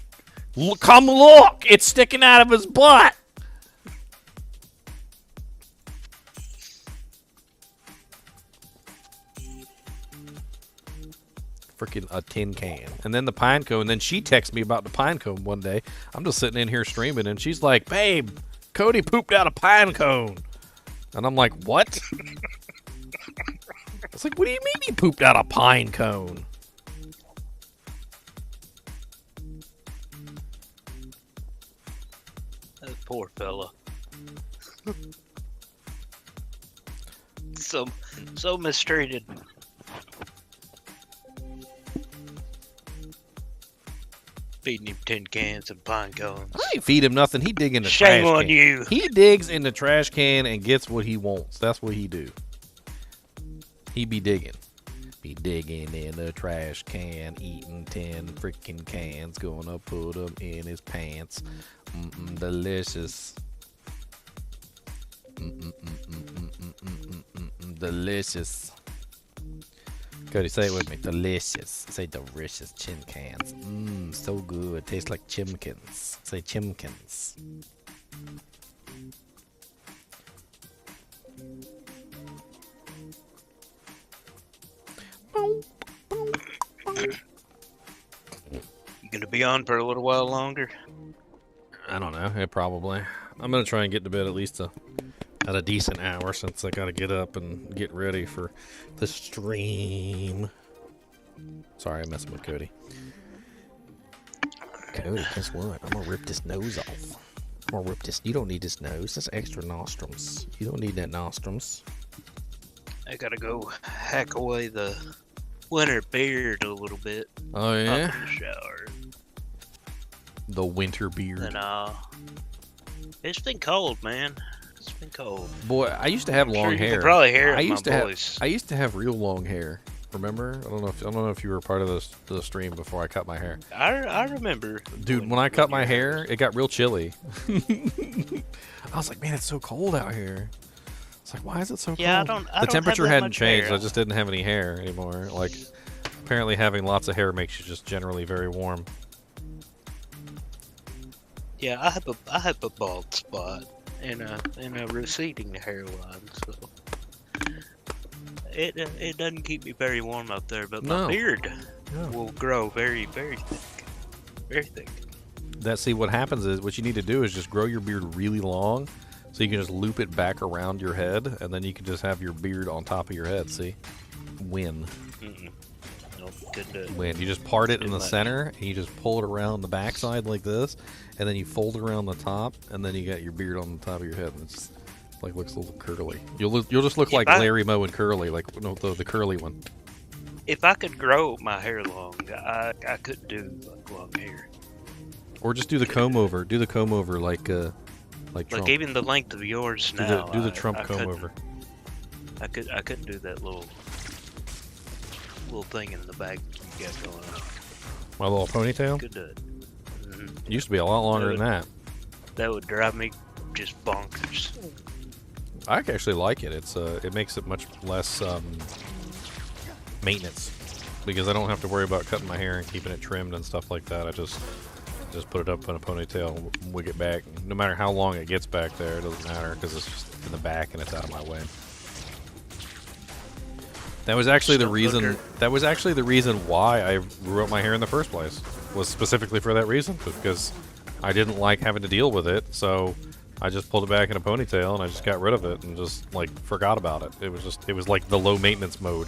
come look, it's sticking out of his butt. Freaking a tin can. And then the pine cone. And then she texted me about the pine cone one day. I'm just sitting in here streaming, and she's like, babe, Cody pooped out a pine cone. And I'm like, what? It's like, what do you mean he pooped out a pine cone? That poor fella. So mistreated. Feeding him tin cans and pine cones. I ain't feed him nothing. He dig in the trash can. Shame on you. He digs in the trash can and gets what he wants. That's what he do. He be digging. Be digging in the trash can, eating 10 freaking cans. Gonna put them in his pants. Delicious. Delicious. Cody, say it with me. Delicious. Say delicious chin cans. So good. Tastes like chimkins. Say chimkins. You gonna be on for a little while longer? I don't know. Yeah, probably. I'm gonna try and get to bed at least at a decent hour, since I gotta get up and get ready for the stream. Sorry, I'm messing with Cody. Cody, guess what? I'm gonna rip this nose off. I'm gonna rip this. You don't need this nose. That's extra nostrums. You don't need that nostrums. I gotta go hack away the winter beard a little bit. Oh Up yeah. in the shower. The winter beard. And it's been cold, man. It's been cold. Boy, I used to have I'm long sure you hair. can probably hear I it in used my to voice. I used to have real long hair. Remember? I don't know if you were part of the stream before I cut my hair. I remember. Dude, when I cut my you- hair, it got real chilly. I was like, man, it's so cold out here. It's like, why is it so Yeah, cold? I The don't have temperature that hadn't much changed. hair. I just didn't have any hair anymore. Like, apparently having lots of hair makes you just generally very warm. Yeah, I have a bald spot and a receding hairline, so it doesn't keep me very warm up there. But No. my beard No. will grow very thick, very thick. See, what happens is, what you need to do is just grow your beard really long, so you can just loop it back around your head, and then you can just have your beard on top of your head. See? Win. Nope, couldn't do it. Win. You just part it in Too the much. center, and you just pull it around the backside like this, and then you fold it around the top, and then you got your beard on the top of your head, and it's like looks a little curly. You'll just look like Larry Moe and Curly, like no, the curly one. If I could grow my hair long, I could do like long hair. Or just do the comb over. Do the comb over like Trump. Like even the length of yours do now. the Trump I comb couldn't- over. I couldn't do that little thing in the back you got going on. My little ponytail. Could do it. It used to be a lot longer than that. That would drive me just bonkers. I actually like it. It makes it much less maintenance, because I don't have to worry about cutting my hair and keeping it trimmed and stuff like that. I just put it up in a ponytail, wig it back. No matter how long it gets back there, it doesn't matter, because it's just in the back and it's out of my way. That was actually the reason. That was actually the reason why I grew up my hair in the first place. Was specifically for that reason, because I didn't like having to deal with it. So I just pulled it back in a ponytail and I just got rid of it and just like forgot about it. It was like the low maintenance mode.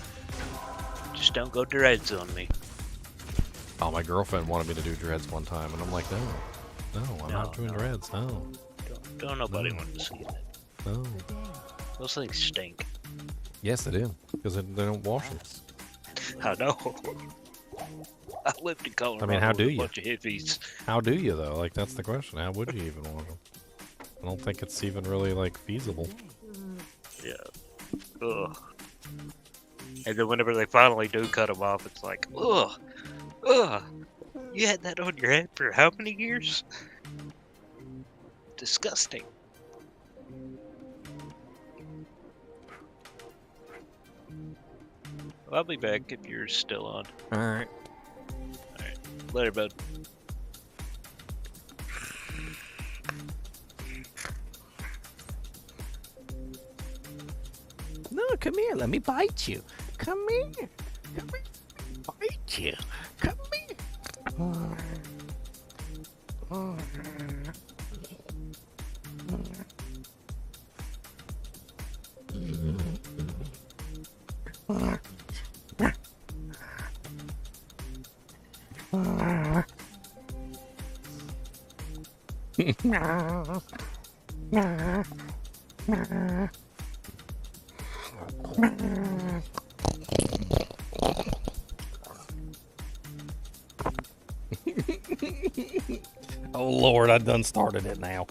Just don't go dreads on me. Oh, my girlfriend wanted me to do dreads one time, and I'm like, no, I'm not doing dreads. No, Don't nobody want to see that. no. Those things stink. Yes, they do, because they don't wash them. I know. I lived in Colorado. I mean, how do with you? A bunch of hippies. How do you though? Like that's the question. How would you even wash them? I don't think it's even really like feasible. Yeah. Ugh. And then whenever they finally do cut them off, it's like, ugh, ugh. You had that on your head for how many years? Disgusting. I'll be back if you're still on. All right. Later, bud. No, come here. Let me bite you. Come here. Come here. Bite you. Come here. Oh Lord, I done started it now.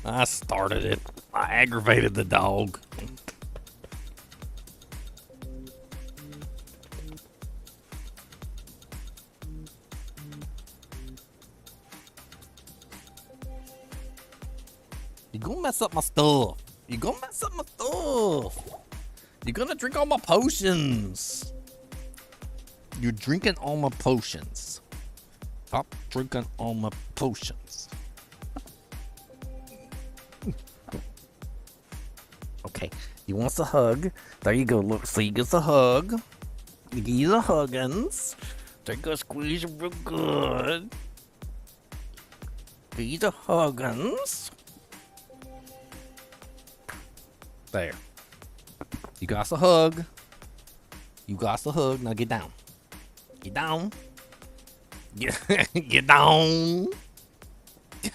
I started it. I aggravated the dog. You gonna mess up my stuff. You gonna mess up my stuff. You're gonna drink all my potions. You're drinking all my potions. Stop drinking all my potions. Okay, he wants a hug. There you go. Look, so he gets a hug. You get a huggins. Take a squeeze real good. Get a huggins. There. You got a hug. You got a hug. Now get down. Get down. Get down.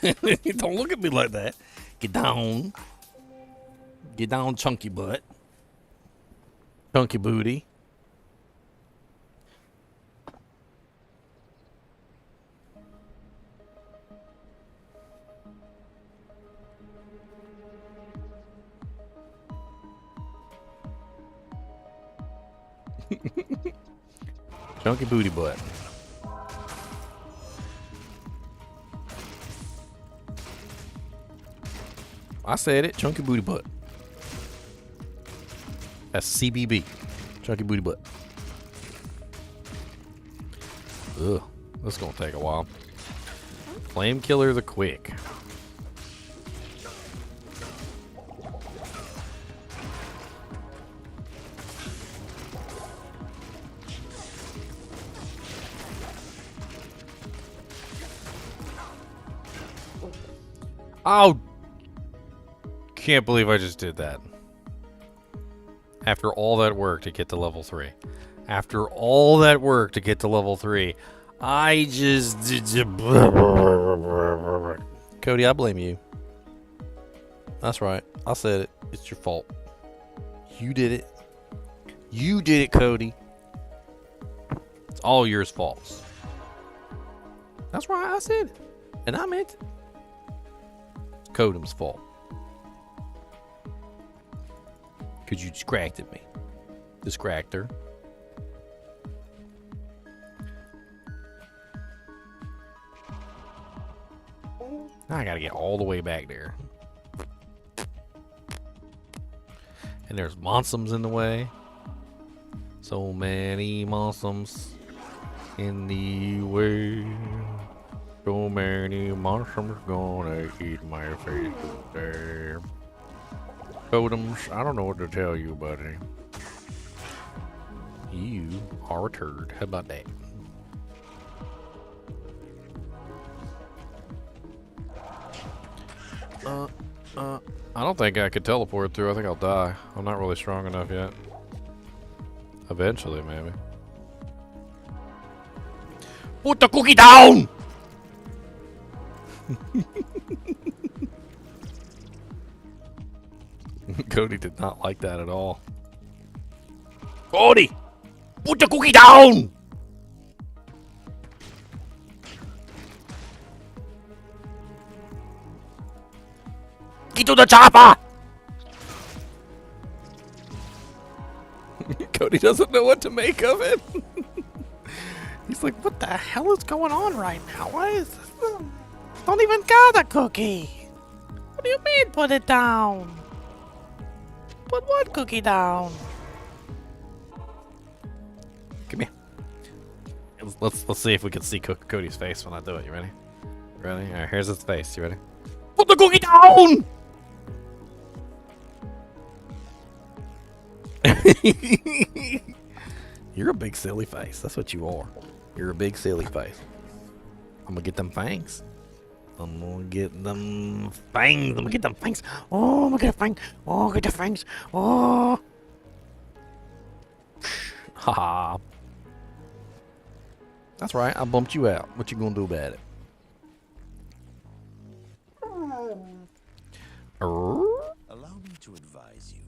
Don't look at me like that. Get down. Get down, chunky butt. Chunky booty. Chunky booty butt. I said it, chunky booty butt. That's CBB, chunky booty butt. Ugh, this is gonna take a while. Flame killer the quick. Oh, can't believe I just did that. After all that work to get to level 3. After all that work to get to level 3, I just did. Cody, I blame you. That's right. I said it. It's your fault. You did it. You did it, Cody. It's all yours faults. That's right. I said it. And I meant it. Kodum's fault. Because you distracted me. Distractor. Now I gotta get all the way back there. And there's monsums in the way. So many monsums in the way. So many monsums gonna eat my face today. Totems, I don't know what to tell you, buddy. You are a turd. How about that? I don't think I could teleport through. I think I'll die. I'm not really strong enough yet. Eventually, maybe. Put the cookie down! Cody did not like that at all. Cody! Put the cookie down! Get to the chopper! Cody doesn't know what to make of it. He's like, what the hell is going on right now? Why is this? Don't even got a cookie. What do you mean, put it down? Put what cookie down? Come here. Let's see if we can see Cody's face when I do it. You ready? Ready? All right, here's his face. You ready? Put the cookie down! You're a big silly face. That's what you are. You're a big silly face. I'm gonna get them fangs. I'm gonna get them fangs. I'm gonna get them fangs. Oh, I'm gonna get a fang. Oh, get the fangs. Oh. Ha. That's right. I bumped you out. What you gonna do about it? Allow me to advise you.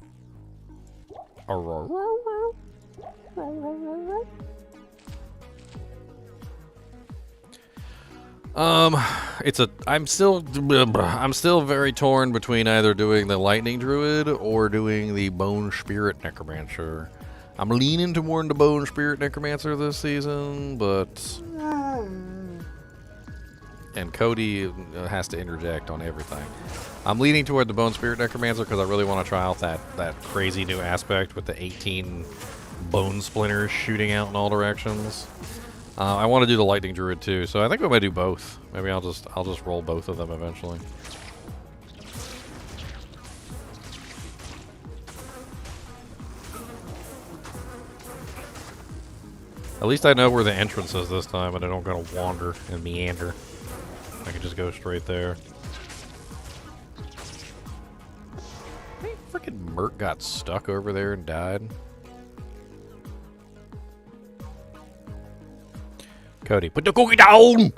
I'm still very torn between either doing the lightning druid or doing the bone spirit necromancer. I'm leaning toward the bone spirit necromancer this season, but and Cody has to interject on everything. I'm leaning toward the bone spirit necromancer because I really want to try out that crazy new aspect with the 18 bone splinters shooting out in all directions. I want to do the lightning druid too, so I think we might do both. Maybe I'll just roll both of them eventually. At least I know where the entrance is this time, and I don't gotta wander and meander. I can just go straight there. I think freaking Merc got stuck over there and died. Cody, put the cookie down!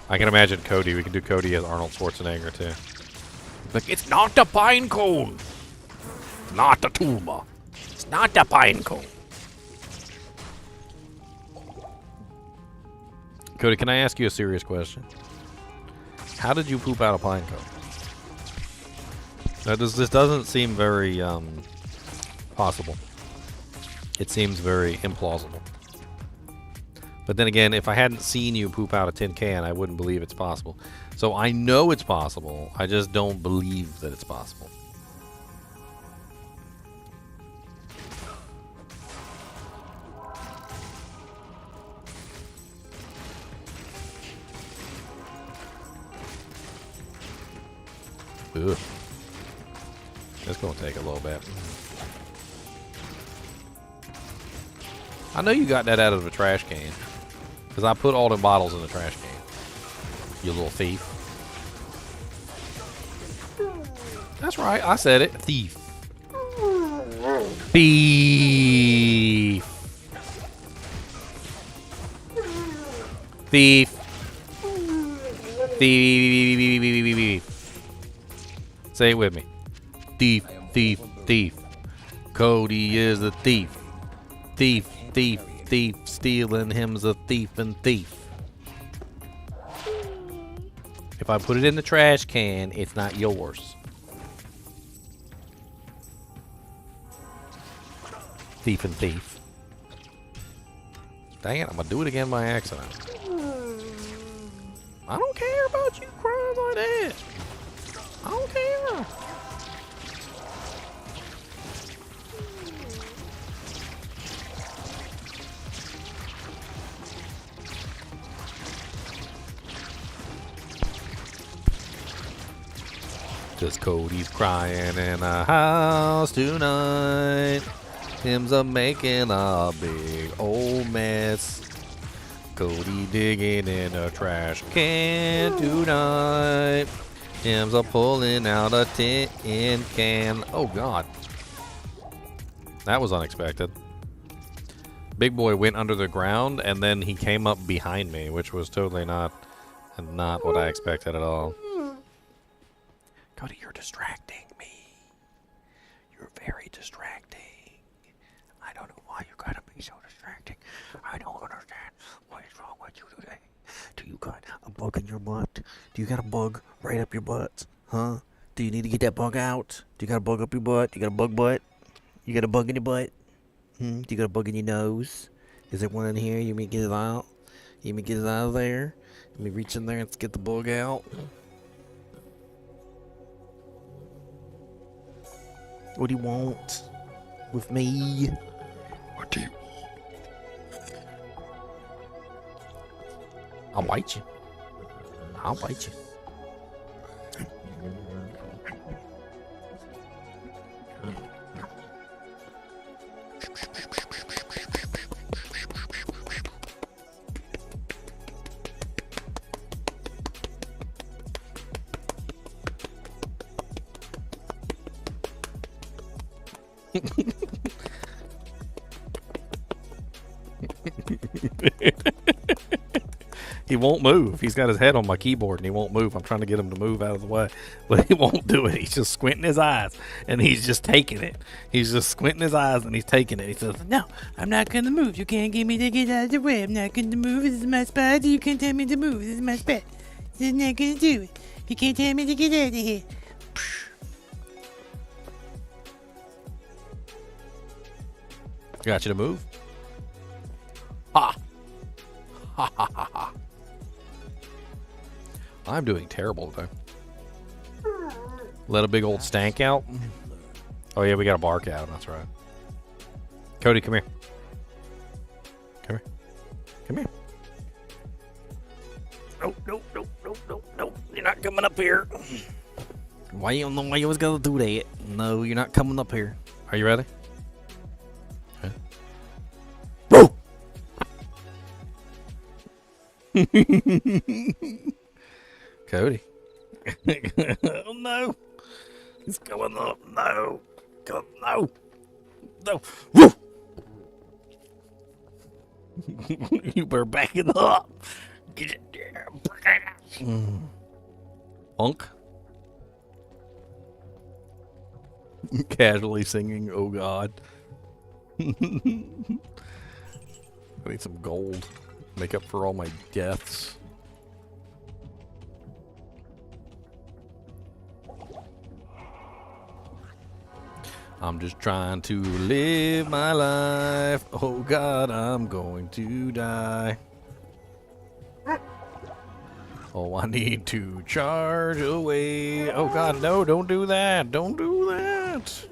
I can imagine Cody. We can do Cody as Arnold Schwarzenegger too. Like, it's not the pine cone! It's not the tuba! It's not the pine cone! Cody, can I ask you a serious question? How did you poop out a pine cone? Now, this doesn't seem very possible. It seems very implausible. But then again, if I hadn't seen you poop out a tin can, I wouldn't believe it's possible. So I know it's possible. I just don't believe that it's possible. Ugh. It's gonna take a little bit. I know you got that out of the trash can, because I put all the bottles in the trash can. You little thief. That's right, I said it. Thief. Thief. Thief. Thief. Say it with me. Thief, thief, thief. Cody is a thief. Thief, thief, thief. Stealing him's a thief and thief. If I put it in the trash can, it's not yours. Thief and thief. Dang it, I'm gonna do it again by accident. I don't care about you crying like that. I don't care. Cause Cody's crying in a house tonight. Him's a making a big old mess. Cody digging in a trash can tonight. Tim's a pulling out a tin can. Oh God, that was unexpected. Big boy went under the ground and then he came up behind me, which was totally not what I expected at all. Cody, you're distracting me. You're very distracting. I don't know why you gotta be so distracting. I don't understand what is wrong with you today. Do you got a bug in your butt? Do you got a bug right up your butt? Huh? Do you need to get that bug out? Do you got a bug up your butt? You got a bug butt? You got a bug in your butt? Do you got a bug in your nose? Is there one in here? You may get it out? You may get it out of there? Let me reach in there and get the bug out. What do you want with me? What do you want? I'll bite you. I'll bite you. He won't move. He's got his head on my keyboard and he won't move. I'm trying to get him to move out of the way, but he won't do it. He's just squinting his eyes and he's just taking it. He's just squinting his eyes and he's taking it. He says, "No, I'm not going to move. You can't get me to get out of the way. I'm not going to move. This is my spot. You can't tell me to move. This is my spot. I'm not going to do it. You can't tell me to get out of here." Got you to move? Ha! Ha ha ha ha. I'm doing terrible today. Let a big old stank out. Oh yeah, we got a bark out. That's right. Cody, come here. Come here. Come here. No, no, no, no, no, no. You're not coming up here. Why you don't know why you was gonna do that? No, you're not coming up here. Are you ready? Okay. Whoa! Cody. Oh no. He's coming up. No. Come, no. No. Woo! You better back it up. Get it there. Unk. Casually singing, oh God. I need some gold. Make up for all my deaths. I'm just trying to live my life. Oh God, I'm going to die. Oh, I need to charge away. Oh God, no, don't do that. Don't do that.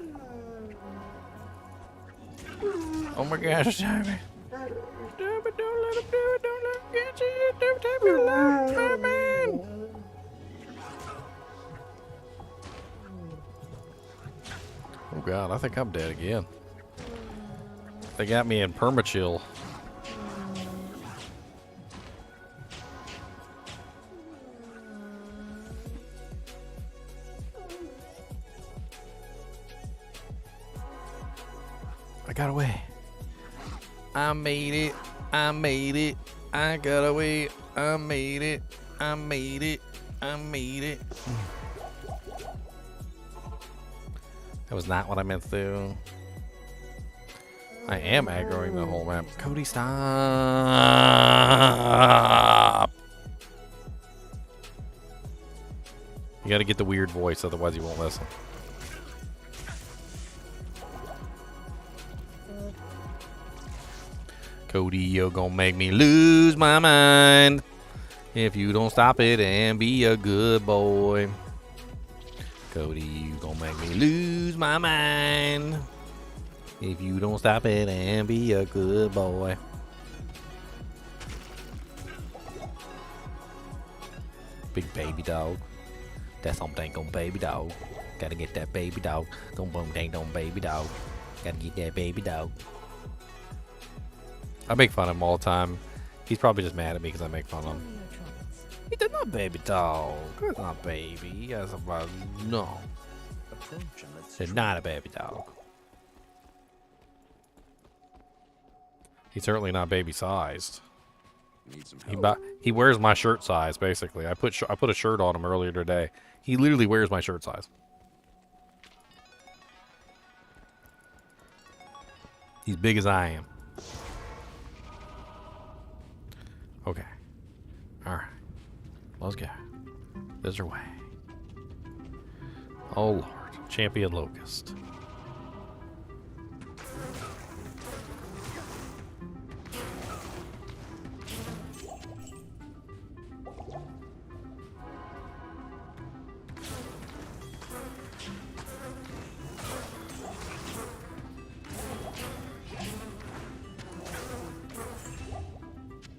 Oh my gosh, stop it. Stop it, don't let him do it. Don't let him get you. Don't take me alive, my man. Oh God, I think I'm dead again. They got me in permachill. I got away. I made it. I made it. I got away. I made it. I made it. I made it. That was not what I meant to do. I am aggroing the whole map. Cody, stop. You gotta get the weird voice, otherwise you won't listen. Cody, you're gonna make me lose my mind if you don't stop it and be a good boy. Cody, you gonna make me lose my mind if you don't stop it and be a good boy. Big baby dog. That's some dang on baby dog. Gotta get that baby dog. Don't boom dang on baby dog. Gotta get that baby dog. I make fun of him all the time. He's probably just mad at me because I make fun of Tell him. me your troubles. He's not baby dog. He's not baby. He has a no. Approach and let's He's not a baby dog. He's certainly not baby sized. need some He help. he wears my shirt size basically. I put a shirt on him earlier today. He literally wears my shirt size. He's big as I am. Okay. All right. Let's go. This our way. Oh Lord, champion locust.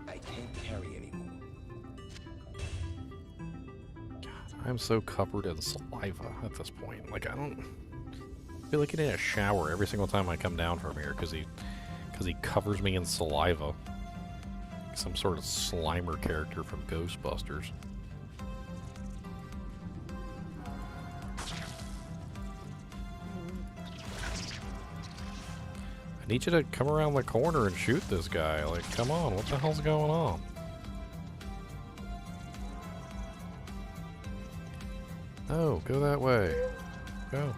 I can't carry anymore. I'm so covered in saliva at this point. Like I feel like I need a shower every single time I come down from here because he covers me in saliva. Some sort of Slimer character from Ghostbusters. I need you to come around the corner and shoot this guy. Like, come on, what the hell's going on? No, go that way. Go.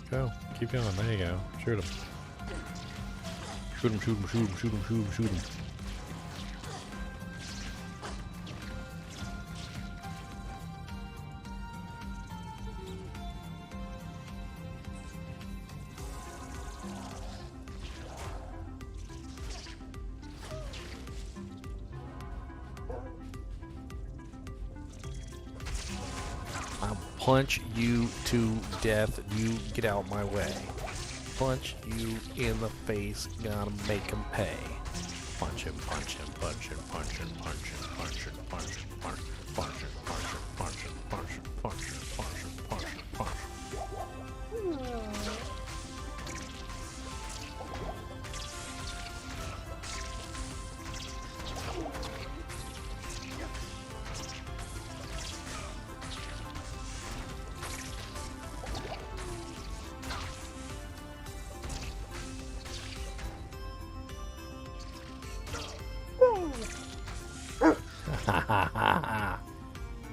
Go. Keep going. There you go. Shoot him. Shoot him, shoot him, shoot him, shoot him, shoot him, shoot him. I'll punch you to death. You get out my way. Punch you in the face. Gotta make him pay. Punch him, punch him, punch him, punch him, punch him, punch him, punch him, punch him, punch him, punch him, punch him, punch him, punch him, punch him, punch him, punch him.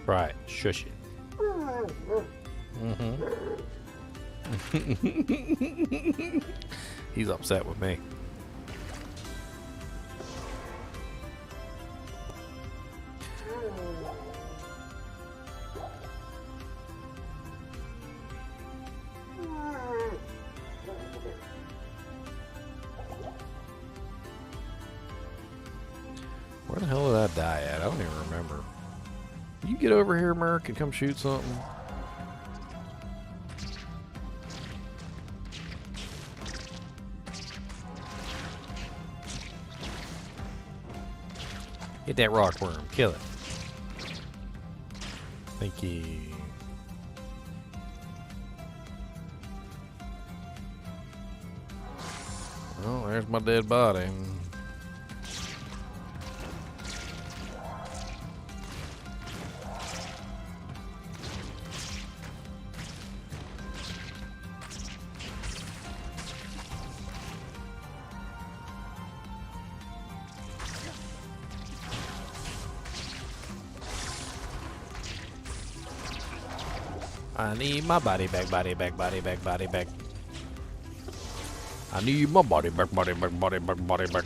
Right, shush it. He's upset with me. Where the hell did I die at? I don't even remember. You get over here, Merc, and come shoot something. Get that rock worm. Kill it. Thank you. Well, there's my dead body. I need my body back, body back, body back, body back. I need my body back, body back, body back, body back.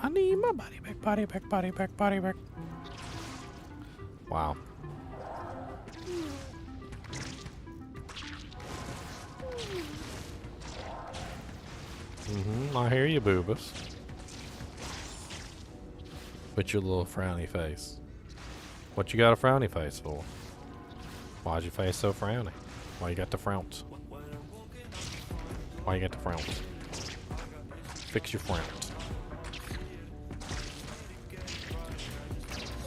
I need my body back, body back, body back, body back. Wow. I hear you, Boobus. With your little frowny face. What you got a frowny face for? Why's your face so frowny? Why you got the frowns? Why you got the frowns? Fix your frowns.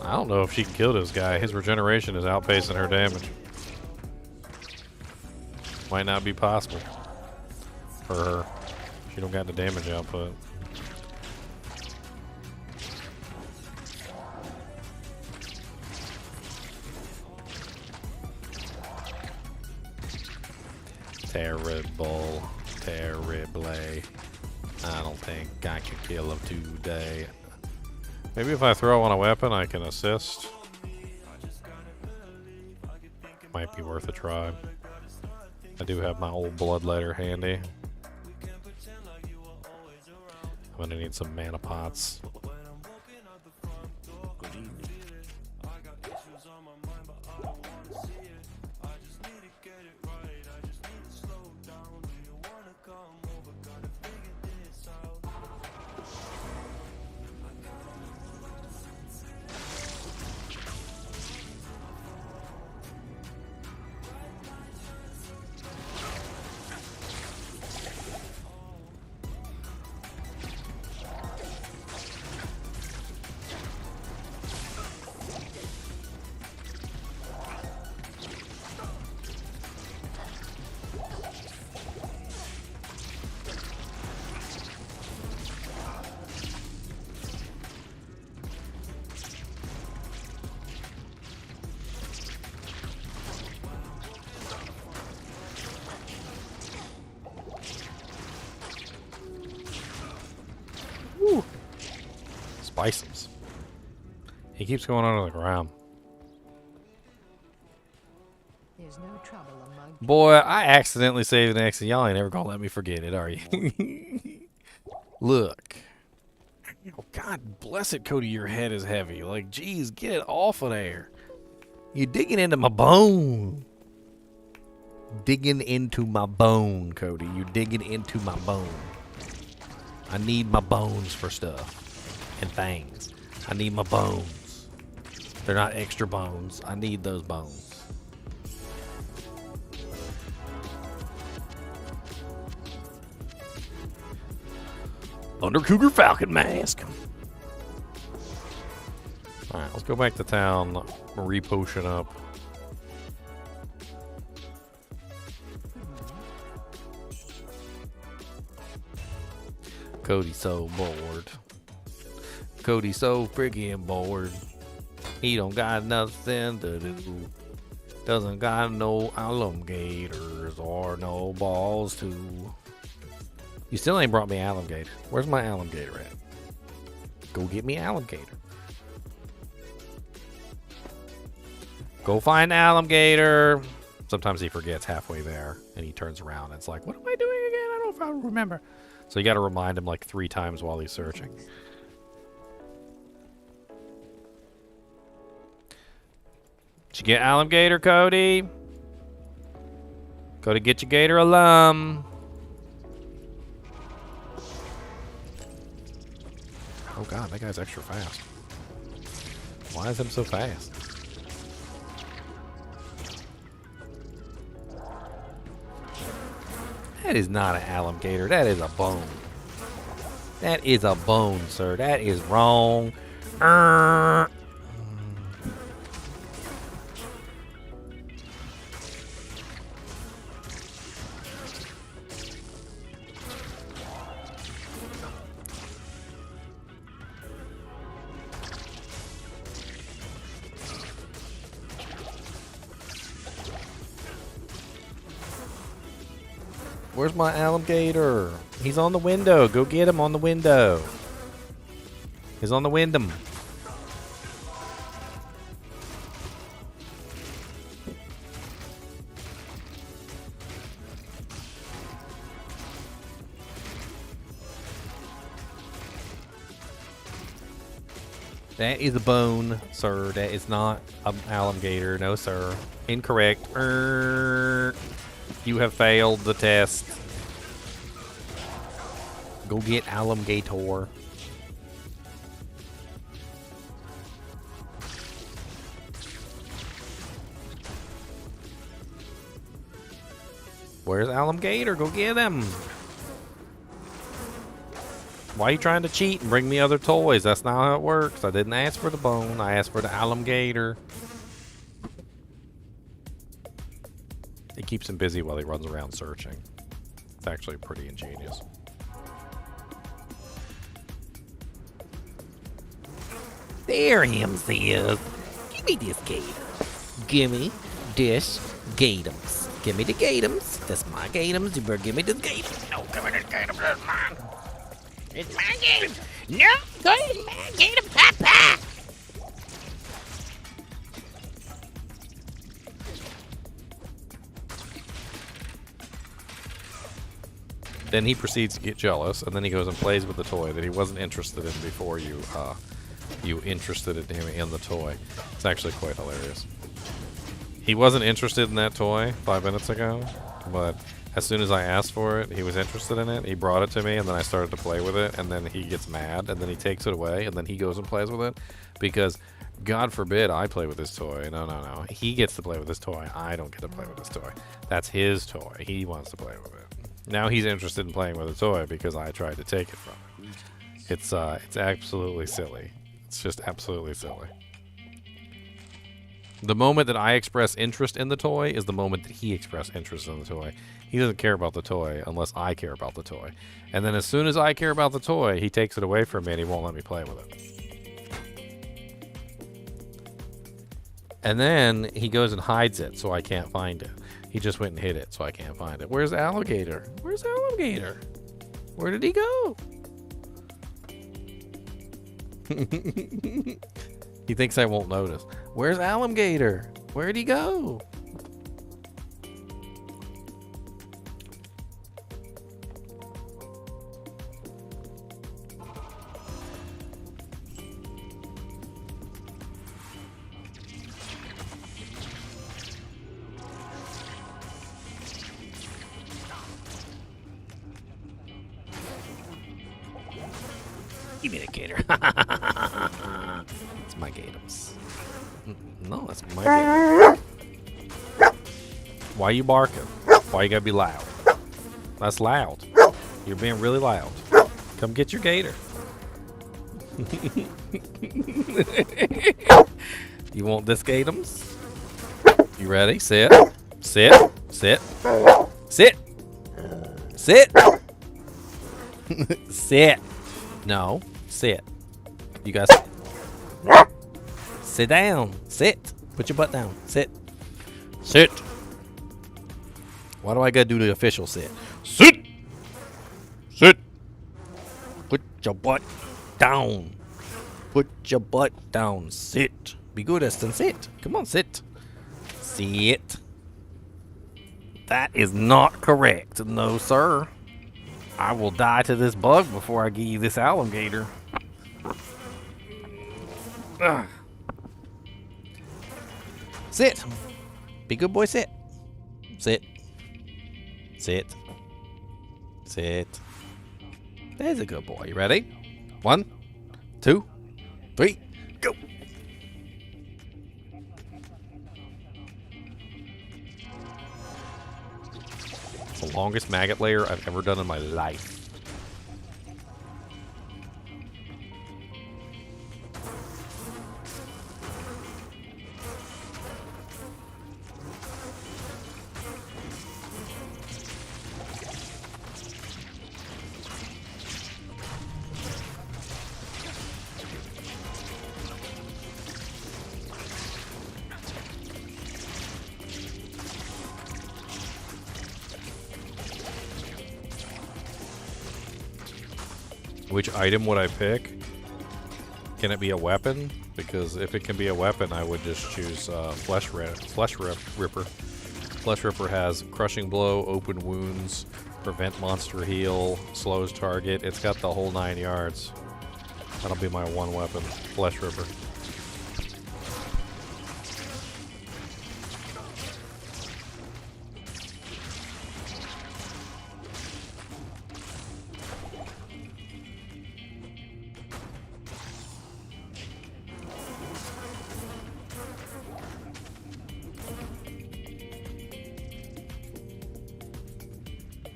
I don't know if she can kill this guy. His regeneration is outpacing her damage. Might not be possible. for her. She don't got the damage output. Terrible. Terrible. I don't think I can kill him today. Maybe if I throw on a weapon, I can assist. Might be worth a try. I do have my old bloodletter handy. I'm gonna need some mana pots. Woo! Spices. He keeps going under the ground. There's no trouble among Boy, I accidentally saved an exit. Y'all ain't ever gonna let me forget it, are you? Look. Oh, God bless it, Cody, your head is heavy. Like, geez, get it off of there. You're digging into my bone. Digging into my bone, Cody. You're digging into my bone. I need my bones for stuff and things. I need my bones. They're not extra bones. I need those bones. Under Cougar Falcon mask. Alright, let's go back to town, re-potion up. Cody's so bored. Cody's so freaking bored. He don't got nothing to do. Doesn't got no alligators or no balls to. You still ain't brought me alligator. Where's my alligator at? Go get me alligator. Go find alligator. Sometimes he forgets halfway there and he turns around and it's like, what am I doing again? I don't know if I remember. So you got to remind him like 3 times while he's searching. Did you get alligator, Cody? Go to get your gator alum. Oh God, that guy's extra fast. Why is him so fast? That is not an alligator. That is a bone. That is a bone, sir. That is wrong. Where's my alligator? He's on the window. Go get him on the window. He's on the window. That is a bone, sir. That is not an alligator. No, sir. Incorrect. You have failed the test. Go get alligator. Where's alligator? Go get him. Why are you trying to cheat and bring me other toys? That's not how it works. I didn't ask for the bone. I asked for the alligator. It keeps him busy while he runs around searching. It's actually pretty ingenious. There him says. Give me this gator. Gimme this gatums. Give me the gatums. That's my gatums. You better give me this gatum. No, give me this gatum. That's mine. It's my gatum. No, go ahead, my gatum. Papa. Then he proceeds to get jealous, and then he goes and plays with the toy that he wasn't interested in before you interested in him in the toy. It's actually quite hilarious. He wasn't interested in that toy 5 minutes ago, but as soon as I asked for it, he was interested in it. He brought it to me, and then I started to play with it, and then he gets mad, and then he takes it away, and then he goes and plays with it, because God forbid I play with this toy. No. He gets to play with this toy. I don't get to play with this toy. That's his toy. He wants to play with it. Now he's interested in playing with the toy because I tried to take it from him. It's absolutely silly. It's just absolutely silly. The moment that I express interest in the toy is the moment that he expressed interest in the toy. He doesn't care about the toy unless I care about the toy. And then as soon as I care about the toy, he takes it away from me and he won't let me play with it. And then he goes and hides it so I can't find it. He just went and hid it so I can't find it. Where's Alligator? Where's Alligator? Where did he go? He thinks I won't notice. Where's Alligator? Where'd he go? Give me the gator. It's my gatums. No, that's my gator. Why you barking? Why you gotta be loud? That's loud. You're being really loud. Come get your gator. You want this gatums? You ready? Sit. Sit. Sit. Sit. Sit. Sit. No. Sit. You guys sit down. Sit. Put your butt down. Sit. Sit. Why do I gotta do the official sit? Sit. Sit. Put your butt down. Put your butt down. Sit. Be good, Eston. Sit. Come on, sit. Sit. That is not correct. No, sir. I will die to this bug before I give you this alligator. Ugh. Sit. Be good boy, sit. Sit. Sit. Sit. There's a good boy. You ready? 1, 2, 3, go. The longest maggot layer I've ever done in my life. Which item would I pick? Can it be a weapon? Because if it can be a weapon, I would just choose Flesh Ripper. Flesh Ripper has Crushing Blow, Open Wounds, Prevent Monster Heal, Slows Target. It's got the whole 9 yards. That'll be my one weapon, Flesh Ripper.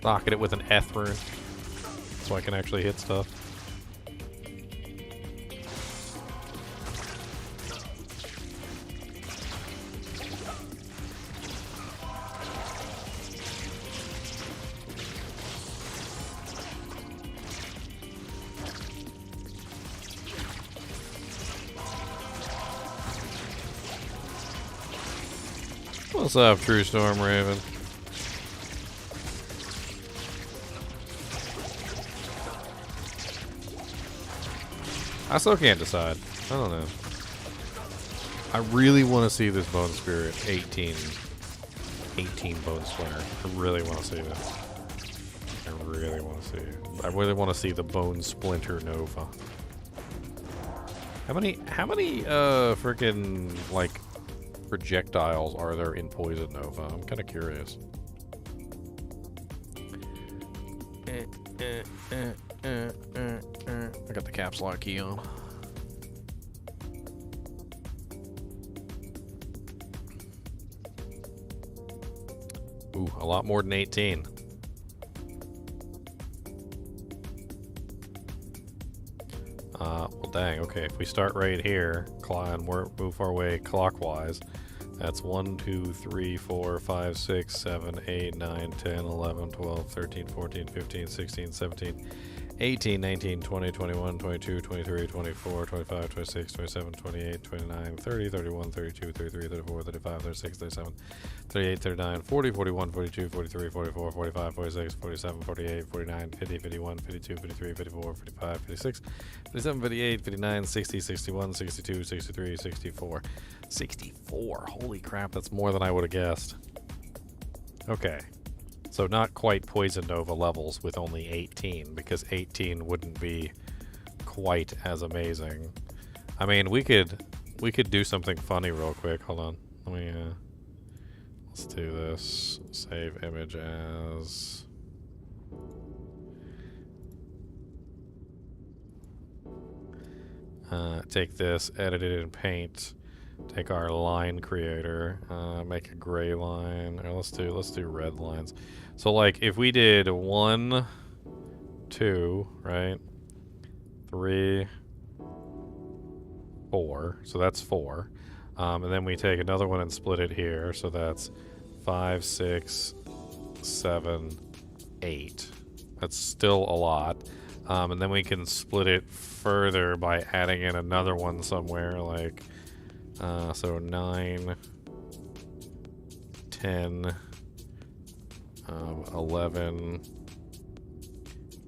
Knocking it with an F rune so I can actually hit stuff. What's up, True Storm Raven? I still can't decide. I don't know. I really want to see this Bone Spirit 18 Bone Splinter. I really want to see this. I really want to see it. I really want to see the Bone Splinter Nova. How many freaking like projectiles are there in Poison Nova? I'm kind of curious. I got the caps lock key on. Ooh, a lot more than 18. Well, dang. Okay, if we start right here, and move our way clockwise, that's 1, 2, 3, 4, 5, 6, 7, 8, 9, 10, 11, 12, 13, 14, 15, 16, 17, 18, 19, 20, 21, 22, 23, 24, 25, 26, 27, 28, 29, 30, 31, 32, 33, 34, 35, 36, 37, 38, 39, 40, 41, 42, 43, 44, 45, 46, 47, 48, 49, 50, 51, 52, 53, 54, 55, 56, 57, 58, 59, 60, 61, 62, 63, 64. 64. Holy crap, that's more than I would have guessed. Okay. So not quite Poison Nova levels with only 18, because 18 wouldn't be quite as amazing. I mean, we could do something funny real quick. Hold on. Let me let's do this. Save image as take this, edit it in Paint. Take our line creator, make a gray line, or let's do red lines. So like if we did 1, 2, right, 3, 4, so that's 4, and then we take another one and split it here, so that's 5, 6, 7, 8. That's still a lot, and then we can split it further by adding in another one somewhere, like. So 9, 10, 11,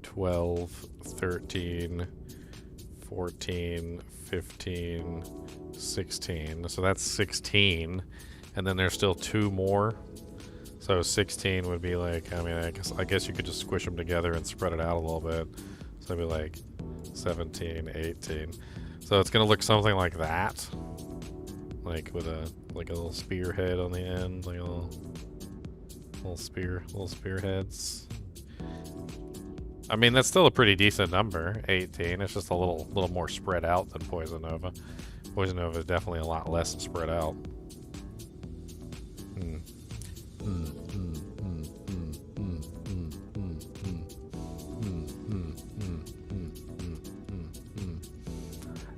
12, 13, 14, 15, 16. So that's 16. And then there's still 2 more. So 16 would be like, I mean, I guess you could just squish them together and spread it out a little bit. So it'd be like 17, 18. So it's going to look something like that. Like with a little spearhead on the end, like a little spearheads. I mean, that's still a pretty decent number, 18. It's just a little more spread out than Poison Nova. Poison Nova is definitely a lot less spread out.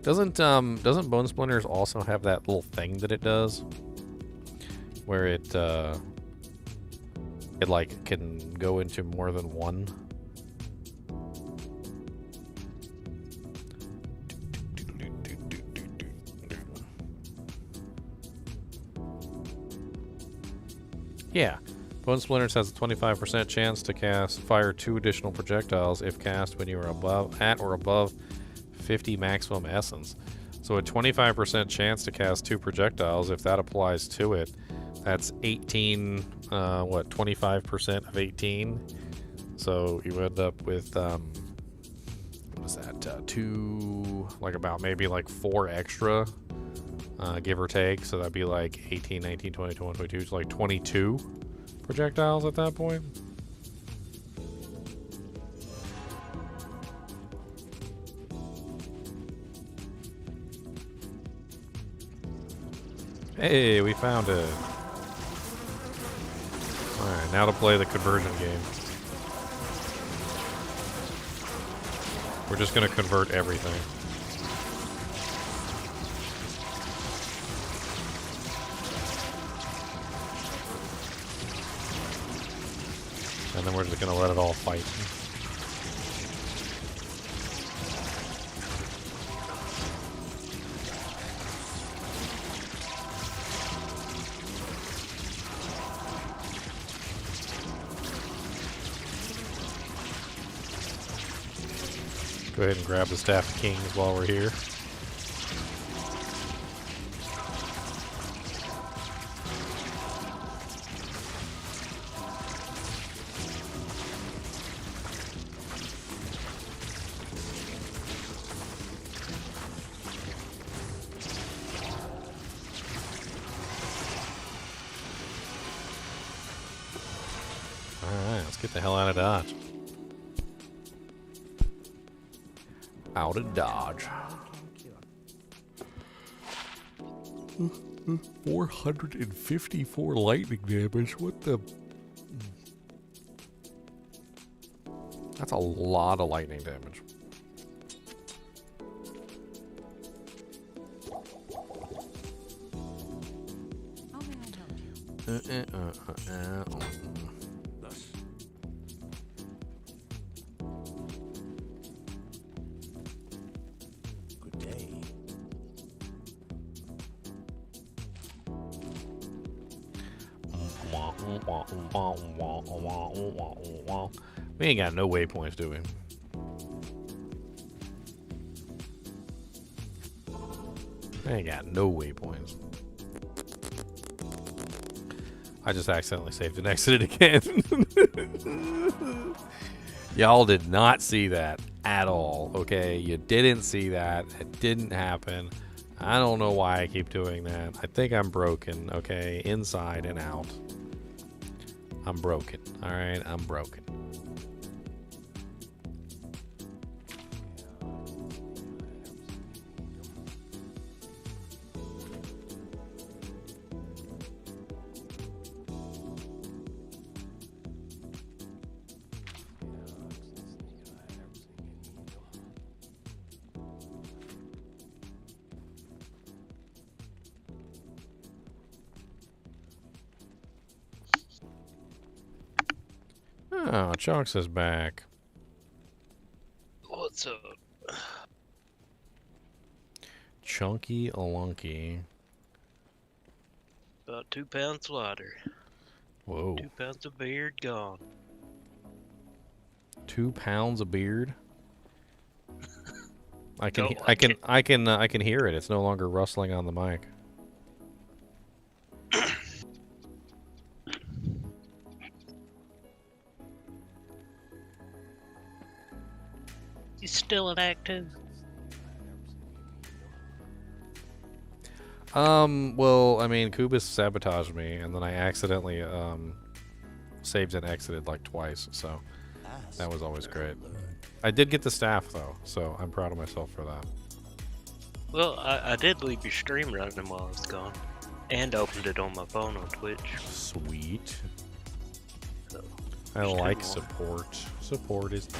Doesn't Bone Splinters also have that little thing that it does, where it like can go into more than one? Yeah, Bone Splinters has a 25% chance to fire 2 additional projectiles if cast when you are at or above 50 maximum essence. So a 25% chance to cast 2 projectiles, if that applies to it, that's 18, 25% of 18. So you end up with, what is that, 2, like about maybe like 4 extra, give or take. So that'd be like 18, 19, 20, 21, 22, so like 22 projectiles at that point. Hey, we found it. Alright, now to play the conversion game. We're just going to convert everything. And then we're just going to let it all fight. Go ahead and grab the Staff of Kings while we're here. Alright, let's get the hell out of Dodge. Out of Dodge. 454 lightning damage. What the? That's a lot of lightning damage. How may I help you? Good day. We ain't got no waypoints, do we? We ain't got no waypoints. I just accidentally saved and exited again. Y'all did not see that at all, okay? You didn't see that. It didn't happen. I don't know why I keep doing that. I think I'm broken, okay? Inside and out. I'm broken, alright? I'm broken. Oh, Chunks is back. What's up? Chunky Lunky. About 2 pounds lighter. Whoa. 2 pounds of beard gone. 2 pounds of beard. I can, Don't I like can, it. I can hear it. It's no longer rustling on the mic. You still an active? Well, I mean, Kubis sabotaged me, and then I accidentally, saved and exited like twice, so that was always great. I did get the staff, though, so I'm proud of myself for that. Well, I did leave your stream running while I was gone. And opened it on my phone on Twitch. Sweet. So, I there's two like more. support. Support is nice.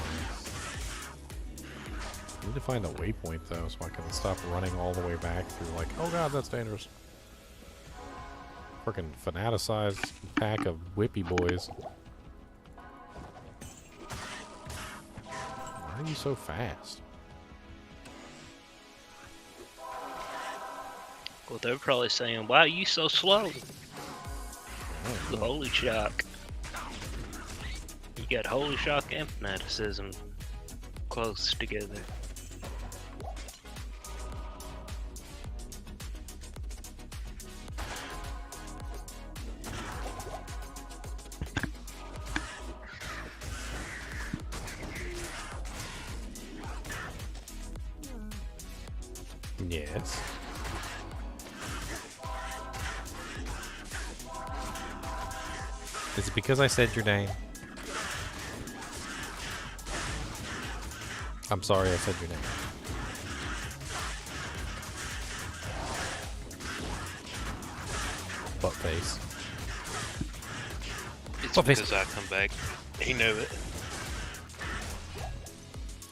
I need to find a waypoint, though, so I can stop running all the way back through, like, oh god, that's dangerous. Freaking fanaticized pack of whippy boys. Why are you so fast? Well, they're probably saying, why are you so slow? Oh, The Holy Shock. You got Holy Shock and fanaticism close together. yes. Is it because I said your name? I'm sorry I said your name. Butt face. It's What face? because I come back. He knew it.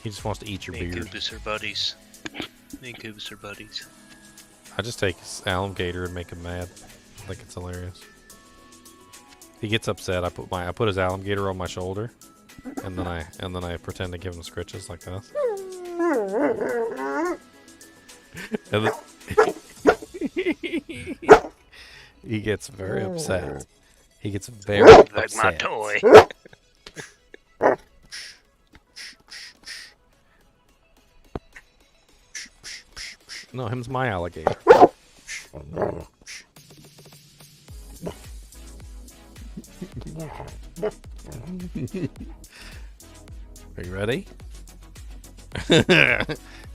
He just wants to eat your Me and beard. Kubis are buddies. Me and Kubis are buddies. I just take his alligator and make him mad. I think it's hilarious. He gets upset. I put his alligator on my shoulder, and then I pretend to give him scritches like this. And then he gets very upset. He gets very Like my upset. toy. No, him's my alligator. Are you ready?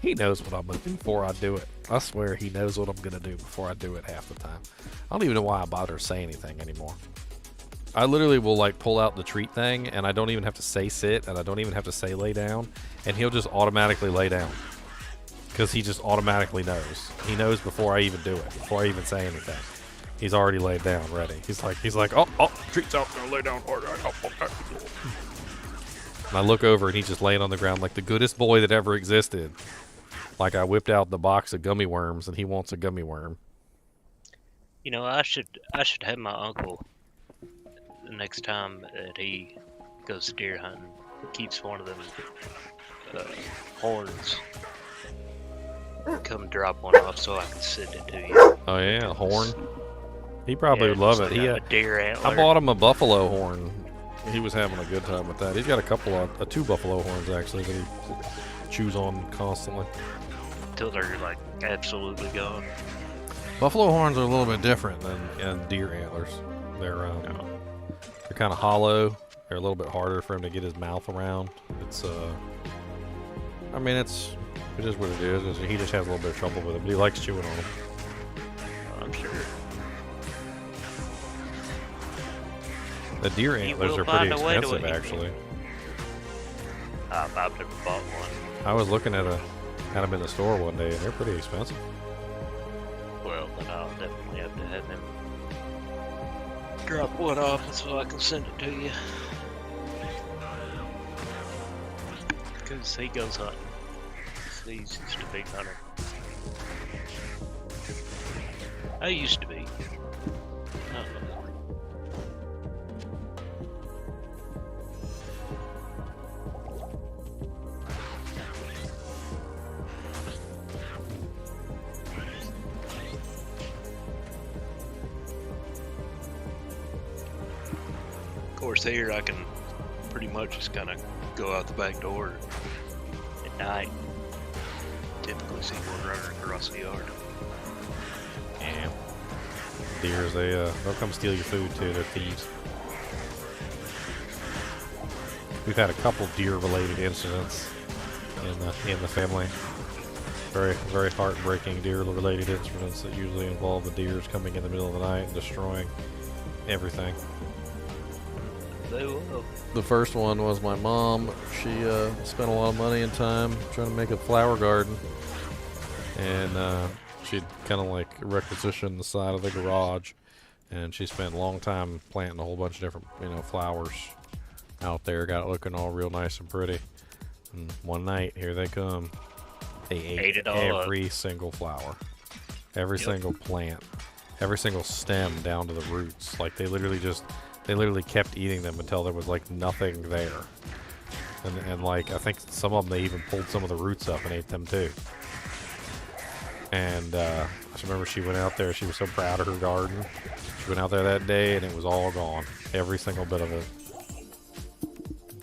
He knows what I'm gonna do before I do it. I swear he knows what I'm gonna do before I do it half the time. I don't even know why I bother to say anything anymore. I literally will like pull out the treat thing and I don't even have to say sit and I don't even have to say lay down and he'll just automatically lay down. Because he just automatically knows. He knows before I even do it, before I even say anything. He's already laid down, ready. He's like, oh, treat's out, gonna lay down. And I look over and he's just laying on the ground like the goodest boy that ever existed. Like I whipped out the box of gummy worms and he wants a gummy worm. You know, I should have my uncle the next time that he goes deer hunting, keeps one of them horns. Come drop one off so I can send it to you. Oh yeah, a horn. He probably would love it. A deer antler. I bought him a buffalo horn. He was having a good time with that. He's got a couple of two buffalo horns actually that he chews on constantly. Until they're like absolutely gone. Buffalo horns are a little bit different than deer antlers. They're kind of hollow. They're a little bit harder for him to get his mouth around. It's I mean it is what it is. He just has a little bit of trouble with it, but he likes chewing on them. I'm sure. The deer antlers are pretty expensive, actually. I've never bought one. I was looking at them in the store one day, and they're pretty expensive. Well, then I'll definitely have to have him drop one off so I can send it to you. Because he goes hunting. He's just a big hunter. I used to be. Not no more. Of course, here I can pretty much just kind of go out the back door at night. Typically see one running across the yard. Yeah. Deers, they'll come steal your food too. They're thieves. We've had a couple deer-related incidents in the family. Very, very heartbreaking deer-related incidents that usually involve the deers coming in the middle of the night and destroying everything. They will. The first one was my mom. She spent a lot of money and time trying to make a flower garden, and she'd kind of like requisitioned the side of the garage, and she spent a long time planting a whole bunch of different, flowers out there. Got it looking all real nice and pretty. And one night, here they come. They ate it all every single flower, every single plant, every single stem down to the roots. Like they literally kept eating them until there was like nothing there. And like I think some of them they even pulled some of the roots up and ate them too. And I just remember she went out there, she was so proud of her garden. She went out there that day and it was all gone. Every single bit of it.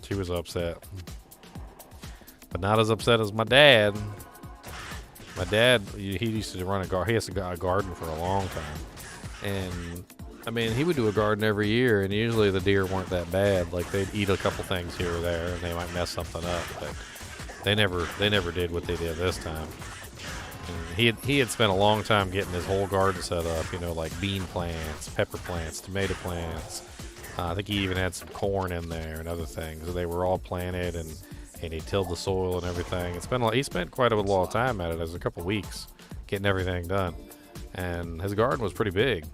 She was upset. But not as upset as my dad. My dad, he used to run a garden. He has a garden for a long time. And I mean, he would do a garden every year, and usually the deer weren't that bad. Like they'd eat a couple things here or there, and they might mess something up. But they never did what they did this time. And he had spent a long time getting his whole garden set up. Like bean plants, pepper plants, tomato plants. I think he even had some corn in there and other things. So they were all planted, and he tilled the soil and everything. He spent quite a lot of time at it. It was a couple weeks getting everything done, and his garden was pretty big.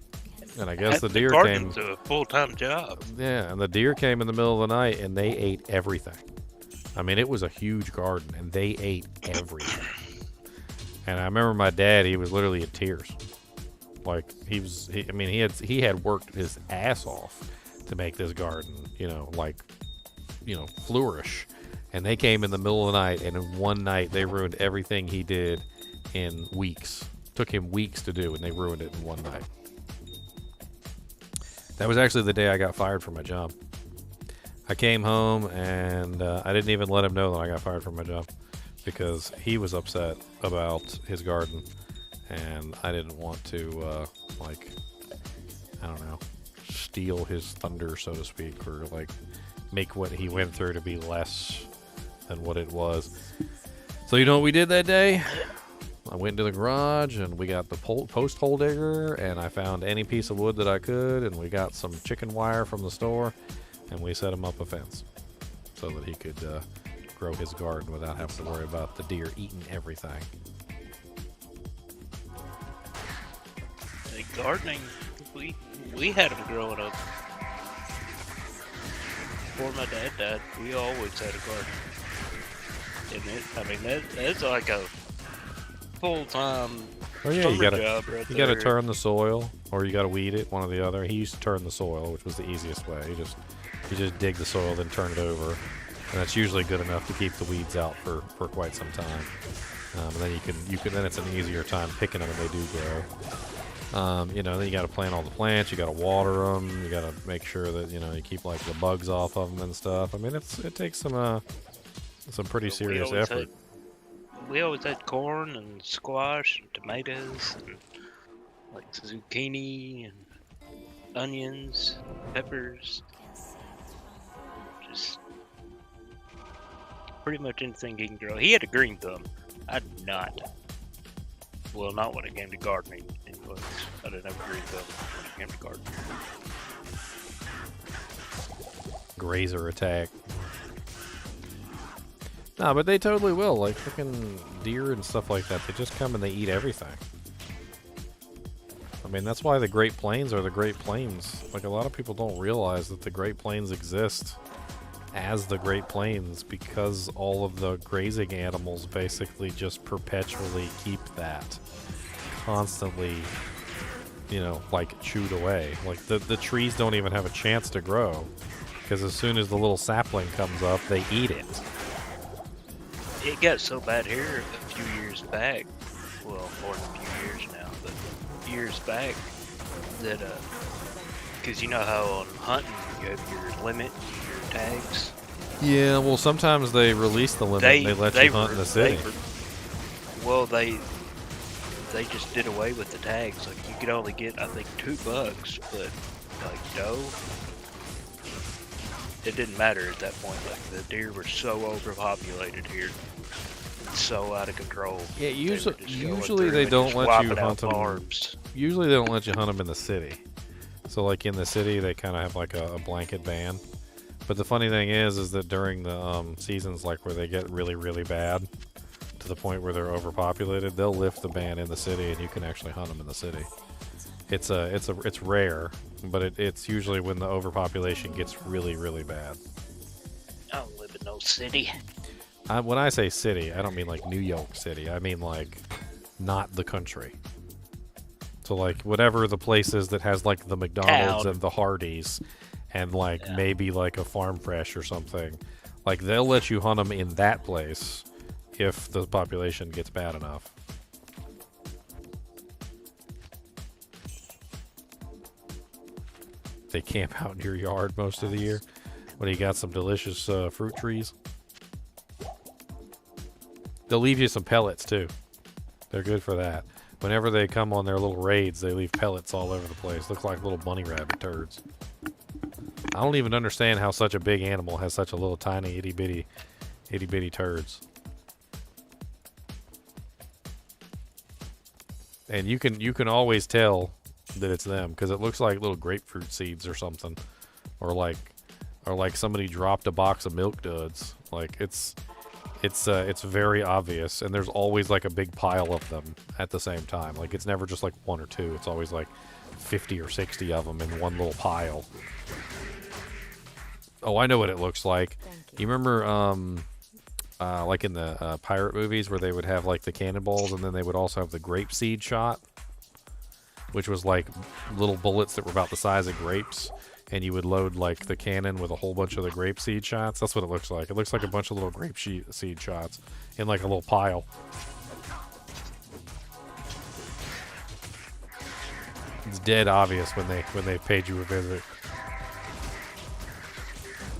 And I guess the deer came. It's a full-time job. Yeah, and the deer came in the middle of the night, and they ate everything. I mean, it was a huge garden, and they ate everything. And I remember my dad; he was literally in tears. Like he had worked his ass off to make this garden, flourish. And they came in the middle of the night, and in one night they ruined everything he did in weeks. Took him weeks to do, and they ruined it in one night. That was actually the day I got fired from my job. I came home, and I didn't even let him know that I got fired from my job because he was upset about his garden. and I didn't want to like, I don't know, steal his thunder, so to speak, or like make what he went through to be less than what it was. So you know what we did that day? I went into the garage and we got the post hole digger, and I found any piece of wood that I could, and we got some chicken wire from the store, and we set him up a fence so that he could grow his garden without having to worry about the deer eating everything. The gardening, we had them growing up. Before my dad died, we always had a garden. And that's like a full-time Oh yeah, summer you gotta job right you gotta there. turn the soil, or you gotta weed it, one or the other. He used to turn the soil, which was the easiest way. You just dig the soil, then turn it over, and that's usually good enough to keep the weeds out for quite some time. And then you can then it's an easier time picking them when they do grow. You know, then you got to plant all the plants. You got to water them. You got to make sure that you keep like the bugs off of them and stuff. I mean, it takes some pretty serious effort. We always had corn and squash and tomatoes and like zucchini and onions, peppers. Just pretty much anything he can grow. He had a green thumb. I did not. Well, not when it came to gardening. Anyways, I didn't have a green thumb when it came to gardening. Grazer attack. Nah, but they totally will. Like freaking deer and stuff like that. They just come and they eat everything. I mean, that's why the Great Plains are the Great Plains. Like, a lot of people don't realize that the Great Plains exist as the Great Plains because all of the grazing animals basically just perpetually keep that constantly, like chewed away. Like, the trees don't even have a chance to grow because as soon as the little sapling comes up, they eat it. It got so bad here a few years back. Well, more than a few years now, but years back that, because you know how on hunting you have your limit, your tags. Yeah, well, sometimes they release the limit and they let you hunt in the city. They just did away with the tags. Like, you could only get, I think, 2 bucks, but like doe, it didn't matter at that point. Like, the deer were so overpopulated here, and so out of control. Yeah, usually they don't let you hunt them. Usually they don't let you hunt them in the city. So like in the city, they kind of have like a blanket ban. But the funny thing is that during the seasons like where they get really, really bad, to the point where they're overpopulated, they'll lift the ban in the city, and you can actually hunt them in the city. It's rare, but it's usually when the overpopulation gets really, really bad. I don't live in no city. When I say city, I don't mean like New York City. I mean like not the country. So like whatever the place is that has like the McDonald's Town. and the Hardee's and like maybe like a Farm Fresh or something. Like they'll let you hunt them in that place if the population gets bad enough. They camp out in your yard most of the year. When you got some delicious fruit trees. They'll leave you some pellets too. They're good for that. Whenever they come on their little raids, they leave pellets all over the place. Look like little bunny rabbit turds. I don't even understand how such a big animal has such a little tiny itty bitty turds. And you can always tell that it's them because it looks like little grapefruit seeds or something, or like somebody dropped a box of Milk Duds. Like it's very obvious, and there's always like a big pile of them at the same time. Like it's never just like 1 or 2. It's always like 50 or 60 of them in one little pile. Oh, I know what it looks like. You remember like in the pirate movies where they would have like the cannonballs, and then they would also have the grape seed shot, which was like little bullets that were about the size of grapes, and you would load like the cannon with a whole bunch of the grape seed shots. That's what it looks like. It looks like a bunch of little grape seed shots in like a little pile. It's dead obvious when they paid you a visit.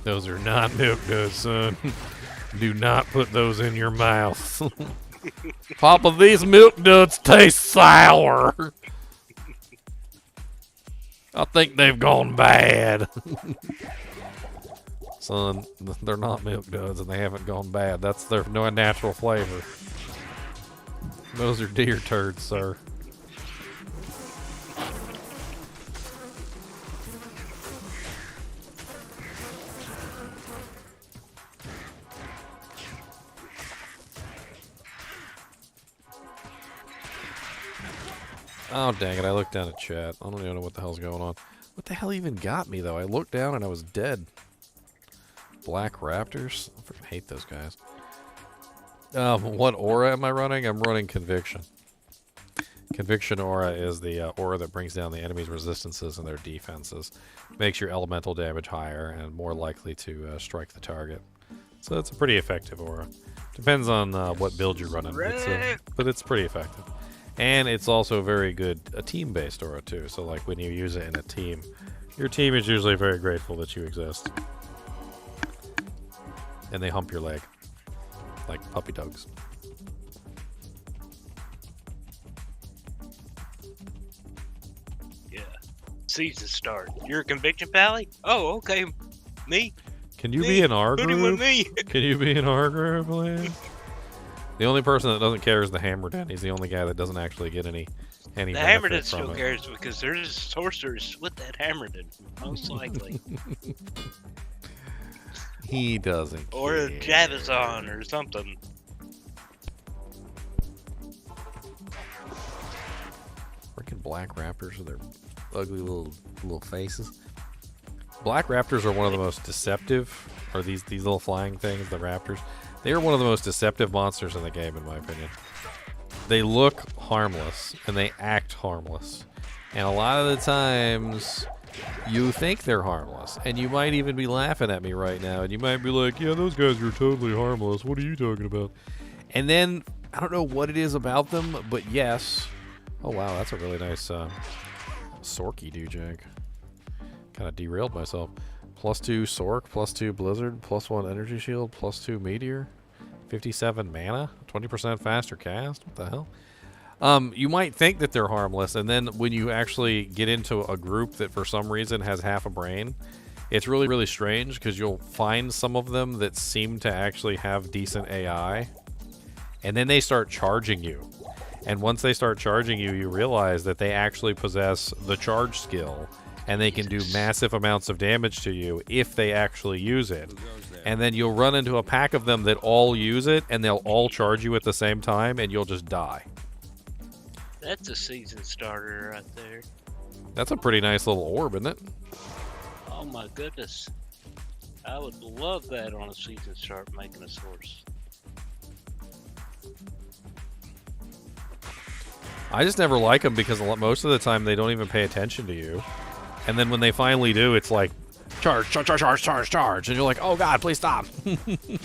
Those are not Milk Duds, son. Do not put those in your mouth. Papa, these milk duds taste sour. I think they've gone bad. Son, they're not milk duds and they haven't gone bad. That's their no natural flavor. Those are deer turds, sir. Oh, dang it. I looked down at chat. I don't even know what the hell's going on. What the hell even got me, though? I looked down and I was dead. Black Raptors? I freaking hate those guys. What aura am I running? I'm running Conviction. Conviction aura is the aura that brings down the enemy's resistances and their defenses. Makes your elemental damage higher and more likely to strike the target. So it's a pretty effective aura. Depends on what build you're running, but it's pretty effective. And it's also very good, a team-based aura too. So like when you use it in a team, your team is usually very grateful that you exist. And they hump your leg. Like puppy dogs. Yeah. Season start. You're a conviction pally? Oh, okay. Me? Can you be in our Put him group? with me. Can you be in our group, please? The only person that doesn't care is the Hammerden. He's the only guy that doesn't actually get any The benefit Hammerden from still it. cares because there's sorcerers with that Hammerden, most likely. He doesn't Or a care. Javazon or something. Freaking black raptors with their ugly little faces. Black raptors are one of the most deceptive, or these little flying things, the raptors. They are one of the most deceptive monsters in the game, in my opinion. They look harmless, and they act harmless. And a lot of the times, you think they're harmless. And you might even be laughing at me right now, and you might be like, yeah, those guys are totally harmless. What are you talking about? And then, I don't know what it is about them, but yes. Oh, wow, that's a really nice Sorky dujag. Kind of derailed myself. +2 Sork, +2 Blizzard, +1 Energy Shield, +2 Meteor, 57 mana, 20% faster cast. What the hell? You might think that they're harmless, and then when you actually get into a group that for some reason has half a brain, it's really, really strange because you'll find some of them that seem to actually have decent AI, and then they start charging you. And once they start charging you, you realize that they actually possess the charge skill, and they can do massive amounts of damage to you if they actually use it. And then you'll run into a pack of them that all use it, and they'll all charge you at the same time, and you'll just die. That's a season starter right there. That's a pretty nice little orb, isn't it? Oh my goodness. I would love that on a season start making a source. I just never like them because most of the time they don't even pay attention to you. And then when they finally do, it's like, charge, charge, charge, charge, charge, charge. And you're like, oh God, please stop. Thank you.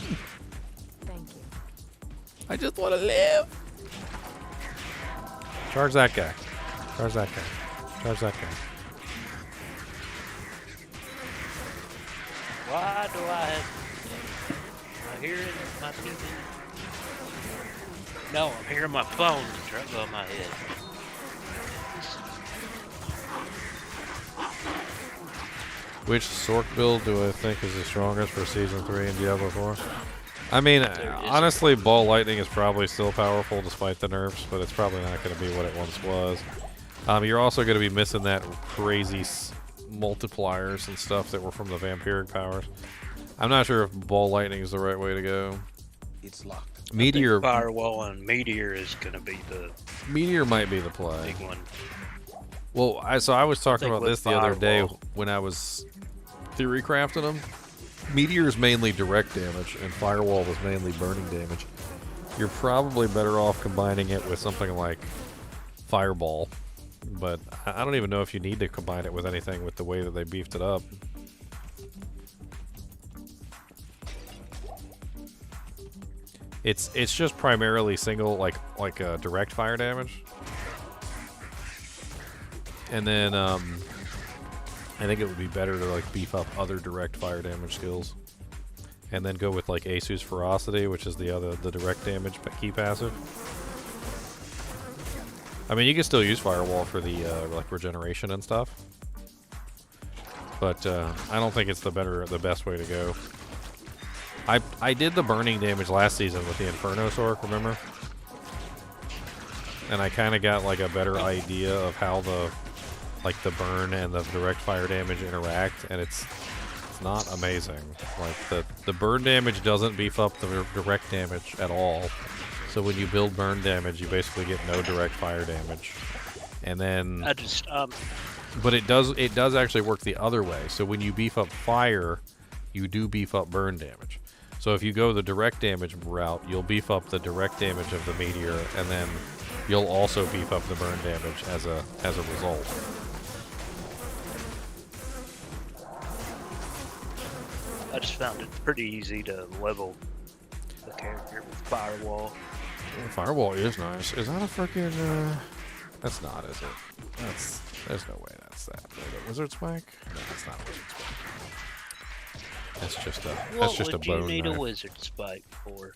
I just want to live. Charge that guy. Charge that guy. Charge that guy. Why do I have... I hear it in my TV? No, I'm hearing my phone right above my head. Which Sork build do I think is the strongest for Season 3 in Diablo 4? I mean, honestly, Ball Lightning is probably still powerful despite the nerfs, but it's probably not going to be what it once was. You're also going to be missing that crazy multipliers and stuff that were from the vampiric powers. I'm not sure if Ball Lightning is the right way to go. It's locked. Meteor Firewall and Meteor is going to be the Meteor might be the play. big one. Well, I was talking think about with this the other day Firewall. when I was theory crafting them. Meteor is mainly direct damage, and Firewall was mainly burning damage. You're probably better off combining it with something like Fireball, but I don't even know if you need to combine it with anything with the way that they beefed it up. It's just primarily single like direct fire damage. And then I think it would be better to like beef up other direct fire damage skills. and then go with like Asus Ferocity, which is the direct damage key passive. I mean, you can still use Firewall for the like regeneration and stuff, but I don't think it's the best way to go. I did the burning damage last season with the Inferno Sork, remember? And I kind of got like a better idea of how the burn and the direct fire damage interact, and it's not amazing. Like the burn damage doesn't beef up the direct damage at all. So when you build burn damage, you basically get no direct fire damage. And then but it does actually work the other way. So when you beef up fire, you do beef up burn damage. So if you go the direct damage route, you'll beef up the direct damage of the meteor, and then you'll also beef up the burn damage as a result. I just found it pretty easy to level the character with Firewall. Firewall is nice. Is that a freaking? That's not, is it? There's no way that's that. Wizard Spike? No, that's not Wizard Spike. That's just a bone What would you need knife. a Wizard Spike for?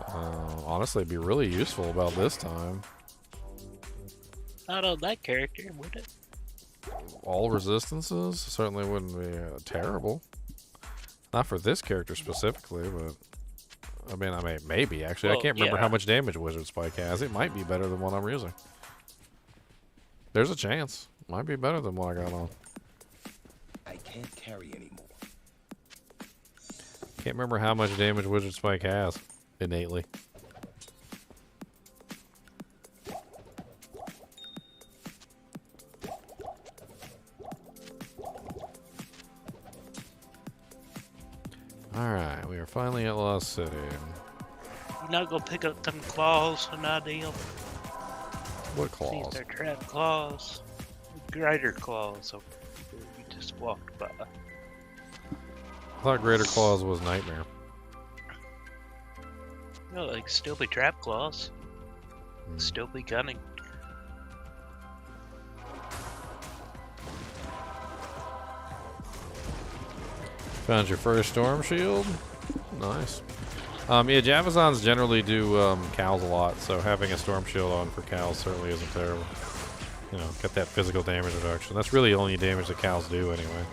Honestly, it'd be really useful about this time. Not on that character, would it? All resistances certainly wouldn't be terrible. Not for this character specifically, but I mean, maybe actually. Well, I can't remember yeah. how much damage Wizard Spike has. It might be better than what I'm using. There's a chance. Might be better than what I got on. I can't carry anymore. Can't remember how much damage Wizard Spike has innately. Alright, we are finally at Lost City. You're not gonna pick up them claws and ideal. What See if claws? they're trap claws. Greater claws over there you just walked by. I thought Greater Claws was Nightmare. No, they can still be trap claws. Still be cunning. Found your first storm shield. Nice. Yeah, Javazons generally do cows a lot, so having a storm shield on for cows certainly isn't terrible. You know, get that physical damage reduction. That's really the only damage that cows do anyway.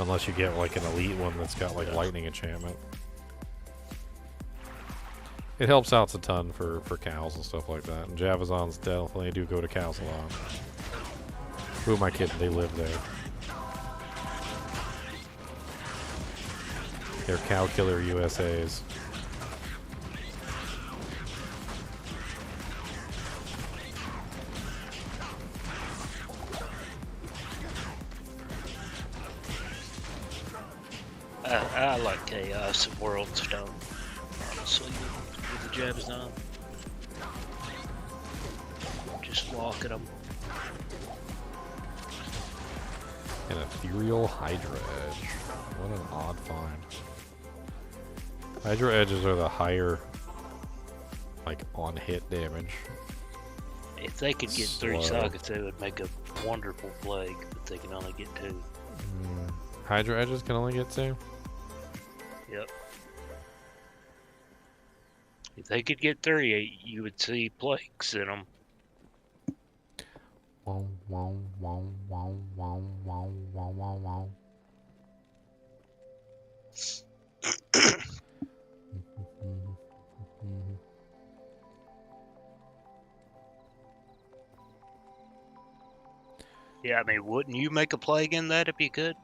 Unless you get like an elite one that's got like lightning enchantment. It helps out a ton for cows and stuff like that. And Javazons definitely do go to cows a lot. Who am I kidding? They live there. They're cow killer USAs. I like Chaos and World Stone, honestly, with the Jabazon. Just walk at them. An ethereal Hydra Edge. What an odd find. Hydra Edges are the higher, like, on-hit damage. If they could get 3 Slow. sockets, they would make a wonderful plague, but they can only get 2. Hydra Edges can only get 2? Yep. If they could get 3, you would see plagues in them. Wow, wow, wow, wow, wow, wow, wow, wow, wow. Yeah, I mean, wouldn't you make a plague in that if you could?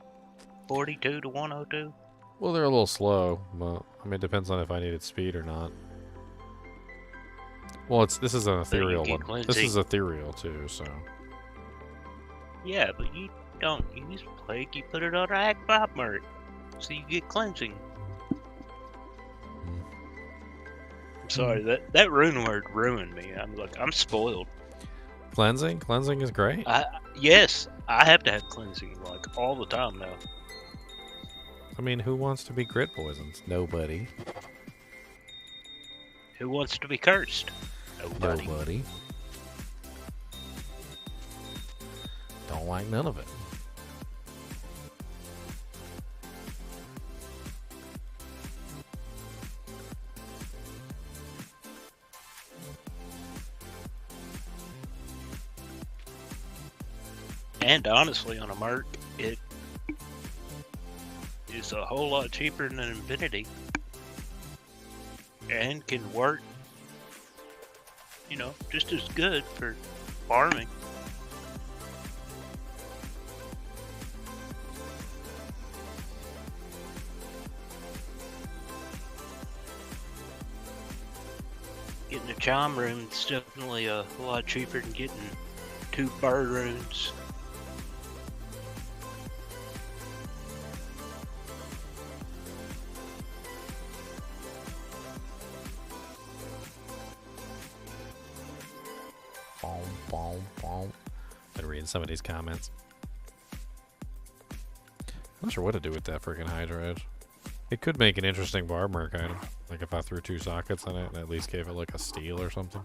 42 to 102? Well, they're a little slow, but I mean, it depends on if I needed speed or not. Well, this is an ethereal get one. This cleansing. is ethereal too, so. Yeah, but you don't use plague, you put it on Ag Bomber. So you get cleansing. I'm sorry, that rune word ruined me. I'm spoiled. Cleansing is great. Yes, I have to have cleansing like all the time now. I mean, who wants to be grit poisons? Nobody. Who wants to be cursed? Nobody. Nobody. Don't like none of it. And honestly, on a Merc, it is a whole lot cheaper than an Infinity. And can work, you know, just as good for farming. Getting a chime rune is definitely a lot cheaper than getting 2 bird runes. Boom, boom, boom. Been reading some of these comments. I'm not sure what to do with that freaking Hydra Edge. It could make an interesting barb merc item. Like if I threw 2 sockets on it and at least gave it like a steel or something.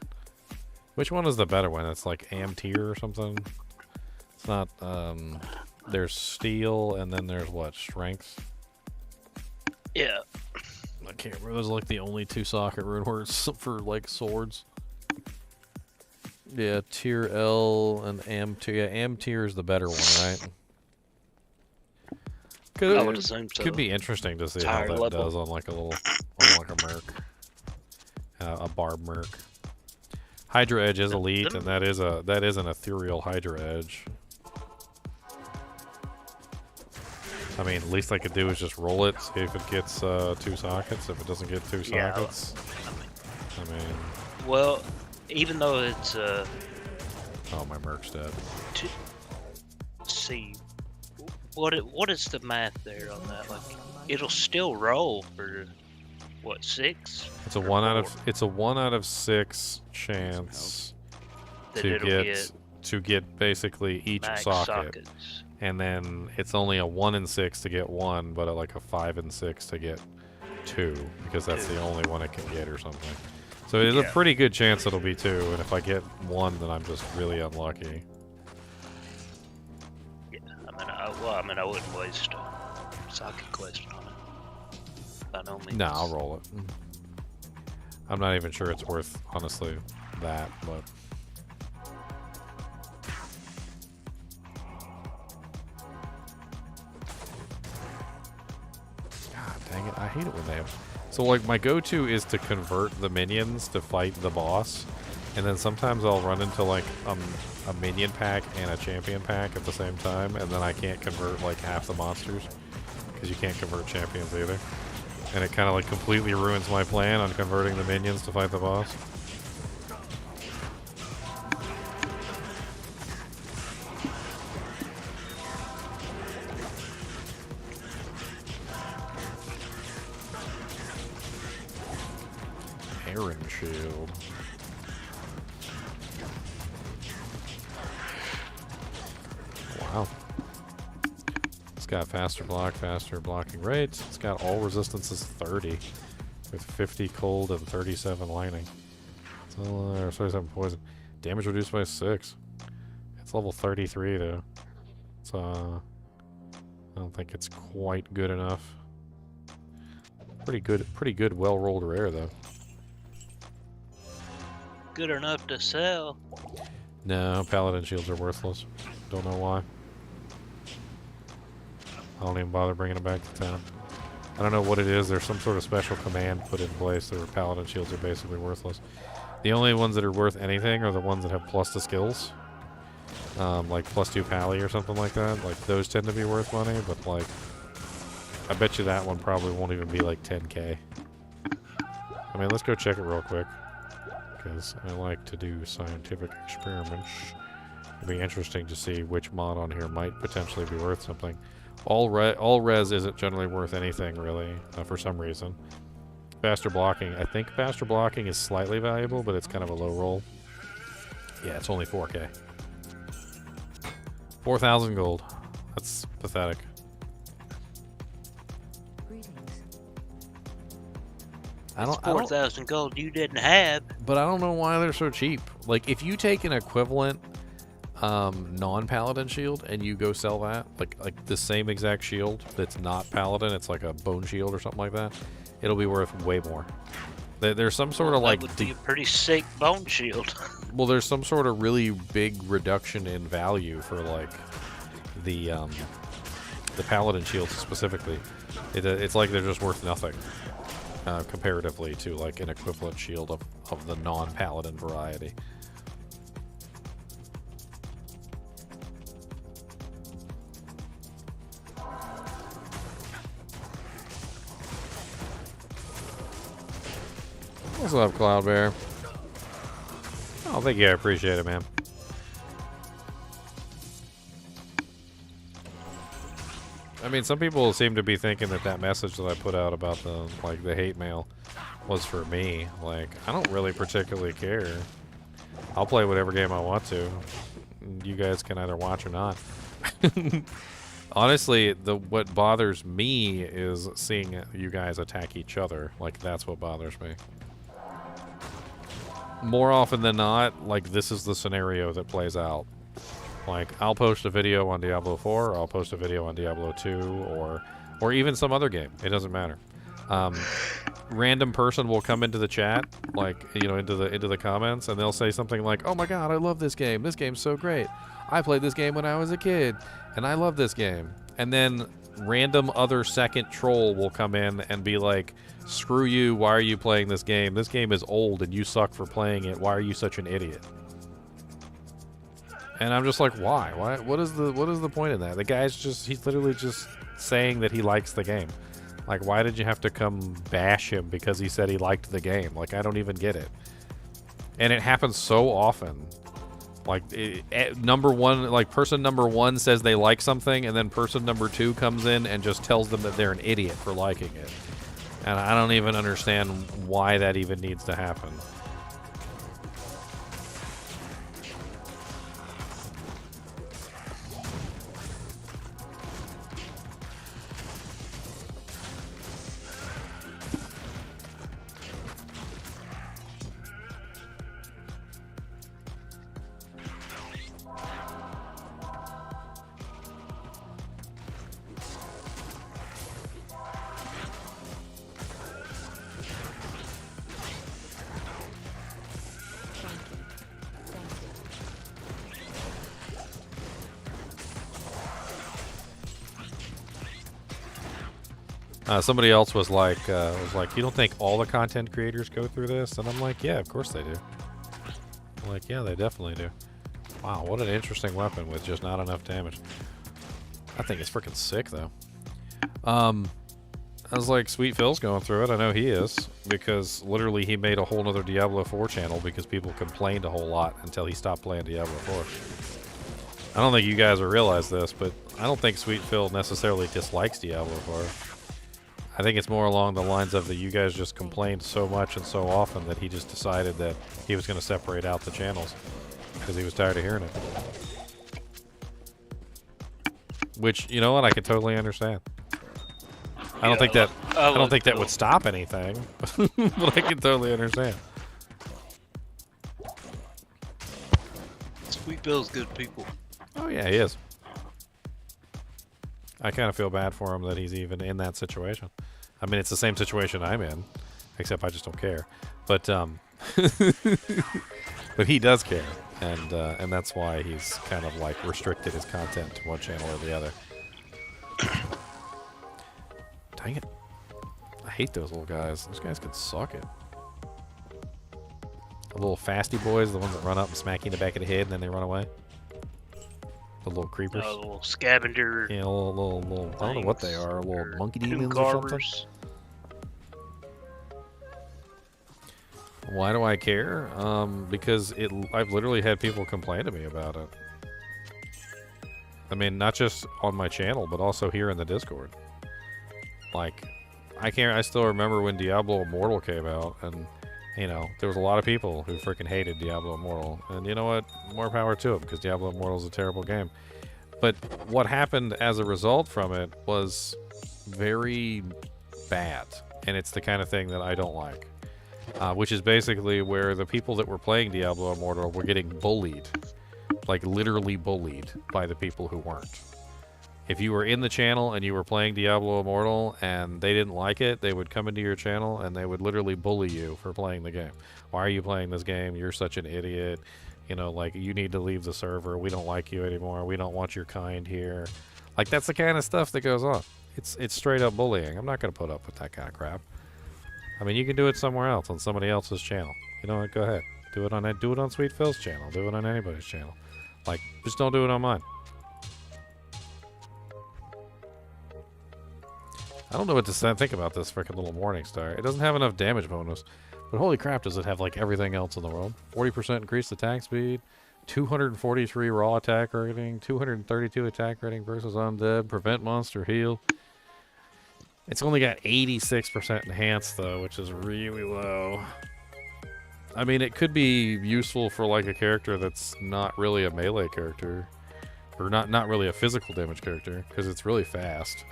Which one is the better one? It's like am tier or something? It's not, there's steel and then there's what? Strength? Yeah. I can't remember. Those are like the only 2 socket rune words for like swords. Yeah, tier L and am tier. Yeah, am tier is the better one, right? I would assume so. Could be interesting to see It's how higher that level. does on like a little, on like a merc, a barb merc. Hydra Edge is elite, and that is an ethereal Hydra Edge. I mean, the least I could do is just roll it, see if it gets 2 sockets. If it doesn't get 2 Yeah, sockets, I mean, well, even though it's oh, my merc's dead. to see what is the math there on that? Like, it'll still roll for what, 6? It's a Or 1 out of 4? it's a 1 out of 6 chance That to it'll get basically each max socket. sockets. And then it's only a 1 in 6 to get 1, but like a 5 in 6 to get 2, because that's the only one it can get or something. So there's a pretty good chance it'll be 2, and if I get 1, then I'm just really unlucky. Yeah, I mean, I wouldn't waste a socket quest on it. By no means. No, I'll roll it. I'm not even sure it's worth, honestly, that, but... God dang it, I hate it when they have... So, like, my go-to is to convert the minions to fight the boss, and then sometimes I'll run into, like, a minion pack and a champion pack at the same time, and then I can't convert, like, half the monsters, because you can't convert champions either. And it kind of, like, completely ruins my plan on converting the minions to fight the boss. Iron shield. Wow. It's got faster block, faster blocking rates. It's got all resistances 30 with 50 cold and 37 lightning. So, 37 poison. Damage reduced by 6. It's level 33 though. So I don't think it's quite good enough. Pretty good well-rolled rare though. Good enough to sell. No, paladin shields are worthless. Don't know why. I don't even bother bringing it back to town. I don't know what it is. There's some sort of special command put in place where paladin shields are basically worthless. The only ones that are worth anything are the ones that have plus to skills. Like +2 pally or something like that. Like, those tend to be worth money, but like, I bet you that one probably won't even be like 10k. I mean, let's go check it real quick, because I like to do scientific experiments. It'd be interesting to see which mod on here might potentially be worth something. All res isn't generally worth anything, really, for some reason. Faster blocking. I think faster blocking is slightly valuable, but it's kind of a low roll. Yeah, it's only 4k. 4,000 gold. That's pathetic. I don't 4,000 gold you didn't have. But I don't know why they're so cheap. Like, if you take an equivalent non-paladin shield and you go sell that, like the same exact shield that's not paladin, it's like a bone shield or something like that, it'll be worth way more. There's some sort of like that would be a pretty sick bone shield. well, there's some sort of really big reduction in value for like the paladin shields specifically. It's like they're just worth nothing comparatively to like an equivalent shield of the non-paladin variety. What's up, Cloud Bear? Oh, thank you. I appreciate it, man. I mean, some people seem to be thinking that that message that I put out about the hate mail was for me. Like, I don't really particularly care. I'll play whatever game I want to. You guys can either watch or not. Honestly, what bothers me is seeing you guys attack each other. Like, that's what bothers me. More often than not, like, this is the scenario that plays out. Like, I'll post a video on Diablo 4, or I'll post a video on Diablo 2, or even some other game. It doesn't matter. Random person will come into the chat, like, you know, into the comments, and they'll say something like, "Oh my god, I love this game. This game's so great. I played this game when I was a kid, and I love this game." And then random other second troll will come in and be like, "Screw you, why are you playing this game? This game is old and you suck for playing it. Why are you such an idiot?" And I'm just like, why? What is the point in that? The guy's he's literally just saying that he likes the game. Like, why did you have to come bash him because he said he liked the game? Like, I don't even get it. And it happens so often. Like, number one, like, person number one says they like something, and then person number two comes in and just tells them that they're an idiot for liking it. And I don't even understand why that even needs to happen. Somebody else was like, "You don't think all the content creators go through this?" And I'm like, "Yeah, of course they do." I'm like, "Yeah, they definitely do." Wow, what an interesting weapon with just not enough damage. I think it's freaking sick, though. I was like, Sweet Phil's going through it. I know he is, because literally he made a whole nother Diablo 4 channel because people complained a whole lot until he stopped playing Diablo 4. I don't think you guys will realize this, but I don't think Sweet Phil necessarily dislikes Diablo 4. I think it's more along the lines of that you guys just complained so much and so often that he just decided that he was going to separate out the channels because he was tired of hearing it. Which, you know what, I can totally understand. I don't think that would stop anything, but I can totally understand. Sweet Bill's good people. Oh yeah, he is. I kind of feel bad for him that he's even in that situation. I mean, it's the same situation I'm in, except I just don't care. But but he does care, and that's why he's kind of like restricted his content to one channel or the other. Dang it! I hate those little guys. Those guys can suck it. The little fasty boys, the ones that run up and smack you in the back of the head and then they run away. The little creepers. Little scavenger. Yeah, little I don't know what they are. Little monkey demons or something. Why do I care? Because I've literally had people complain to me about it. I mean, not just on my channel, but also here in the Discord. Like, I still remember when Diablo Immortal came out, and you know, there was a lot of people who freaking hated Diablo Immortal. And you know what? More power to them, because Diablo Immortal is a terrible game. But what happened as a result from it was very bad. And it's the kind of thing that I don't like. Which is basically where the people that were playing Diablo Immortal were getting bullied. Like, literally bullied by the people who weren't. If you were in the channel and you were playing Diablo Immortal and they didn't like it, they would come into your channel and they would literally bully you for playing the game. Why are you playing this game? You're such an idiot. You know, like, you need to leave the server. We don't like you anymore. We don't want your kind here. Like, that's the kind of stuff that goes on. It's straight up bullying. I'm not going to put up with that kind of crap. I mean, you can do it somewhere else on somebody else's channel. You know what? Go ahead. Do it on Sweet Phil's channel. Do it on anybody's channel. Like, just don't do it on mine. I don't know what to think about this freaking little Morning Star. It doesn't have enough damage bonus, but holy crap, does it have like everything else in the world? 40% increased attack speed, 243 raw attack rating, 232 attack rating versus undead, prevent monster heal. It's only got 86% enhanced though, which is really low. I mean, it could be useful for like a character that's not really a melee character, or not really a physical damage character, because it's really fast.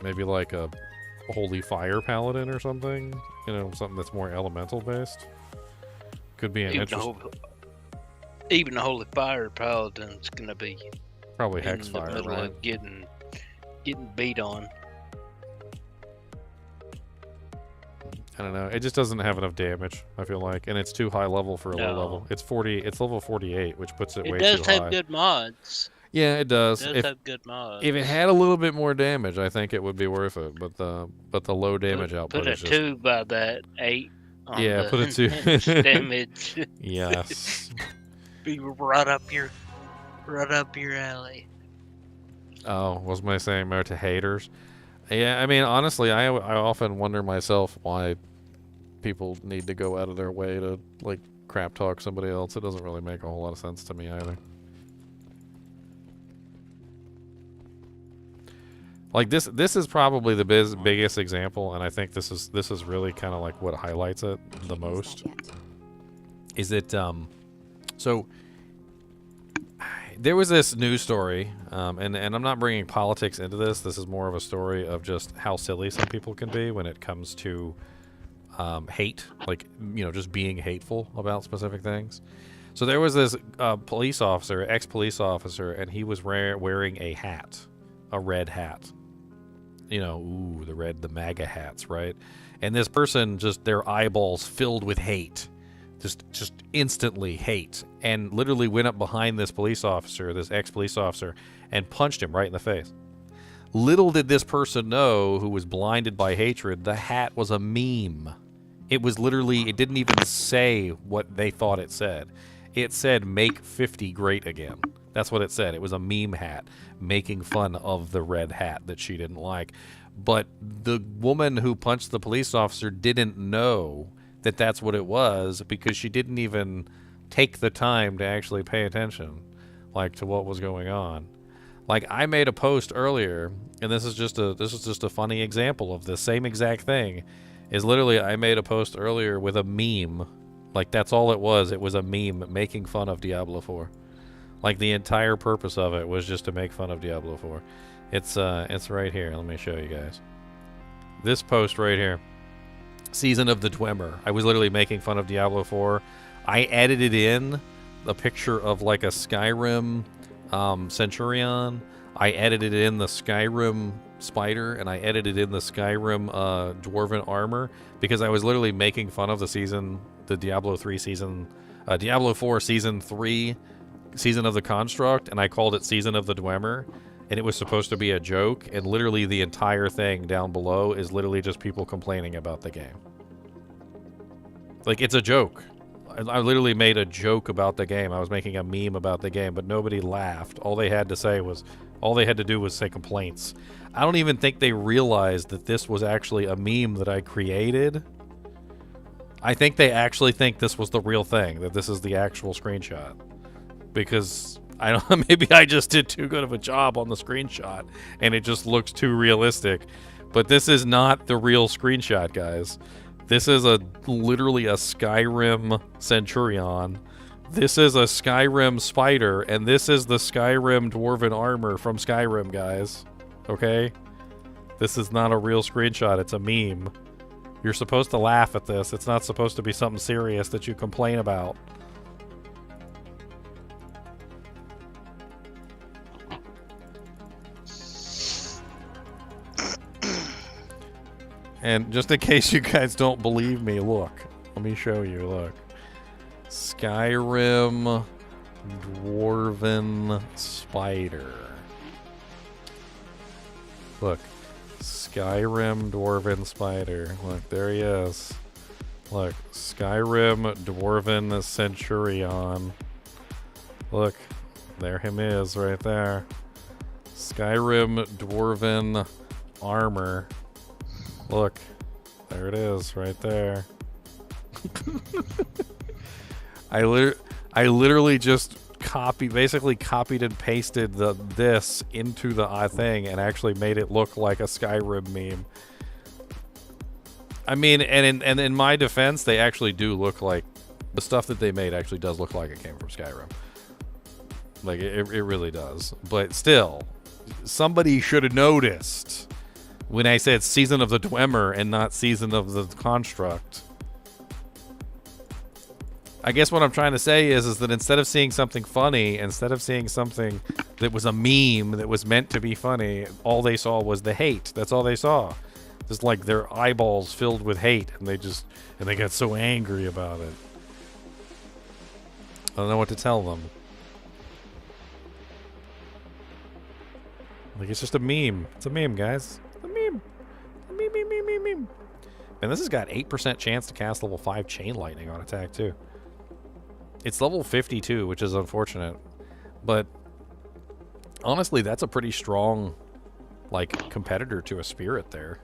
Maybe like a Holy Fire Paladin or something. You know, something that's more elemental based. Could be an interesting. Even the Holy Fire Paladin's gonna be Probably in the Hexfire, middle right? of getting beat on. I don't know. It just doesn't have enough damage, I feel like, and it's too high level for a low No. level. It's 40. It's level 48, which puts it, It way does too have high. good mods. Yeah, it does. It does have good mods. If it had a little bit more damage, I think it would be worth it. But the low damage output Put a is just 2 by that 8. On Yeah, the put a 2. damage. yes. Be right up your alley. Oh, was my saying more to haters? Yeah, I mean, honestly, I often wonder myself why people need to go out of their way to like crap talk somebody else. It doesn't really make a whole lot of sense to me either. Like this is probably the biggest example, and I think this is really kind of like what highlights it the most. Is it so there was this news story, and I'm not bringing politics into this. This is more of a story of just how silly some people can be when it comes to hate, like, you know, just being hateful about specific things. So there was this police officer, ex-police officer, and he was wearing a hat, a red hat. You know, ooh, the MAGA hats, right? And this person, just their eyeballs filled with hate, just instantly hate, and literally went up behind this police officer, this ex-police officer, and punched him right in the face. Little did this person know, who was blinded by hatred, the hat was a meme. It was literally, it didn't even say what they thought it said. It said, "Make 50 great again." That's what it said. It was a meme hat making fun of the red hat that she didn't like. But the woman who punched the police officer didn't know that that's what it was, because she didn't even take the time to actually pay attention, like, to what was going on. Like, I made a post earlier, and this is just a funny example of the same exact thing. Is literally, I made a post earlier with a meme. Like, that's all it was. It was a meme making fun of Diablo 4. Like, the entire purpose of it was just to make fun of Diablo 4. It's right here. Let me show you guys. This post right here. Season of the Dwemer. I was literally making fun of Diablo 4. I edited in a picture of like a Skyrim Centurion. I edited in the Skyrim spider, and I edited in the Skyrim dwarven armor, because I was literally making fun of the Diablo 3 season, Diablo 4 season 3, Season of the Construct, and I called it Season of the Dwemer, and it was supposed to be a joke, and literally the entire thing down below is literally just people complaining about the game. Like, it's a joke. I literally made a joke about the game. I was making a meme about the game, but nobody laughed. All they had to do was say complaints. I don't even think they realized that this was actually a meme that I created. I think they actually think this was the real thing, that this is the actual screenshot. Because I don't maybe I just did too good of a job on the screenshot and it just looks too realistic. But this is not the real screenshot, guys. This is literally a Skyrim Centurion. This is a Skyrim spider, and this is the Skyrim dwarven armor from Skyrim, guys. Okay? This is not a real screenshot, it's a meme. You're supposed to laugh at this. It's not supposed to be something serious that you complain about. And just in case you guys don't believe me, look. Let me show you, look. Skyrim Dwarven Spider. Look. Skyrim Dwarven Spider. Look, there he is. Look. Skyrim Dwarven Centurion. Look. There him is right there. Skyrim Dwarven Armor. Look. There it is right there. I literally just basically copied and pasted this into the thing and actually made it look like a Skyrim meme. I mean, and in my defense, they actually do look like the stuff that they made actually does look like it came from Skyrim. Like it really does. But still, somebody should have noticed when I said Season of the Dwemer and not Season of the Construct. I guess what I'm trying to say is that instead of seeing something funny, instead of seeing something that was a meme that was meant to be funny, all they saw was the hate. That's all they saw. Just like their eyeballs filled with hate, and they got so angry about it. I don't know what to tell them. Like, it's just a meme. It's a meme, guys. It's a meme. Meme. And this has got 8% chance to cast level 5 Chain Lightning on attack, too. It's level 52, which is unfortunate. But honestly, that's a pretty strong, like, competitor to a Spirit there.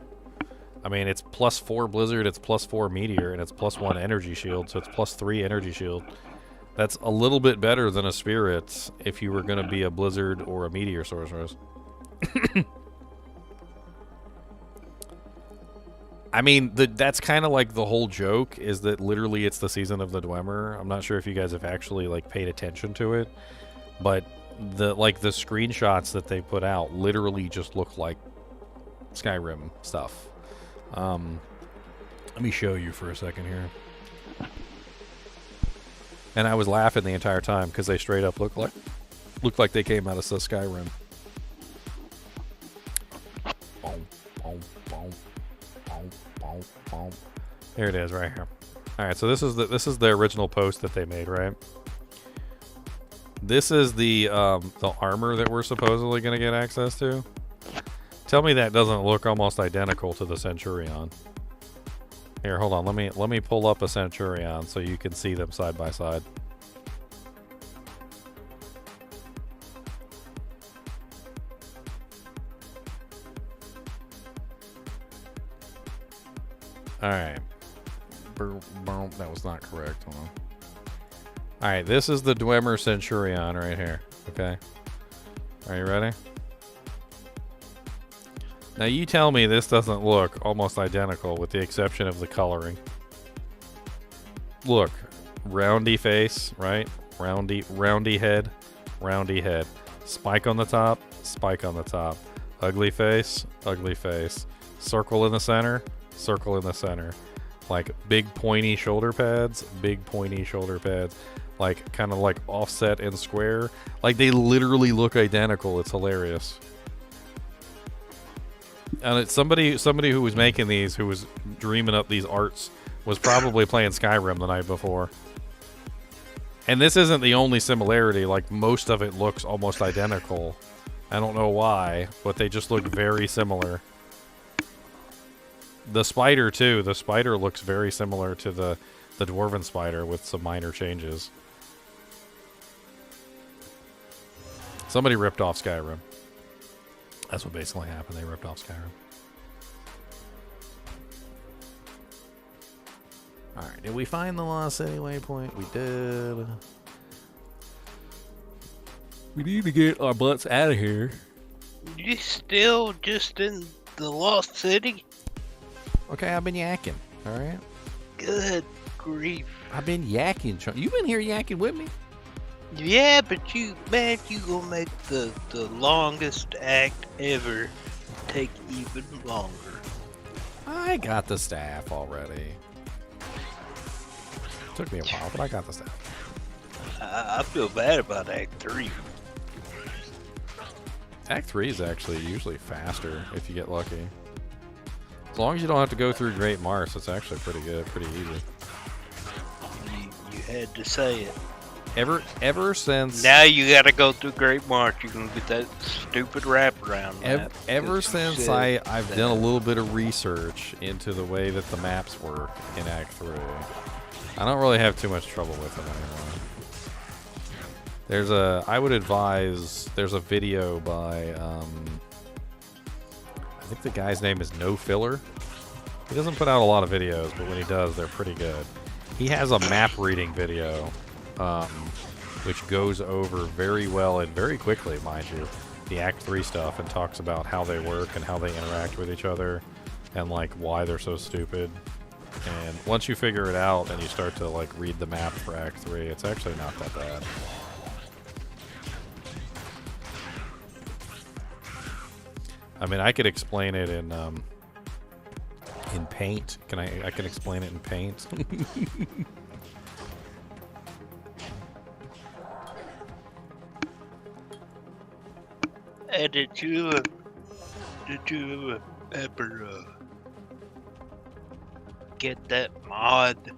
I mean, it's +4 Blizzard, it's +4 Meteor, and it's +1 Energy Shield, so it's +3 Energy Shield. That's a little bit better than a Spirit if you were going to be a Blizzard or a Meteor Sorceress. I mean, that's kind of like the whole joke, is that literally it's the Season of the Dwemer. I'm not sure if you guys have actually, like, paid attention to it, but the screenshots that they put out literally just look like Skyrim stuff. Let me show you for a second here. And I was laughing the entire time because they straight up look like they came out of Skyrim. Here it is, right here. All right, so this is the original post that they made, right? This is the armor that we're supposedly going to get access to. Tell me that doesn't look almost identical to the Centurion. Here, hold on. Let me pull up a Centurion so you can see them side by side. All right. That was not correct. Hold on. All right, this is the Dwemer Centurion right here. Okay. Are you ready? Now you tell me this doesn't look almost identical with the exception of the coloring. Look, roundy face, right? Roundy head, roundy head. Spike on the top, spike on the top. Ugly face, ugly face. Circle in the center, circle in the center. Like big pointy shoulder pads, big pointy shoulder pads. Like kind of like offset and square. Like they literally look identical. It's hilarious. And it's somebody who was making these, who was dreaming up these arts, was probably playing Skyrim the night before. And this isn't the only similarity. Like most of it looks almost identical. I don't know why, but they just look very similar. The spider too. The spider looks very similar to the dwarven spider with some minor changes. Somebody ripped off Skyrim. That's what basically happened. They ripped off Skyrim. Alright, did we find the Lost City waypoint? We did. We need to get our butts out of here. You still just in the Lost City? Okay, I've been yakking. Alright? Good grief. I've been yakking. You been here yakking with me? Yeah, but you gonna make the longest act ever take even longer. I got the staff already. Took me a while, but I got the staff. I feel bad about Act 3. Act 3 is actually usually faster if you get lucky. As long as you don't have to go through Great Mars, it's actually pretty good, pretty easy. You had to say it. Ever since Now you gotta go through Great March. You're gonna get that stupid wraparound map. ever 'cause you since said I've that. done a little bit of research into the way that the maps work in Act 3, I don't really have too much trouble with them anymore. I would advise, there's a video by, I think the guy's name is No Filler. He doesn't put out a lot of videos, but when he does, they're pretty good. He has a map reading video, which goes over very well and very quickly, mind you, the Act 3 stuff, and talks about how they work and how they interact with each other and like why they're so stupid. And once you figure it out and you start to like read the map for Act 3, it's actually not that bad. I mean, I could explain it in Paint. I can explain it in Paint. Hey, did you ever get that mod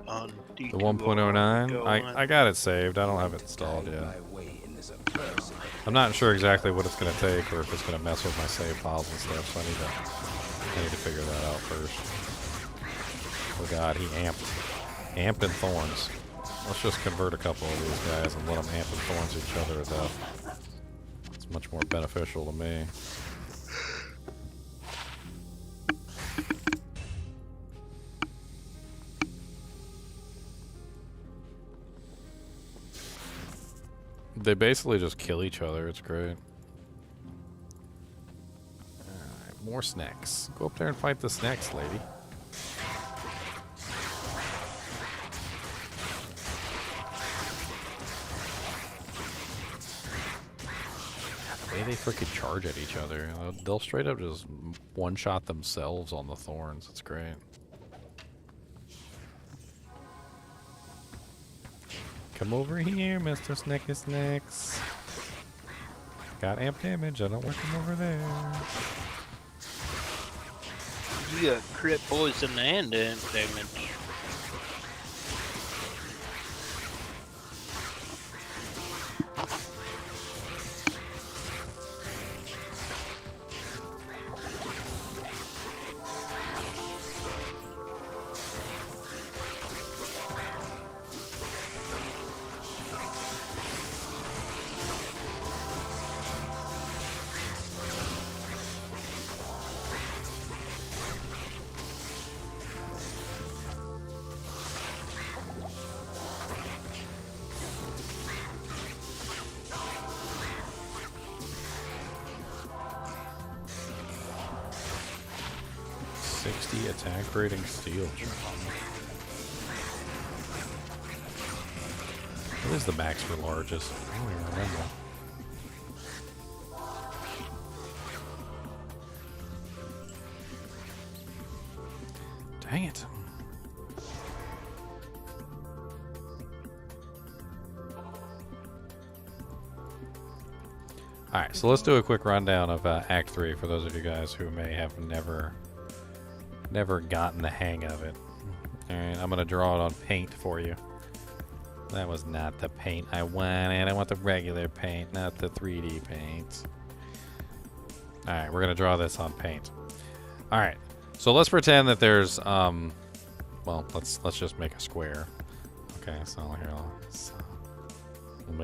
on D2R? The 1.09? going? I got it saved. I don't have it installed yet. My way in this accursed I'm not sure exactly what it's going to take or if it's going to mess with my save files and stuff, so I need to figure that out first. Oh god, he amped and thorns. Let's just convert a couple of these guys and let them amp and thorns each other to death. It's much more beneficial to me. They basically just kill each other. It's great. Alright, more snacks. Go up there and fight the snacks, lady. The way they freaking charge at each other. They'll straight up just one-shot themselves on the thorns. It's great. Come over here, Mr. Snacky Snacks. Got amp damage. I don't want them over there. You got crit poison and damage. Attack rating steel. What is the max for largest? I don't even remember. Dang it. Alright, so let's do a quick rundown of Act 3 for those of you guys who may have never gotten the hang of it. Alright, I'm gonna draw it on paint for you. That was not the paint I wanted. I want the regular paint, not the 3D paint. Alright, we're gonna draw this on paint. Alright, so let's pretend that there's well, let's just make a square. Okay, so here we'll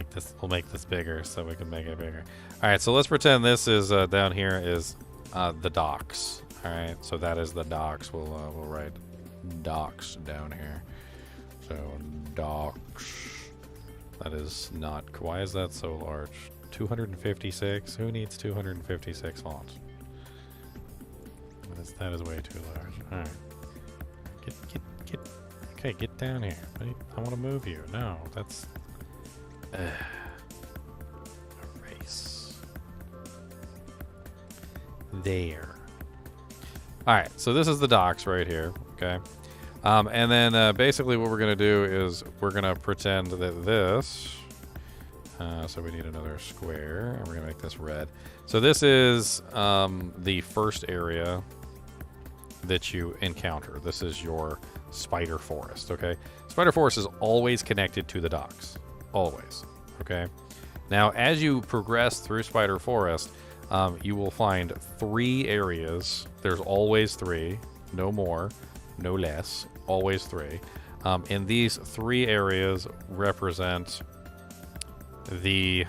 make this bigger so we can make it bigger. Alright, so let's pretend this is down here is the docks. Alright, so that is the docks. We'll write docks down here. So docks. That is not. Why is that so large? 256. Who needs 256 fonts? That is way too large. All right. Get. Okay, get down here. I want to move you. No, that's. Erase. There. All right. So this is the docks right here. Okay. And then basically what we're going to do is we're going to pretend that this, so we need another square, and we're going to make this red. So this is the first area that you encounter. This is your spider forest, okay? Spider forest is always connected to the docks. Always, okay? Now, as you progress through spider forest, you will find 3 areas. There's always 3, no more, no less, always 3. And these 3 areas represent the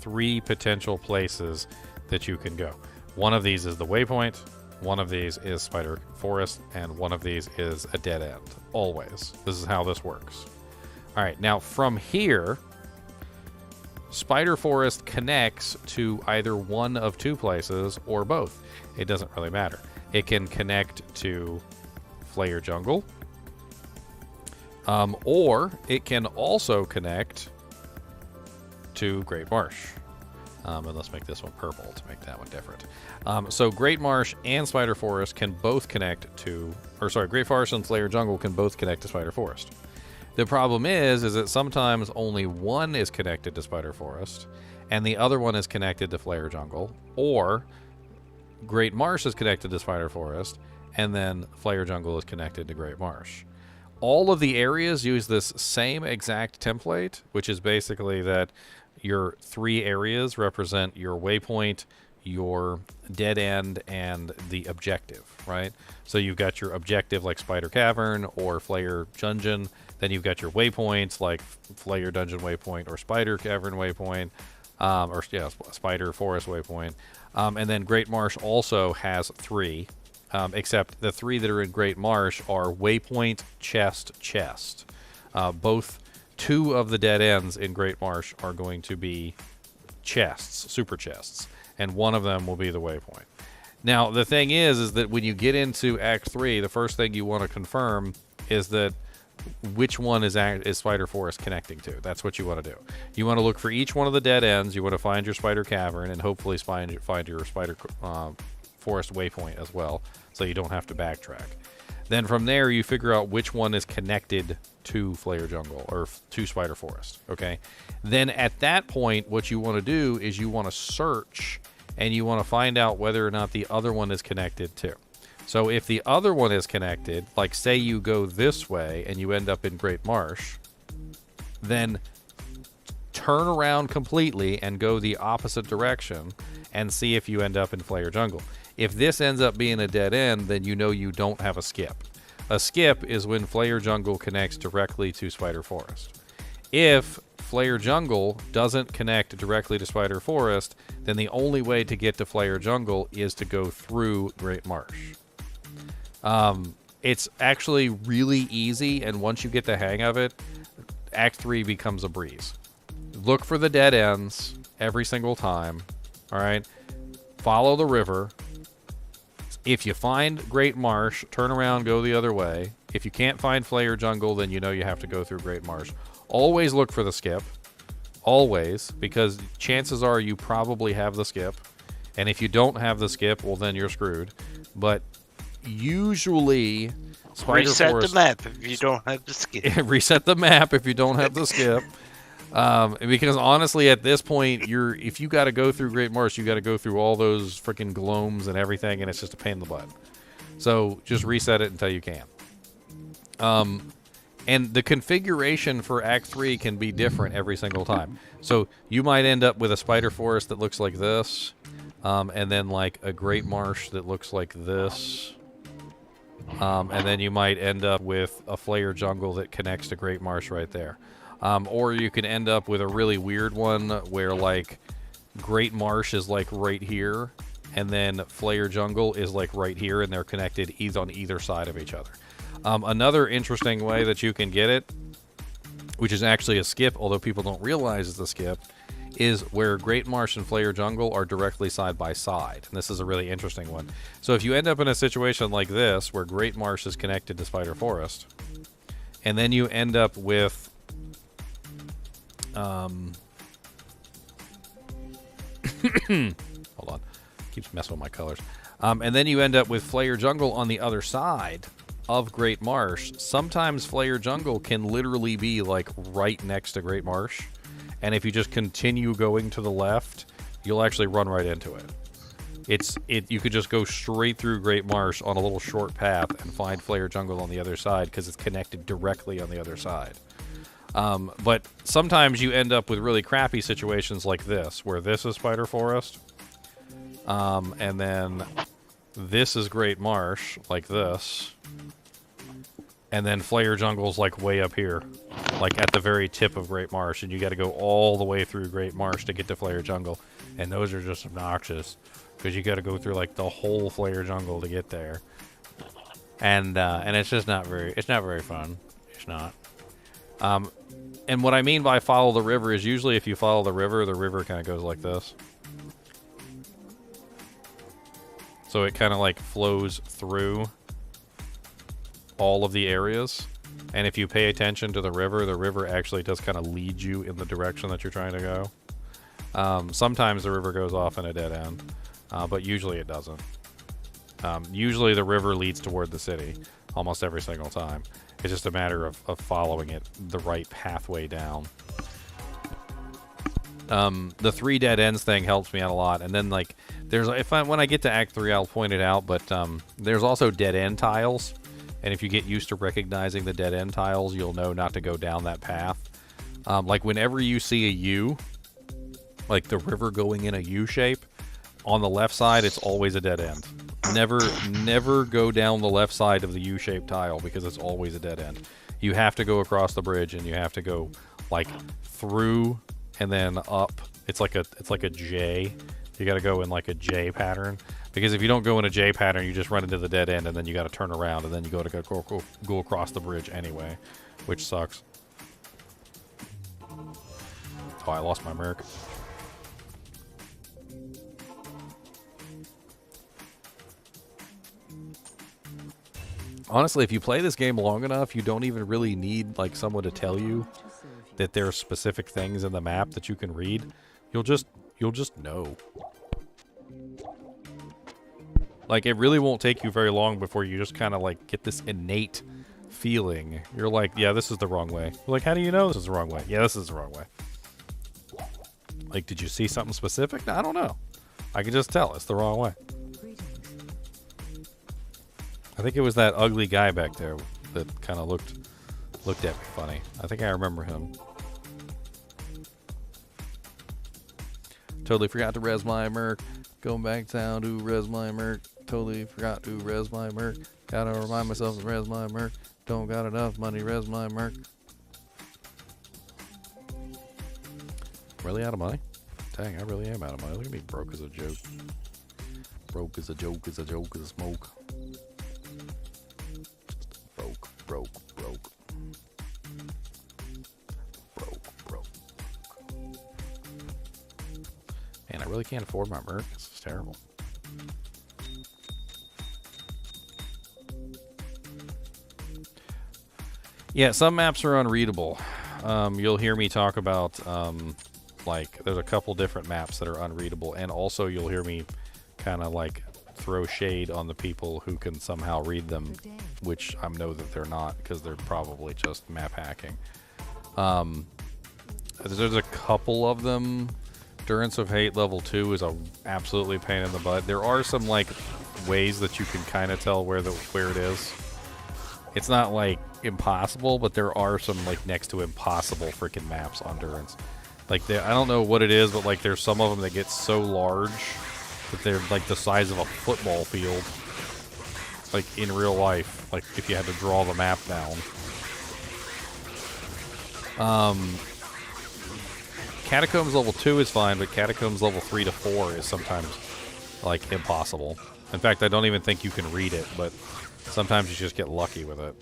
3 potential places that you can go. One of these is the waypoint, one of these is spider forest, and one of these is a dead end. Always. This is how this works. All right, now from here, spider forest connects to either one of 2 places or both. It doesn't really matter. It can connect to Flayer Jungle, or it can also connect to Great Marsh. And let's make this one purple to make that one different. So Great Marsh and Spider Forest can both connect to, or sorry, Great Forest and Flayer Jungle can both connect to Spider Forest. The problem is that sometimes only one is connected to Spider Forest, and the other one is connected to Flayer Jungle, or Great Marsh is connected to Spider Forest, and then Flayer Jungle is connected to Great Marsh. All of the areas use this same exact template, which is basically that your 3 areas represent your waypoint, your dead end, and the objective, right? So you've got your objective like Spider Cavern or Flayer Dungeon. Then you've got your waypoints like Flayer Dungeon Waypoint or Spider Cavern Waypoint, or yeah, Spider Forest Waypoint. And then Great Marsh also has 3, except the 3 that are in Great Marsh are waypoint, chest. Both 2 of the dead ends in Great Marsh are going to be chests, super chests, and one of them will be the waypoint. Now, the thing is that when you get into Act 3, the first thing you want to confirm is that which one is Spider Forest connecting to. That's what you want to do. You want to look for each one of the dead ends. You want to find your Spider Cavern and hopefully find your Spider Forest waypoint as well, so you don't have to backtrack. Then from there, you figure out which one is connected to Flayer Jungle or to Spider Forest, okay? Then at that point, what you want to do is you want to search and you want to find out whether or not the other one is connected too. So if the other one is connected, like say you go this way and you end up in Great Marsh, then turn around completely and go the opposite direction and see if you end up in Flayer Jungle. If this ends up being a dead end, then you know you don't have a skip. A skip is when Flayer Jungle connects directly to Spider Forest. If Flayer Jungle doesn't connect directly to Spider Forest, then the only way to get to Flayer Jungle is to go through Great Marsh. It's actually really easy, and once you get the hang of it, Act 3 becomes a breeze. Look for the dead ends every single time, all right? Follow the river. If you find Great Marsh, turn around, go the other way. If you can't find Flayer Jungle, then you know you have to go through Great Marsh. Always look for the skip. Always, because chances are you probably have the skip. And if you don't have the skip, well, then you're screwed. But usually, Spider Reset Forest... the map if you don't have the skip. Reset the map if you don't have the skip. Because honestly, at this point, if you got to go through Great Marsh, you got to go through all those freaking glomes and everything, and it's just a pain in the butt. So just reset it until you can. And the configuration for Act 3 can be different every single time. So you might end up with a Spider Forest that looks like this, and then like a Great Marsh that looks like this. And then you might end up with a Flayer Jungle that connects to Great Marsh right there. Or you can end up with a really weird one where like Great Marsh is like right here, and then Flayer Jungle is like right here, and they're connected on either side of each other. Another interesting way that you can get it, which is actually a skip, although people don't realize it's a skip, is where Great Marsh and Flayer Jungle are directly side by side. And this is a really interesting one. So if you end up in a situation like this, where Great Marsh is connected to Spider Forest, and then you end up with hold on, keeps messing with my colors. And then you end up with Flayer Jungle on the other side of Great Marsh. Sometimes Flayer Jungle can literally be like right next to Great Marsh, and if you just continue going to the left, you'll actually run right into it. You could just go straight through Great Marsh on a little short path and find Flare Jungle on the other side because it's connected directly on the other side. But sometimes you end up with really crappy situations like this, where this is Spider Forest, and then this is Great Marsh, like this, and then Flare Jungle's like way up here, like at the very tip of Great Marsh, and you got to go all the way through Great Marsh to get to Flare Jungle, and those are just obnoxious because you got to go through like the whole Flare Jungle to get there, and it's just not very fun. It's not. And what I mean by follow the river is usually if you follow the river kind of goes like this. So it kind of like flows through all of the areas. And if you pay attention to the river actually does kind of lead you in the direction that you're trying to go. Sometimes the river goes off in a dead end, but usually it doesn't. Usually the river leads toward the city almost every single time. It's just a matter of following it the right pathway down. The 3 dead ends thing helps me out a lot. And then like when I get to Act 3 I'll point it out, but there's also dead end tiles. And if you get used to recognizing the dead end tiles, you'll know not to go down that path. Like whenever you see a U, like the river going in a U shape, on the left side it's always a dead end. Never go down the left side of the U-shaped tile because it's always a dead end. You have to go across the bridge and you have to go like through and then up. It's like a J. You got to go in like a J pattern because if you don't go in a J pattern, you just run into the dead end and then you got to turn around and then you go across the bridge anyway, which sucks. Oh, I lost my merc. Honestly, if you play this game long enough, you don't even really need like someone to tell you that there are specific things in the map that you can read. You'll just know. Like it really won't take you very long before you just kind of like get this innate feeling. You're like, yeah, this is the wrong way. You're like, how do you know this is the wrong way? Yeah, this is the wrong way. Like, did you see something specific? No, I don't know. I can just tell it's the wrong way. I think it was that ugly guy back there that kind of looked at me funny. I think I remember him. Totally forgot to res my merc. Going back town to res my merc. Totally forgot to res my merc. Gotta remind myself to res my merc. Don't got enough money, res my merc. Really out of money? Dang, I really am out of money. Look at me, broke as a joke. Broke as a joke, as a joke, as a smoke. Broke. Man, I really can't afford my merc. This is terrible. Yeah, some maps are unreadable. You'll hear me talk about, like, there's a couple different maps that are unreadable, and also you'll hear me kind of, like, throw shade on the people who can somehow read them, which I know that they're not, because they're probably just map hacking. There's a couple of them. Endurance of Hate level 2 is a absolutely pain in the butt. There are some like ways that you can kind of tell where it is. It's not like impossible, but there are some like next to impossible freaking maps on Endurance. Like I don't know what it is, but like there's some of them that get so large that they're like the size of a football field. Like in real life, like if you had to draw the map down. Catacombs level 2 is fine, but Catacombs level 3 to 4 is sometimes like impossible. In fact, I don't even think you can read it, but sometimes you just get lucky with it.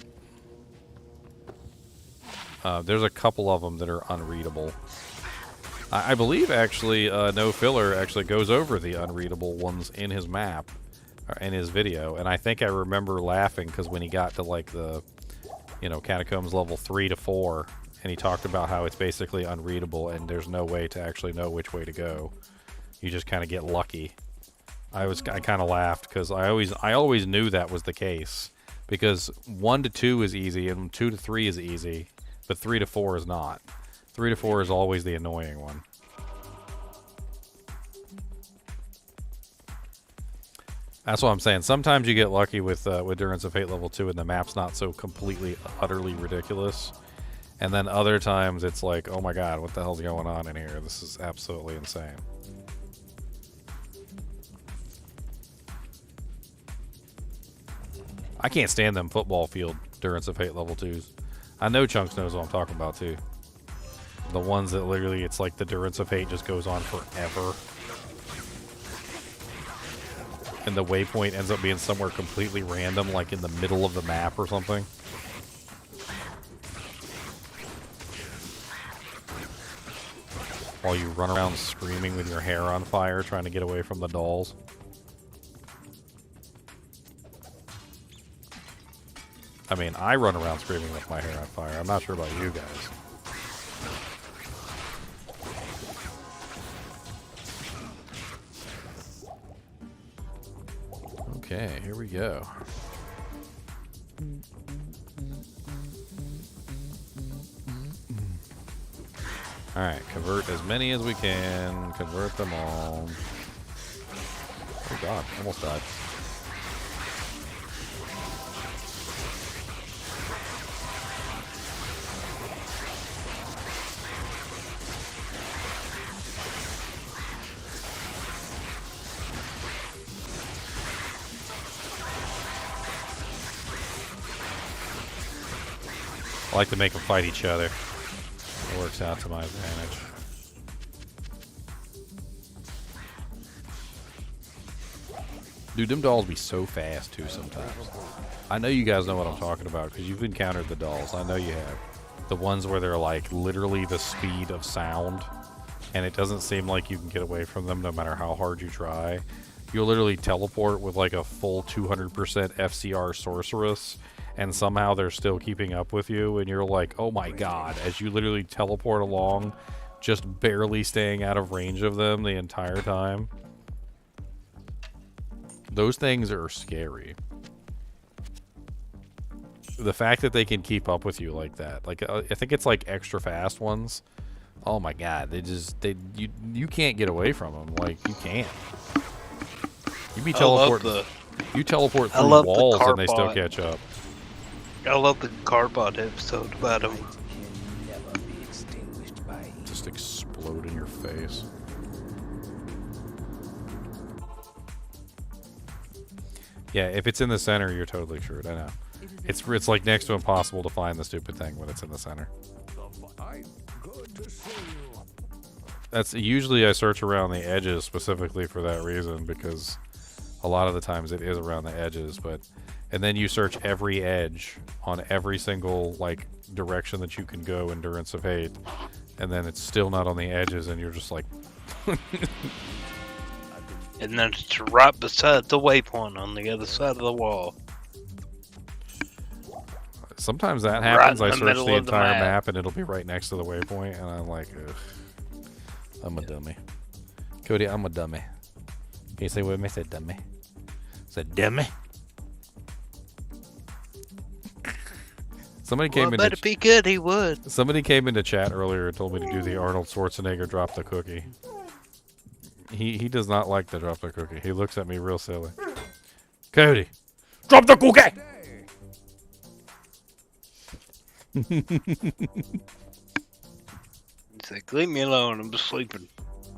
There's a couple of them that are unreadable. I believe actually No Filler actually goes over the unreadable ones in his map, or in his video, and I think I remember laughing because when he got to like the, you know, Catacombs level 3 to 4, and he talked about how it's basically unreadable and there's no way to actually know which way to go. You just kind of get lucky. I kind of laughed because I always knew that was the case, because 1 to 2 is easy and 2 to 3 is easy, but 3 to 4 is not. 3 to 4 is always the annoying one. That's what I'm saying. Sometimes you get lucky with Endurance of Fate level 2 and the map's not so completely, utterly ridiculous. And then other times it's like, oh my god, what the hell's going on in here? This is absolutely insane. I can't stand them football field Endurance of Fate level 2s. I know Chunks knows what I'm talking about too. The ones that literally, it's like the Endurance of Fate just goes on forever. And the waypoint ends up being somewhere completely random, like in the middle of the map or something. While you run around screaming with your hair on fire, trying to get away from the dolls. I mean, I run around screaming with my hair on fire. I'm not sure about you guys. Okay, here we go. Alright, convert as many as we can. Convert them all. Oh god, almost died. I like to make them fight each other. It works out to my advantage. Dude, them dolls be so fast too sometimes. I know you guys know what I'm talking about because you've encountered the dolls. I know you have. The ones where they're like literally the speed of sound and it doesn't seem like you can get away from them no matter how hard you try. You'll literally teleport with like a full 200% FCR sorceress and somehow they're still keeping up with you, and you're like, oh my god, as you literally teleport along, just barely staying out of range of them the entire time. Those things are scary. The fact that they can keep up with you like that, like I think it's like extra fast ones. Oh my god, you can't get away from them. Like you can't. You teleport through walls and they still catch up. I love the Carbot episode about him. Just explode in your face. Yeah, if it's in the center, you're totally screwed. I know. It's like next to impossible to find the stupid thing when it's in the center. That's usually I search around the edges specifically for that reason because a lot of the times it is around the edges, and then you search every edge on every single like direction that you can go in Endurance of Hate, and then it's still not on the edges, and you're just like. And then it's right beside the waypoint on the other side of the wall. Sometimes that happens. Right I in the search middle the of the entire map. map, and it'll be right next to the waypoint, and I'm like, ugh, I'm a dummy. Cody, I'm a dummy. Can you say with me? Say dummy. Say dummy. Somebody came Well, better be good, he would. Somebody came into chat earlier and told me to do the Arnold Schwarzenegger drop the cookie. He does not like the drop the cookie. He looks at me real silly. Cody, drop the cookie! He's like, leave me alone, I'm just sleeping.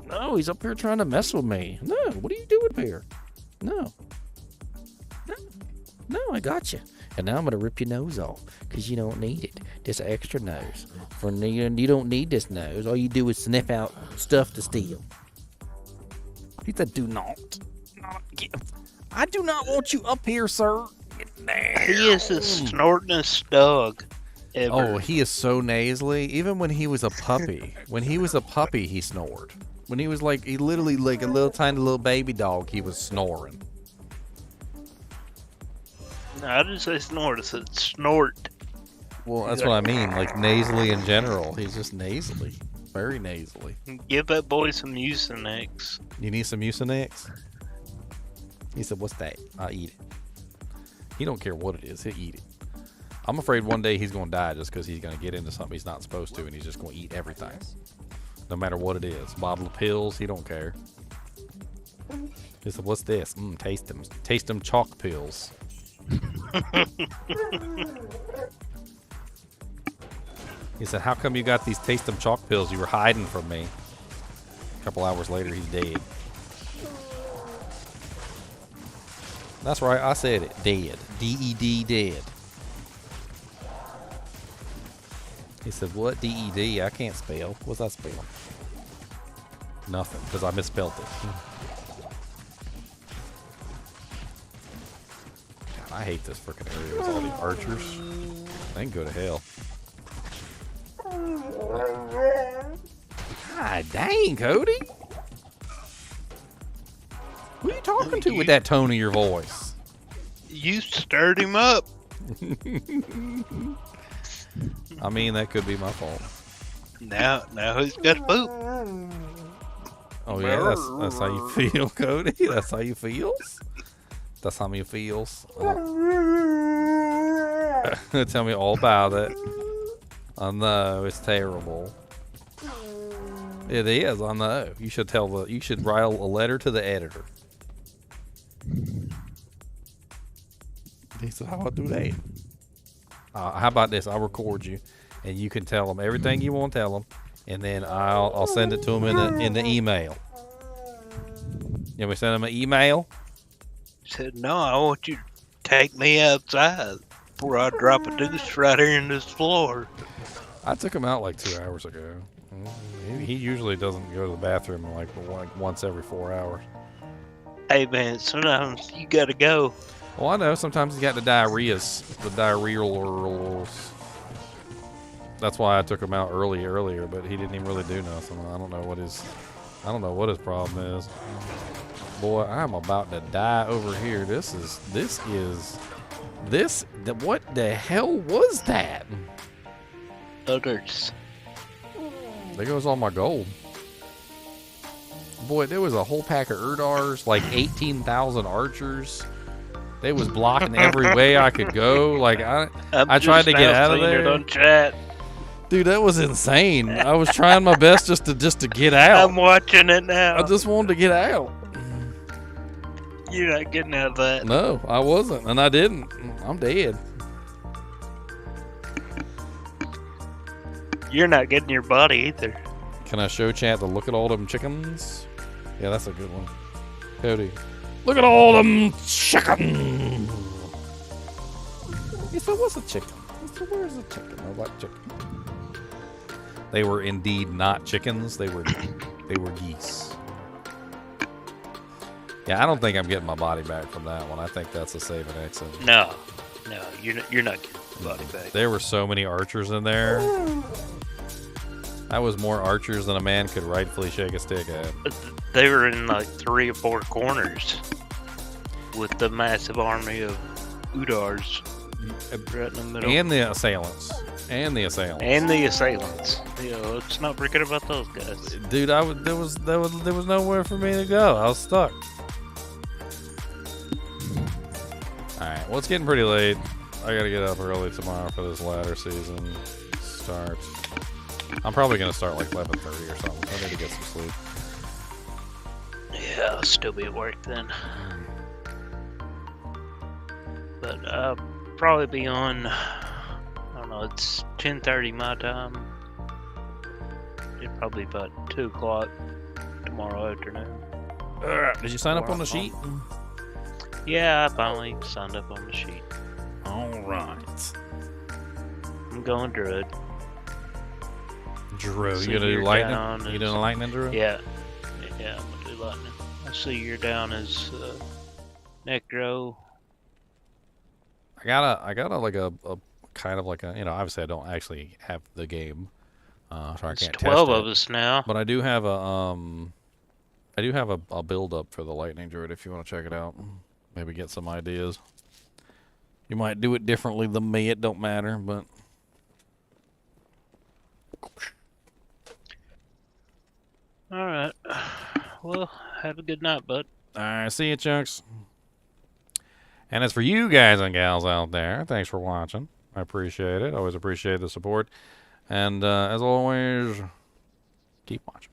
No, he's up here trying to mess with me. No, what are you doing here? No. No, I got you. And now I'm going to rip your nose off because you don't need it. This extra nose. You don't need this nose. All you do is sniff out stuff to steal. He said, do not. I do not want you up here, sir. Get there. He is the snortingest dog ever. Oh, he is so nasally. Even when he was a puppy. When he was a puppy, he snored. When he was like, he literally like a little tiny little baby dog, he was snoring. No, I didn't say snort, I said snort. Well, that's what I mean. Like nasally in general. He's just nasally. Very nasally. Give that boy some Mucinex. You need some Mucinex? He said, what's that? I'll eat it. He don't care what it is. He'll eat it. I'm afraid one day he's going to die just because he's going to get into something he's not supposed to, and he's just going to eat everything. No matter what it is. Bottle of pills, he don't care. He said, "What's this? Taste them. Taste them chalk pills." He said, "How come you got these taste them chalk pills? You were hiding from me." A couple hours later, he's dead. That's right, I said it. Dead. D-E-D, dead. He said, "What? D-E-D? I can't spell. What's that spell?" Nothing, because I misspelled it. God, I hate this freaking area with all the archers. They can go to hell. God dang, Cody. Who are you talking to with that tone of your voice? You stirred him up. I mean, that could be my fault. Now he's got to poop. Oh yeah, that's how you feel, Cody. That's how you feels. That's how you feels. Tell me all about it. I know it's terrible. It is. I know. You should You should write a letter to the editor. He said, "How about do that? How about this? I'll record you, and you can tell them everything you want to tell them, and then I'll send it to them in the email." You want me to send them an email? He said, "No, I want you to take me outside before I drop a deuce right here in this floor." I took him out like 2 hours ago. He usually doesn't go to the bathroom like once every 4 hours. Hey man, sometimes you gotta go. Well, I know. Sometimes he's got the diarrheas. The diarrheals. That's why I took him out earlier, but he didn't even really do nothing. I don't know what his problem is. Boy, I'm about to die over here. What the hell was that? Others. There goes all my gold. Boy, there was a whole pack of Erdars, like 18,000 archers. They was blocking every way I could go. Like I tried to get out of there. On chat. Dude, that was insane. I was trying my best just to get out. I'm watching it now. I just wanted to get out. You're not getting out of that. No, I wasn't, and I didn't. I'm dead. You're not getting your body either. Can I show chat to look at all them chickens? Yeah, that's a good one. Cody, look at all them chickens. He said, "What's a chicken?" He said, "Where's a chicken? I like chicken." They were indeed not chickens. They were geese. Yeah, I don't think I'm getting my body back from that one. I think that's a save and exit. No, you're not getting your body back. There were so many archers in there. That was more archers than a man could rightfully shake a stick at. They were in like 3 or 4 corners with the massive army of Udars right in the middle. And the assailants. And the assailants. Yeah, let's not forget about those guys. Dude, there was nowhere for me to go. I was stuck. Alright, well, it's getting pretty late. I gotta get up early tomorrow for this ladder season start. I'm probably gonna start like 11:30 or something. I need to get some sleep. Yeah, I'll still be at work then. But I'll probably be on, I don't know, it's 10:30 my time. It'll probably be about 2 o'clock tomorrow afternoon. Did you sign up on the sheet? Yeah, I finally signed up on the sheet. Alright. I'm going Druid. Drew, See you gonna do you're lightning? down You as- doing lightning, Drew? Yeah, I'm gonna do lightning. I see you're down as Necro. I got a like a kind of like a, obviously I don't actually have the game, so I There's can't 12 test of it. us now. But I do have a build up for the lightning druid if you want to check it out. Maybe get some ideas. You might do it differently than me. It don't matter, but All right. Well, have a good night, bud. all right. See you, chunks. And as for you guys and gals out there, thanks for watching. I appreciate it. Always appreciate the support. And as always, keep watching.